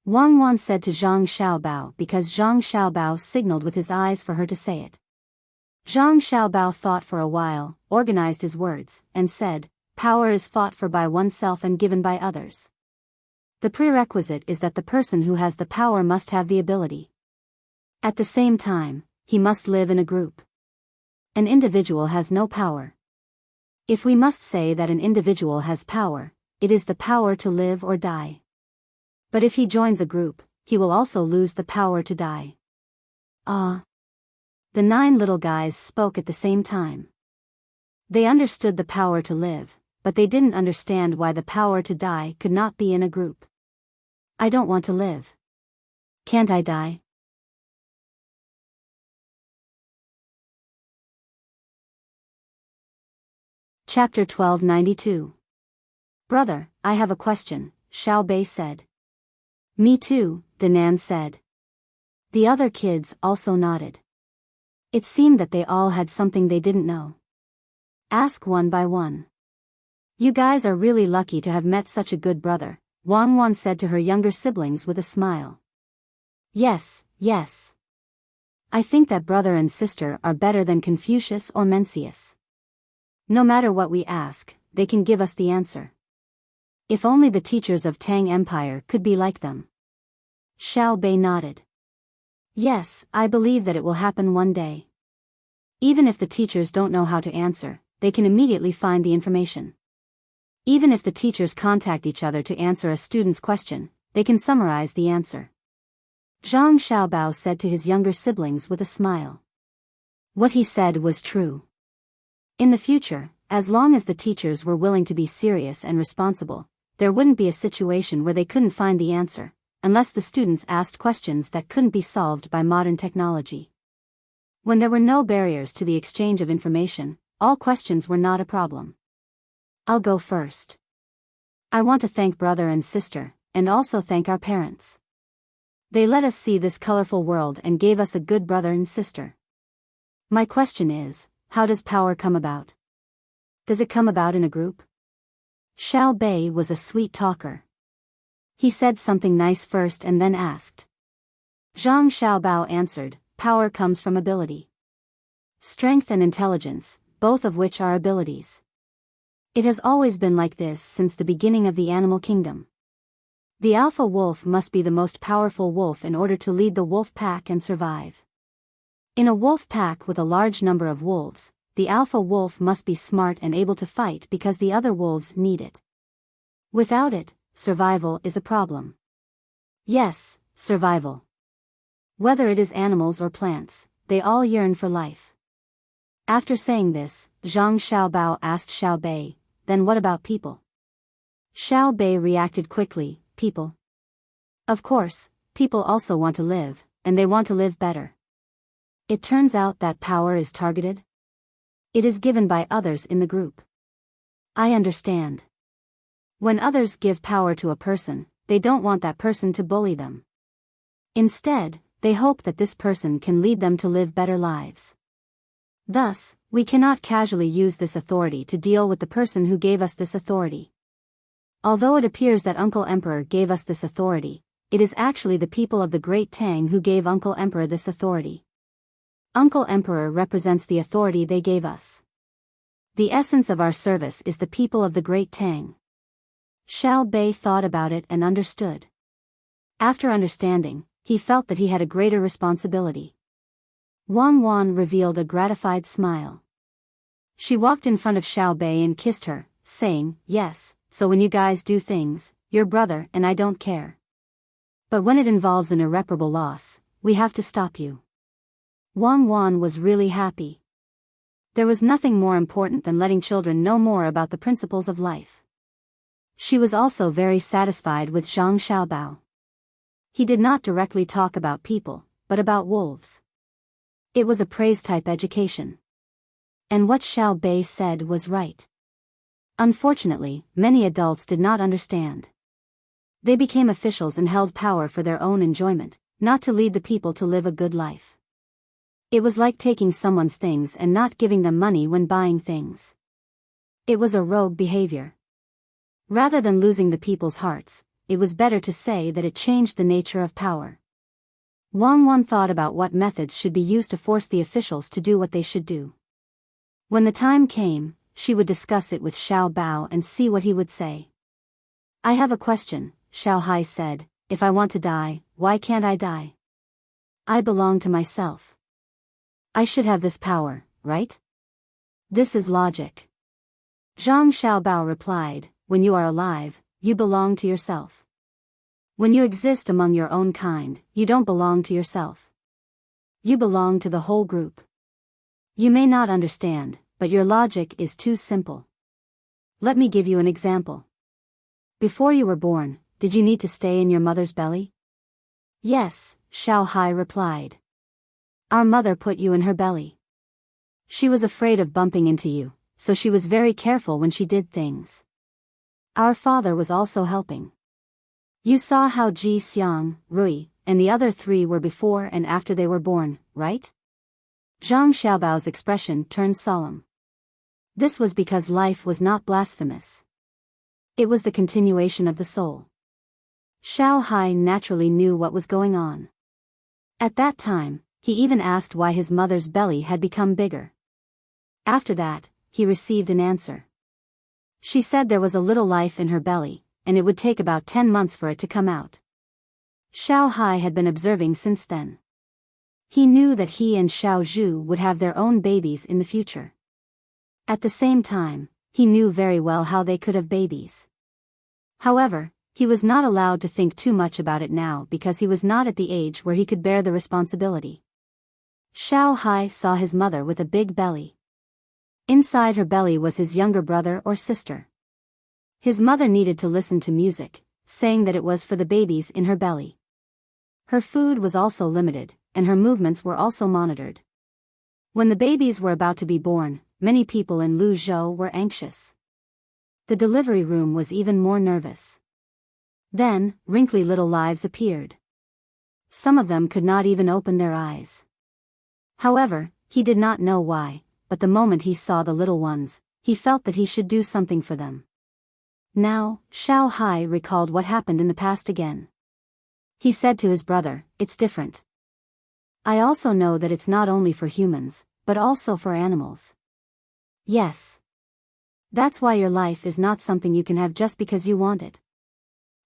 Wang Wan said to Zhang Xiaobao because Zhang Xiaobao signaled with his eyes for her to say it. Zhang Xiaobao thought for a while, organized his words, and said, power is fought for by oneself and given by others. The prerequisite is that the person who has the power must have the ability. At the same time, he must live in a group. An individual has no power. If we must say that an individual has power, it is the power to live or die. But if he joins a group, he will also lose the power to die. Ah. The 9 little guys spoke at the same time. They understood the power to live, but they didn't understand why the power to die could not be in a group. I don't want to live. Can't I die? Chapter 1292. Brother, I have a question, Xiao Bei said. Me too, Danan said. The other kids also nodded. It seemed that they all had something they didn't know. Ask one by one. You guys are really lucky to have met such a good brother, Wang Wan said to her younger siblings with a smile. Yes, yes. I think that brother and sister are better than Confucius or Mencius. No matter what we ask, they can give us the answer. If only the teachers of Tang Empire could be like them. Xiao Bei nodded. Yes, I believe that it will happen one day. Even if the teachers don't know how to answer, they can immediately find the information. Even if the teachers contact each other to answer a student's question, they can summarize the answer. Zhang Xiaobao said to his younger siblings with a smile. What he said was true. In the future, as long as the teachers were willing to be serious and responsible, there wouldn't be a situation where they couldn't find the answer, unless the students asked questions that couldn't be solved by modern technology. When there were no barriers to the exchange of information, all questions were not a problem. I'll go first. I want to thank brother and sister, and also thank our parents. They let us see this colorful world and gave us a good brother and sister. My question is, how does power come about? Does it come about in a group? Xiao Bei was a sweet talker. He said something nice first and then asked. Zhang Xiaobao answered, power comes from ability. Strength and intelligence, both of which are abilities. It has always been like this since the beginning of the animal kingdom. The alpha wolf must be the most powerful wolf in order to lead the wolf pack and survive. In a wolf pack with a large number of wolves, the alpha wolf must be smart and able to fight because the other wolves need it. Without it, survival is a problem. Yes, survival. Whether it is animals or plants, they all yearn for life. After saying this, Zhang Xiaobao asked Xiao Bei, then what about people? Xiao Bei reacted quickly, people. Of course, people also want to live, and they want to live better. It turns out that power is targeted. It is given by others in the group. I understand. When others give power to a person, they don't want that person to bully them. Instead, they hope that this person can lead them to live better lives. Thus, we cannot casually use this authority to deal with the person who gave us this authority. Although it appears that Uncle Emperor gave us this authority, it is actually the people of the Great Tang who gave Uncle Emperor this authority. Uncle Emperor represents the authority they gave us. The essence of our service is the people of the Great Tang. Xiao Bei thought about it and understood. After understanding, he felt that he had a greater responsibility. Wang Wan revealed a gratified smile. She walked in front of Xiao Bei and kissed her, saying, yes, so when you guys do things, your brother and I don't care. But when it involves an irreparable loss, we have to stop you. Wang Wan was really happy. There was nothing more important than letting children know more about the principles of life. She was also very satisfied with Zhang Xiaobao. He did not directly talk about people, but about wolves. It was a praise-type education. And what Xiao Bei said was right. Unfortunately, many adults did not understand. They became officials and held power for their own enjoyment, not to lead the people to live a good life. It was like taking someone's things and not giving them money when buying things. It was a rogue behavior. Rather than losing the people's hearts, it was better to say that it changed the nature of power. Wang Wan thought about what methods should be used to force the officials to do what they should do. When the time came, she would discuss it with Xiao Bao and see what he would say. I have a question, Xiao Hai said, if I want to die, why can't I die? I belong to myself. I should have this power, right? This is logic. Zhang Xiaobao replied, when you are alive, you belong to yourself. When you exist among your own kind, you don't belong to yourself. You belong to the whole group. You may not understand, but your logic is too simple. Let me give you an example. Before you were born, did you need to stay in your mother's belly? Yes, Xiao Hai replied. Our mother put you in her belly. She was afraid of bumping into you, so she was very careful when she did things. Our father was also helping. You saw how Ji Xiang, Rui, and the other three were before and after they were born, right? Zhang Xiaobao's expression turned solemn. This was because life was not blasphemous. It was the continuation of the soul. Xiao Hai naturally knew what was going on. At that time, he even asked why his mother's belly had become bigger. After that, he received an answer. She said there was a little life in her belly, and it would take about 10 months for it to come out. Xiao Hai had been observing since then. He knew that he and Xiao Zhu would have their own babies in the future. At the same time, he knew very well how they could have babies. However, he was not allowed to think too much about it now because he was not at the age where he could bear the responsibility. Xiao Hai saw his mother with a big belly. Inside her belly was his younger brother or sister. His mother needed to listen to music, saying that it was for the babies in her belly. Her food was also limited, and her movements were also monitored. When the babies were about to be born, many people in Luzhou were anxious. The delivery room was even more nervous. Then, wrinkly little lives appeared. Some of them could not even open their eyes. However, he did not know why, but the moment he saw the little ones, he felt that he should do something for them. Now, Xiao Hai recalled what happened in the past again. He said to his brother, "It's different. I also know that it's not only for humans, but also for animals." Yes. That's why your life is not something you can have just because you want it.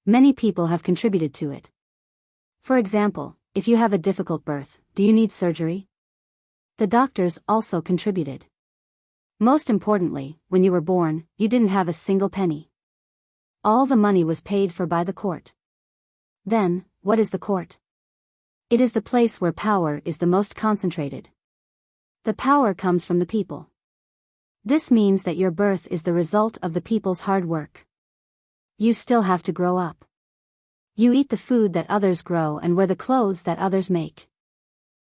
Many people have contributed to it. For example, if you have a difficult birth, do you need surgery? The doctors also contributed. Most importantly, when you were born, you didn't have a single penny. All the money was paid for by the court. Then, what is the court? It is the place where power is the most concentrated. The power comes from the people. This means that your birth is the result of the people's hard work. You still have to grow up. You eat the food that others grow and wear the clothes that others make.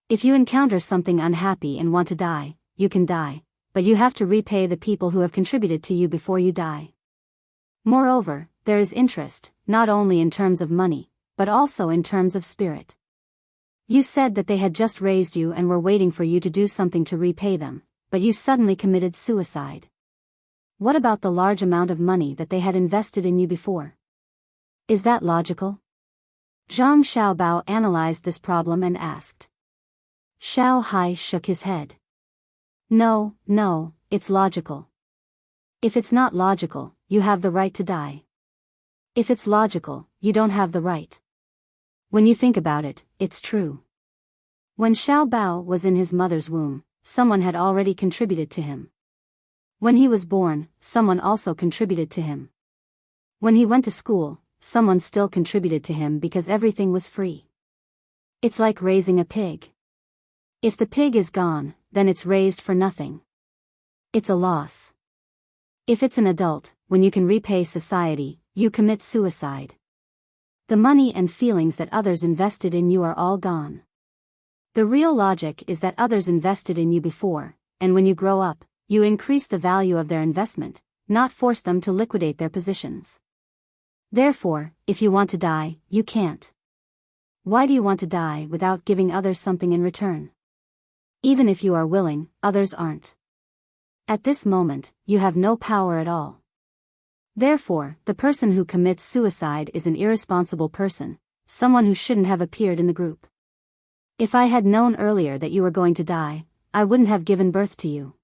If you encounter something unhappy and want to die, you can die, but you have to repay the people who have contributed to you before you die. Moreover, there is interest, not only in terms of money, but also in terms of spirit. You said that they had just raised you and were waiting for you to do something to repay them, but you suddenly committed suicide. What about the large amount of money that they had invested in you before? Is that logical? Zhang Xiaobao analyzed this problem and asked. Xiao Hai shook his head. No, it's logical. If it's not logical, you have the right to die. If it's logical, you don't have the right. When you think about it, it's true. When Xiao Bao was in his mother's womb, someone had already contributed to him. When he was born, someone also contributed to him. When he went to school, someone still contributed to him because everything was free. It's like raising a pig. If the pig is gone, then it's raised for nothing. It's a loss. If it's an adult, when you can repay society, you commit suicide. The money and feelings that others invested in you are all gone. The real logic is that others invested in you before, and when you grow up, you increase the value of their investment, not force them to liquidate their positions. Therefore, if you want to die, you can't. Why do you want to die without giving others something in return? Even if you are willing, others aren't. At this moment, you have no power at all. Therefore, the person who commits suicide is an irresponsible person, someone who shouldn't have appeared in the group. If I had known earlier that you were going to die, I wouldn't have given birth to you.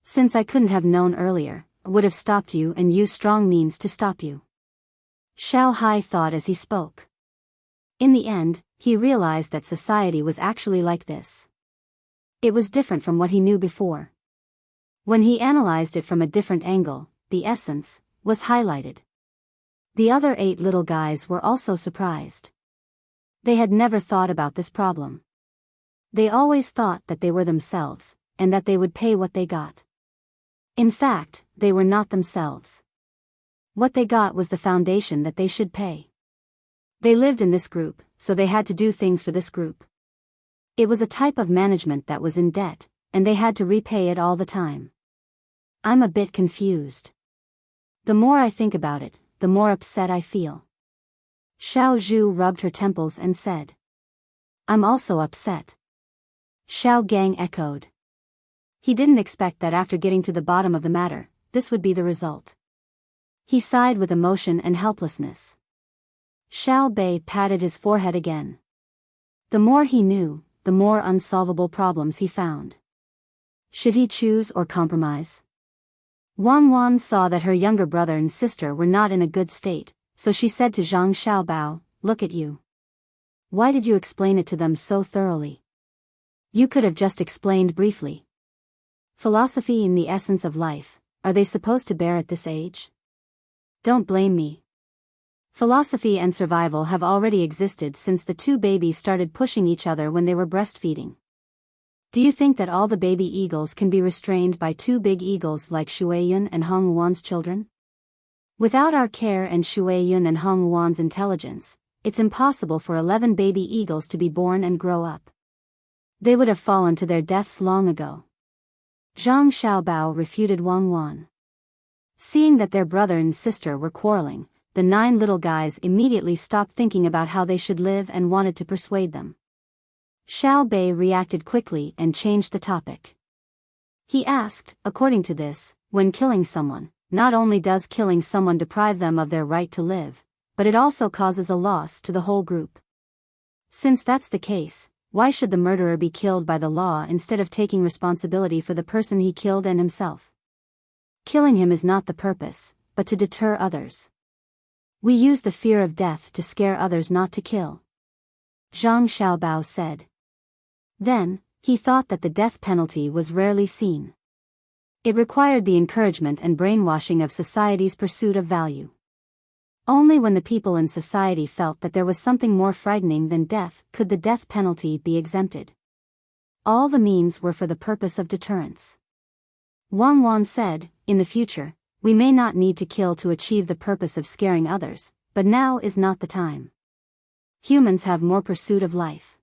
Since I couldn't have known earlier, I would have stopped you and used strong means to stop you. Xiao Hai thought as he spoke. In the end, he realized that society was actually like this. It was different from what he knew before. When he analyzed it from a different angle, the essence was highlighted. The other 8 little guys were also surprised. They had never thought about this problem. They always thought that they were themselves, and that they would pay what they got. In fact, they were not themselves. What they got was the foundation that they should pay. They lived in this group, so they had to do things for this group. It was a type of management that was in debt, and they had to repay it all the time. I'm a bit confused. The more I think about it, the more upset I feel. Xiao Zhu rubbed her temples and said. I'm also upset. Xiao Gang echoed. He didn't expect that after getting to the bottom of the matter, this would be the result. He sighed with emotion and helplessness. Xiao Bei patted his forehead again. The more he knew, the more unsolvable problems he found. Should he choose or compromise? Wang Wan saw that her younger brother and sister were not in a good state, so she said to Zhang Xiaobao, look at you. Why did you explain it to them so thoroughly? You could have just explained briefly. Philosophy in the essence of life, are they supposed to bear at this age? Don't blame me. Philosophy and survival have already existed since the 2 babies started pushing each other when they were breastfeeding. Do you think that all the baby eagles can be restrained by 2 big eagles like Shuiyun and Hong Wan's children? Without our care and Shuiyun and Hong Wan's intelligence, it's impossible for 11 baby eagles to be born and grow up. They would have fallen to their deaths long ago. Zhang Xiaobao refuted Wang Wan. Seeing that their brother and sister were quarreling, the 9 little guys immediately stopped thinking about how they should live and wanted to persuade them. Xiao Bei reacted quickly and changed the topic. He asked, according to this, when killing someone, not only does killing someone deprive them of their right to live, but it also causes a loss to the whole group. Since that's the case, why should the murderer be killed by the law instead of taking responsibility for the person he killed and himself? Killing him is not the purpose, but to deter others. We use the fear of death to scare others not to kill. Zhang Xiaobao said. Then, he thought that the death penalty was rarely seen. It required the encouragement and brainwashing of society's pursuit of value. Only when the people in society felt that there was something more frightening than death could the death penalty be exempted. All the means were for the purpose of deterrence. Wang Wan said, in the future, we may not need to kill to achieve the purpose of scaring others, but now is not the time. Humans have more pursuit of life.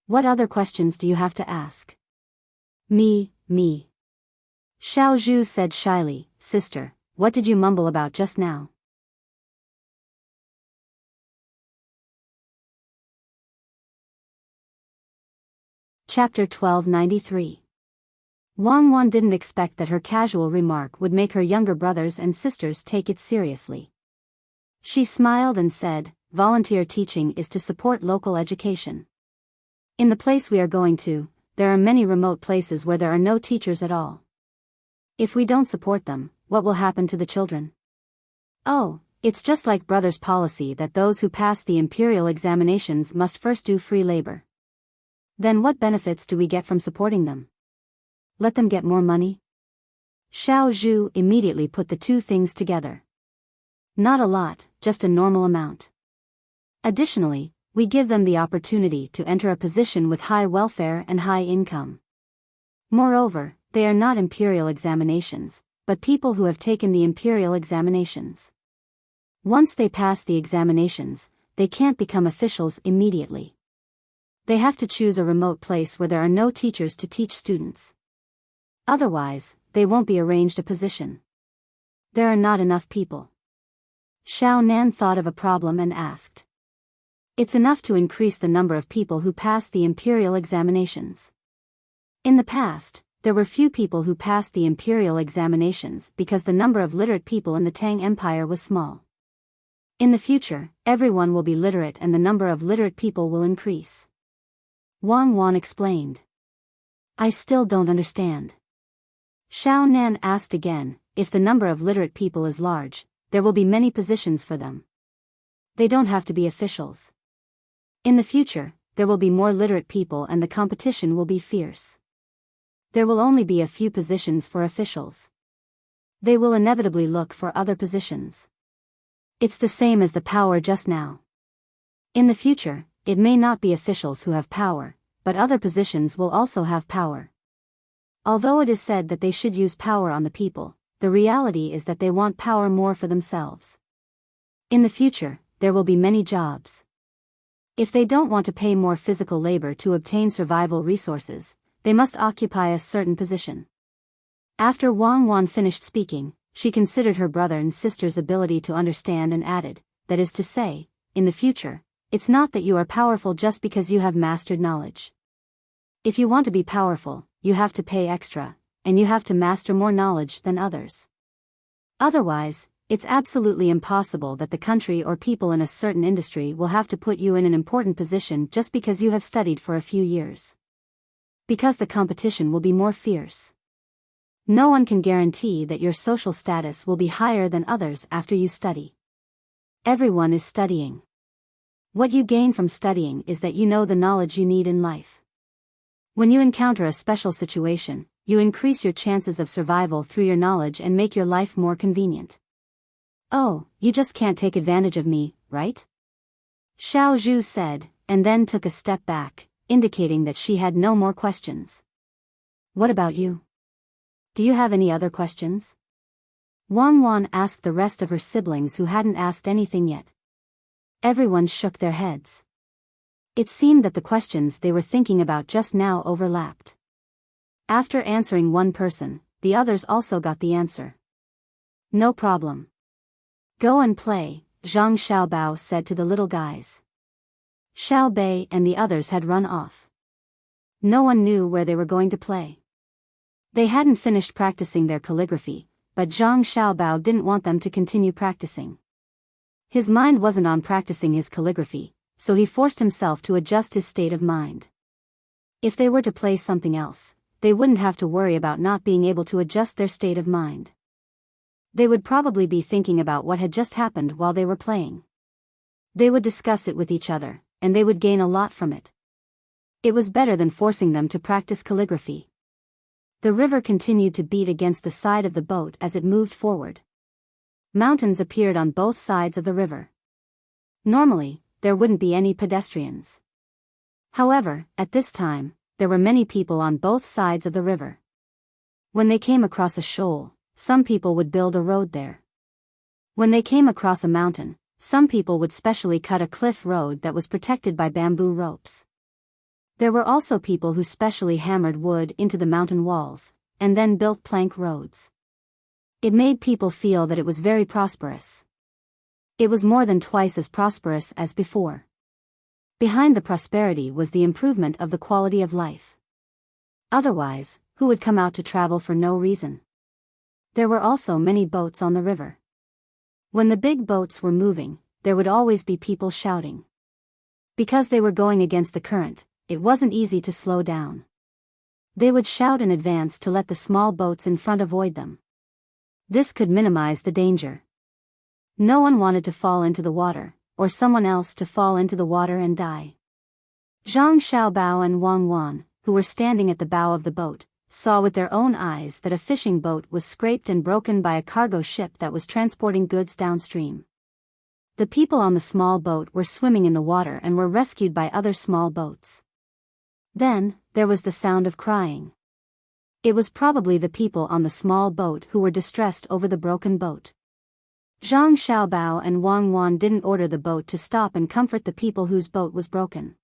What other questions do you have to ask? Me. Xiao Zhu said shyly, sister, what did you mumble about just now? Chapter 1293. Wang Wan didn't expect that her casual remark would make her younger brothers and sisters take it seriously. She smiled and said, volunteer teaching is to support local education. In the place we are going to, there are many remote places where there are no teachers at all. If we don't support them, what will happen to the children? Oh, it's just like brother's policy that those who pass the imperial examinations must first do free labor. Then what benefits do we get from supporting them? Let them get more money? Xiao Zhu immediately put the 2 things together. Not a lot, just a normal amount. Additionally, we give them the opportunity to enter a position with high welfare and high income. Moreover, they are not imperial examinations, but people who have taken the imperial examinations. Once they pass the examinations, they can't become officials immediately. They have to choose a remote place where there are no teachers to teach students. Otherwise, they won't be arranged a position. There are not enough people. Xiao Nan thought of a problem and asked. It's enough to increase the number of people who pass the imperial examinations. In the past, there were few people who passed the imperial examinations because the number of literate people in the Tang Empire was small. In the future, everyone will be literate and the number of literate people will increase. Wang Wan explained. I still don't understand. Xiao Nan asked again, if the number of literate people is large, there will be many positions for them. They don't have to be officials. In the future, there will be more literate people and the competition will be fierce. There will only be a few positions for officials. They will inevitably look for other positions. It's the same as the power just now. In the future, it may not be officials who have power, but other positions will also have power. Although it is said that they should use power on the people, the reality is that they want power more for themselves. In the future, there will be many jobs. If they don't want to pay more physical labor to obtain survival resources, they must occupy a certain position. After Wang Wan finished speaking, she considered her brother and sister's ability to understand and added, that is to say, in the future, it's not that you are powerful just because you have mastered knowledge. If you want to be powerful, you have to pay extra, and you have to master more knowledge than others. Otherwise, it's absolutely impossible that the country or people in a certain industry will have to put you in an important position just because you have studied for a few years. Because the competition will be more fierce. No one can guarantee that your social status will be higher than others after you study. Everyone is studying. What you gain from studying is that you know the knowledge you need in life. When you encounter a special situation, you increase your chances of survival through your knowledge and make your life more convenient. Oh, you just can't take advantage of me, right? Xiao Zhu said, and then took a step back, indicating that she had no more questions. What about you? Do you have any other questions? Wang Wan asked the rest of her siblings who hadn't asked anything yet. Everyone shook their heads. It seemed that the questions they were thinking about just now overlapped. After answering one person, the others also got the answer. No problem. Go and play, Zhang Xiaobao said to the little guys. Xiao Bei and the others had run off. No one knew where they were going to play. They hadn't finished practicing their calligraphy, but Zhang Xiaobao didn't want them to continue practicing. His mind wasn't on practicing his calligraphy, so he forced himself to adjust his state of mind. If they were to play something else, they wouldn't have to worry about not being able to adjust their state of mind. They would probably be thinking about what had just happened while they were playing. They would discuss it with each other, and they would gain a lot from it. It was better than forcing them to practice calligraphy. The river continued to beat against the side of the boat as it moved forward. Mountains appeared on both sides of the river. Normally, there wouldn't be any pedestrians. However, at this time, there were many people on both sides of the river. When they came across a shoal, some people would build a road there. When they came across a mountain, some people would specially cut a cliff road that was protected by bamboo ropes. There were also people who specially hammered wood into the mountain walls, and then built plank roads. It made people feel that it was very prosperous. It was more than twice as prosperous as before. Behind the prosperity was the improvement of the quality of life. Otherwise, who would come out to travel for no reason? There were also many boats on the river. When the big boats were moving, there would always be people shouting. Because they were going against the current, it wasn't easy to slow down. They would shout in advance to let the small boats in front avoid them. This could minimize the danger. No one wanted to fall into the water, or someone else to fall into the water and die. Zhang Xiaobao and Wang Wan, who were standing at the bow of the boat, saw with their own eyes that a fishing boat was scraped and broken by a cargo ship that was transporting goods downstream. The people on the small boat were swimming in the water and were rescued by other small boats. Then, there was the sound of crying. It was probably the people on the small boat who were distressed over the broken boat. Zhang Xiaobao and Wang Wan didn't order the boat to stop and comfort the people whose boat was broken.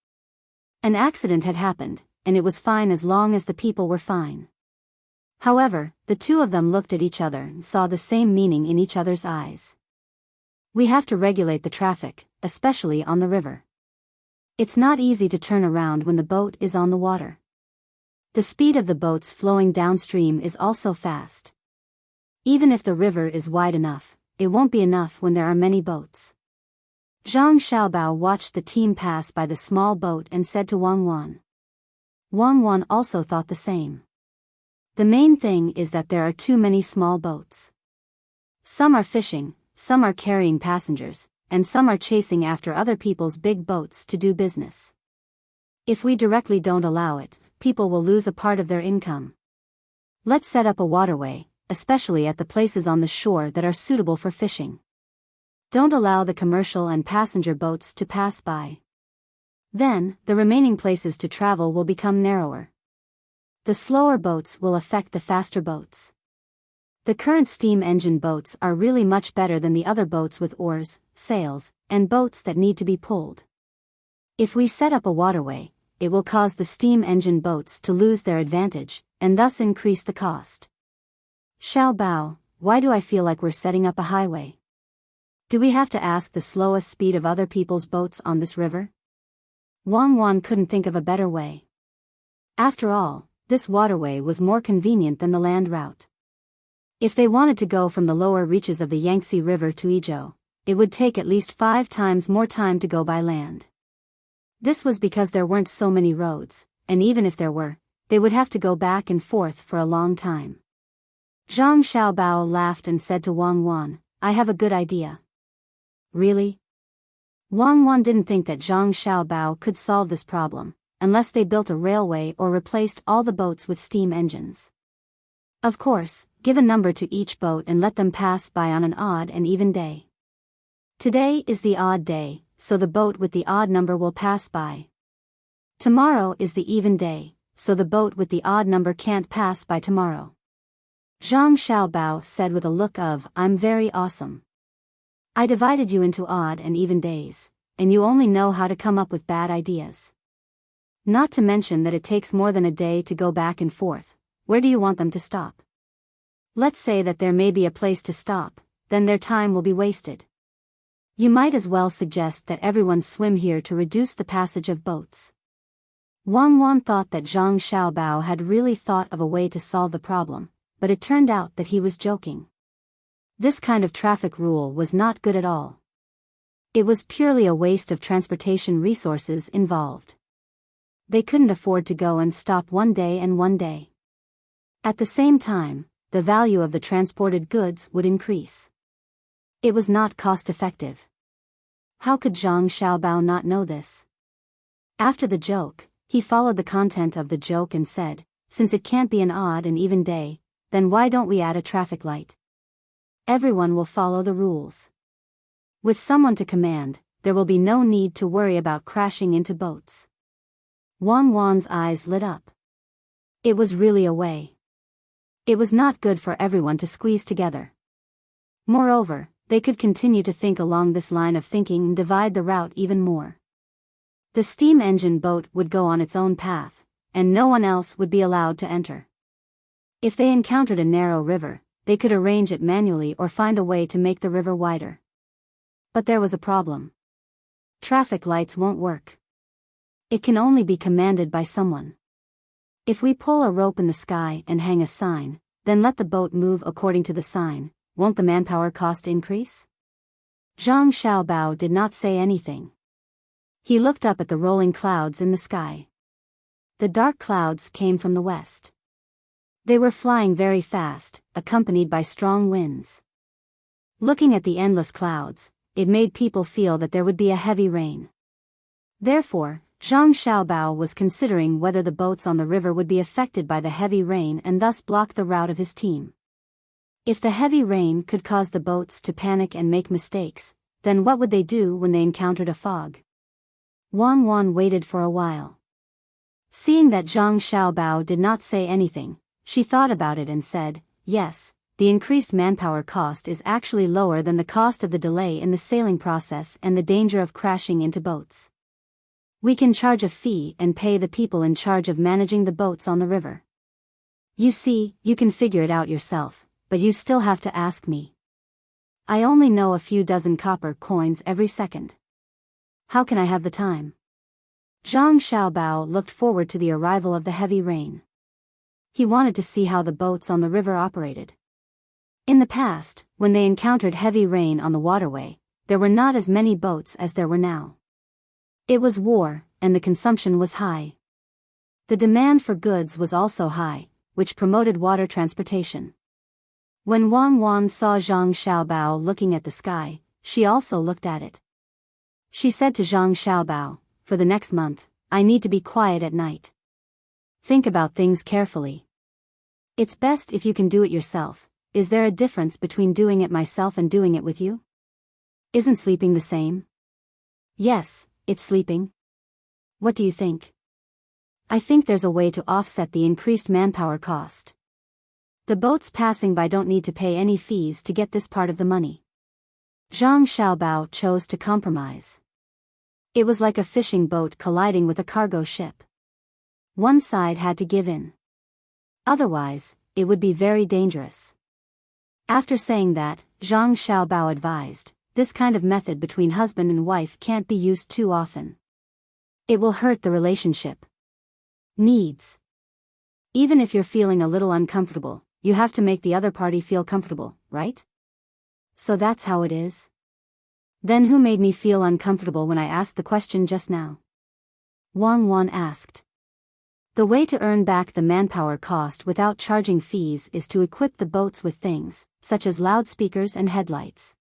An accident had happened, and it was fine as long as the people were fine. However, the two of them looked at each other and saw the same meaning in each other's eyes. We have to regulate the traffic, especially on the river. It's not easy to turn around when the boat is on the water. The speed of the boats flowing downstream is also fast. Even if the river is wide enough, it won't be enough when there are many boats. Zhang Xiaobao watched the team pass by the small boat and said to Wang Wan. Wang Wan also thought the same. The main thing is that there are too many small boats. Some are fishing, some are carrying passengers, and some are chasing after other people's big boats to do business. If we directly don't allow it, people will lose a part of their income. Let's set up a waterway, especially at the places on the shore that are suitable for fishing. Don't allow the commercial and passenger boats to pass by. Then, the remaining places to travel will become narrower. The slower boats will affect the faster boats. The current steam engine boats are really much better than the other boats with oars, sails, and boats that need to be pulled. If we set up a waterway, it will cause the steam engine boats to lose their advantage, and thus increase the cost. Xiao Bao, why do I feel like we're setting up a highway? Do we have to ask the slowest speed of other people's boats on this river? Wang Wan couldn't think of a better way. After all, this waterway was more convenient than the land route. If they wanted to go from the lower reaches of the Yangtze River to Izhou, it would take at least 5 times more time to go by land. This was because there weren't so many roads, and even if there were, they would have to go back and forth for a long time. Zhang Xiaobao laughed and said to Wang Wan, I have a good idea. Really? Wang Wan didn't think that Zhang Xiaobao could solve this problem, unless they built a railway or replaced all the boats with steam engines. Of course, give a number to each boat and let them pass by on an odd and even day. Today is the odd day, so the boat with the odd number will pass by. Tomorrow is the even day, so the boat with the odd number can't pass by tomorrow. Zhang Xiaobao said with a look of, I'm very awesome. I divided you into odd and even days, and you only know how to come up with bad ideas. Not to mention that it takes more than a day to go back and forth. Where do you want them to stop? Let's say that there may be a place to stop, then their time will be wasted. You might as well suggest that everyone swim here to reduce the passage of boats. Wang Wan thought that Zhang Xiaobao had really thought of a way to solve the problem, but it turned out that he was joking. This kind of traffic rule was not good at all. It was purely a waste of transportation resources involved. They couldn't afford to go and stop one day and one day. At the same time, the value of the transported goods would increase. It was not cost-effective. How could Zhang Xiaobao not know this? After the joke, he followed the content of the joke and said, since it can't be an odd and even day, then why don't we add a traffic light? Everyone will follow the rules. With someone to command, there will be no need to worry about crashing into boats. Wang Wan's eyes lit up. It was really a way. It was not good for everyone to squeeze together. Moreover, they could continue to think along this line of thinking and divide the route even more. The steam engine boat would go on its own path, and no one else would be allowed to enter. If they encountered a narrow river, they could arrange it manually or find a way to make the river wider. But there was a problem. Traffic lights won't work. It can only be commanded by someone. If we pull a rope in the sky and hang a sign, then let the boat move according to the sign, won't the manpower cost increase? Zhang Xiaobao did not say anything. He looked up at the rolling clouds in the sky. The dark clouds came from the west. They were flying very fast, accompanied by strong winds. Looking at the endless clouds, it made people feel that there would be a heavy rain. Therefore, Zhang Xiaobao was considering whether the boats on the river would be affected by the heavy rain and thus block the route of his team. If the heavy rain could cause the boats to panic and make mistakes, then what would they do when they encountered a fog? Wang Wan waited for a while. Seeing that Zhang Xiaobao did not say anything, she thought about it and said, yes, the increased manpower cost is actually lower than the cost of the delay in the sailing process and the danger of crashing into boats. We can charge a fee and pay the people in charge of managing the boats on the river. You see, you can figure it out yourself, but you still have to ask me. I only know a few dozen copper coins every second. How can I have the time? Zhang Xiaobao looked forward to the arrival of the heavy rain. He wanted to see how the boats on the river operated. In the past, when they encountered heavy rain on the waterway, there were not as many boats as there were now. It was war, and the consumption was high. The demand for goods was also high, which promoted water transportation. When Wang Wan saw Zhang Xiaobao looking at the sky, she also looked at it. She said to Zhang Xiaobao, for the next month, I need to be quiet at night. Think about things carefully. It's best if you can do it yourself. Is there a difference between doing it myself and doing it with you? Isn't sleeping the same? Yes, it's sleeping. What do you think? I think there's a way to offset the increased manpower cost. The boats passing by don't need to pay any fees to get this part of the money. Zhang Xiaobao chose to compromise. It was like a fishing boat colliding with a cargo ship. One side had to give in. Otherwise, it would be very dangerous. After saying that, Zhang Xiaobao advised, this kind of method between husband and wife can't be used too often. It will hurt the relationship. Needs. Even if you're feeling a little uncomfortable, you have to make the other party feel comfortable, right? So that's how it is? Then who made me feel uncomfortable when I asked the question just now? Wang Wan asked. The way to earn back the manpower cost without charging fees is to equip the boats with things, such as loudspeakers and headlights.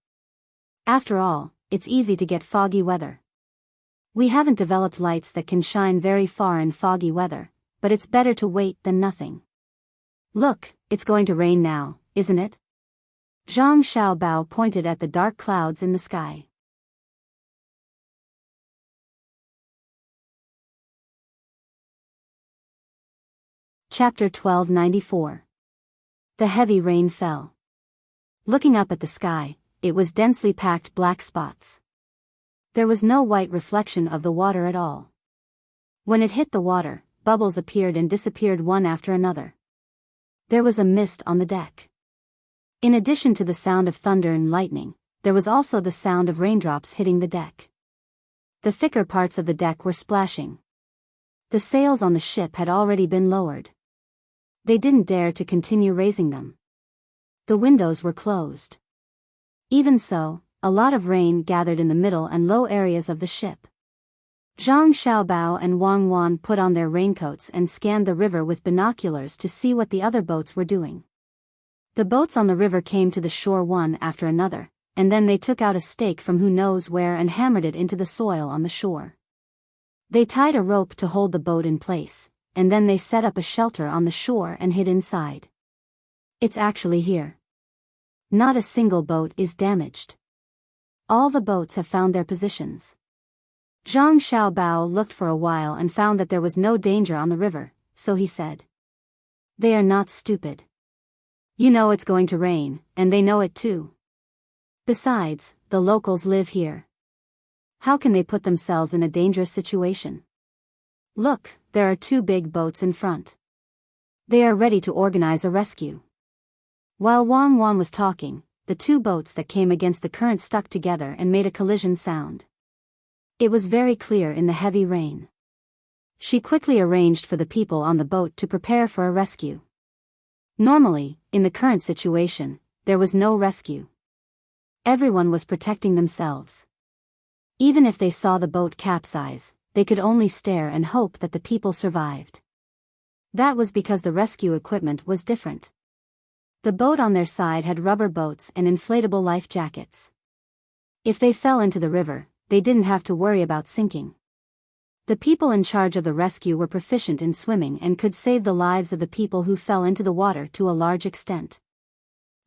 After all, it's easy to get foggy weather. We haven't developed lights that can shine very far in foggy weather, but it's better to wait than nothing. Look, it's going to rain now, isn't it? Zhang Xiaobao pointed at the dark clouds in the sky. Chapter 1294. The heavy rain fell. Looking up at the sky, it was densely packed black spots. There was no white reflection of the water at all. When it hit the water, bubbles appeared and disappeared one after another. There was a mist on the deck. In addition to the sound of thunder and lightning, there was also the sound of raindrops hitting the deck. The thicker parts of the deck were splashing. The sails on the ship had already been lowered. They didn't dare to continue raising them. The windows were closed. Even so, a lot of rain gathered in the middle and low areas of the ship. Zhang Xiaobao and Wang Wan put on their raincoats and scanned the river with binoculars to see what the other boats were doing. The boats on the river came to the shore one after another, and then they took out a stake from who knows where and hammered it into the soil on the shore. They tied a rope to hold the boat in place, and then they set up a shelter on the shore and hid inside. It's actually here. Not a single boat is damaged. All the boats have found their positions. Zhang Xiaobao looked for a while and found that there was no danger on the river, so he said. They are not stupid. You know it's going to rain, and they know it too. Besides, the locals live here. How can they put themselves in a dangerous situation? Look, there are two big boats in front. They are ready to organize a rescue. While Wang Wan was talking, the two boats that came against the current stuck together and made a collision sound. It was very clear in the heavy rain. She quickly arranged for the people on the boat to prepare for a rescue. Normally, in the current situation, there was no rescue. Everyone was protecting themselves. Even if they saw the boat capsize, they could only stare and hope that the people survived. That was because the rescue equipment was different. The boat on their side had rubber boats and inflatable life jackets. If they fell into the river, they didn't have to worry about sinking. The people in charge of the rescue were proficient in swimming and could save the lives of the people who fell into the water to a large extent.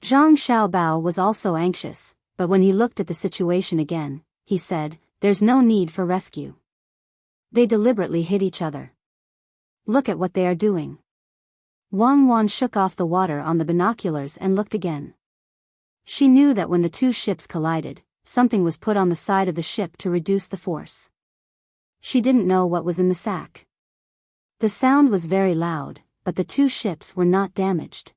Zhang Xiaobao was also anxious, but when he looked at the situation again, he said, "There's no need for rescue." They deliberately hit each other. Look at what they are doing. Wang Wan shook off the water on the binoculars and looked again. She knew that when the two ships collided, something was put on the side of the ship to reduce the force. She didn't know what was in the sack. The sound was very loud, but the two ships were not damaged.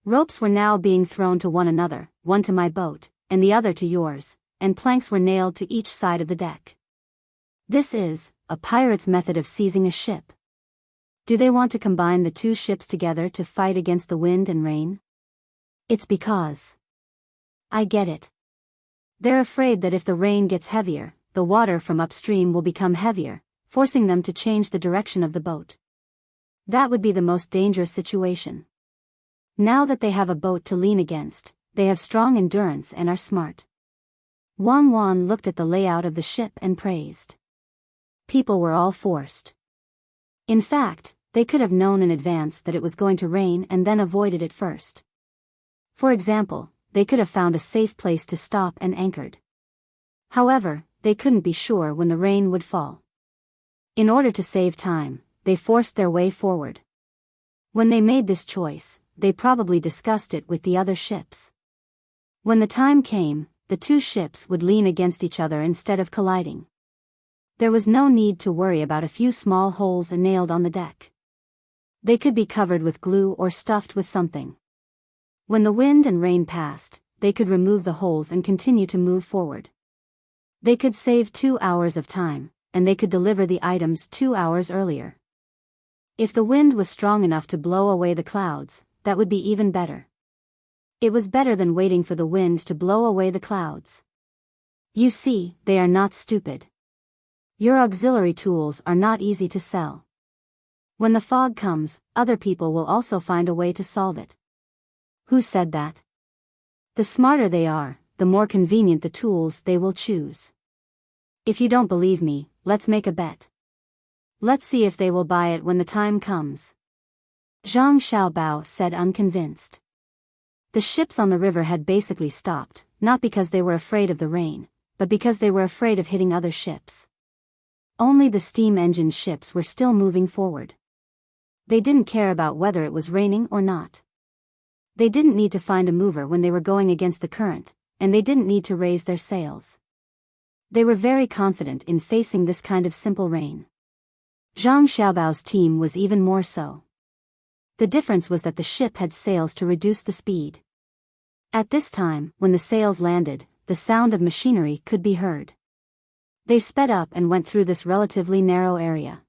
Ropes were now being thrown to one another, one to my boat, and the other to yours, and planks were nailed to each side of the deck. This is a pirate's method of seizing a ship. Do they want to combine the two ships together to fight against the wind and rain? It's because. I get it. They're afraid that if the rain gets heavier, the water from upstream will become heavier, forcing them to change the direction of the boat. That would be the most dangerous situation. Now that they have a boat to lean against, they have strong endurance and are smart. Wang Wan looked at the layout of the ship and praised. People were all forced. In fact, They could have known in advance that it was going to rain and then avoided it first. For example, they could have found a safe place to stop and anchored. However, they couldn't be sure when the rain would fall. In order to save time, they forced their way forward. When they made this choice, they probably discussed it with the other ships. When the time came, the two ships would lean against each other instead of colliding. There was no need to worry about a few small holes nailed on the deck. They could be covered with glue or stuffed with something. When the wind and rain passed, they could remove the holes and continue to move forward. They could save 2 hours of time, and they could deliver the items 2 hours earlier. If the wind was strong enough to blow away the clouds, that would be even better. It was better than waiting for the wind to blow away the clouds. You see, they are not stupid. Your auxiliary tools are not easy to sell. When the fog comes, other people will also find a way to solve it. Who said that? The smarter they are, the more convenient the tools they will choose. If you don't believe me, let's make a bet. Let's see if they will buy it when the time comes. Zhang Xiaobao said, unconvinced. The ships on the river had basically stopped, not because they were afraid of the rain, but because they were afraid of hitting other ships. Only the steam engine ships were still moving forward. They didn't care about whether it was raining or not. They didn't need to find a mover when they were going against the current, and they didn't need to raise their sails. They were very confident in facing this kind of simple rain. Zhang Xiaobao's team was even more so. The difference was that the ship had sails to reduce the speed. At this time, when the sails landed, the sound of machinery could be heard. They sped up and went through this relatively narrow area.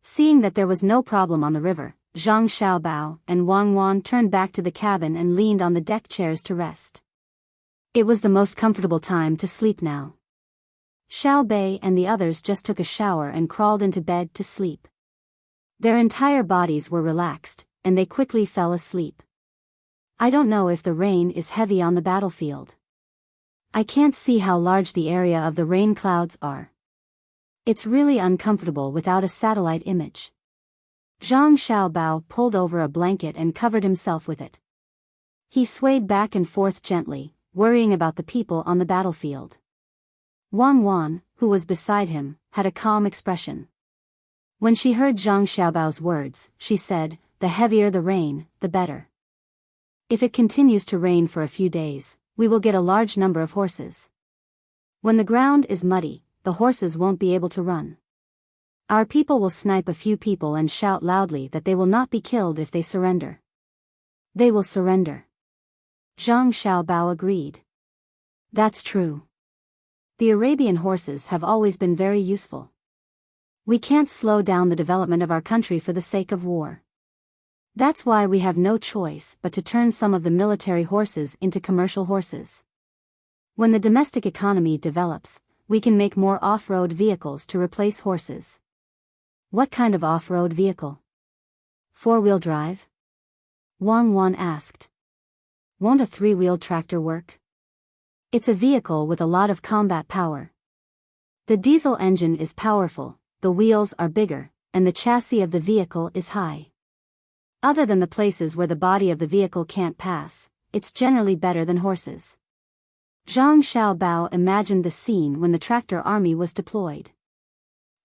Seeing that there was no problem on the river, Zhang Xiaobao and Wang Wan turned back to the cabin and leaned on the deck chairs to rest. It was the most comfortable time to sleep now. Xiao Bei and the others just took a shower and crawled into bed to sleep. Their entire bodies were relaxed, and they quickly fell asleep. I don't know if the rain is heavy on the battlefield. I can't see how large the area of the rain clouds are. It's really uncomfortable without a satellite image. Zhang Xiaobao pulled over a blanket and covered himself with it. He swayed back and forth gently, worrying about the people on the battlefield. Wang Wan, who was beside him, had a calm expression. When she heard Zhang Xiaobao's words, she said, "The heavier the rain, the better. If it continues to rain for a few days, we will get a large number of horses. When the ground is muddy, the horses won't be able to run. Our people will snipe a few people and shout loudly that they will not be killed if they surrender. They will surrender." Zhang Xiaobao agreed. That's true. The Arabian horses have always been very useful. We can't slow down the development of our country for the sake of war. That's why we have no choice but to turn some of the military horses into commercial horses. When the domestic economy develops, we can make more off-road vehicles to replace horses. What kind of off-road vehicle? 4-wheel drive? Wang Wan asked. Won't a 3-wheeled tractor work? It's a vehicle with a lot of combat power. The diesel engine is powerful, the wheels are bigger, and the chassis of the vehicle is high. Other than the places where the body of the vehicle can't pass, it's generally better than horses. Zhang Xiaobao imagined the scene when the tractor army was deployed.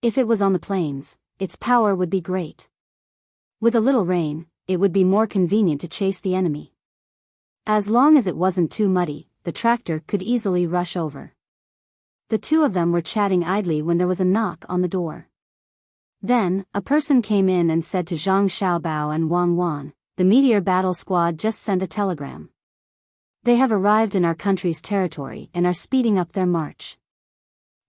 If it was on the plains, its power would be great. With a little rain, it would be more convenient to chase the enemy. As long as it wasn't too muddy, the tractor could easily rush over. The two of them were chatting idly when there was a knock on the door. Then, a person came in and said to Zhang Xiaobao and Wang Wan, "The Meteor Battle Squad just sent a telegram. They have arrived in our country's territory and are speeding up their march.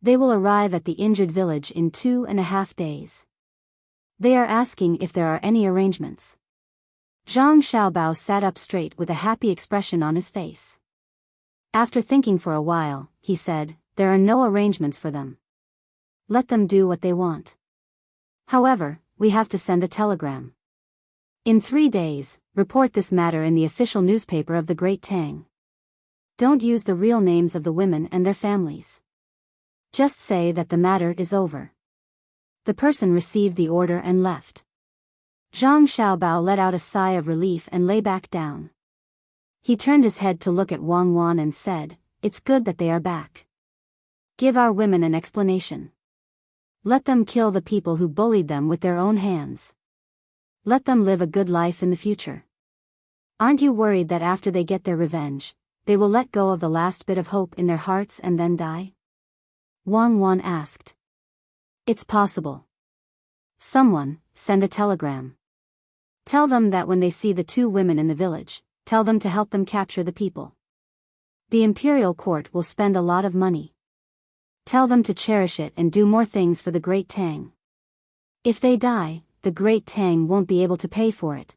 They will arrive at the injured village in 2.5 days. They are asking if there are any arrangements." Zhang Xiaobao sat up straight with a happy expression on his face. After thinking for a while, he said, "There are no arrangements for them. Let them do what they want. However, we have to send a telegram. In 3 days, report this matter in the official newspaper of the Great Tang. Don't use the real names of the women and their families. Just say that the matter is over." The person received the order and left. Zhang Xiaobao let out a sigh of relief and lay back down. He turned his head to look at Wang Wan and said, "It's good that they are back. Give our women an explanation. Let them kill the people who bullied them with their own hands. Let them live a good life in the future. Aren't you worried that after they get their revenge, they will let go of the last bit of hope in their hearts and then die?" Wang Wan asked. "It's possible. Someone, send a telegram. Tell them that when they see the two women in the village, tell them to help them capture the people. The imperial court will spend a lot of money. Tell them to cherish it and do more things for the great Tang. If they die, the great Tang won't be able to pay for it.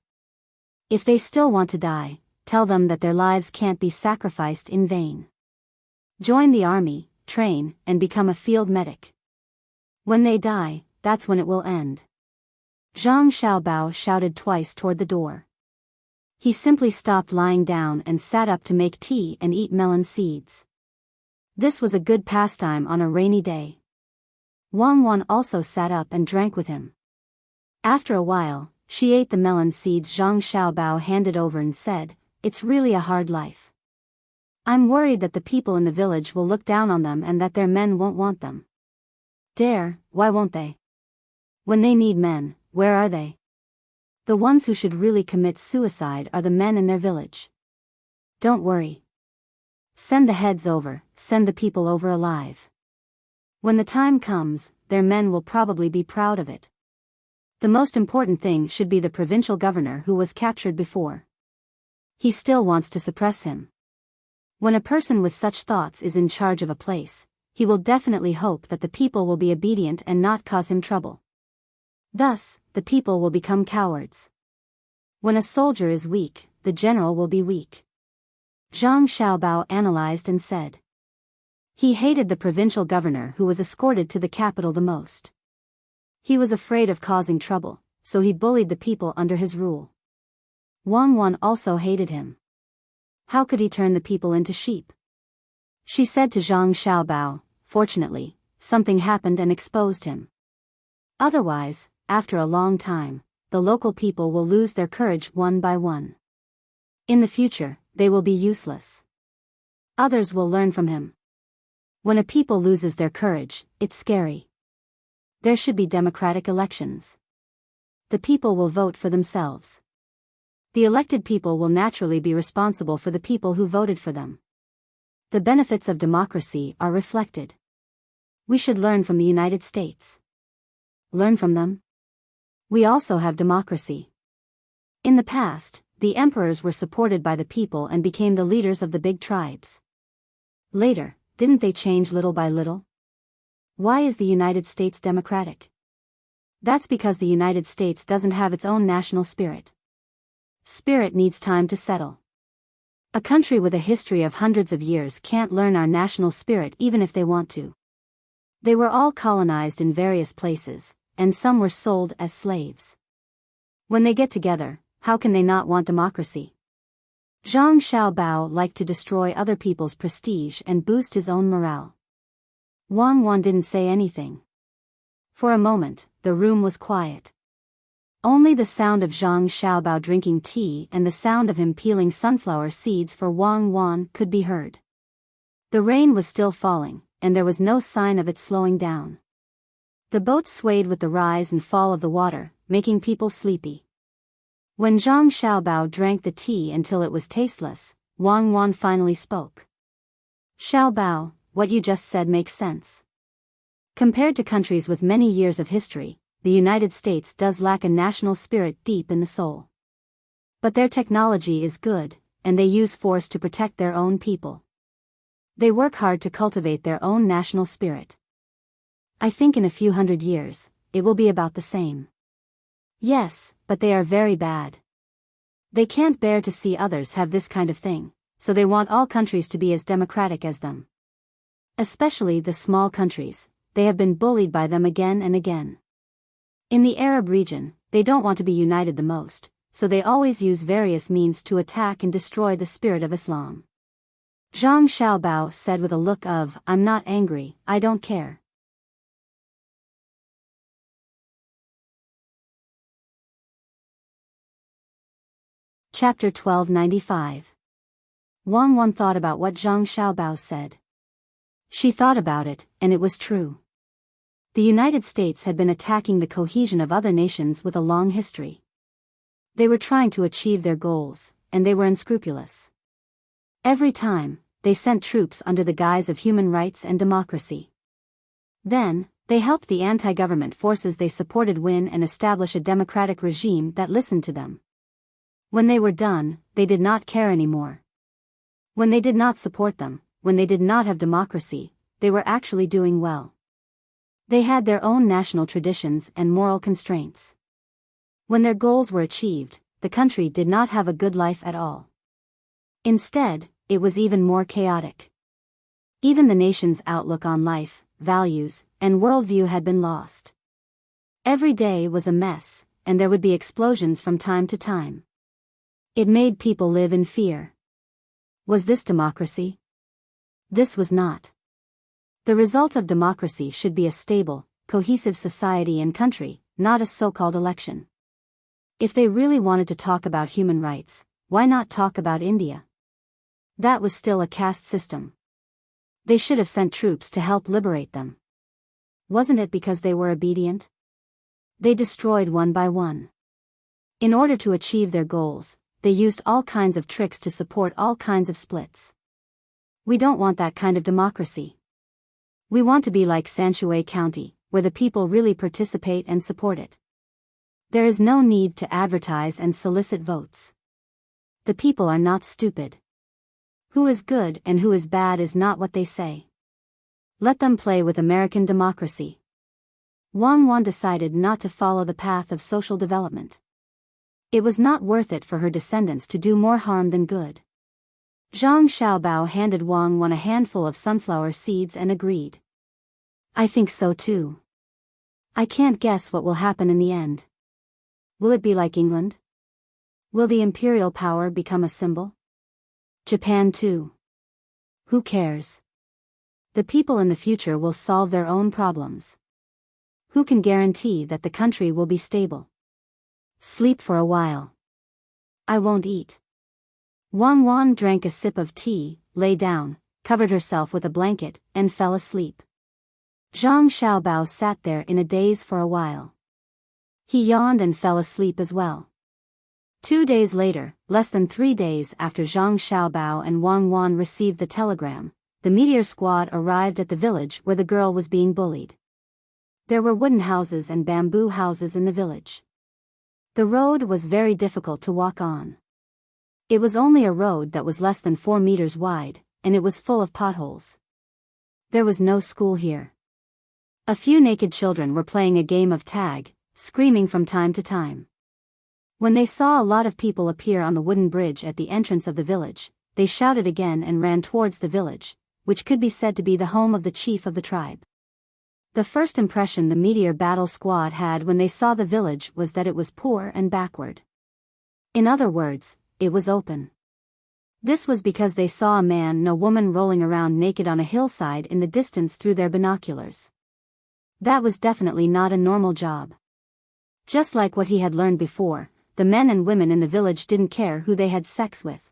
If they still want to die, tell them that their lives can't be sacrificed in vain. Join the army, train, and become a field medic. When they die, that's when it will end." Zhang Xiaobao shouted twice toward the door. He simply stopped lying down and sat up to make tea and eat melon seeds. This was a good pastime on a rainy day. Wang Wan also sat up and drank with him. After a while, she ate the melon seeds Zhang Xiaobao handed over and said, "It's really a hard life. I'm worried that the people in the village will look down on them and that their men won't want them." "Dare, why won't they? When they need men, where are they? The ones who should really commit suicide are the men in their village. Don't worry. Send the heads over, send the people over alive. When the time comes, their men will probably be proud of it. The most important thing should be the provincial governor who was captured before. He still wants to suppress him. When a person with such thoughts is in charge of a place, he will definitely hope that the people will be obedient and not cause him trouble. Thus, the people will become cowards. When a soldier is weak, the general will be weak." Zhang Xiaobao analyzed and said. He hated the provincial governor who was escorted to the capital the most. He was afraid of causing trouble, so he bullied the people under his rule. Wang Wan also hated him. How could he turn the people into sheep? She said to Zhang Xiaobao, "Fortunately, something happened and exposed him. Otherwise, after a long time, the local people will lose their courage one by one. In the future, they will be useless. Others will learn from him. When a people loses their courage, it's scary. There should be democratic elections. The people will vote for themselves. The elected people will naturally be responsible for the people who voted for them. The benefits of democracy are reflected. We should learn from the United States. Learn from them? We also have democracy. In the past, the emperors were supported by the people and became the leaders of the big tribes. Later, didn't they change little by little? Why is the United States democratic? That's because the United States doesn't have its own national spirit. Spirit needs time to settle. A country with a history of hundreds of years can't learn our national spirit even if they want to. They were all colonized in various places, and some were sold as slaves. When they get together, how can they not want democracy? Zhang Xiaobao liked to destroy other people's prestige and boost his own morale. Wang Wan didn't say anything. For a moment, the room was quiet. Only the sound of Zhang Xiaobao drinking tea and the sound of him peeling sunflower seeds for Wang Wan could be heard. The rain was still falling, and there was no sign of it slowing down. The boat swayed with the rise and fall of the water, making people sleepy. When Zhang Xiaobao drank the tea until it was tasteless, Wang Wan finally spoke. "Xiaobao, what you just said makes sense. Compared to countries with many years of history, the United States does lack a national spirit deep in the soul. But their technology is good, and they use force to protect their own people. They work hard to cultivate their own national spirit. I think in a few hundred years, it will be about the same. Yes, but they are very bad. They can't bear to see others have this kind of thing, so they want all countries to be as democratic as them. Especially the small countries, they have been bullied by them again and again. In the Arab region, they don't want to be united the most, so they always use various means to attack and destroy the spirit of Islam." Zhang Xiaobao said with a look of, "I'm not angry, I don't care." Chapter 1295. Wang Wan thought about what Zhang Xiaobao said. She thought about it, and it was true. The United States had been attacking the cohesion of other nations with a long history. They were trying to achieve their goals, and they were unscrupulous. Every time, they sent troops under the guise of human rights and democracy. Then, they helped the anti-government forces they supported win and establish a democratic regime that listened to them. When they were done, they did not care anymore. When they did not support them, when they did not have democracy, they were actually doing well. They had their own national traditions and moral constraints. When their goals were achieved, the country did not have a good life at all. Instead, it was even more chaotic. Even the nation's outlook on life, values, and worldview had been lost. Every day was a mess, and there would be explosions from time to time. It made people live in fear. Was this democracy? This was not. The result of democracy should be a stable, cohesive society and country, not a so-called election. If they really wanted to talk about human rights, why not talk about India? That was still a caste system. They should have sent troops to help liberate them. Wasn't it because they were obedient? They destroyed one by one. In order to achieve their goals, they used all kinds of tricks to support all kinds of splits. We don't want that kind of democracy. We want to be like Sanshui County, where the people really participate and support it. There is no need to advertise and solicit votes. The people are not stupid. Who is good and who is bad is not what they say. Let them play with American democracy. Wang Wan decided not to follow the path of social development. It was not worth it for her descendants to do more harm than good. Zhang Xiaobao handed Wang Wan a handful of sunflower seeds and agreed. I think so too. I can't guess what will happen in the end. Will it be like England? Will the imperial power become a symbol? Japan too. Who cares? The people in the future will solve their own problems. Who can guarantee that the country will be stable? Sleep for a while. I won't eat. Wang Wan drank a sip of tea, lay down, covered herself with a blanket, and fell asleep. Zhang Xiaobao sat there in a daze for a while. He yawned and fell asleep as well. 2 days later, less than 3 days after Zhang Xiaobao and Wang Wan received the telegram, the meteor squad arrived at the village where the girl was being bullied. There were wooden houses and bamboo houses in the village. The road was very difficult to walk on. It was only a road that was less than 4 meters wide, and it was full of potholes. There was no school here. A few naked children were playing a game of tag, screaming from time to time. When they saw a lot of people appear on the wooden bridge at the entrance of the village, they shouted again and ran towards the village, which could be said to be the home of the chief of the tribe. The first impression the meteor battle squad had when they saw the village was that it was poor and backward. In other words, it was open. This was because they saw a man and a woman rolling around naked on a hillside in the distance through their binoculars. That was definitely not a normal job. Just like what he had learned before, the men and women in the village didn't care who they had sex with.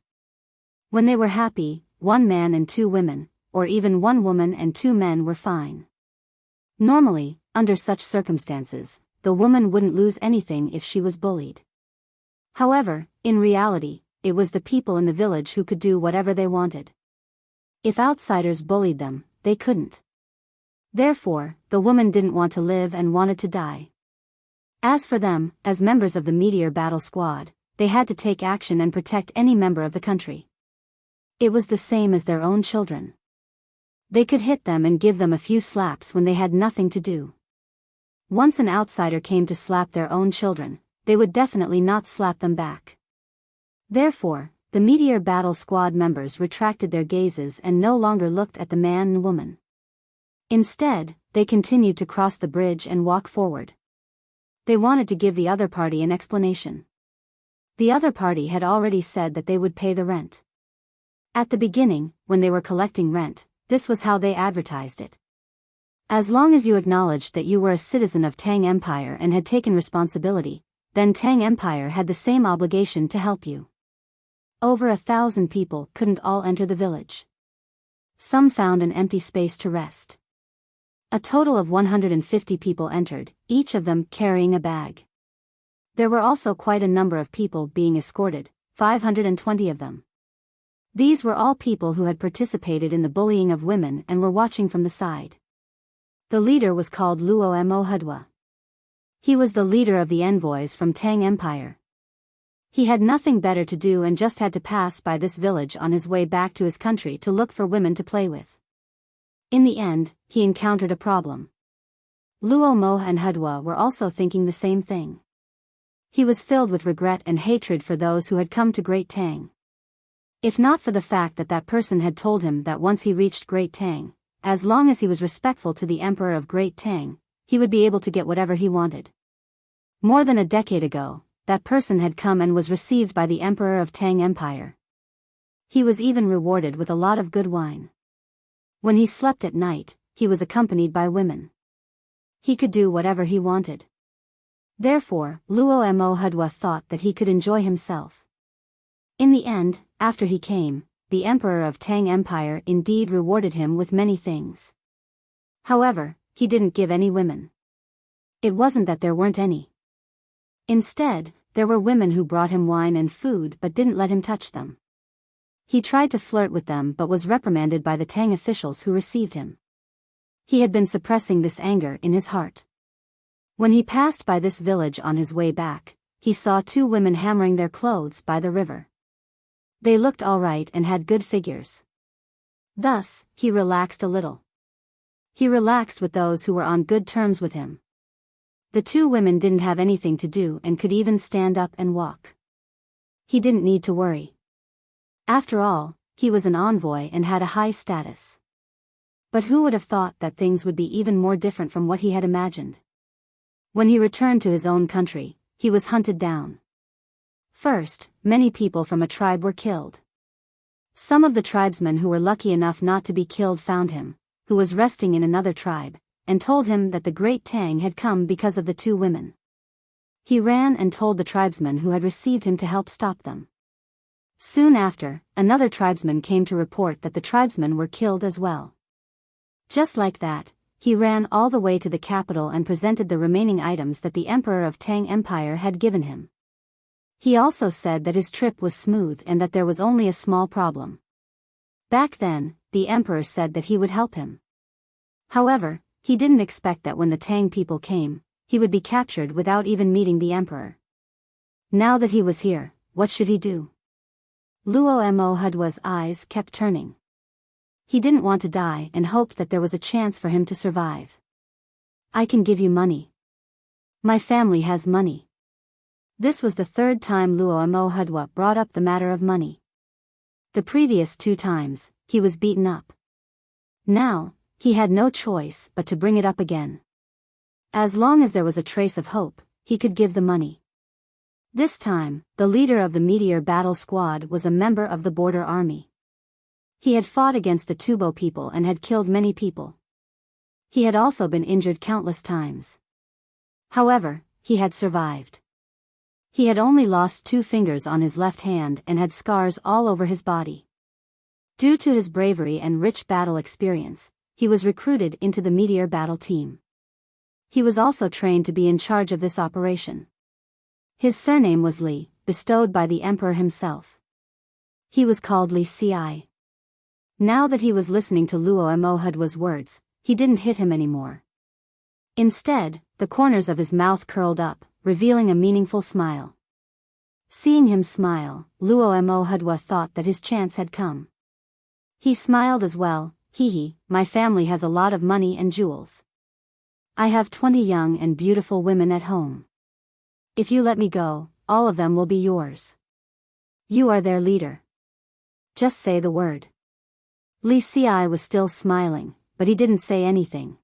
When they were happy, 1 man and 2 women, or even 1 woman and 2 men were fine. Normally, under such circumstances, the woman wouldn't lose anything if she was bullied. However, in reality, it was the people in the village who could do whatever they wanted. If outsiders bullied them, they couldn't. Therefore, the woman didn't want to live and wanted to die. As for them, as members of the meteor battle squad, they had to take action and protect any member of the country. It was the same as their own children. They could hit them and give them a few slaps when they had nothing to do. Once an outsider came to slap their own children, they would definitely not slap them back. Therefore, the meteor battle squad members retracted their gazes and no longer looked at the man and woman. Instead, they continued to cross the bridge and walk forward. They wanted to give the other party an explanation. The other party had already said that they would pay the rent. At the beginning, when they were collecting rent, this was how they advertised it. As long as you acknowledged that you were a citizen of Tang Empire and had taken responsibility, then Tang Empire had the same obligation to help you. Over 1,000 people couldn't all enter the village. Some found an empty space to rest. A total of 150 people entered, each of them carrying a bag. There were also quite a number of people being escorted, 520 of them. These were all people who had participated in the bullying of women and were watching from the side. The leader was called Luo Mo Hudwa. He was the leader of the envoys from Tang Empire. He had nothing better to do and just had to pass by this village on his way back to his country to look for women to play with. In the end, he encountered a problem. Luo Mo and Hudwa were also thinking the same thing. He was filled with regret and hatred for those who had come to Great Tang. If not for the fact that that person had told him that once he reached Great Tang, as long as he was respectful to the Emperor of Great Tang, he would be able to get whatever he wanted. More than a decade ago, that person had come and was received by the Emperor of Tang Empire. He was even rewarded with a lot of good wine. When he slept at night, he was accompanied by women. He could do whatever he wanted. Therefore, Luo Mo Hudwa thought that he could enjoy himself. In the end, after he came, the Emperor of Tang Empire indeed rewarded him with many things. However, he didn't give any women. It wasn't that there weren't any. Instead, there were women who brought him wine and food but didn't let him touch them. He tried to flirt with them but was reprimanded by the Tang officials who received him. He had been suppressing this anger in his heart. When he passed by this village on his way back, he saw two women hammering their clothes by the river. They looked all right and had good figures. Thus, he relaxed a little. He relaxed with those who were on good terms with him. The two women didn't have anything to do and could even stand up and walk. He didn't need to worry. After all, he was an envoy and had a high status. But who would have thought that things would be even more different from what he had imagined? When he returned to his own country, he was hunted down. First, many people from a tribe were killed. Some of the tribesmen who were lucky enough not to be killed found him, who was resting in another tribe, and told him that the Great Tang had come because of the two women. He ran and told the tribesmen who had received him to help stop them. Soon after, another tribesman came to report that the tribesmen were killed as well. Just like that, he ran all the way to the capital and presented the remaining items that the Emperor of Tang Empire had given him. He also said that his trip was smooth and that there was only a small problem. Back then, the Emperor said that he would help him. However, he didn't expect that when the Tang people came, he would be captured without even meeting the Emperor. Now that he was here, what should he do? Luo Mo Hudwa's eyes kept turning. He didn't want to die and hoped that there was a chance for him to survive. I can give you money. My family has money. This was the third time Luo Mo Hudwa brought up the matter of money. The previous two times, he was beaten up. Now, he had no choice but to bring it up again. As long as there was a trace of hope, he could give the money. This time, the leader of the Meteor Battle Squad was a member of the Border Army. He had fought against the Tubo people and had killed many people. He had also been injured countless times. However, he had survived. He had only lost 2 fingers on his left hand and had scars all over his body. Due to his bravery and rich battle experience, he was recruited into the Meteor Battle team. He was also trained to be in charge of this operation. His surname was Li, bestowed by the Emperor himself. He was called Li Ci. Now that he was listening to Luo Mo Hudwa's words, he didn't hit him anymore. Instead, the corners of his mouth curled up, revealing a meaningful smile. Seeing him smile, Luo Mo Hudwa thought that his chance had come. He smiled as well. Hee, my family has a lot of money and jewels. I have 20 young and beautiful women at home. If you let me go, all of them will be yours. You are their leader. Just say the word. Li Ci was still smiling, but he didn't say anything.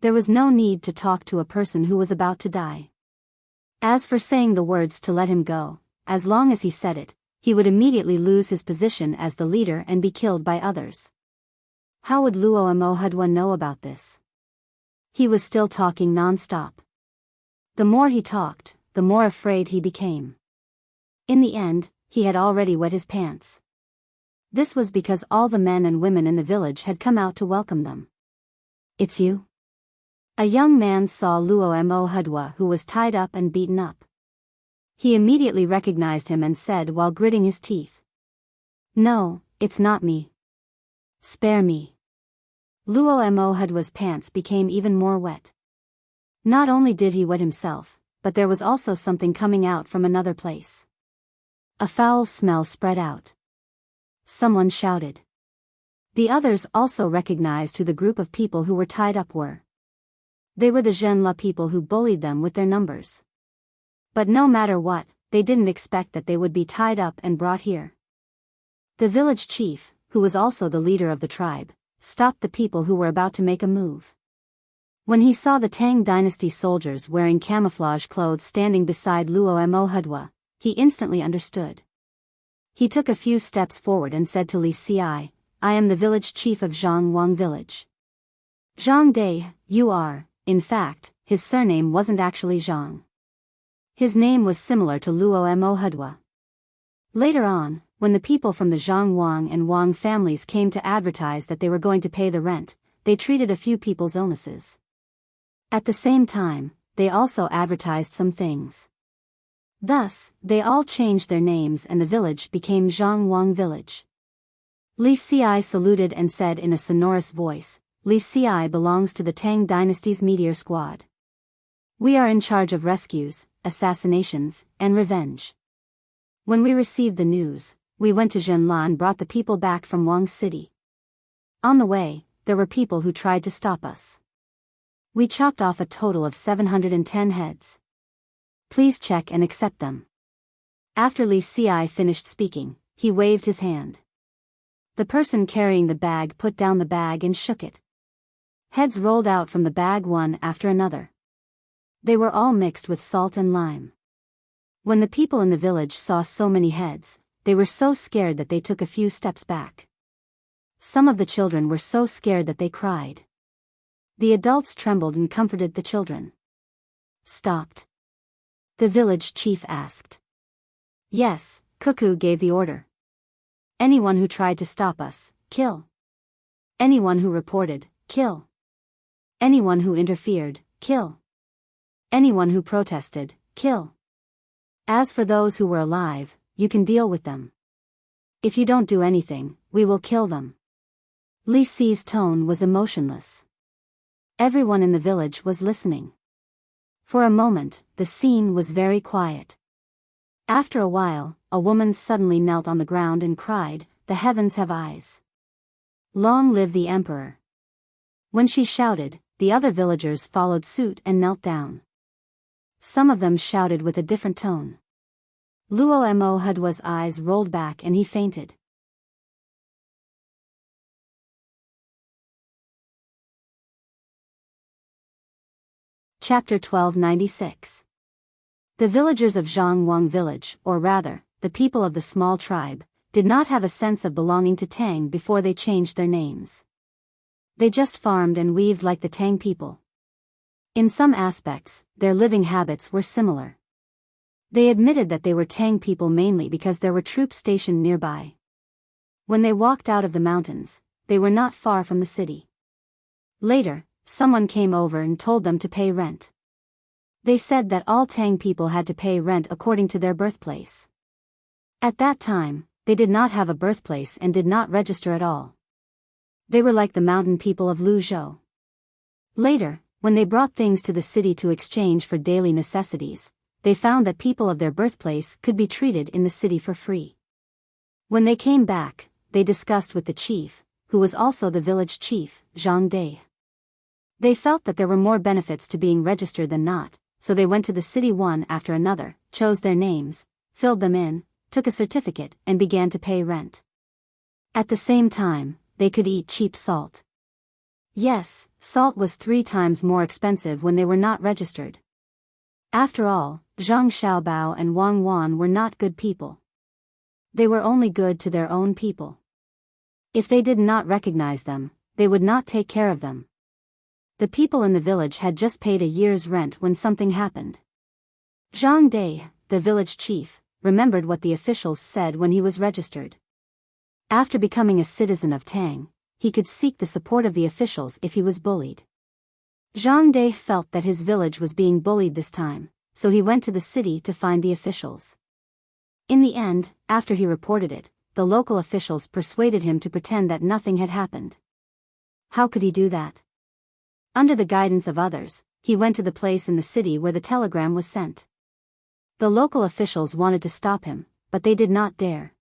There was no need to talk to a person who was about to die. As for saying the words to let him go, as long as he said it, he would immediately lose his position as the leader and be killed by others. How would Luo Mo Hudwa know about this? He was still talking non-stop. The more he talked, the more afraid he became. In the end, he had already wet his pants. This was because all the men and women in the village had come out to welcome them. "It's you?" A young man saw Luo Mo Hudwa, who was tied up and beaten up. He immediately recognized him and said while gritting his teeth, "No, it's not me. Spare me." Luo Mo Hudwa's pants became even more wet. Not only did he wet himself, but there was also something coming out from another place. A foul smell spread out. Someone shouted. The others also recognized who the group of people who were tied up were. They were the Zhenla people who bullied them with their numbers. But no matter what, they didn't expect that they would be tied up and brought here. The village chief, who was also the leader of the tribe, stopped the people who were about to make a move. When he saw the Tang Dynasty soldiers wearing camouflage clothes standing beside Luo Mo Hudwa, he instantly understood. He took a few steps forward and said to Li Xi, "I am the village chief of Zhangwang village." Zhang Dai, you are, in fact, his surname wasn't actually Zhang. His name was similar to Luo Mo Hudwa. Later on, when the people from the Zhang Wang and Wang families came to advertise that they were going to pay the rent, they treated a few people's illnesses. At the same time, they also advertised some things. Thus, they all changed their names and the village became Zhang Wang village. Li Xi saluted and said in a sonorous voice, "Li Xi belongs to the Tang Dynasty's meteor squad. We are in charge of rescues, assassinations, and revenge. When we received the news, we went to Zhenla and brought the people back from Wang City. On the way, there were people who tried to stop us. We chopped off a total of 710 heads. Please check and accept them." After Li Xi finished speaking, he waved his hand. The person carrying the bag put down the bag and shook it. Heads rolled out from the bag one after another. They were all mixed with salt and lime. When the people in the village saw so many heads, they were so scared that they took a few steps back. Some of the children were so scared that they cried. The adults trembled and comforted the children. "Stopped?" the village chief asked. "Yes," Cuckoo gave the order. "Anyone who tried to stop us, kill. Anyone who reported, kill. Anyone who interfered, kill. Anyone who protested, kill. As for those who were alive, you can deal with them. If you don't do anything, we will kill them." Li Xi's tone was emotionless. Everyone in the village was listening. For a moment, the scene was very quiet. After a while, a woman suddenly knelt on the ground and cried, "The heavens have eyes. Long live the emperor." When she shouted, the other villagers followed suit and knelt down. Some of them shouted with a different tone. Luo Mo Hudwa's eyes rolled back and he fainted. Chapter 1296. The villagers of Zhangwang village, or rather, the people of the small tribe, did not have a sense of belonging to Tang before they changed their names. They just farmed and weaved like the Tang people. In some aspects, their living habits were similar. They admitted that they were Tang people mainly because there were troops stationed nearby. When they walked out of the mountains, they were not far from the city. Later, someone came over and told them to pay rent. They said that all Tang people had to pay rent according to their birthplace. At that time, they did not have a birthplace and did not register at all. They were like the mountain people of Luzhou. Later, when they brought things to the city to exchange for daily necessities, they found that people of their birthplace could be treated in the city for free. When they came back, they discussed with the chief, who was also the village chief, Zhang Dai. They felt that there were more benefits to being registered than not, so they went to the city one after another, chose their names, filled them in, took a certificate and began to pay rent. At the same time, they could eat cheap salt. Yes, salt was 3 times more expensive when they were not registered. After all, Zhang Xiaobao and Wang Wan were not good people. They were only good to their own people. If they did not recognize them, they would not take care of them. The people in the village had just paid a year's rent when something happened. Zhang Dai, the village chief, remembered what the officials said when he was registered. After becoming a citizen of Tang, he could seek the support of the officials if he was bullied. Zhang De felt that his village was being bullied this time, so he went to the city to find the officials. In the end, after he reported it, the local officials persuaded him to pretend that nothing had happened. How could he do that? Under the guidance of others, he went to the place in the city where the telegram was sent. The local officials wanted to stop him, but they did not dare.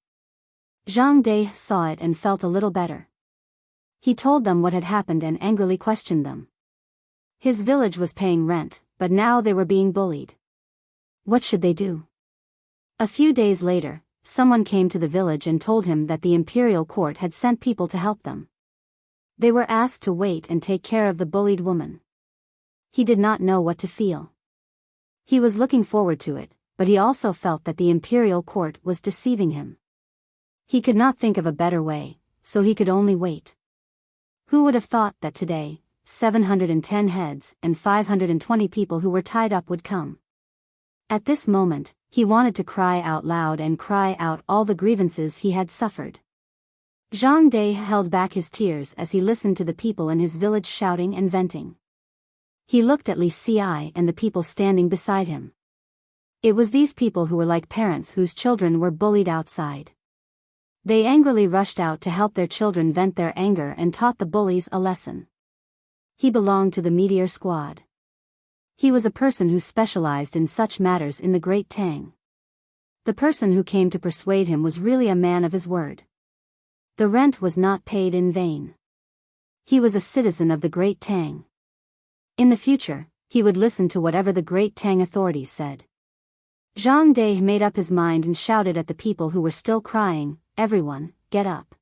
Zhang De saw it and felt a little better. He told them what had happened and angrily questioned them. His village was paying rent, but now they were being bullied. What should they do? A few days later, someone came to the village and told him that the imperial court had sent people to help them. They were asked to wait and take care of the bullied woman. He did not know what to feel. He was looking forward to it, but he also felt that the imperial court was deceiving him. He could not think of a better way, so he could only wait. Who would have thought that today, 710 heads and 520 people who were tied up would come? At this moment, he wanted to cry out loud and cry out all the grievances he had suffered. Zhang De held back his tears as he listened to the people in his village shouting and venting. He looked at Li Xi and the people standing beside him. It was these people who were like parents whose children were bullied outside. They angrily rushed out to help their children vent their anger and taught the bullies a lesson. He belonged to the Meteor Squad. He was a person who specialized in such matters in the Great Tang. The person who came to persuade him was really a man of his word. The rent was not paid in vain. He was a citizen of the Great Tang. In the future, he would listen to whatever the Great Tang authorities said. Zhang De made up his mind and shouted at the people who were still crying, "Everyone, get up.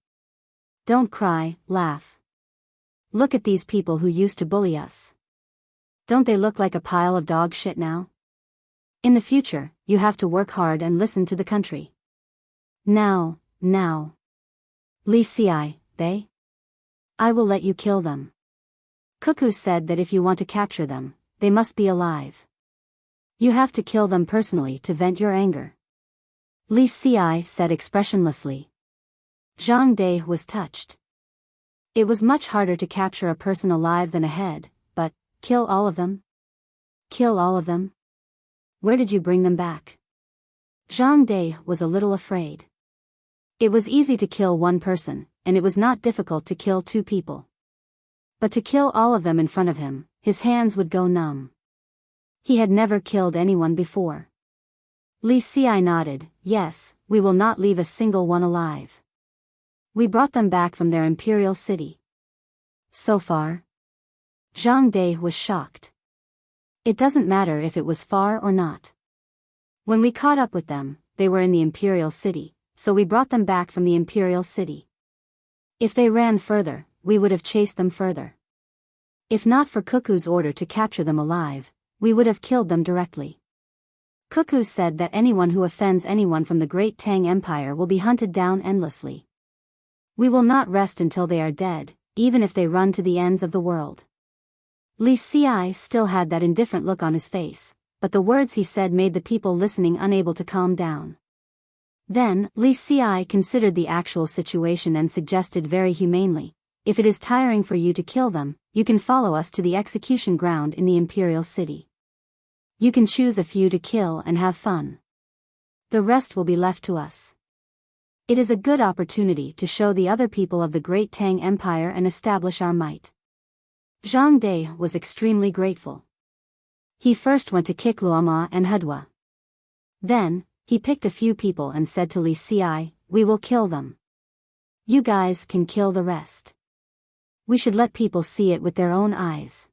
Don't cry, laugh. Look at these people who used to bully us. Don't they look like a pile of dog shit now? In the future, you have to work hard and listen to the country. Now. Li Xi, they? I will let you kill them. Cuckoo said that if you want to capture them, they must be alive. You have to kill them personally to vent your anger." Li Xi said expressionlessly. Zhang De was touched. It was much harder to capture a person alive than a head, but, kill all of them? Kill all of them? Where did you bring them back? Zhang De was a little afraid. It was easy to kill one person, and it was not difficult to kill two people. But to kill all of them in front of him, his hands would go numb. He had never killed anyone before. Li Xi nodded, "Yes, we will not leave a single one alive. We brought them back from their imperial city." So far? Zhang De was shocked. It doesn't matter if it was far or not. When we caught up with them, they were in the imperial city, so we brought them back from the imperial city. If they ran further, we would have chased them further. If not for Cuckoo's order to capture them alive, we would have killed them directly. Cuckoo said that anyone who offends anyone from the Great Tang Empire will be hunted down endlessly. We will not rest until they are dead, even if they run to the ends of the world. Li Xi still had that indifferent look on his face, but the words he said made the people listening unable to calm down. Then, Li Xi considered the actual situation and suggested very humanely, "If it is tiring for you to kill them, you can follow us to the execution ground in the imperial city. You can choose a few to kill and have fun. The rest will be left to us. It is a good opportunity to show the other people of the Great Tang Empire and establish our might." Zhang De was extremely grateful. He first went to Kikluama and Hudwa. Then, he picked a few people and said to Li Xi, "We will kill them. You guys can kill the rest. We should let people see it with their own eyes.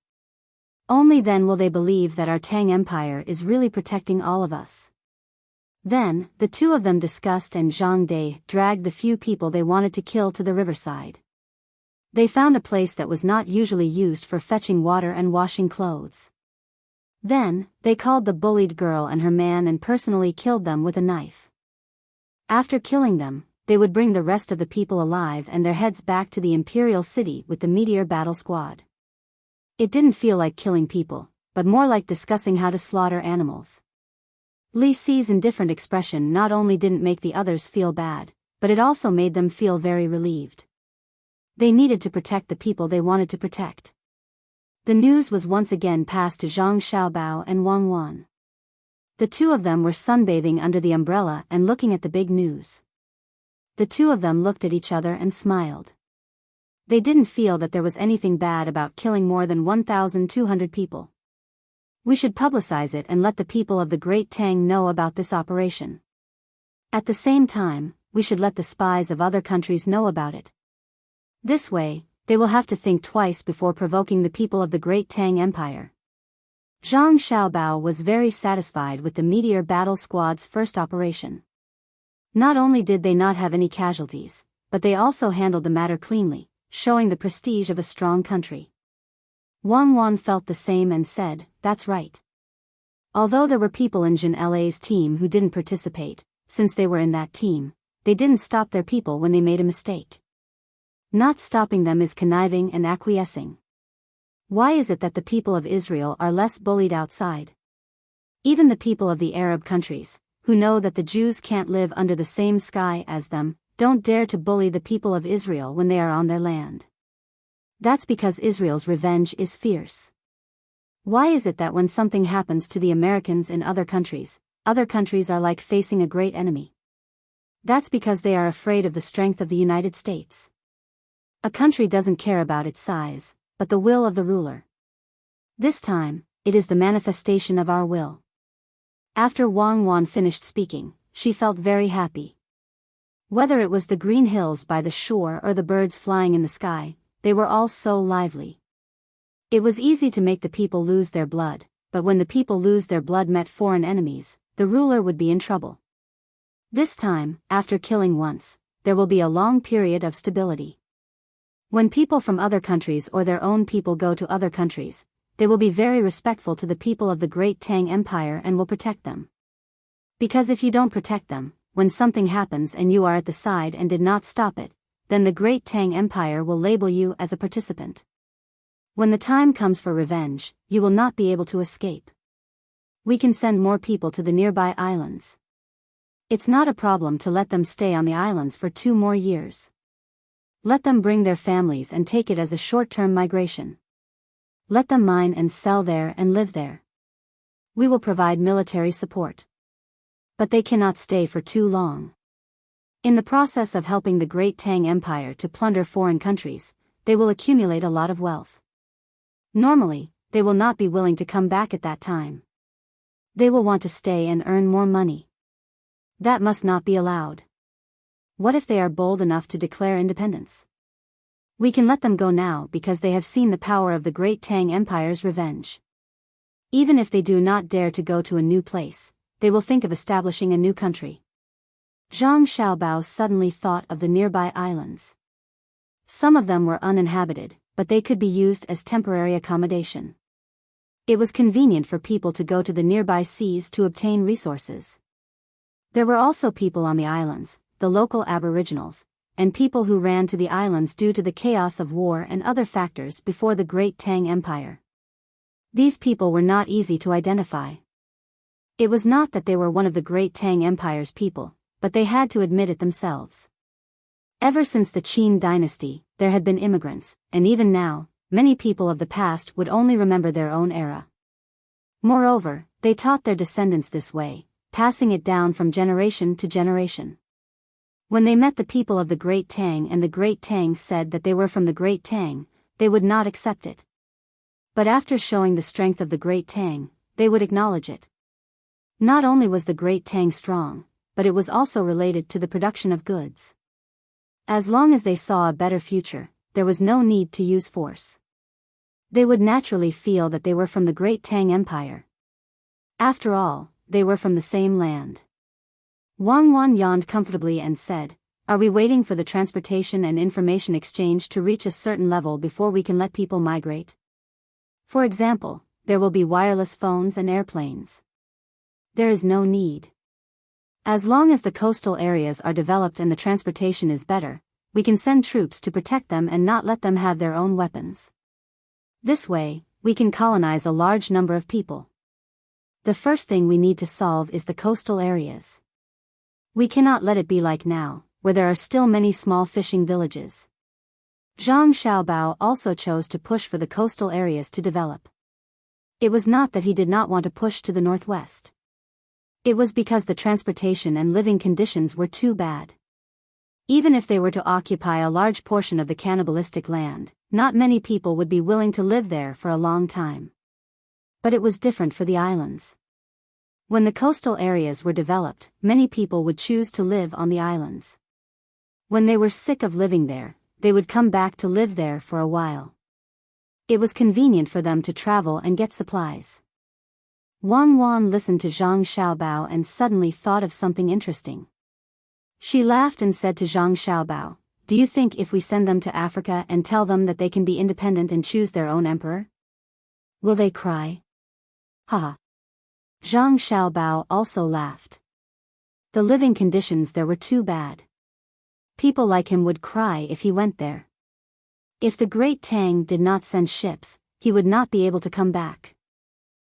Only then will they believe that our Tang Empire is really protecting all of us." Then, the two of them discussed and Zhang De dragged the few people they wanted to kill to the riverside. They found a place that was not usually used for fetching water and washing clothes. Then, they called the bullied girl and her man and personally killed them with a knife. After killing them, they would bring the rest of the people alive and their heads back to the Imperial City with the Meteor Battle Squad. It didn't feel like killing people, but more like discussing how to slaughter animals. Li Si's indifferent expression not only didn't make the others feel bad, but it also made them feel very relieved. They needed to protect the people they wanted to protect. The news was once again passed to Zhang Xiaobao and Wang Wan. The two of them were sunbathing under the umbrella and looking at the big news. The two of them looked at each other and smiled. They didn't feel that there was anything bad about killing more than 1,200 people. We should publicize it and let the people of the Great Tang know about this operation. At the same time, we should let the spies of other countries know about it. This way, they will have to think twice before provoking the people of the Great Tang Empire. Zhang Xiaobao was very satisfied with the Meteor Battle Squad's first operation. Not only did they not have any casualties, but they also handled the matter cleanly, showing the prestige of a strong country. Wang Wan felt the same and said, "That's right." Although there were people in Jin La's team who didn't participate, since they were in that team, they didn't stop their people when they made a mistake. Not stopping them is conniving and acquiescing. Why is it that the people of Israel are less bullied outside? Even the people of the Arab countries, who know that the Jews can't live under the same sky as them, don't dare to bully the people of Israel when they are on their land. That's because Israel's revenge is fierce. Why is it that when something happens to the Americans in other countries are like facing a great enemy? That's because they are afraid of the strength of the United States. A country doesn't care about its size, but the will of the ruler. This time, it is the manifestation of our will. After Wang Wan finished speaking, she felt very happy. Whether it was the green hills by the shore or the birds flying in the sky, they were all so lively. It was easy to make the people lose their blood, but when the people lose their blood met foreign enemies, the ruler would be in trouble. This time, after killing once, there will be a long period of stability. When people from other countries or their own people go to other countries, they will be very respectful to the people of the Great Tang Empire and will protect them. Because if you don't protect them, when something happens and you are at the side and did not stop it, then the Great Tang Empire will label you as a participant. When the time comes for revenge, you will not be able to escape. We can send more people to the nearby islands. It's not a problem to let them stay on the islands for 2 more years. Let them bring their families and take it as a short-term migration. Let them mine and sell there and live there. We will provide military support. But they cannot stay for too long. In the process of helping the Great Tang Empire to plunder foreign countries, they will accumulate a lot of wealth. Normally, they will not be willing to come back at that time. They will want to stay and earn more money. That must not be allowed. What if they are bold enough to declare independence? We can let them go now because they have seen the power of the Great Tang Empire's revenge. Even if they do not dare to go to a new place, they will think of establishing a new country. Zhang Xiaobao suddenly thought of the nearby islands. Some of them were uninhabited, but they could be used as temporary accommodation. It was convenient for people to go to the nearby seas to obtain resources. There were also people on the islands, the local aboriginals, and people who ran to the islands due to the chaos of war and other factors before the Great Tang Empire. These people were not easy to identify. It was not that they were one of the Great Tang Empire's people, but they had to admit it themselves. Ever since the Qin dynasty, there had been immigrants, and even now, many people of the past would only remember their own era. Moreover, they taught their descendants this way, passing it down from generation to generation. When they met the people of the Great Tang and the Great Tang said that they were from the Great Tang, they would not accept it. But after showing the strength of the Great Tang, they would acknowledge it. Not only was the Great Tang strong, but it was also related to the production of goods. As long as they saw a better future, there was no need to use force. They would naturally feel that they were from the Great Tang Empire. After all, they were from the same land. Wang Wan yawned comfortably and said, "Are we waiting for the transportation and information exchange to reach a certain level before we can let people migrate? For example, there will be wireless phones and airplanes. There is no need. As long as the coastal areas are developed and the transportation is better, we can send troops to protect them and not let them have their own weapons. This way, we can colonize a large number of people." The first thing we need to solve is the coastal areas. We cannot let it be like now, where there are still many small fishing villages. Zhang Xiaobao also chose to push for the coastal areas to develop. It was not that he did not want to push to the northwest. It was because the transportation and living conditions were too bad. Even if they were to occupy a large portion of the cannibalistic land, not many people would be willing to live there for a long time. But it was different for the islands. When the coastal areas were developed, many people would choose to live on the islands. When they were sick of living there, they would come back to live there for a while. It was convenient for them to travel and get supplies. Wang Wan listened to Zhang Xiaobao and suddenly thought of something interesting. She laughed and said to Zhang Xiaobao, "Do you think if we send them to Africa and tell them that they can be independent and choose their own emperor? Will they cry?" Haha. Zhang Xiaobao also laughed. The living conditions there were too bad. People like him would cry if he went there. If the great Tang did not send ships, he would not be able to come back.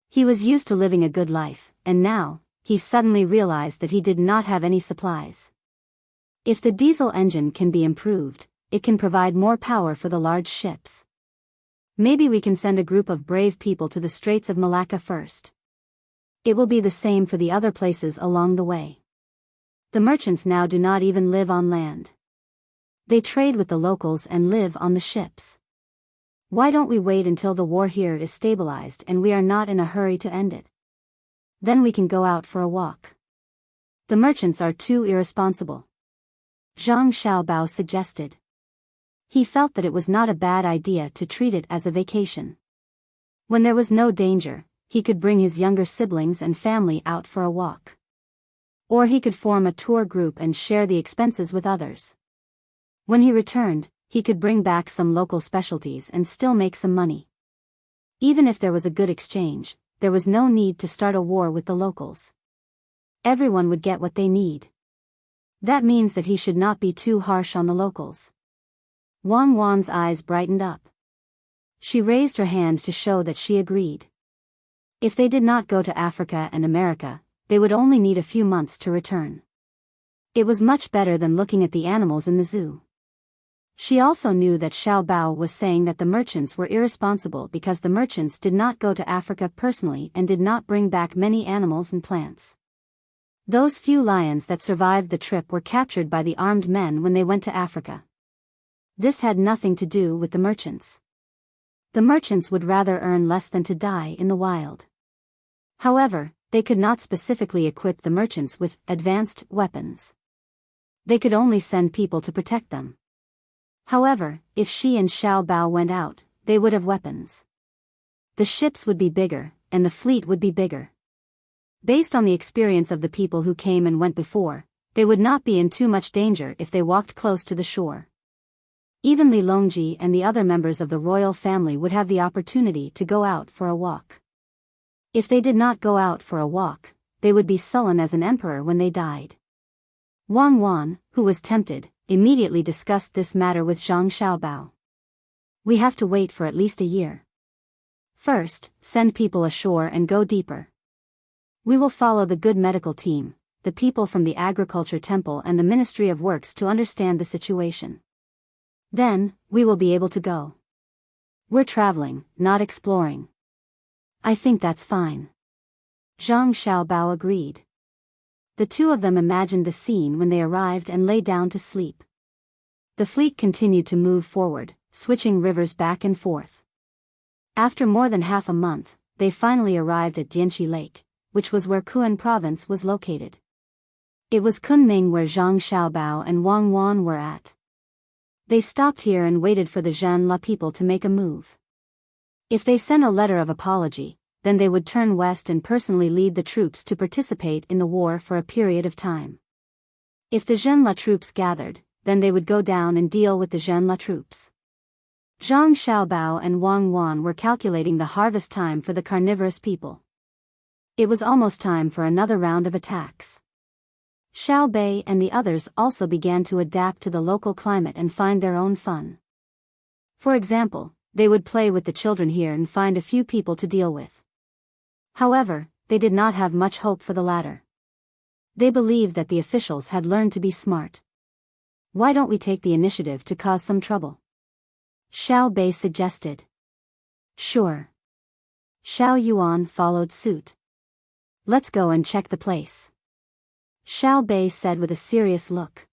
He was used to living a good life, and now, he suddenly realized that he did not have any supplies. If the diesel engine can be improved, it can provide more power for the large ships. Maybe we can send a group of brave people to the Straits of Malacca first. It will be the same for the other places along the way. The merchants now do not even live on land. They trade with the locals and live on the ships. Why don't we wait until the war here is stabilized and we are not in a hurry to end it? Then we can go out for a walk. The merchants are too irresponsible. Zhang Xiaobao suggested. He felt that it was not a bad idea to treat it as a vacation. When there was no danger, he could bring his younger siblings and family out for a walk. Or he could form a tour group and share the expenses with others. When he returned, he could bring back some local specialties and still make some money. Even if there was a good exchange, there was no need to start a war with the locals. Everyone would get what they need. That means that he should not be too harsh on the locals. Wang Wan's eyes brightened up. She raised her hand to show that she agreed. If they did not go to Africa and America, they would only need a few months to return. It was much better than looking at the animals in the zoo. She also knew that Xiaobao was saying that the merchants were irresponsible because the merchants did not go to Africa personally and did not bring back many animals and plants. Those few lions that survived the trip were captured by the armed men when they went to Africa. This had nothing to do with the merchants. The merchants would rather earn less than to die in the wild. However, they could not specifically equip the merchants with advanced weapons. They could only send people to protect them. However, if she and Xiaobao went out, they would have weapons. The ships would be bigger, and the fleet would be bigger. Based on the experience of the people who came and went before, they would not be in too much danger if they walked close to the shore. Even Li Longji and the other members of the royal family would have the opportunity to go out for a walk. If they did not go out for a walk, they would be sullen as an emperor when they died. Wang Wan, who was tempted, immediately discussed this matter with Zhang Xiaobao. We have to wait for at least a year. First, send people ashore and go deeper. We will follow the good medical team, the people from the Agriculture Temple and the Ministry of Works to understand the situation. Then, we will be able to go. We're traveling, not exploring. I think that's fine. Zhang Xiaobao agreed. The two of them imagined the scene when they arrived and lay down to sleep. The fleet continued to move forward, switching rivers back and forth. After more than half a month, they finally arrived at Dianqi Lake, which was where Kuan province was located. It was Kunming where Zhang Xiaobao and Wang Wan were at. They stopped here and waited for the Zhenla people to make a move. If they sent a letter of apology, then they would turn west and personally lead the troops to participate in the war for a period of time. If the Zhenla troops gathered, then they would go down and deal with the Zhenla troops. Zhang Xiaobao and Wang Wan were calculating the harvest time for the carnivorous people. It was almost time for another round of attacks. Xiao Bei and the others also began to adapt to the local climate and find their own fun. For example, they would play with the children here and find a few people to deal with. However, they did not have much hope for the latter. They believed that the officials had learned to be smart. Why don't we take the initiative to cause some trouble? Xiao Bei suggested. Sure. Xiao Yuan followed suit. Let's go and check the place. Xiao Bei said with a serious look.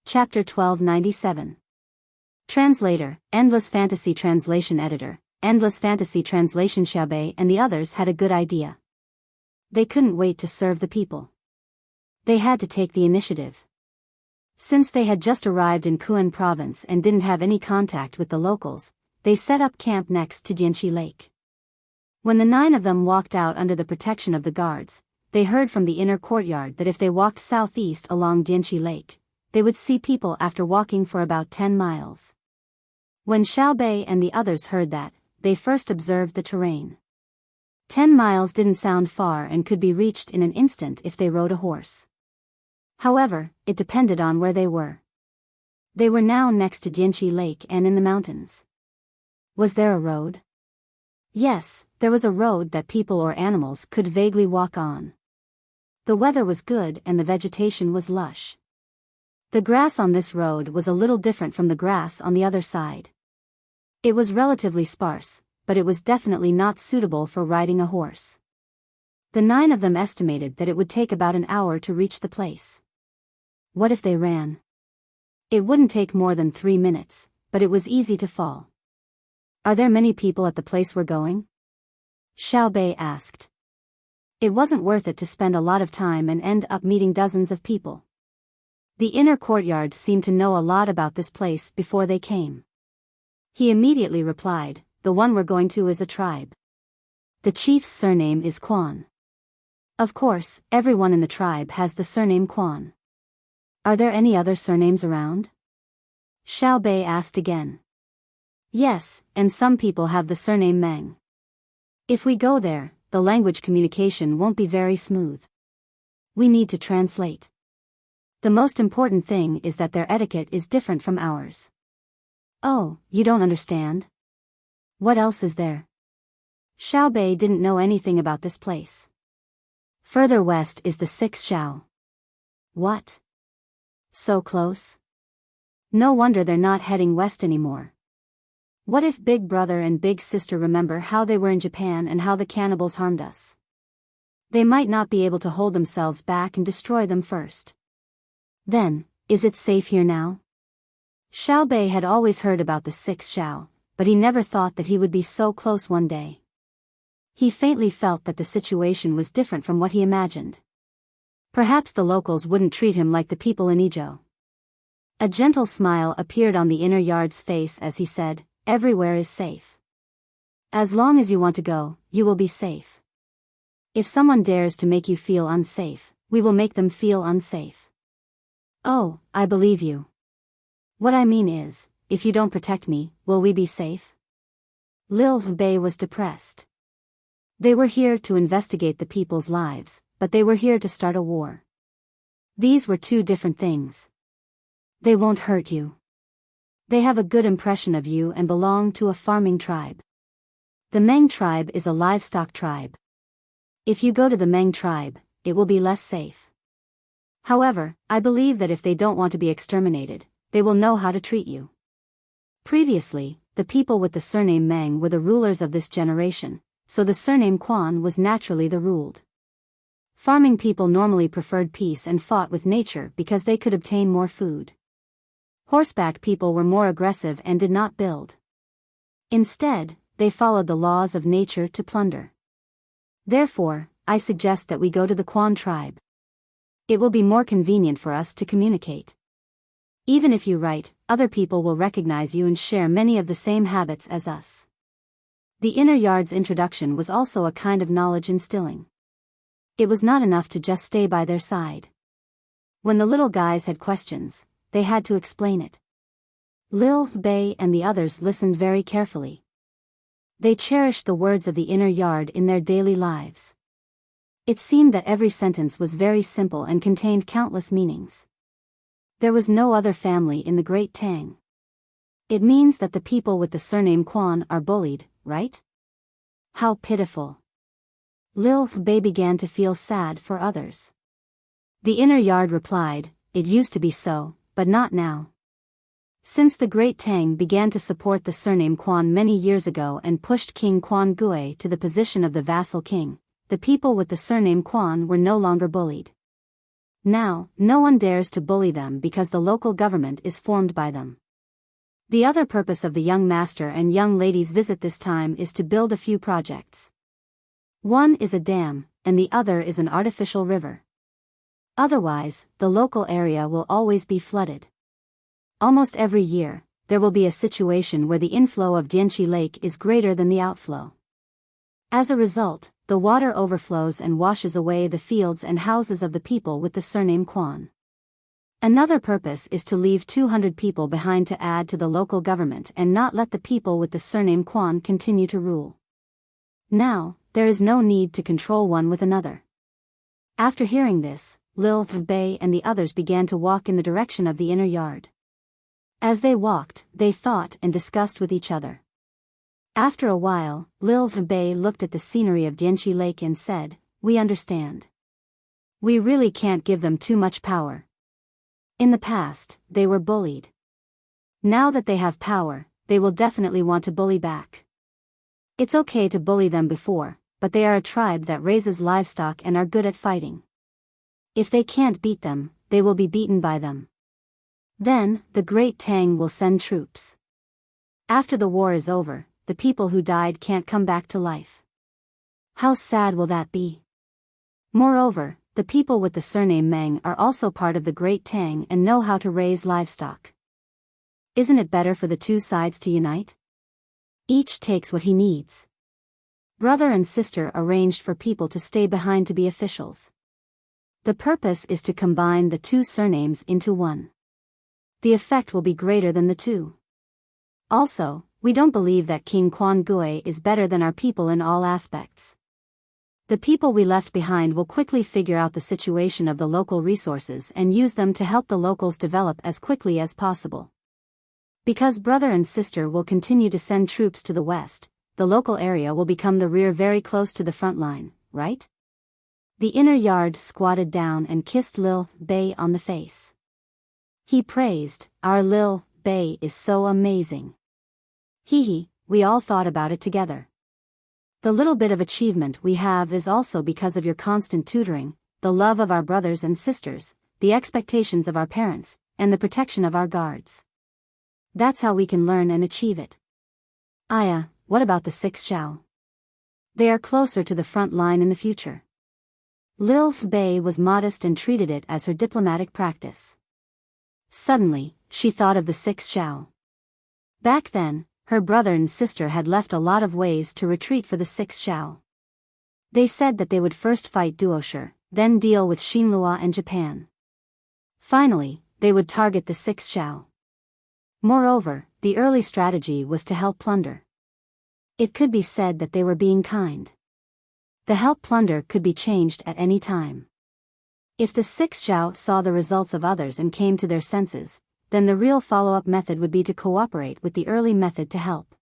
Chapter 1297. Translator, Endless Fantasy Translation Editor, Endless Fantasy Translation. Xiao Bei and the others had a good idea. They couldn't wait to serve the people. They had to take the initiative. Since they had just arrived in Kuan province and didn't have any contact with the locals, they set up camp next to Dianqi Lake. When the 9 of them walked out under the protection of the guards, they heard from the inner courtyard that if they walked southeast along Dianqi Lake, they would see people after walking for about 10 miles. When Xiao Bei and the others heard that, they first observed the terrain. 10 miles didn't sound far and could be reached in an instant if they rode a horse. However, it depended on where they were. They were now next to Dianqi Lake and in the mountains. Was there a road? Yes, there was a road that people or animals could vaguely walk on. The weather was good and the vegetation was lush. The grass on this road was a little different from the grass on the other side. It was relatively sparse, but it was definitely not suitable for riding a horse. The 9 of them estimated that it would take about an hour to reach the place. What if they ran? It wouldn't take more than 3 minutes, but it was easy to fall. Are there many people at the place we're going? Xiao Bei asked. It wasn't worth it to spend a lot of time and end up meeting dozens of people. The inner courtyard seemed to know a lot about this place before they came. He immediately replied, the one we're going to is a tribe. The chief's surname is Quan. Of course, everyone in the tribe has the surname Quan. Are there any other surnames around? Xiao Bei asked again. Yes, and some people have the surname Meng. If we go there, the language communication won't be very smooth. We need to translate. The most important thing is that their etiquette is different from ours. Oh, you don't understand? What else is there? Xiao Bei didn't know anything about this place. Further west is the 6th Xiao. What? So close? No wonder they're not heading west anymore. What if Big Brother and Big Sister remember how they were in Japan and how the cannibals harmed us? They might not be able to hold themselves back and destroy them first. Then, is it safe here now? Xiao Bei had always heard about the 6th Xiao, but he never thought that he would be so close one day. He faintly felt that the situation was different from what he imagined. Perhaps the locals wouldn't treat him like the people in Izhou. A gentle smile appeared on the inner yard's face as he said, everywhere is safe. As long as you want to go, you will be safe. If someone dares to make you feel unsafe, we will make them feel unsafe. Oh, I believe you. What I mean is, if you don't protect me, will we be safe? Lil Bei was depressed. They were here to investigate the people's lives, but they were here to start a war. These were two different things. They won't hurt you. They have a good impression of you and belong to a farming tribe. The Meng tribe is a livestock tribe. If you go to the Meng tribe, it will be less safe. However, I believe that if they don't want to be exterminated, they will know how to treat you. Previously, the people with the surname Meng were the rulers of this generation, so the surname Quan was naturally the ruled. Farming people normally preferred peace and fought with nature because they could obtain more food. Horseback people were more aggressive and did not build. Instead, they followed the laws of nature to plunder. Therefore, I suggest that we go to the Quan tribe. It will be more convenient for us to communicate. Even if you write, other people will recognize you and share many of the same habits as us. The inner yard's introduction was also a kind of knowledge instilling. It was not enough to just stay by their side. When the little guys had questions, they had to explain it. Lil Bei and the others listened very carefully. They cherished the words of the inner yard in their daily lives. It seemed that every sentence was very simple and contained countless meanings. There was no other family in the great Tang. It means that the people with the surname Quan are bullied, right? How pitiful. Lil Bei began to feel sad for others. The inner yard replied, it used to be so, but not now. Since the great Tang began to support the surname Quan many years ago and pushed King Quan Gui to the position of the vassal king, the people with the surname Quan were no longer bullied. Now, no one dares to bully them because the local government is formed by them. The other purpose of the young master and young lady's visit this time is to build a few projects. One is a dam, and the other is an artificial river. Otherwise, the local area will always be flooded. Almost every year, there will be a situation where the inflow of Dynasty Lake is greater than the outflow. As a result, the water overflows and washes away the fields and houses of the people with the surname Quan. Another purpose is to leave 200 people behind to add to the local government and not let the people with the surname Quan continue to rule. Now, there is no need to control one with another. After hearing this, Lil Bei and the others began to walk in the direction of the inner yard. As they walked, they thought and discussed with each other. After a while, Lil Bei looked at the scenery of Dynasty Lake and said, we understand. We really can't give them too much power. In the past, they were bullied. Now that they have power, they will definitely want to bully back. It's okay to bully them before, but they are a tribe that raises livestock and are good at fighting. If they can't beat them, they will be beaten by them. Then, the great Tang will send troops. After the war is over, the people who died can't come back to life. How sad will that be? Moreover, the people with the surname Meng are also part of the great Tang and know how to raise livestock. Isn't it better for the two sides to unite? Each takes what he needs. Brother and sister arranged for people to stay behind to be officials. The purpose is to combine the two surnames into one. The effect will be greater than the two. Also, we don't believe that King Quan Gui is better than our people in all aspects. The people we left behind will quickly figure out the situation of the local resources and use them to help the locals develop as quickly as possible. Because brother and sister will continue to send troops to the west, the local area will become the rear very close to the front line, right? The inner yard squatted down and kissed Lil Bei on the face. He praised, our Lil Bei is so amazing. Hee, we all thought about it together. The little bit of achievement we have is also because of your constant tutoring, the love of our brothers and sisters, the expectations of our parents, and the protection of our guards. That's how we can learn and achieve it. Aya, what about the 6 Xiao? They are closer to the front line in the future. Lil Bei was modest and treated it as her diplomatic practice. Suddenly, she thought of the 6 Xiao. Back then, her brother and sister had left a lot of ways to retreat for the 6 Xiao. They said that they would first fight Duoshi, then deal with Xinlua and Japan. Finally, they would target the 6 Xiao. Moreover, the early strategy was to help plunder. It could be said that they were being kind. The help plunder could be changed at any time. If the 6 Xiao saw the results of others and came to their senses, then the real follow-up method would be to cooperate with the early method to help.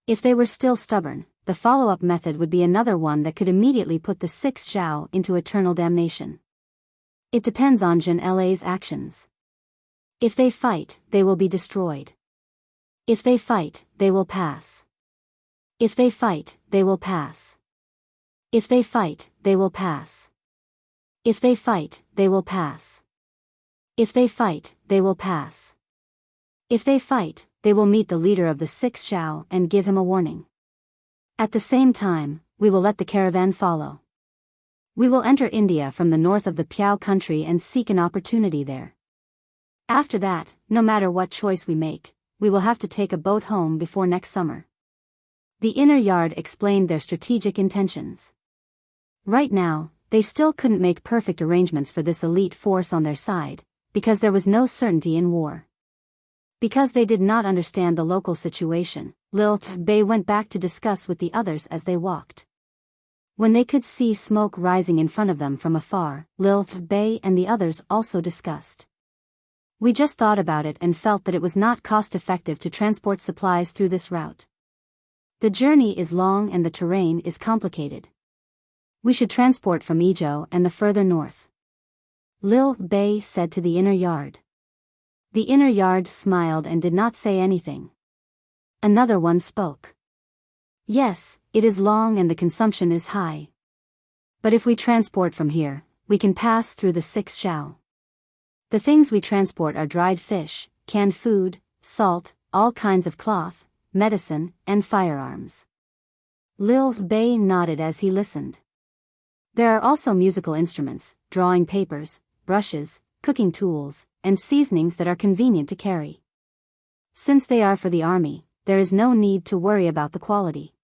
If they were still stubborn, the follow-up method would be another one that could immediately put the 6 Xiao into eternal damnation. It depends on Jin La's actions. If they fight, they will be destroyed. If they fight, they will pass. If they fight, they will pass. If they fight, they will pass. If they fight, they will pass. If they fight, they will pass. If they fight, they will meet the leader of the 6 Xiao and give him a warning. At the same time, we will let the caravan follow. We will enter India from the north of the Biyao country and seek an opportunity there. After that, no matter what choice we make, we will have to take a boat home before next summer. The inner yard explained their strategic intentions. Right now, they still couldn't make perfect arrangements for this elite force on their side, because there was no certainty in war. Because they did not understand the local situation, Lil Bei went back to discuss with the others as they walked. When they could see smoke rising in front of them from afar, Lil Bei and the others also discussed. We just thought about it and felt that it was not cost-effective to transport supplies through this route. The journey is long and the terrain is complicated. We should transport from Biyao and the further north. Lil Bei said to the inner yard. The inner yard smiled and did not say anything. Another one spoke. Yes, it is long and the consumption is high. But if we transport from here, we can pass through the 6 xiao. The things we transport are dried fish, canned food, salt, all kinds of cloth, medicine, and firearms. Lil Bei nodded as he listened. There are also musical instruments, drawing papers, brushes, cooking tools, and seasonings that are convenient to carry. Since they are for the army, there is no need to worry about the quality.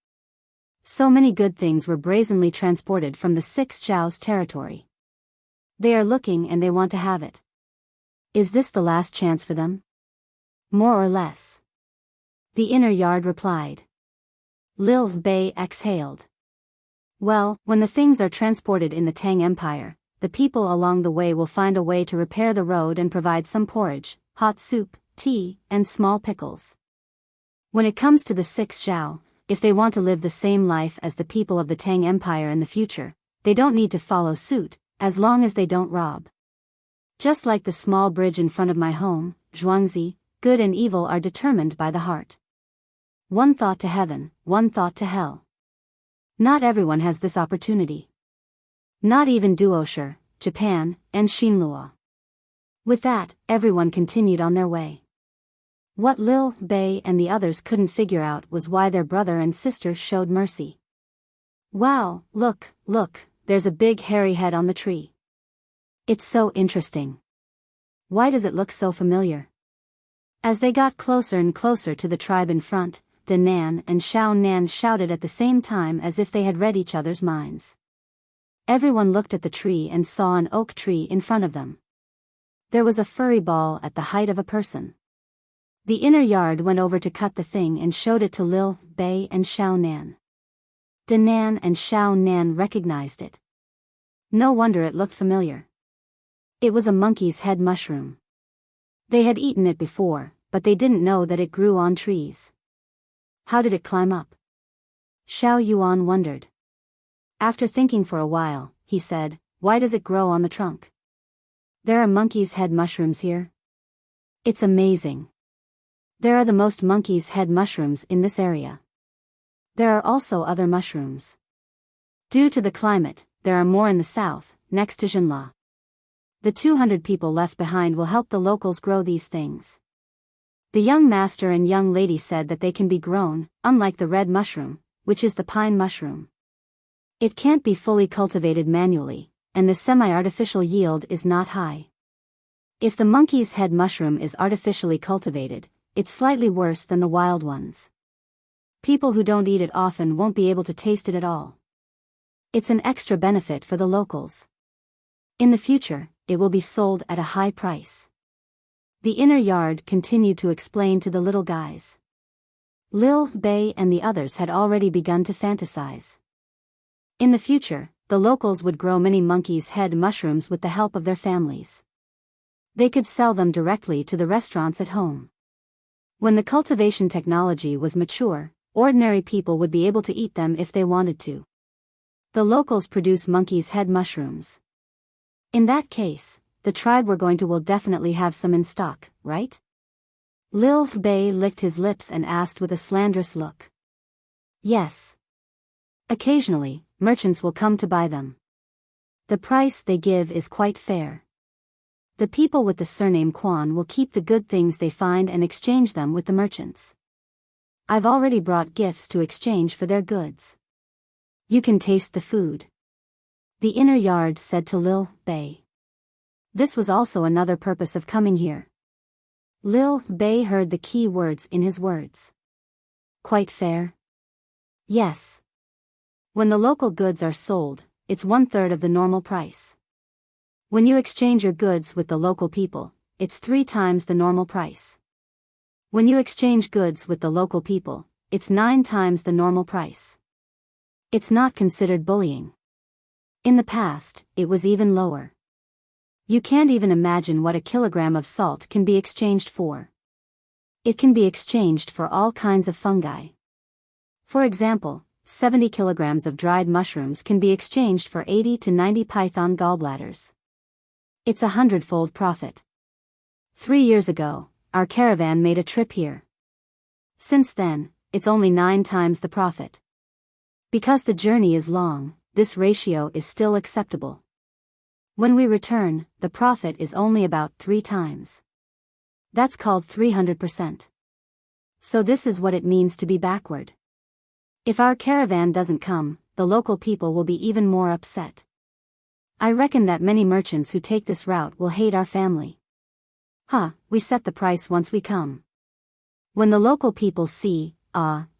So many good things were brazenly transported from the 6 xiao's territory. They are looking and they want to have it. Is this the last chance for them? More or less. The inner yard replied. Lil Bei exhaled. Well, when the things are transported in the Tang Empire, the people along the way will find a way to repair the road and provide some porridge, hot soup, tea, and small pickles. When it comes to the 6 xiao, if they want to live the same life as the people of the Tang Empire in the future, they don't need to follow suit, as long as they don't rob. Just like the small bridge in front of my home, Zhuangzi, good and evil are determined by the heart. One thought to heaven, one thought to hell. Not everyone has this opportunity. Not even Duosher, Japan, and Xinluo. With that, everyone continued on their way. What Lil Bei and the others couldn't figure out was why their brother and sister showed mercy. Wow, look, there's a big hairy head on the tree. It's so interesting. Why does it look so familiar? As they got closer and closer to the tribe in front, Da Nan and Xiao Nan shouted at the same time as if they had read each other's minds. Everyone looked at the tree and saw an oak tree in front of them. There was a furry ball at the height of a person. The inner yard went over to cut the thing and showed it to Lil Bei and Xiao Nan. Da Nan and Xiao Nan recognized it. No wonder it looked familiar. It was a monkey's head mushroom. They had eaten it before, but they didn't know that it grew on trees. How did it climb up? Xiao Yuan wondered. After thinking for a while, he said, why does it grow on the trunk? There are monkey's head mushrooms here. It's amazing. There are the most monkey's head mushrooms in this area. There are also other mushrooms. Due to the climate, there are more in the south, next to Jinla. The 200 people left behind will help the locals grow these things. The young master and young lady said that they can be grown, unlike the red mushroom, which is the pine mushroom. It can't be fully cultivated manually, and the semi-artificial yield is not high. If the monkey's head mushroom is artificially cultivated, it's slightly worse than the wild ones. People who don't eat it often won't be able to taste it at all. It's an extra benefit for the locals. In the future, it will be sold at a high price. The inner yard continued to explain to the little guys. Lil Bei and the others had already begun to fantasize. In the future, the locals would grow many monkey's head mushrooms with the help of their families. They could sell them directly to the restaurants at home. When the cultivation technology was mature, ordinary people would be able to eat them if they wanted to. The locals produce monkey's head mushrooms. In that case, the tribe we're going to will definitely have some in stock, right? Lil Bei licked his lips and asked with a slanderous look. Yes. Occasionally, merchants will come to buy them. The price they give is quite fair. The people with the surname Quan will keep the good things they find and exchange them with the merchants. I've already brought gifts to exchange for their goods. You can taste the food. The inner yard said to Lil Bei. This was also another purpose of coming here. Lil Bei heard the key words in his words. Quite fair? Yes. When the local goods are sold, it's 1/3 of the normal price. When you exchange your goods with the local people, it's 3 times the normal price. When you exchange goods with the local people, it's 9 times the normal price. It's not considered bullying. In the past, it was even lower. You can't even imagine what a kilogram of salt can be exchanged for. It can be exchanged for all kinds of fungi. For example, 70 kilograms of dried mushrooms can be exchanged for 80 to 90 python gallbladders. It's 100-fold profit. 3 years ago, our caravan made a trip here. Since then, it's only 9 times the profit. Because the journey is long, this ratio is still acceptable. When we return, the profit is only about 3 times. That's called 300%. So this is what it means to be backward. If our caravan doesn't come, the local people will be even more upset. I reckon that many merchants who take this route will hate our family. We set the price once we come. When the local people see,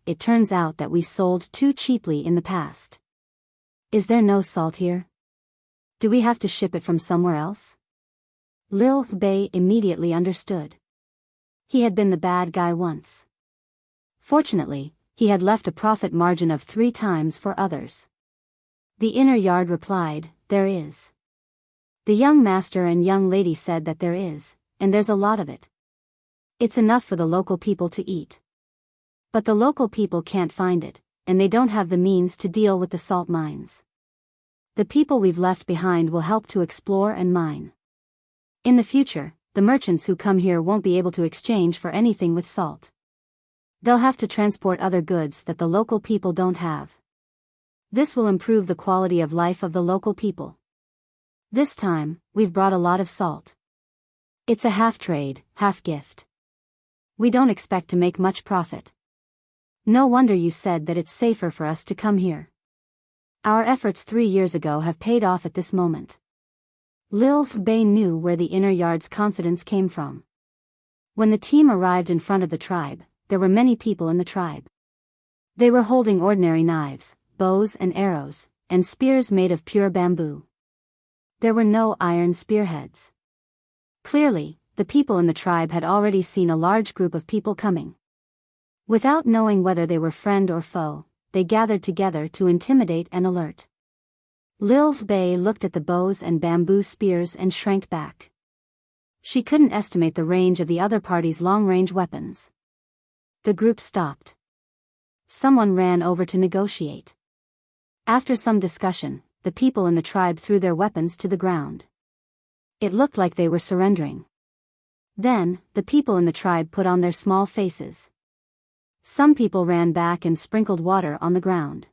it turns out that we sold too cheaply in the past. Is there no salt here? Do we have to ship it from somewhere else? Lil Bei immediately understood. He had been the bad guy once. Fortunately, he had left a profit margin of 3 times for others. The inner yard replied, "There is." The young master and young lady said that there is, and there's a lot of it. It's enough for the local people to eat. But the local people can't find it, and they don't have the means to deal with the salt mines. The people we've left behind will help to explore and mine. In the future, the merchants who come here won't be able to exchange for anything with salt. They'll have to transport other goods that the local people don't have. This will improve the quality of life of the local people. This time, we've brought a lot of salt. It's a half trade, half gift. We don't expect to make much profit. No wonder you said that it's safer for us to come here. Our efforts 3 years ago have paid off at this moment. Lil Bei knew where the inner yard's confidence came from. When the team arrived in front of the tribe, there were many people in the tribe. They were holding ordinary knives, bows and arrows, and spears made of pure bamboo. There were no iron spearheads. Clearly, the people in the tribe had already seen a large group of people coming. Without knowing whether they were friend or foe, they gathered together to intimidate and alert. Lil Bei looked at the bows and bamboo spears and shrank back. She couldn't estimate the range of the other party's long-range weapons. The group stopped. Someone ran over to negotiate. After some discussion, the people in the tribe threw their weapons to the ground. It looked like they were surrendering. Then, the people in the tribe put on their small faces. Some people ran back and sprinkled water on the ground.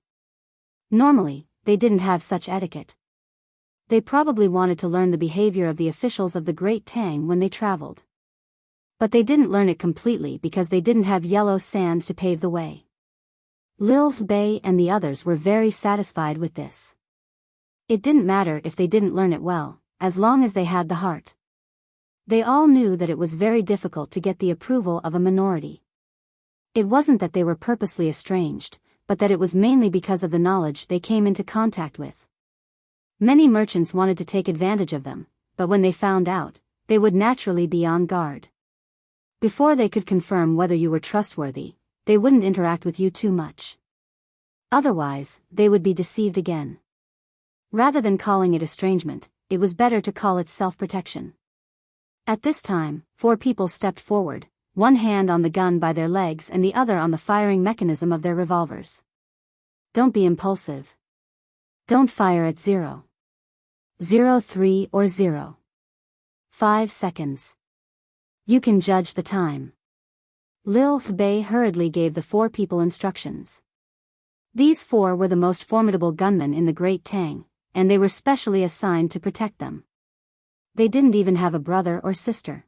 Normally, they didn't have such etiquette. They probably wanted to learn the behavior of the officials of the Great Tang when they traveled. But they didn't learn it completely because they didn't have yellow sand to pave the way. Lil Bei and the others were very satisfied with this. It didn't matter if they didn't learn it well, as long as they had the heart. They all knew that it was very difficult to get the approval of a minority. It wasn't that they were purposely estranged, but that it was mainly because of the knowledge they came into contact with. Many merchants wanted to take advantage of them, but when they found out, they would naturally be on guard. Before they could confirm whether you were trustworthy, they wouldn't interact with you too much. Otherwise, they would be deceived again. Rather than calling it estrangement, it was better to call it self-protection. At this time, 4 people stepped forward, one hand on the gun by their legs and the other on the firing mechanism of their revolvers. Don't be impulsive. Don't fire at 0. 03 or 0. 5 seconds. You can judge the time. Lil Bei hurriedly gave the 4 people instructions. These 4 were the most formidable gunmen in the Great Tang, and they were specially assigned to protect them. They didn't even have a brother or sister.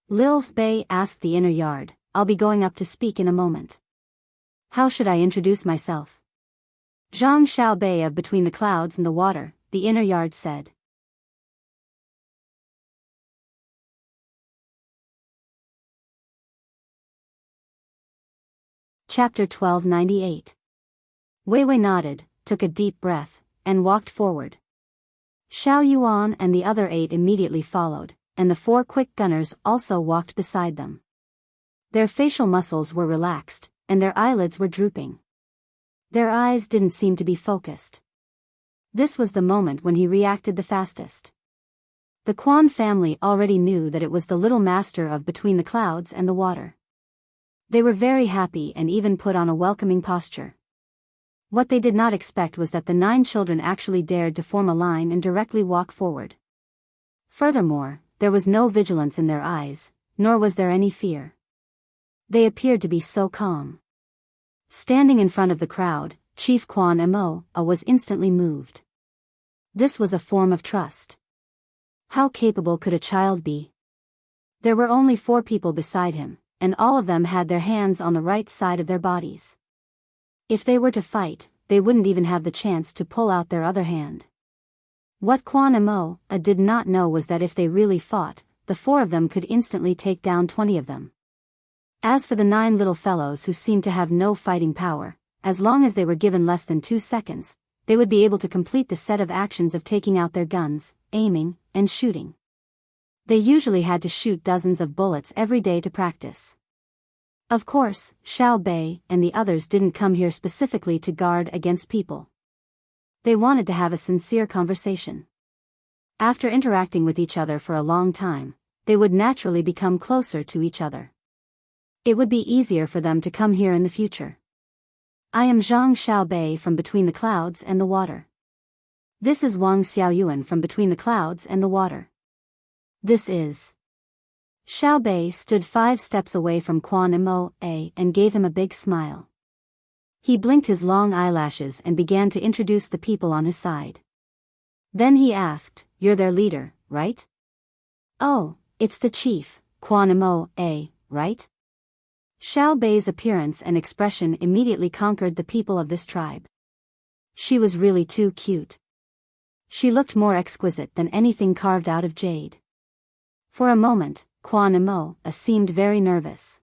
Lil Bei asked the inner yard, "I'll be going up to speak in a moment. How should I introduce myself?" Zhang Xiaobei of Between the Clouds and the Water, the inner yard said. Chapter 1298. Wei Wei nodded, took a deep breath, and walked forward. Xiao Yuan and the other 8 immediately followed, and the 4 quick gunners also walked beside them. Their facial muscles were relaxed, and their eyelids were drooping. Their eyes didn't seem to be focused. This was the moment when he reacted the fastest. The Quan family already knew that it was the little master of between the clouds and the water. They were very happy and even put on a welcoming posture. What they did not expect was that the 9 children actually dared to form a line and directly walk forward. Furthermore, there was no vigilance in their eyes, nor was there any fear. They appeared to be so calm. Standing in front of the crowd, Chief Quan Mo was instantly moved. This was a form of trust. How capable could a child be? There were only 4 people beside him, and all of them had their hands on the right side of their bodies. If they were to fight, they wouldn't even have the chance to pull out their other hand. What Quan Mo did not know was that if they really fought, the 4 of them could instantly take down 20 of them. As for the 9 little fellows who seemed to have no fighting power, as long as they were given less than 2 seconds, they would be able to complete the set of actions of taking out their guns, aiming, and shooting. They usually had to shoot dozens of bullets every day to practice. Of course, Xiao Bei and the others didn't come here specifically to guard against people. They wanted to have a sincere conversation. After interacting with each other for a long time, they would naturally become closer to each other. It would be easier for them to come here in the future. I am Zhang Xiaobei from between the clouds and the water. This is Wang Xiaoyuan from between the clouds and the water. This is. Xiaobei stood 5 steps away from Quan Mo and gave him a big smile. He blinked his long eyelashes and began to introduce the people on his side. Then he asked, "You're their leader, right?" "Oh, it's the chief, Quan Mo, right?" Xiao Bei's appearance and expression immediately conquered the people of this tribe. She was really too cute. She looked more exquisite than anything carved out of jade. For a moment, Quan Mo seemed very nervous.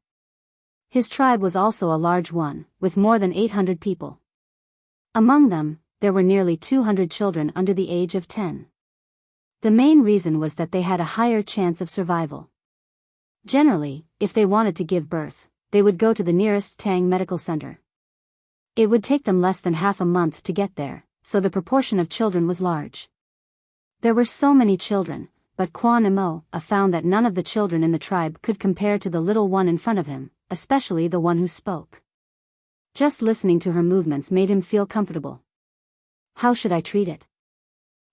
His tribe was also a large one, with more than 800 people. Among them, there were nearly 200 children under the age of 10. The main reason was that they had a higher chance of survival. Generally, if they wanted to give birth, they would go to the nearest Tang medical center. It would take them less than half a month to get there, so the proportion of children was large. There were so many children, but Quan Mo found that none of the children in the tribe could compare to the little one in front of him, especially the one who spoke. Just listening to her movements made him feel comfortable. How should I treat it?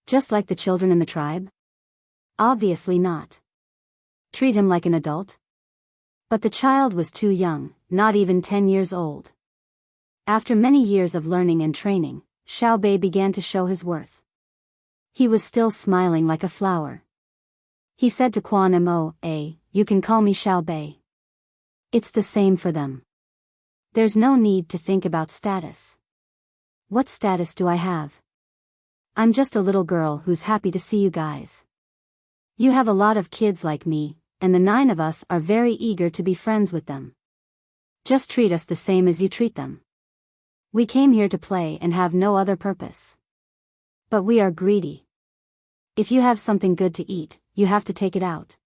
Just like the children in the tribe? Obviously not. Treat him like an adult? But the child was too young, not even 10 years old. After many years of learning and training, Xiao Bei began to show his worth. He was still smiling like a flower. He said to Quan Mo, "You can call me Xiao Bei. It's the same for them. There's no need to think about status. What status do I have? I'm just a little girl who's happy to see you guys. You have a lot of kids like me, and the 9 of us are very eager to be friends with them. Just treat us the same as you treat them. We came here to play and have no other purpose. But we are greedy. If you have something good to eat, you have to take it out."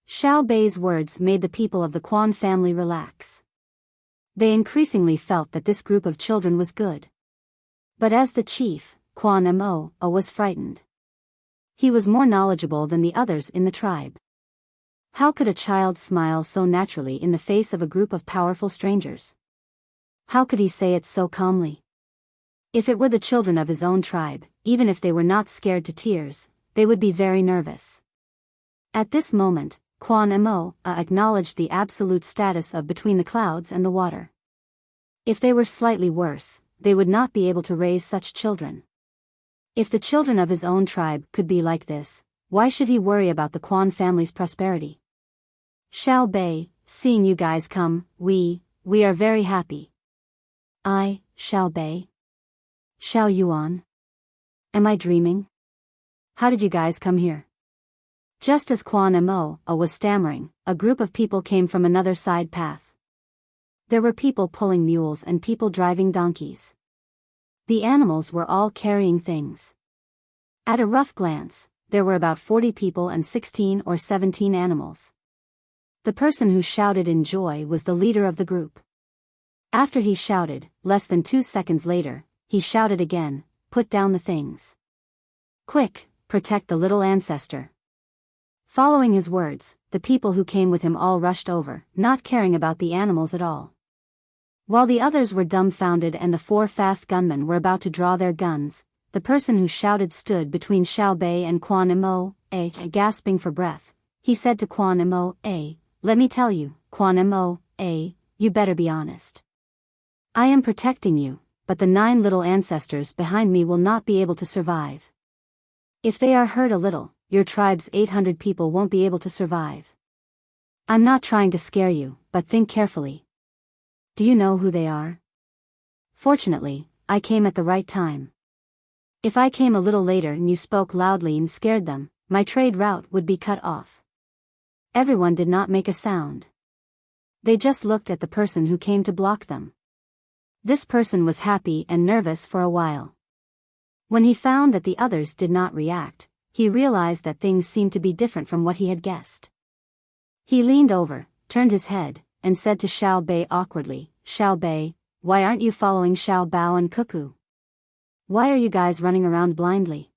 Xiao Bei's words made the people of the Quan family relax. They increasingly felt that this group of children was good. But as the chief, Quan Mo was frightened. He was more knowledgeable than the others in the tribe. How could a child smile so naturally in the face of a group of powerful strangers? How could he say it so calmly? If it were the children of his own tribe, even if they were not scared to tears, they would be very nervous. At this moment, Quan Mo acknowledged the absolute status of between the clouds and the water. If they were slightly worse, they would not be able to raise such children. If the children of his own tribe could be like this, why should he worry about the Quan family's prosperity? "Xiao Bei, seeing you guys come, we are very happy." Xiao Bei? Xiao Yuan? Am I dreaming? How did you guys come here?" Just as Quan Mo was stammering, a group of people came from another side path. There were people pulling mules and people driving donkeys. The animals were all carrying things. At a rough glance, there were about 40 people and 16 or 17 animals. The person who shouted in joy was the leader of the group. After he shouted, less than 2 seconds later, he shouted again, "Put down the things. Quick, protect the little ancestor." Following his words, the people who came with him all rushed over, not caring about the animals at all. While the others were dumbfounded and the 4 fast gunmen were about to draw their guns, the person who shouted stood between Xiao Bei and Quan Mo, gasping for breath. He said to Quan Mo, let me tell you, Quan Mo, you better be honest. I am protecting you, but the 9 little ancestors behind me will not be able to survive. If they are hurt a little, your tribe's 800 people won't be able to survive. I'm not trying to scare you, but think carefully. Do you know who they are? Fortunately, I came at the right time. If I came a little later and you spoke loudly and scared them, my trade route would be cut off. Everyone did not make a sound. They just looked at the person who came to block them. This person was happy and nervous for a while. When he found that the others did not react, he realized that things seemed to be different from what he had guessed. He leaned over, turned his head, and said to Xiao Bei awkwardly, Xiao Bei, why aren't you following Xiao Bao and Cuckoo? Why are you guys running around blindly?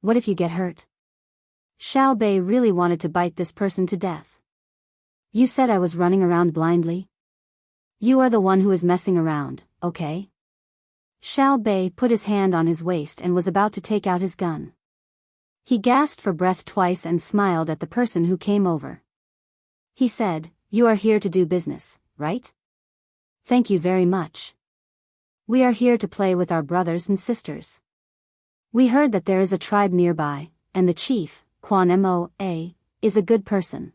What if you get hurt? Xiao Bei really wanted to bite this person to death. You said I was running around blindly? You are the one who is messing around, okay? Xiao Bei put his hand on his waist and was about to take out his gun. He gasped for breath twice and smiled at the person who came over. He said, you are here to do business, right? Thank you very much. We are here to play with our brothers and sisters. We heard that there is a tribe nearby, and the chief, Quan Mo, is a good person.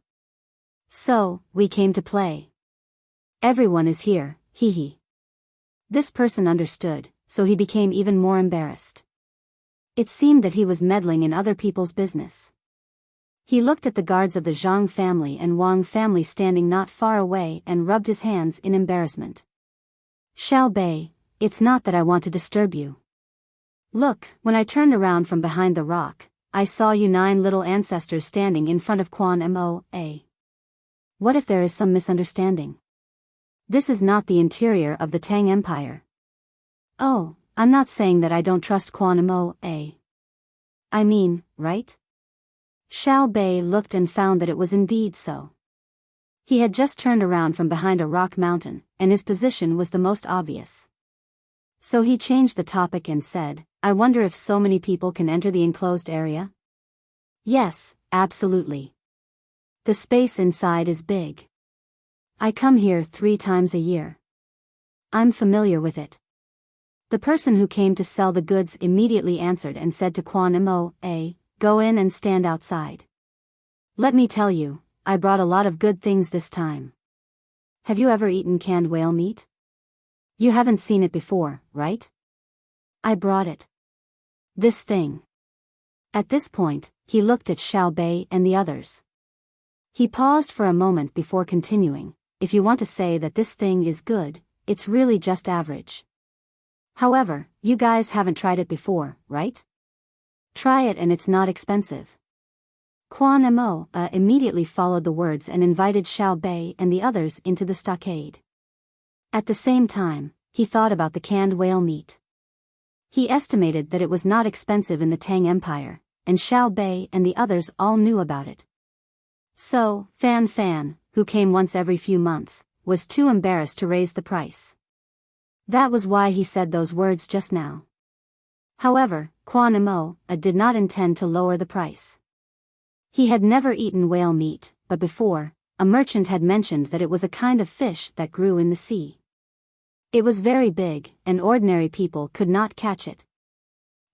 So, we came to play. Everyone is here, hee hee. This person understood, so he became even more embarrassed. It seemed that he was meddling in other people's business. He looked at the guards of the Zhang family and Wang family standing not far away and rubbed his hands in embarrassment. Xiao Bei, it's not that I want to disturb you. Look, when I turned around from behind the rock, I saw you 9 little ancestors standing in front of Quan Mo. What if there is some misunderstanding? This is not the interior of the Tang Empire. Oh, I'm not saying that I don't trust Quan Mo. I mean, right? Xiao Bei looked and found that it was indeed so. He had just turned around from behind a rock mountain, and his position was the most obvious. So he changed the topic and said, I wonder if so many people can enter the enclosed area? Yes, absolutely. The space inside is big. I come here 3 times a year. I'm familiar with it. The person who came to sell the goods immediately answered and said to Quan Mo, go in and stand outside. Let me tell you, I brought a lot of good things this time. Have you ever eaten canned whale meat? You haven't seen it before, right? I brought it. This thing. At this point, he looked at Xiao Bei and the others. He paused for a moment before continuing, if you want to say that this thing is good, it's really just average. However, you guys haven't tried it before, right? Try it and it's not expensive. Quan Mo immediately followed the words and invited Xiao Bei and the others into the stockade. At the same time, he thought about the canned whale meat. He estimated that it was not expensive in the Tang Empire, and Xiao Bei and the others all knew about it. So, Fan, who came once every few months, was too embarrassed to raise the price. That was why he said those words just now. However, Quan Mo did not intend to lower the price. He had never eaten whale meat, but before, a merchant had mentioned that it was a kind of fish that grew in the sea. It was very big, and ordinary people could not catch it.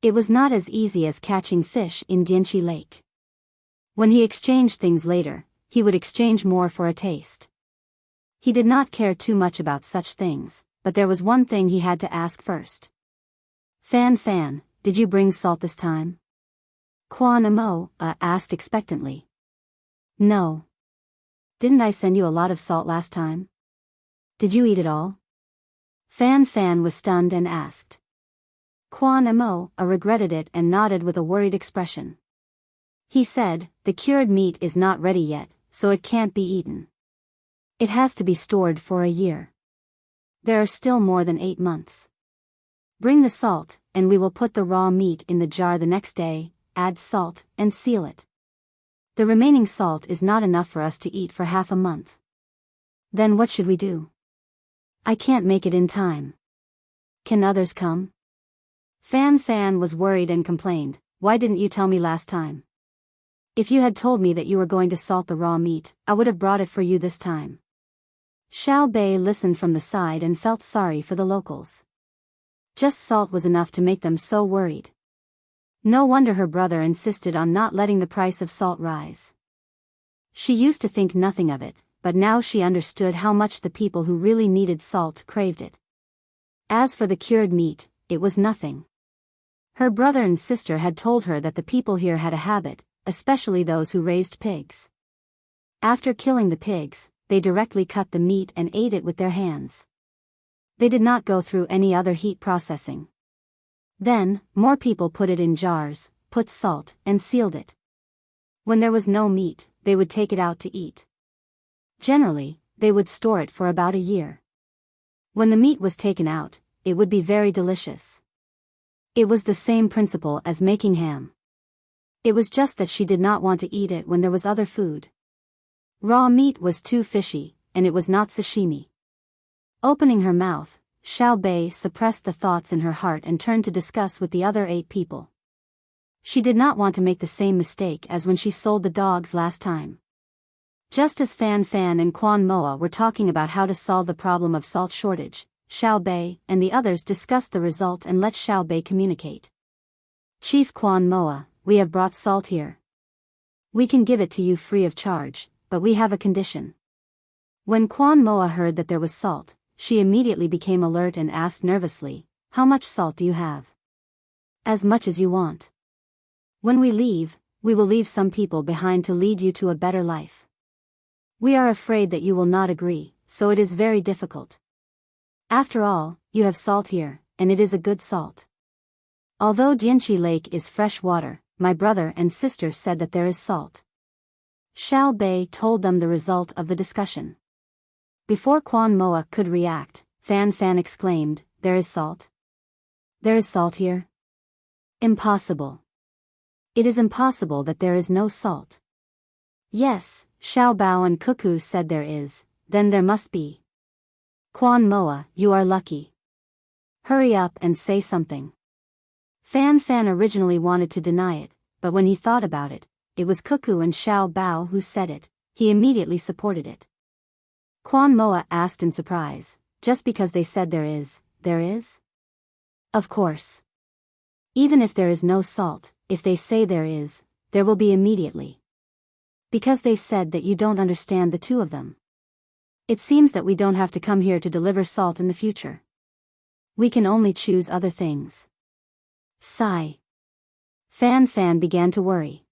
It was not as easy as catching fish in Dianqi Lake. When he exchanged things later, he would exchange more for a taste. He did not care too much about such things, but there was one thing he had to ask first. Fan, did you bring salt this time? Quan Mo asked expectantly. No. Didn't I send you a lot of salt last time? Did you eat it all? Fan was stunned and asked. Quan Mo regretted it and nodded with a worried expression. He said, the cured meat is not ready yet, so it can't be eaten. It has to be stored for a year. There are still more than 8 months. Bring the salt, and we will put the raw meat in the jar the next day, add salt, and seal it. The remaining salt is not enough for us to eat for half a month. Then what should we do? I can't make it in time. Can others come? Fan Fan was worried and complained, "Why didn't you tell me last time? If you had told me that you were going to salt the raw meat, I would have brought it for you this time." Xiao Bei listened from the side and felt sorry for the locals. Just salt was enough to make them so worried. No wonder her brother insisted on not letting the price of salt rise. She used to think nothing of it, but now she understood how much the people who really needed salt craved it. As for the cured meat, it was nothing. Her brother and sister had told her that the people here had a habit, especially those who raised pigs. After killing the pigs, they directly cut the meat and ate it with their hands. They did not go through any other heat processing. Then, more people put it in jars, put salt, and sealed it. When there was no meat, they would take it out to eat. Generally, they would store it for about a year. When the meat was taken out, it would be very delicious. It was the same principle as making ham. It was just that she did not want to eat it when there was other food. Raw meat was too fishy, and it was not sashimi. Opening her mouth, Xiao Bei suppressed the thoughts in her heart and turned to discuss with the other 8 people. She did not want to make the same mistake as when she sold the dogs last time. Just as Fan Fan and Quan Moa were talking about how to solve the problem of salt shortage, Xiao Bei and the others discussed the result and let Xiao Bei communicate. "Chief Quan Moa, we have brought salt here. We can give it to you free of charge, but we have a condition." When Quan Moa heard that there was salt, she immediately became alert and asked nervously, "How much salt do you have?" "As much as you want. When we leave, we will leave some people behind to lead you to a better life. We are afraid that you will not agree, so it is very difficult. After all, you have salt here, and it is a good salt. Although Jianqi Lake is fresh water, my brother and sister said that there is salt." Xiao Bei told them the result of the discussion. Before Quan Moa could react, Fan Fan exclaimed, "There is salt? There is salt here? Impossible. It is impossible that there is no salt." "Yes," Xiao Bao and Cuckoo said, "there is, then there must be." "Quan Moa, you are lucky. Hurry up and say something." Fan Fan originally wanted to deny it, but when he thought about it, it was Cuckoo and Xiao Bao who said it. He immediately supported it. Quan Moa asked in surprise, "Just because they said there is, there is?" "Of course. Even if there is no salt, if they say there is, there will be immediately. Because they said that you don't understand the two of them. It seems that we don't have to come here to deliver salt in the future. We can only choose other things." Sigh. Fan Fan began to worry.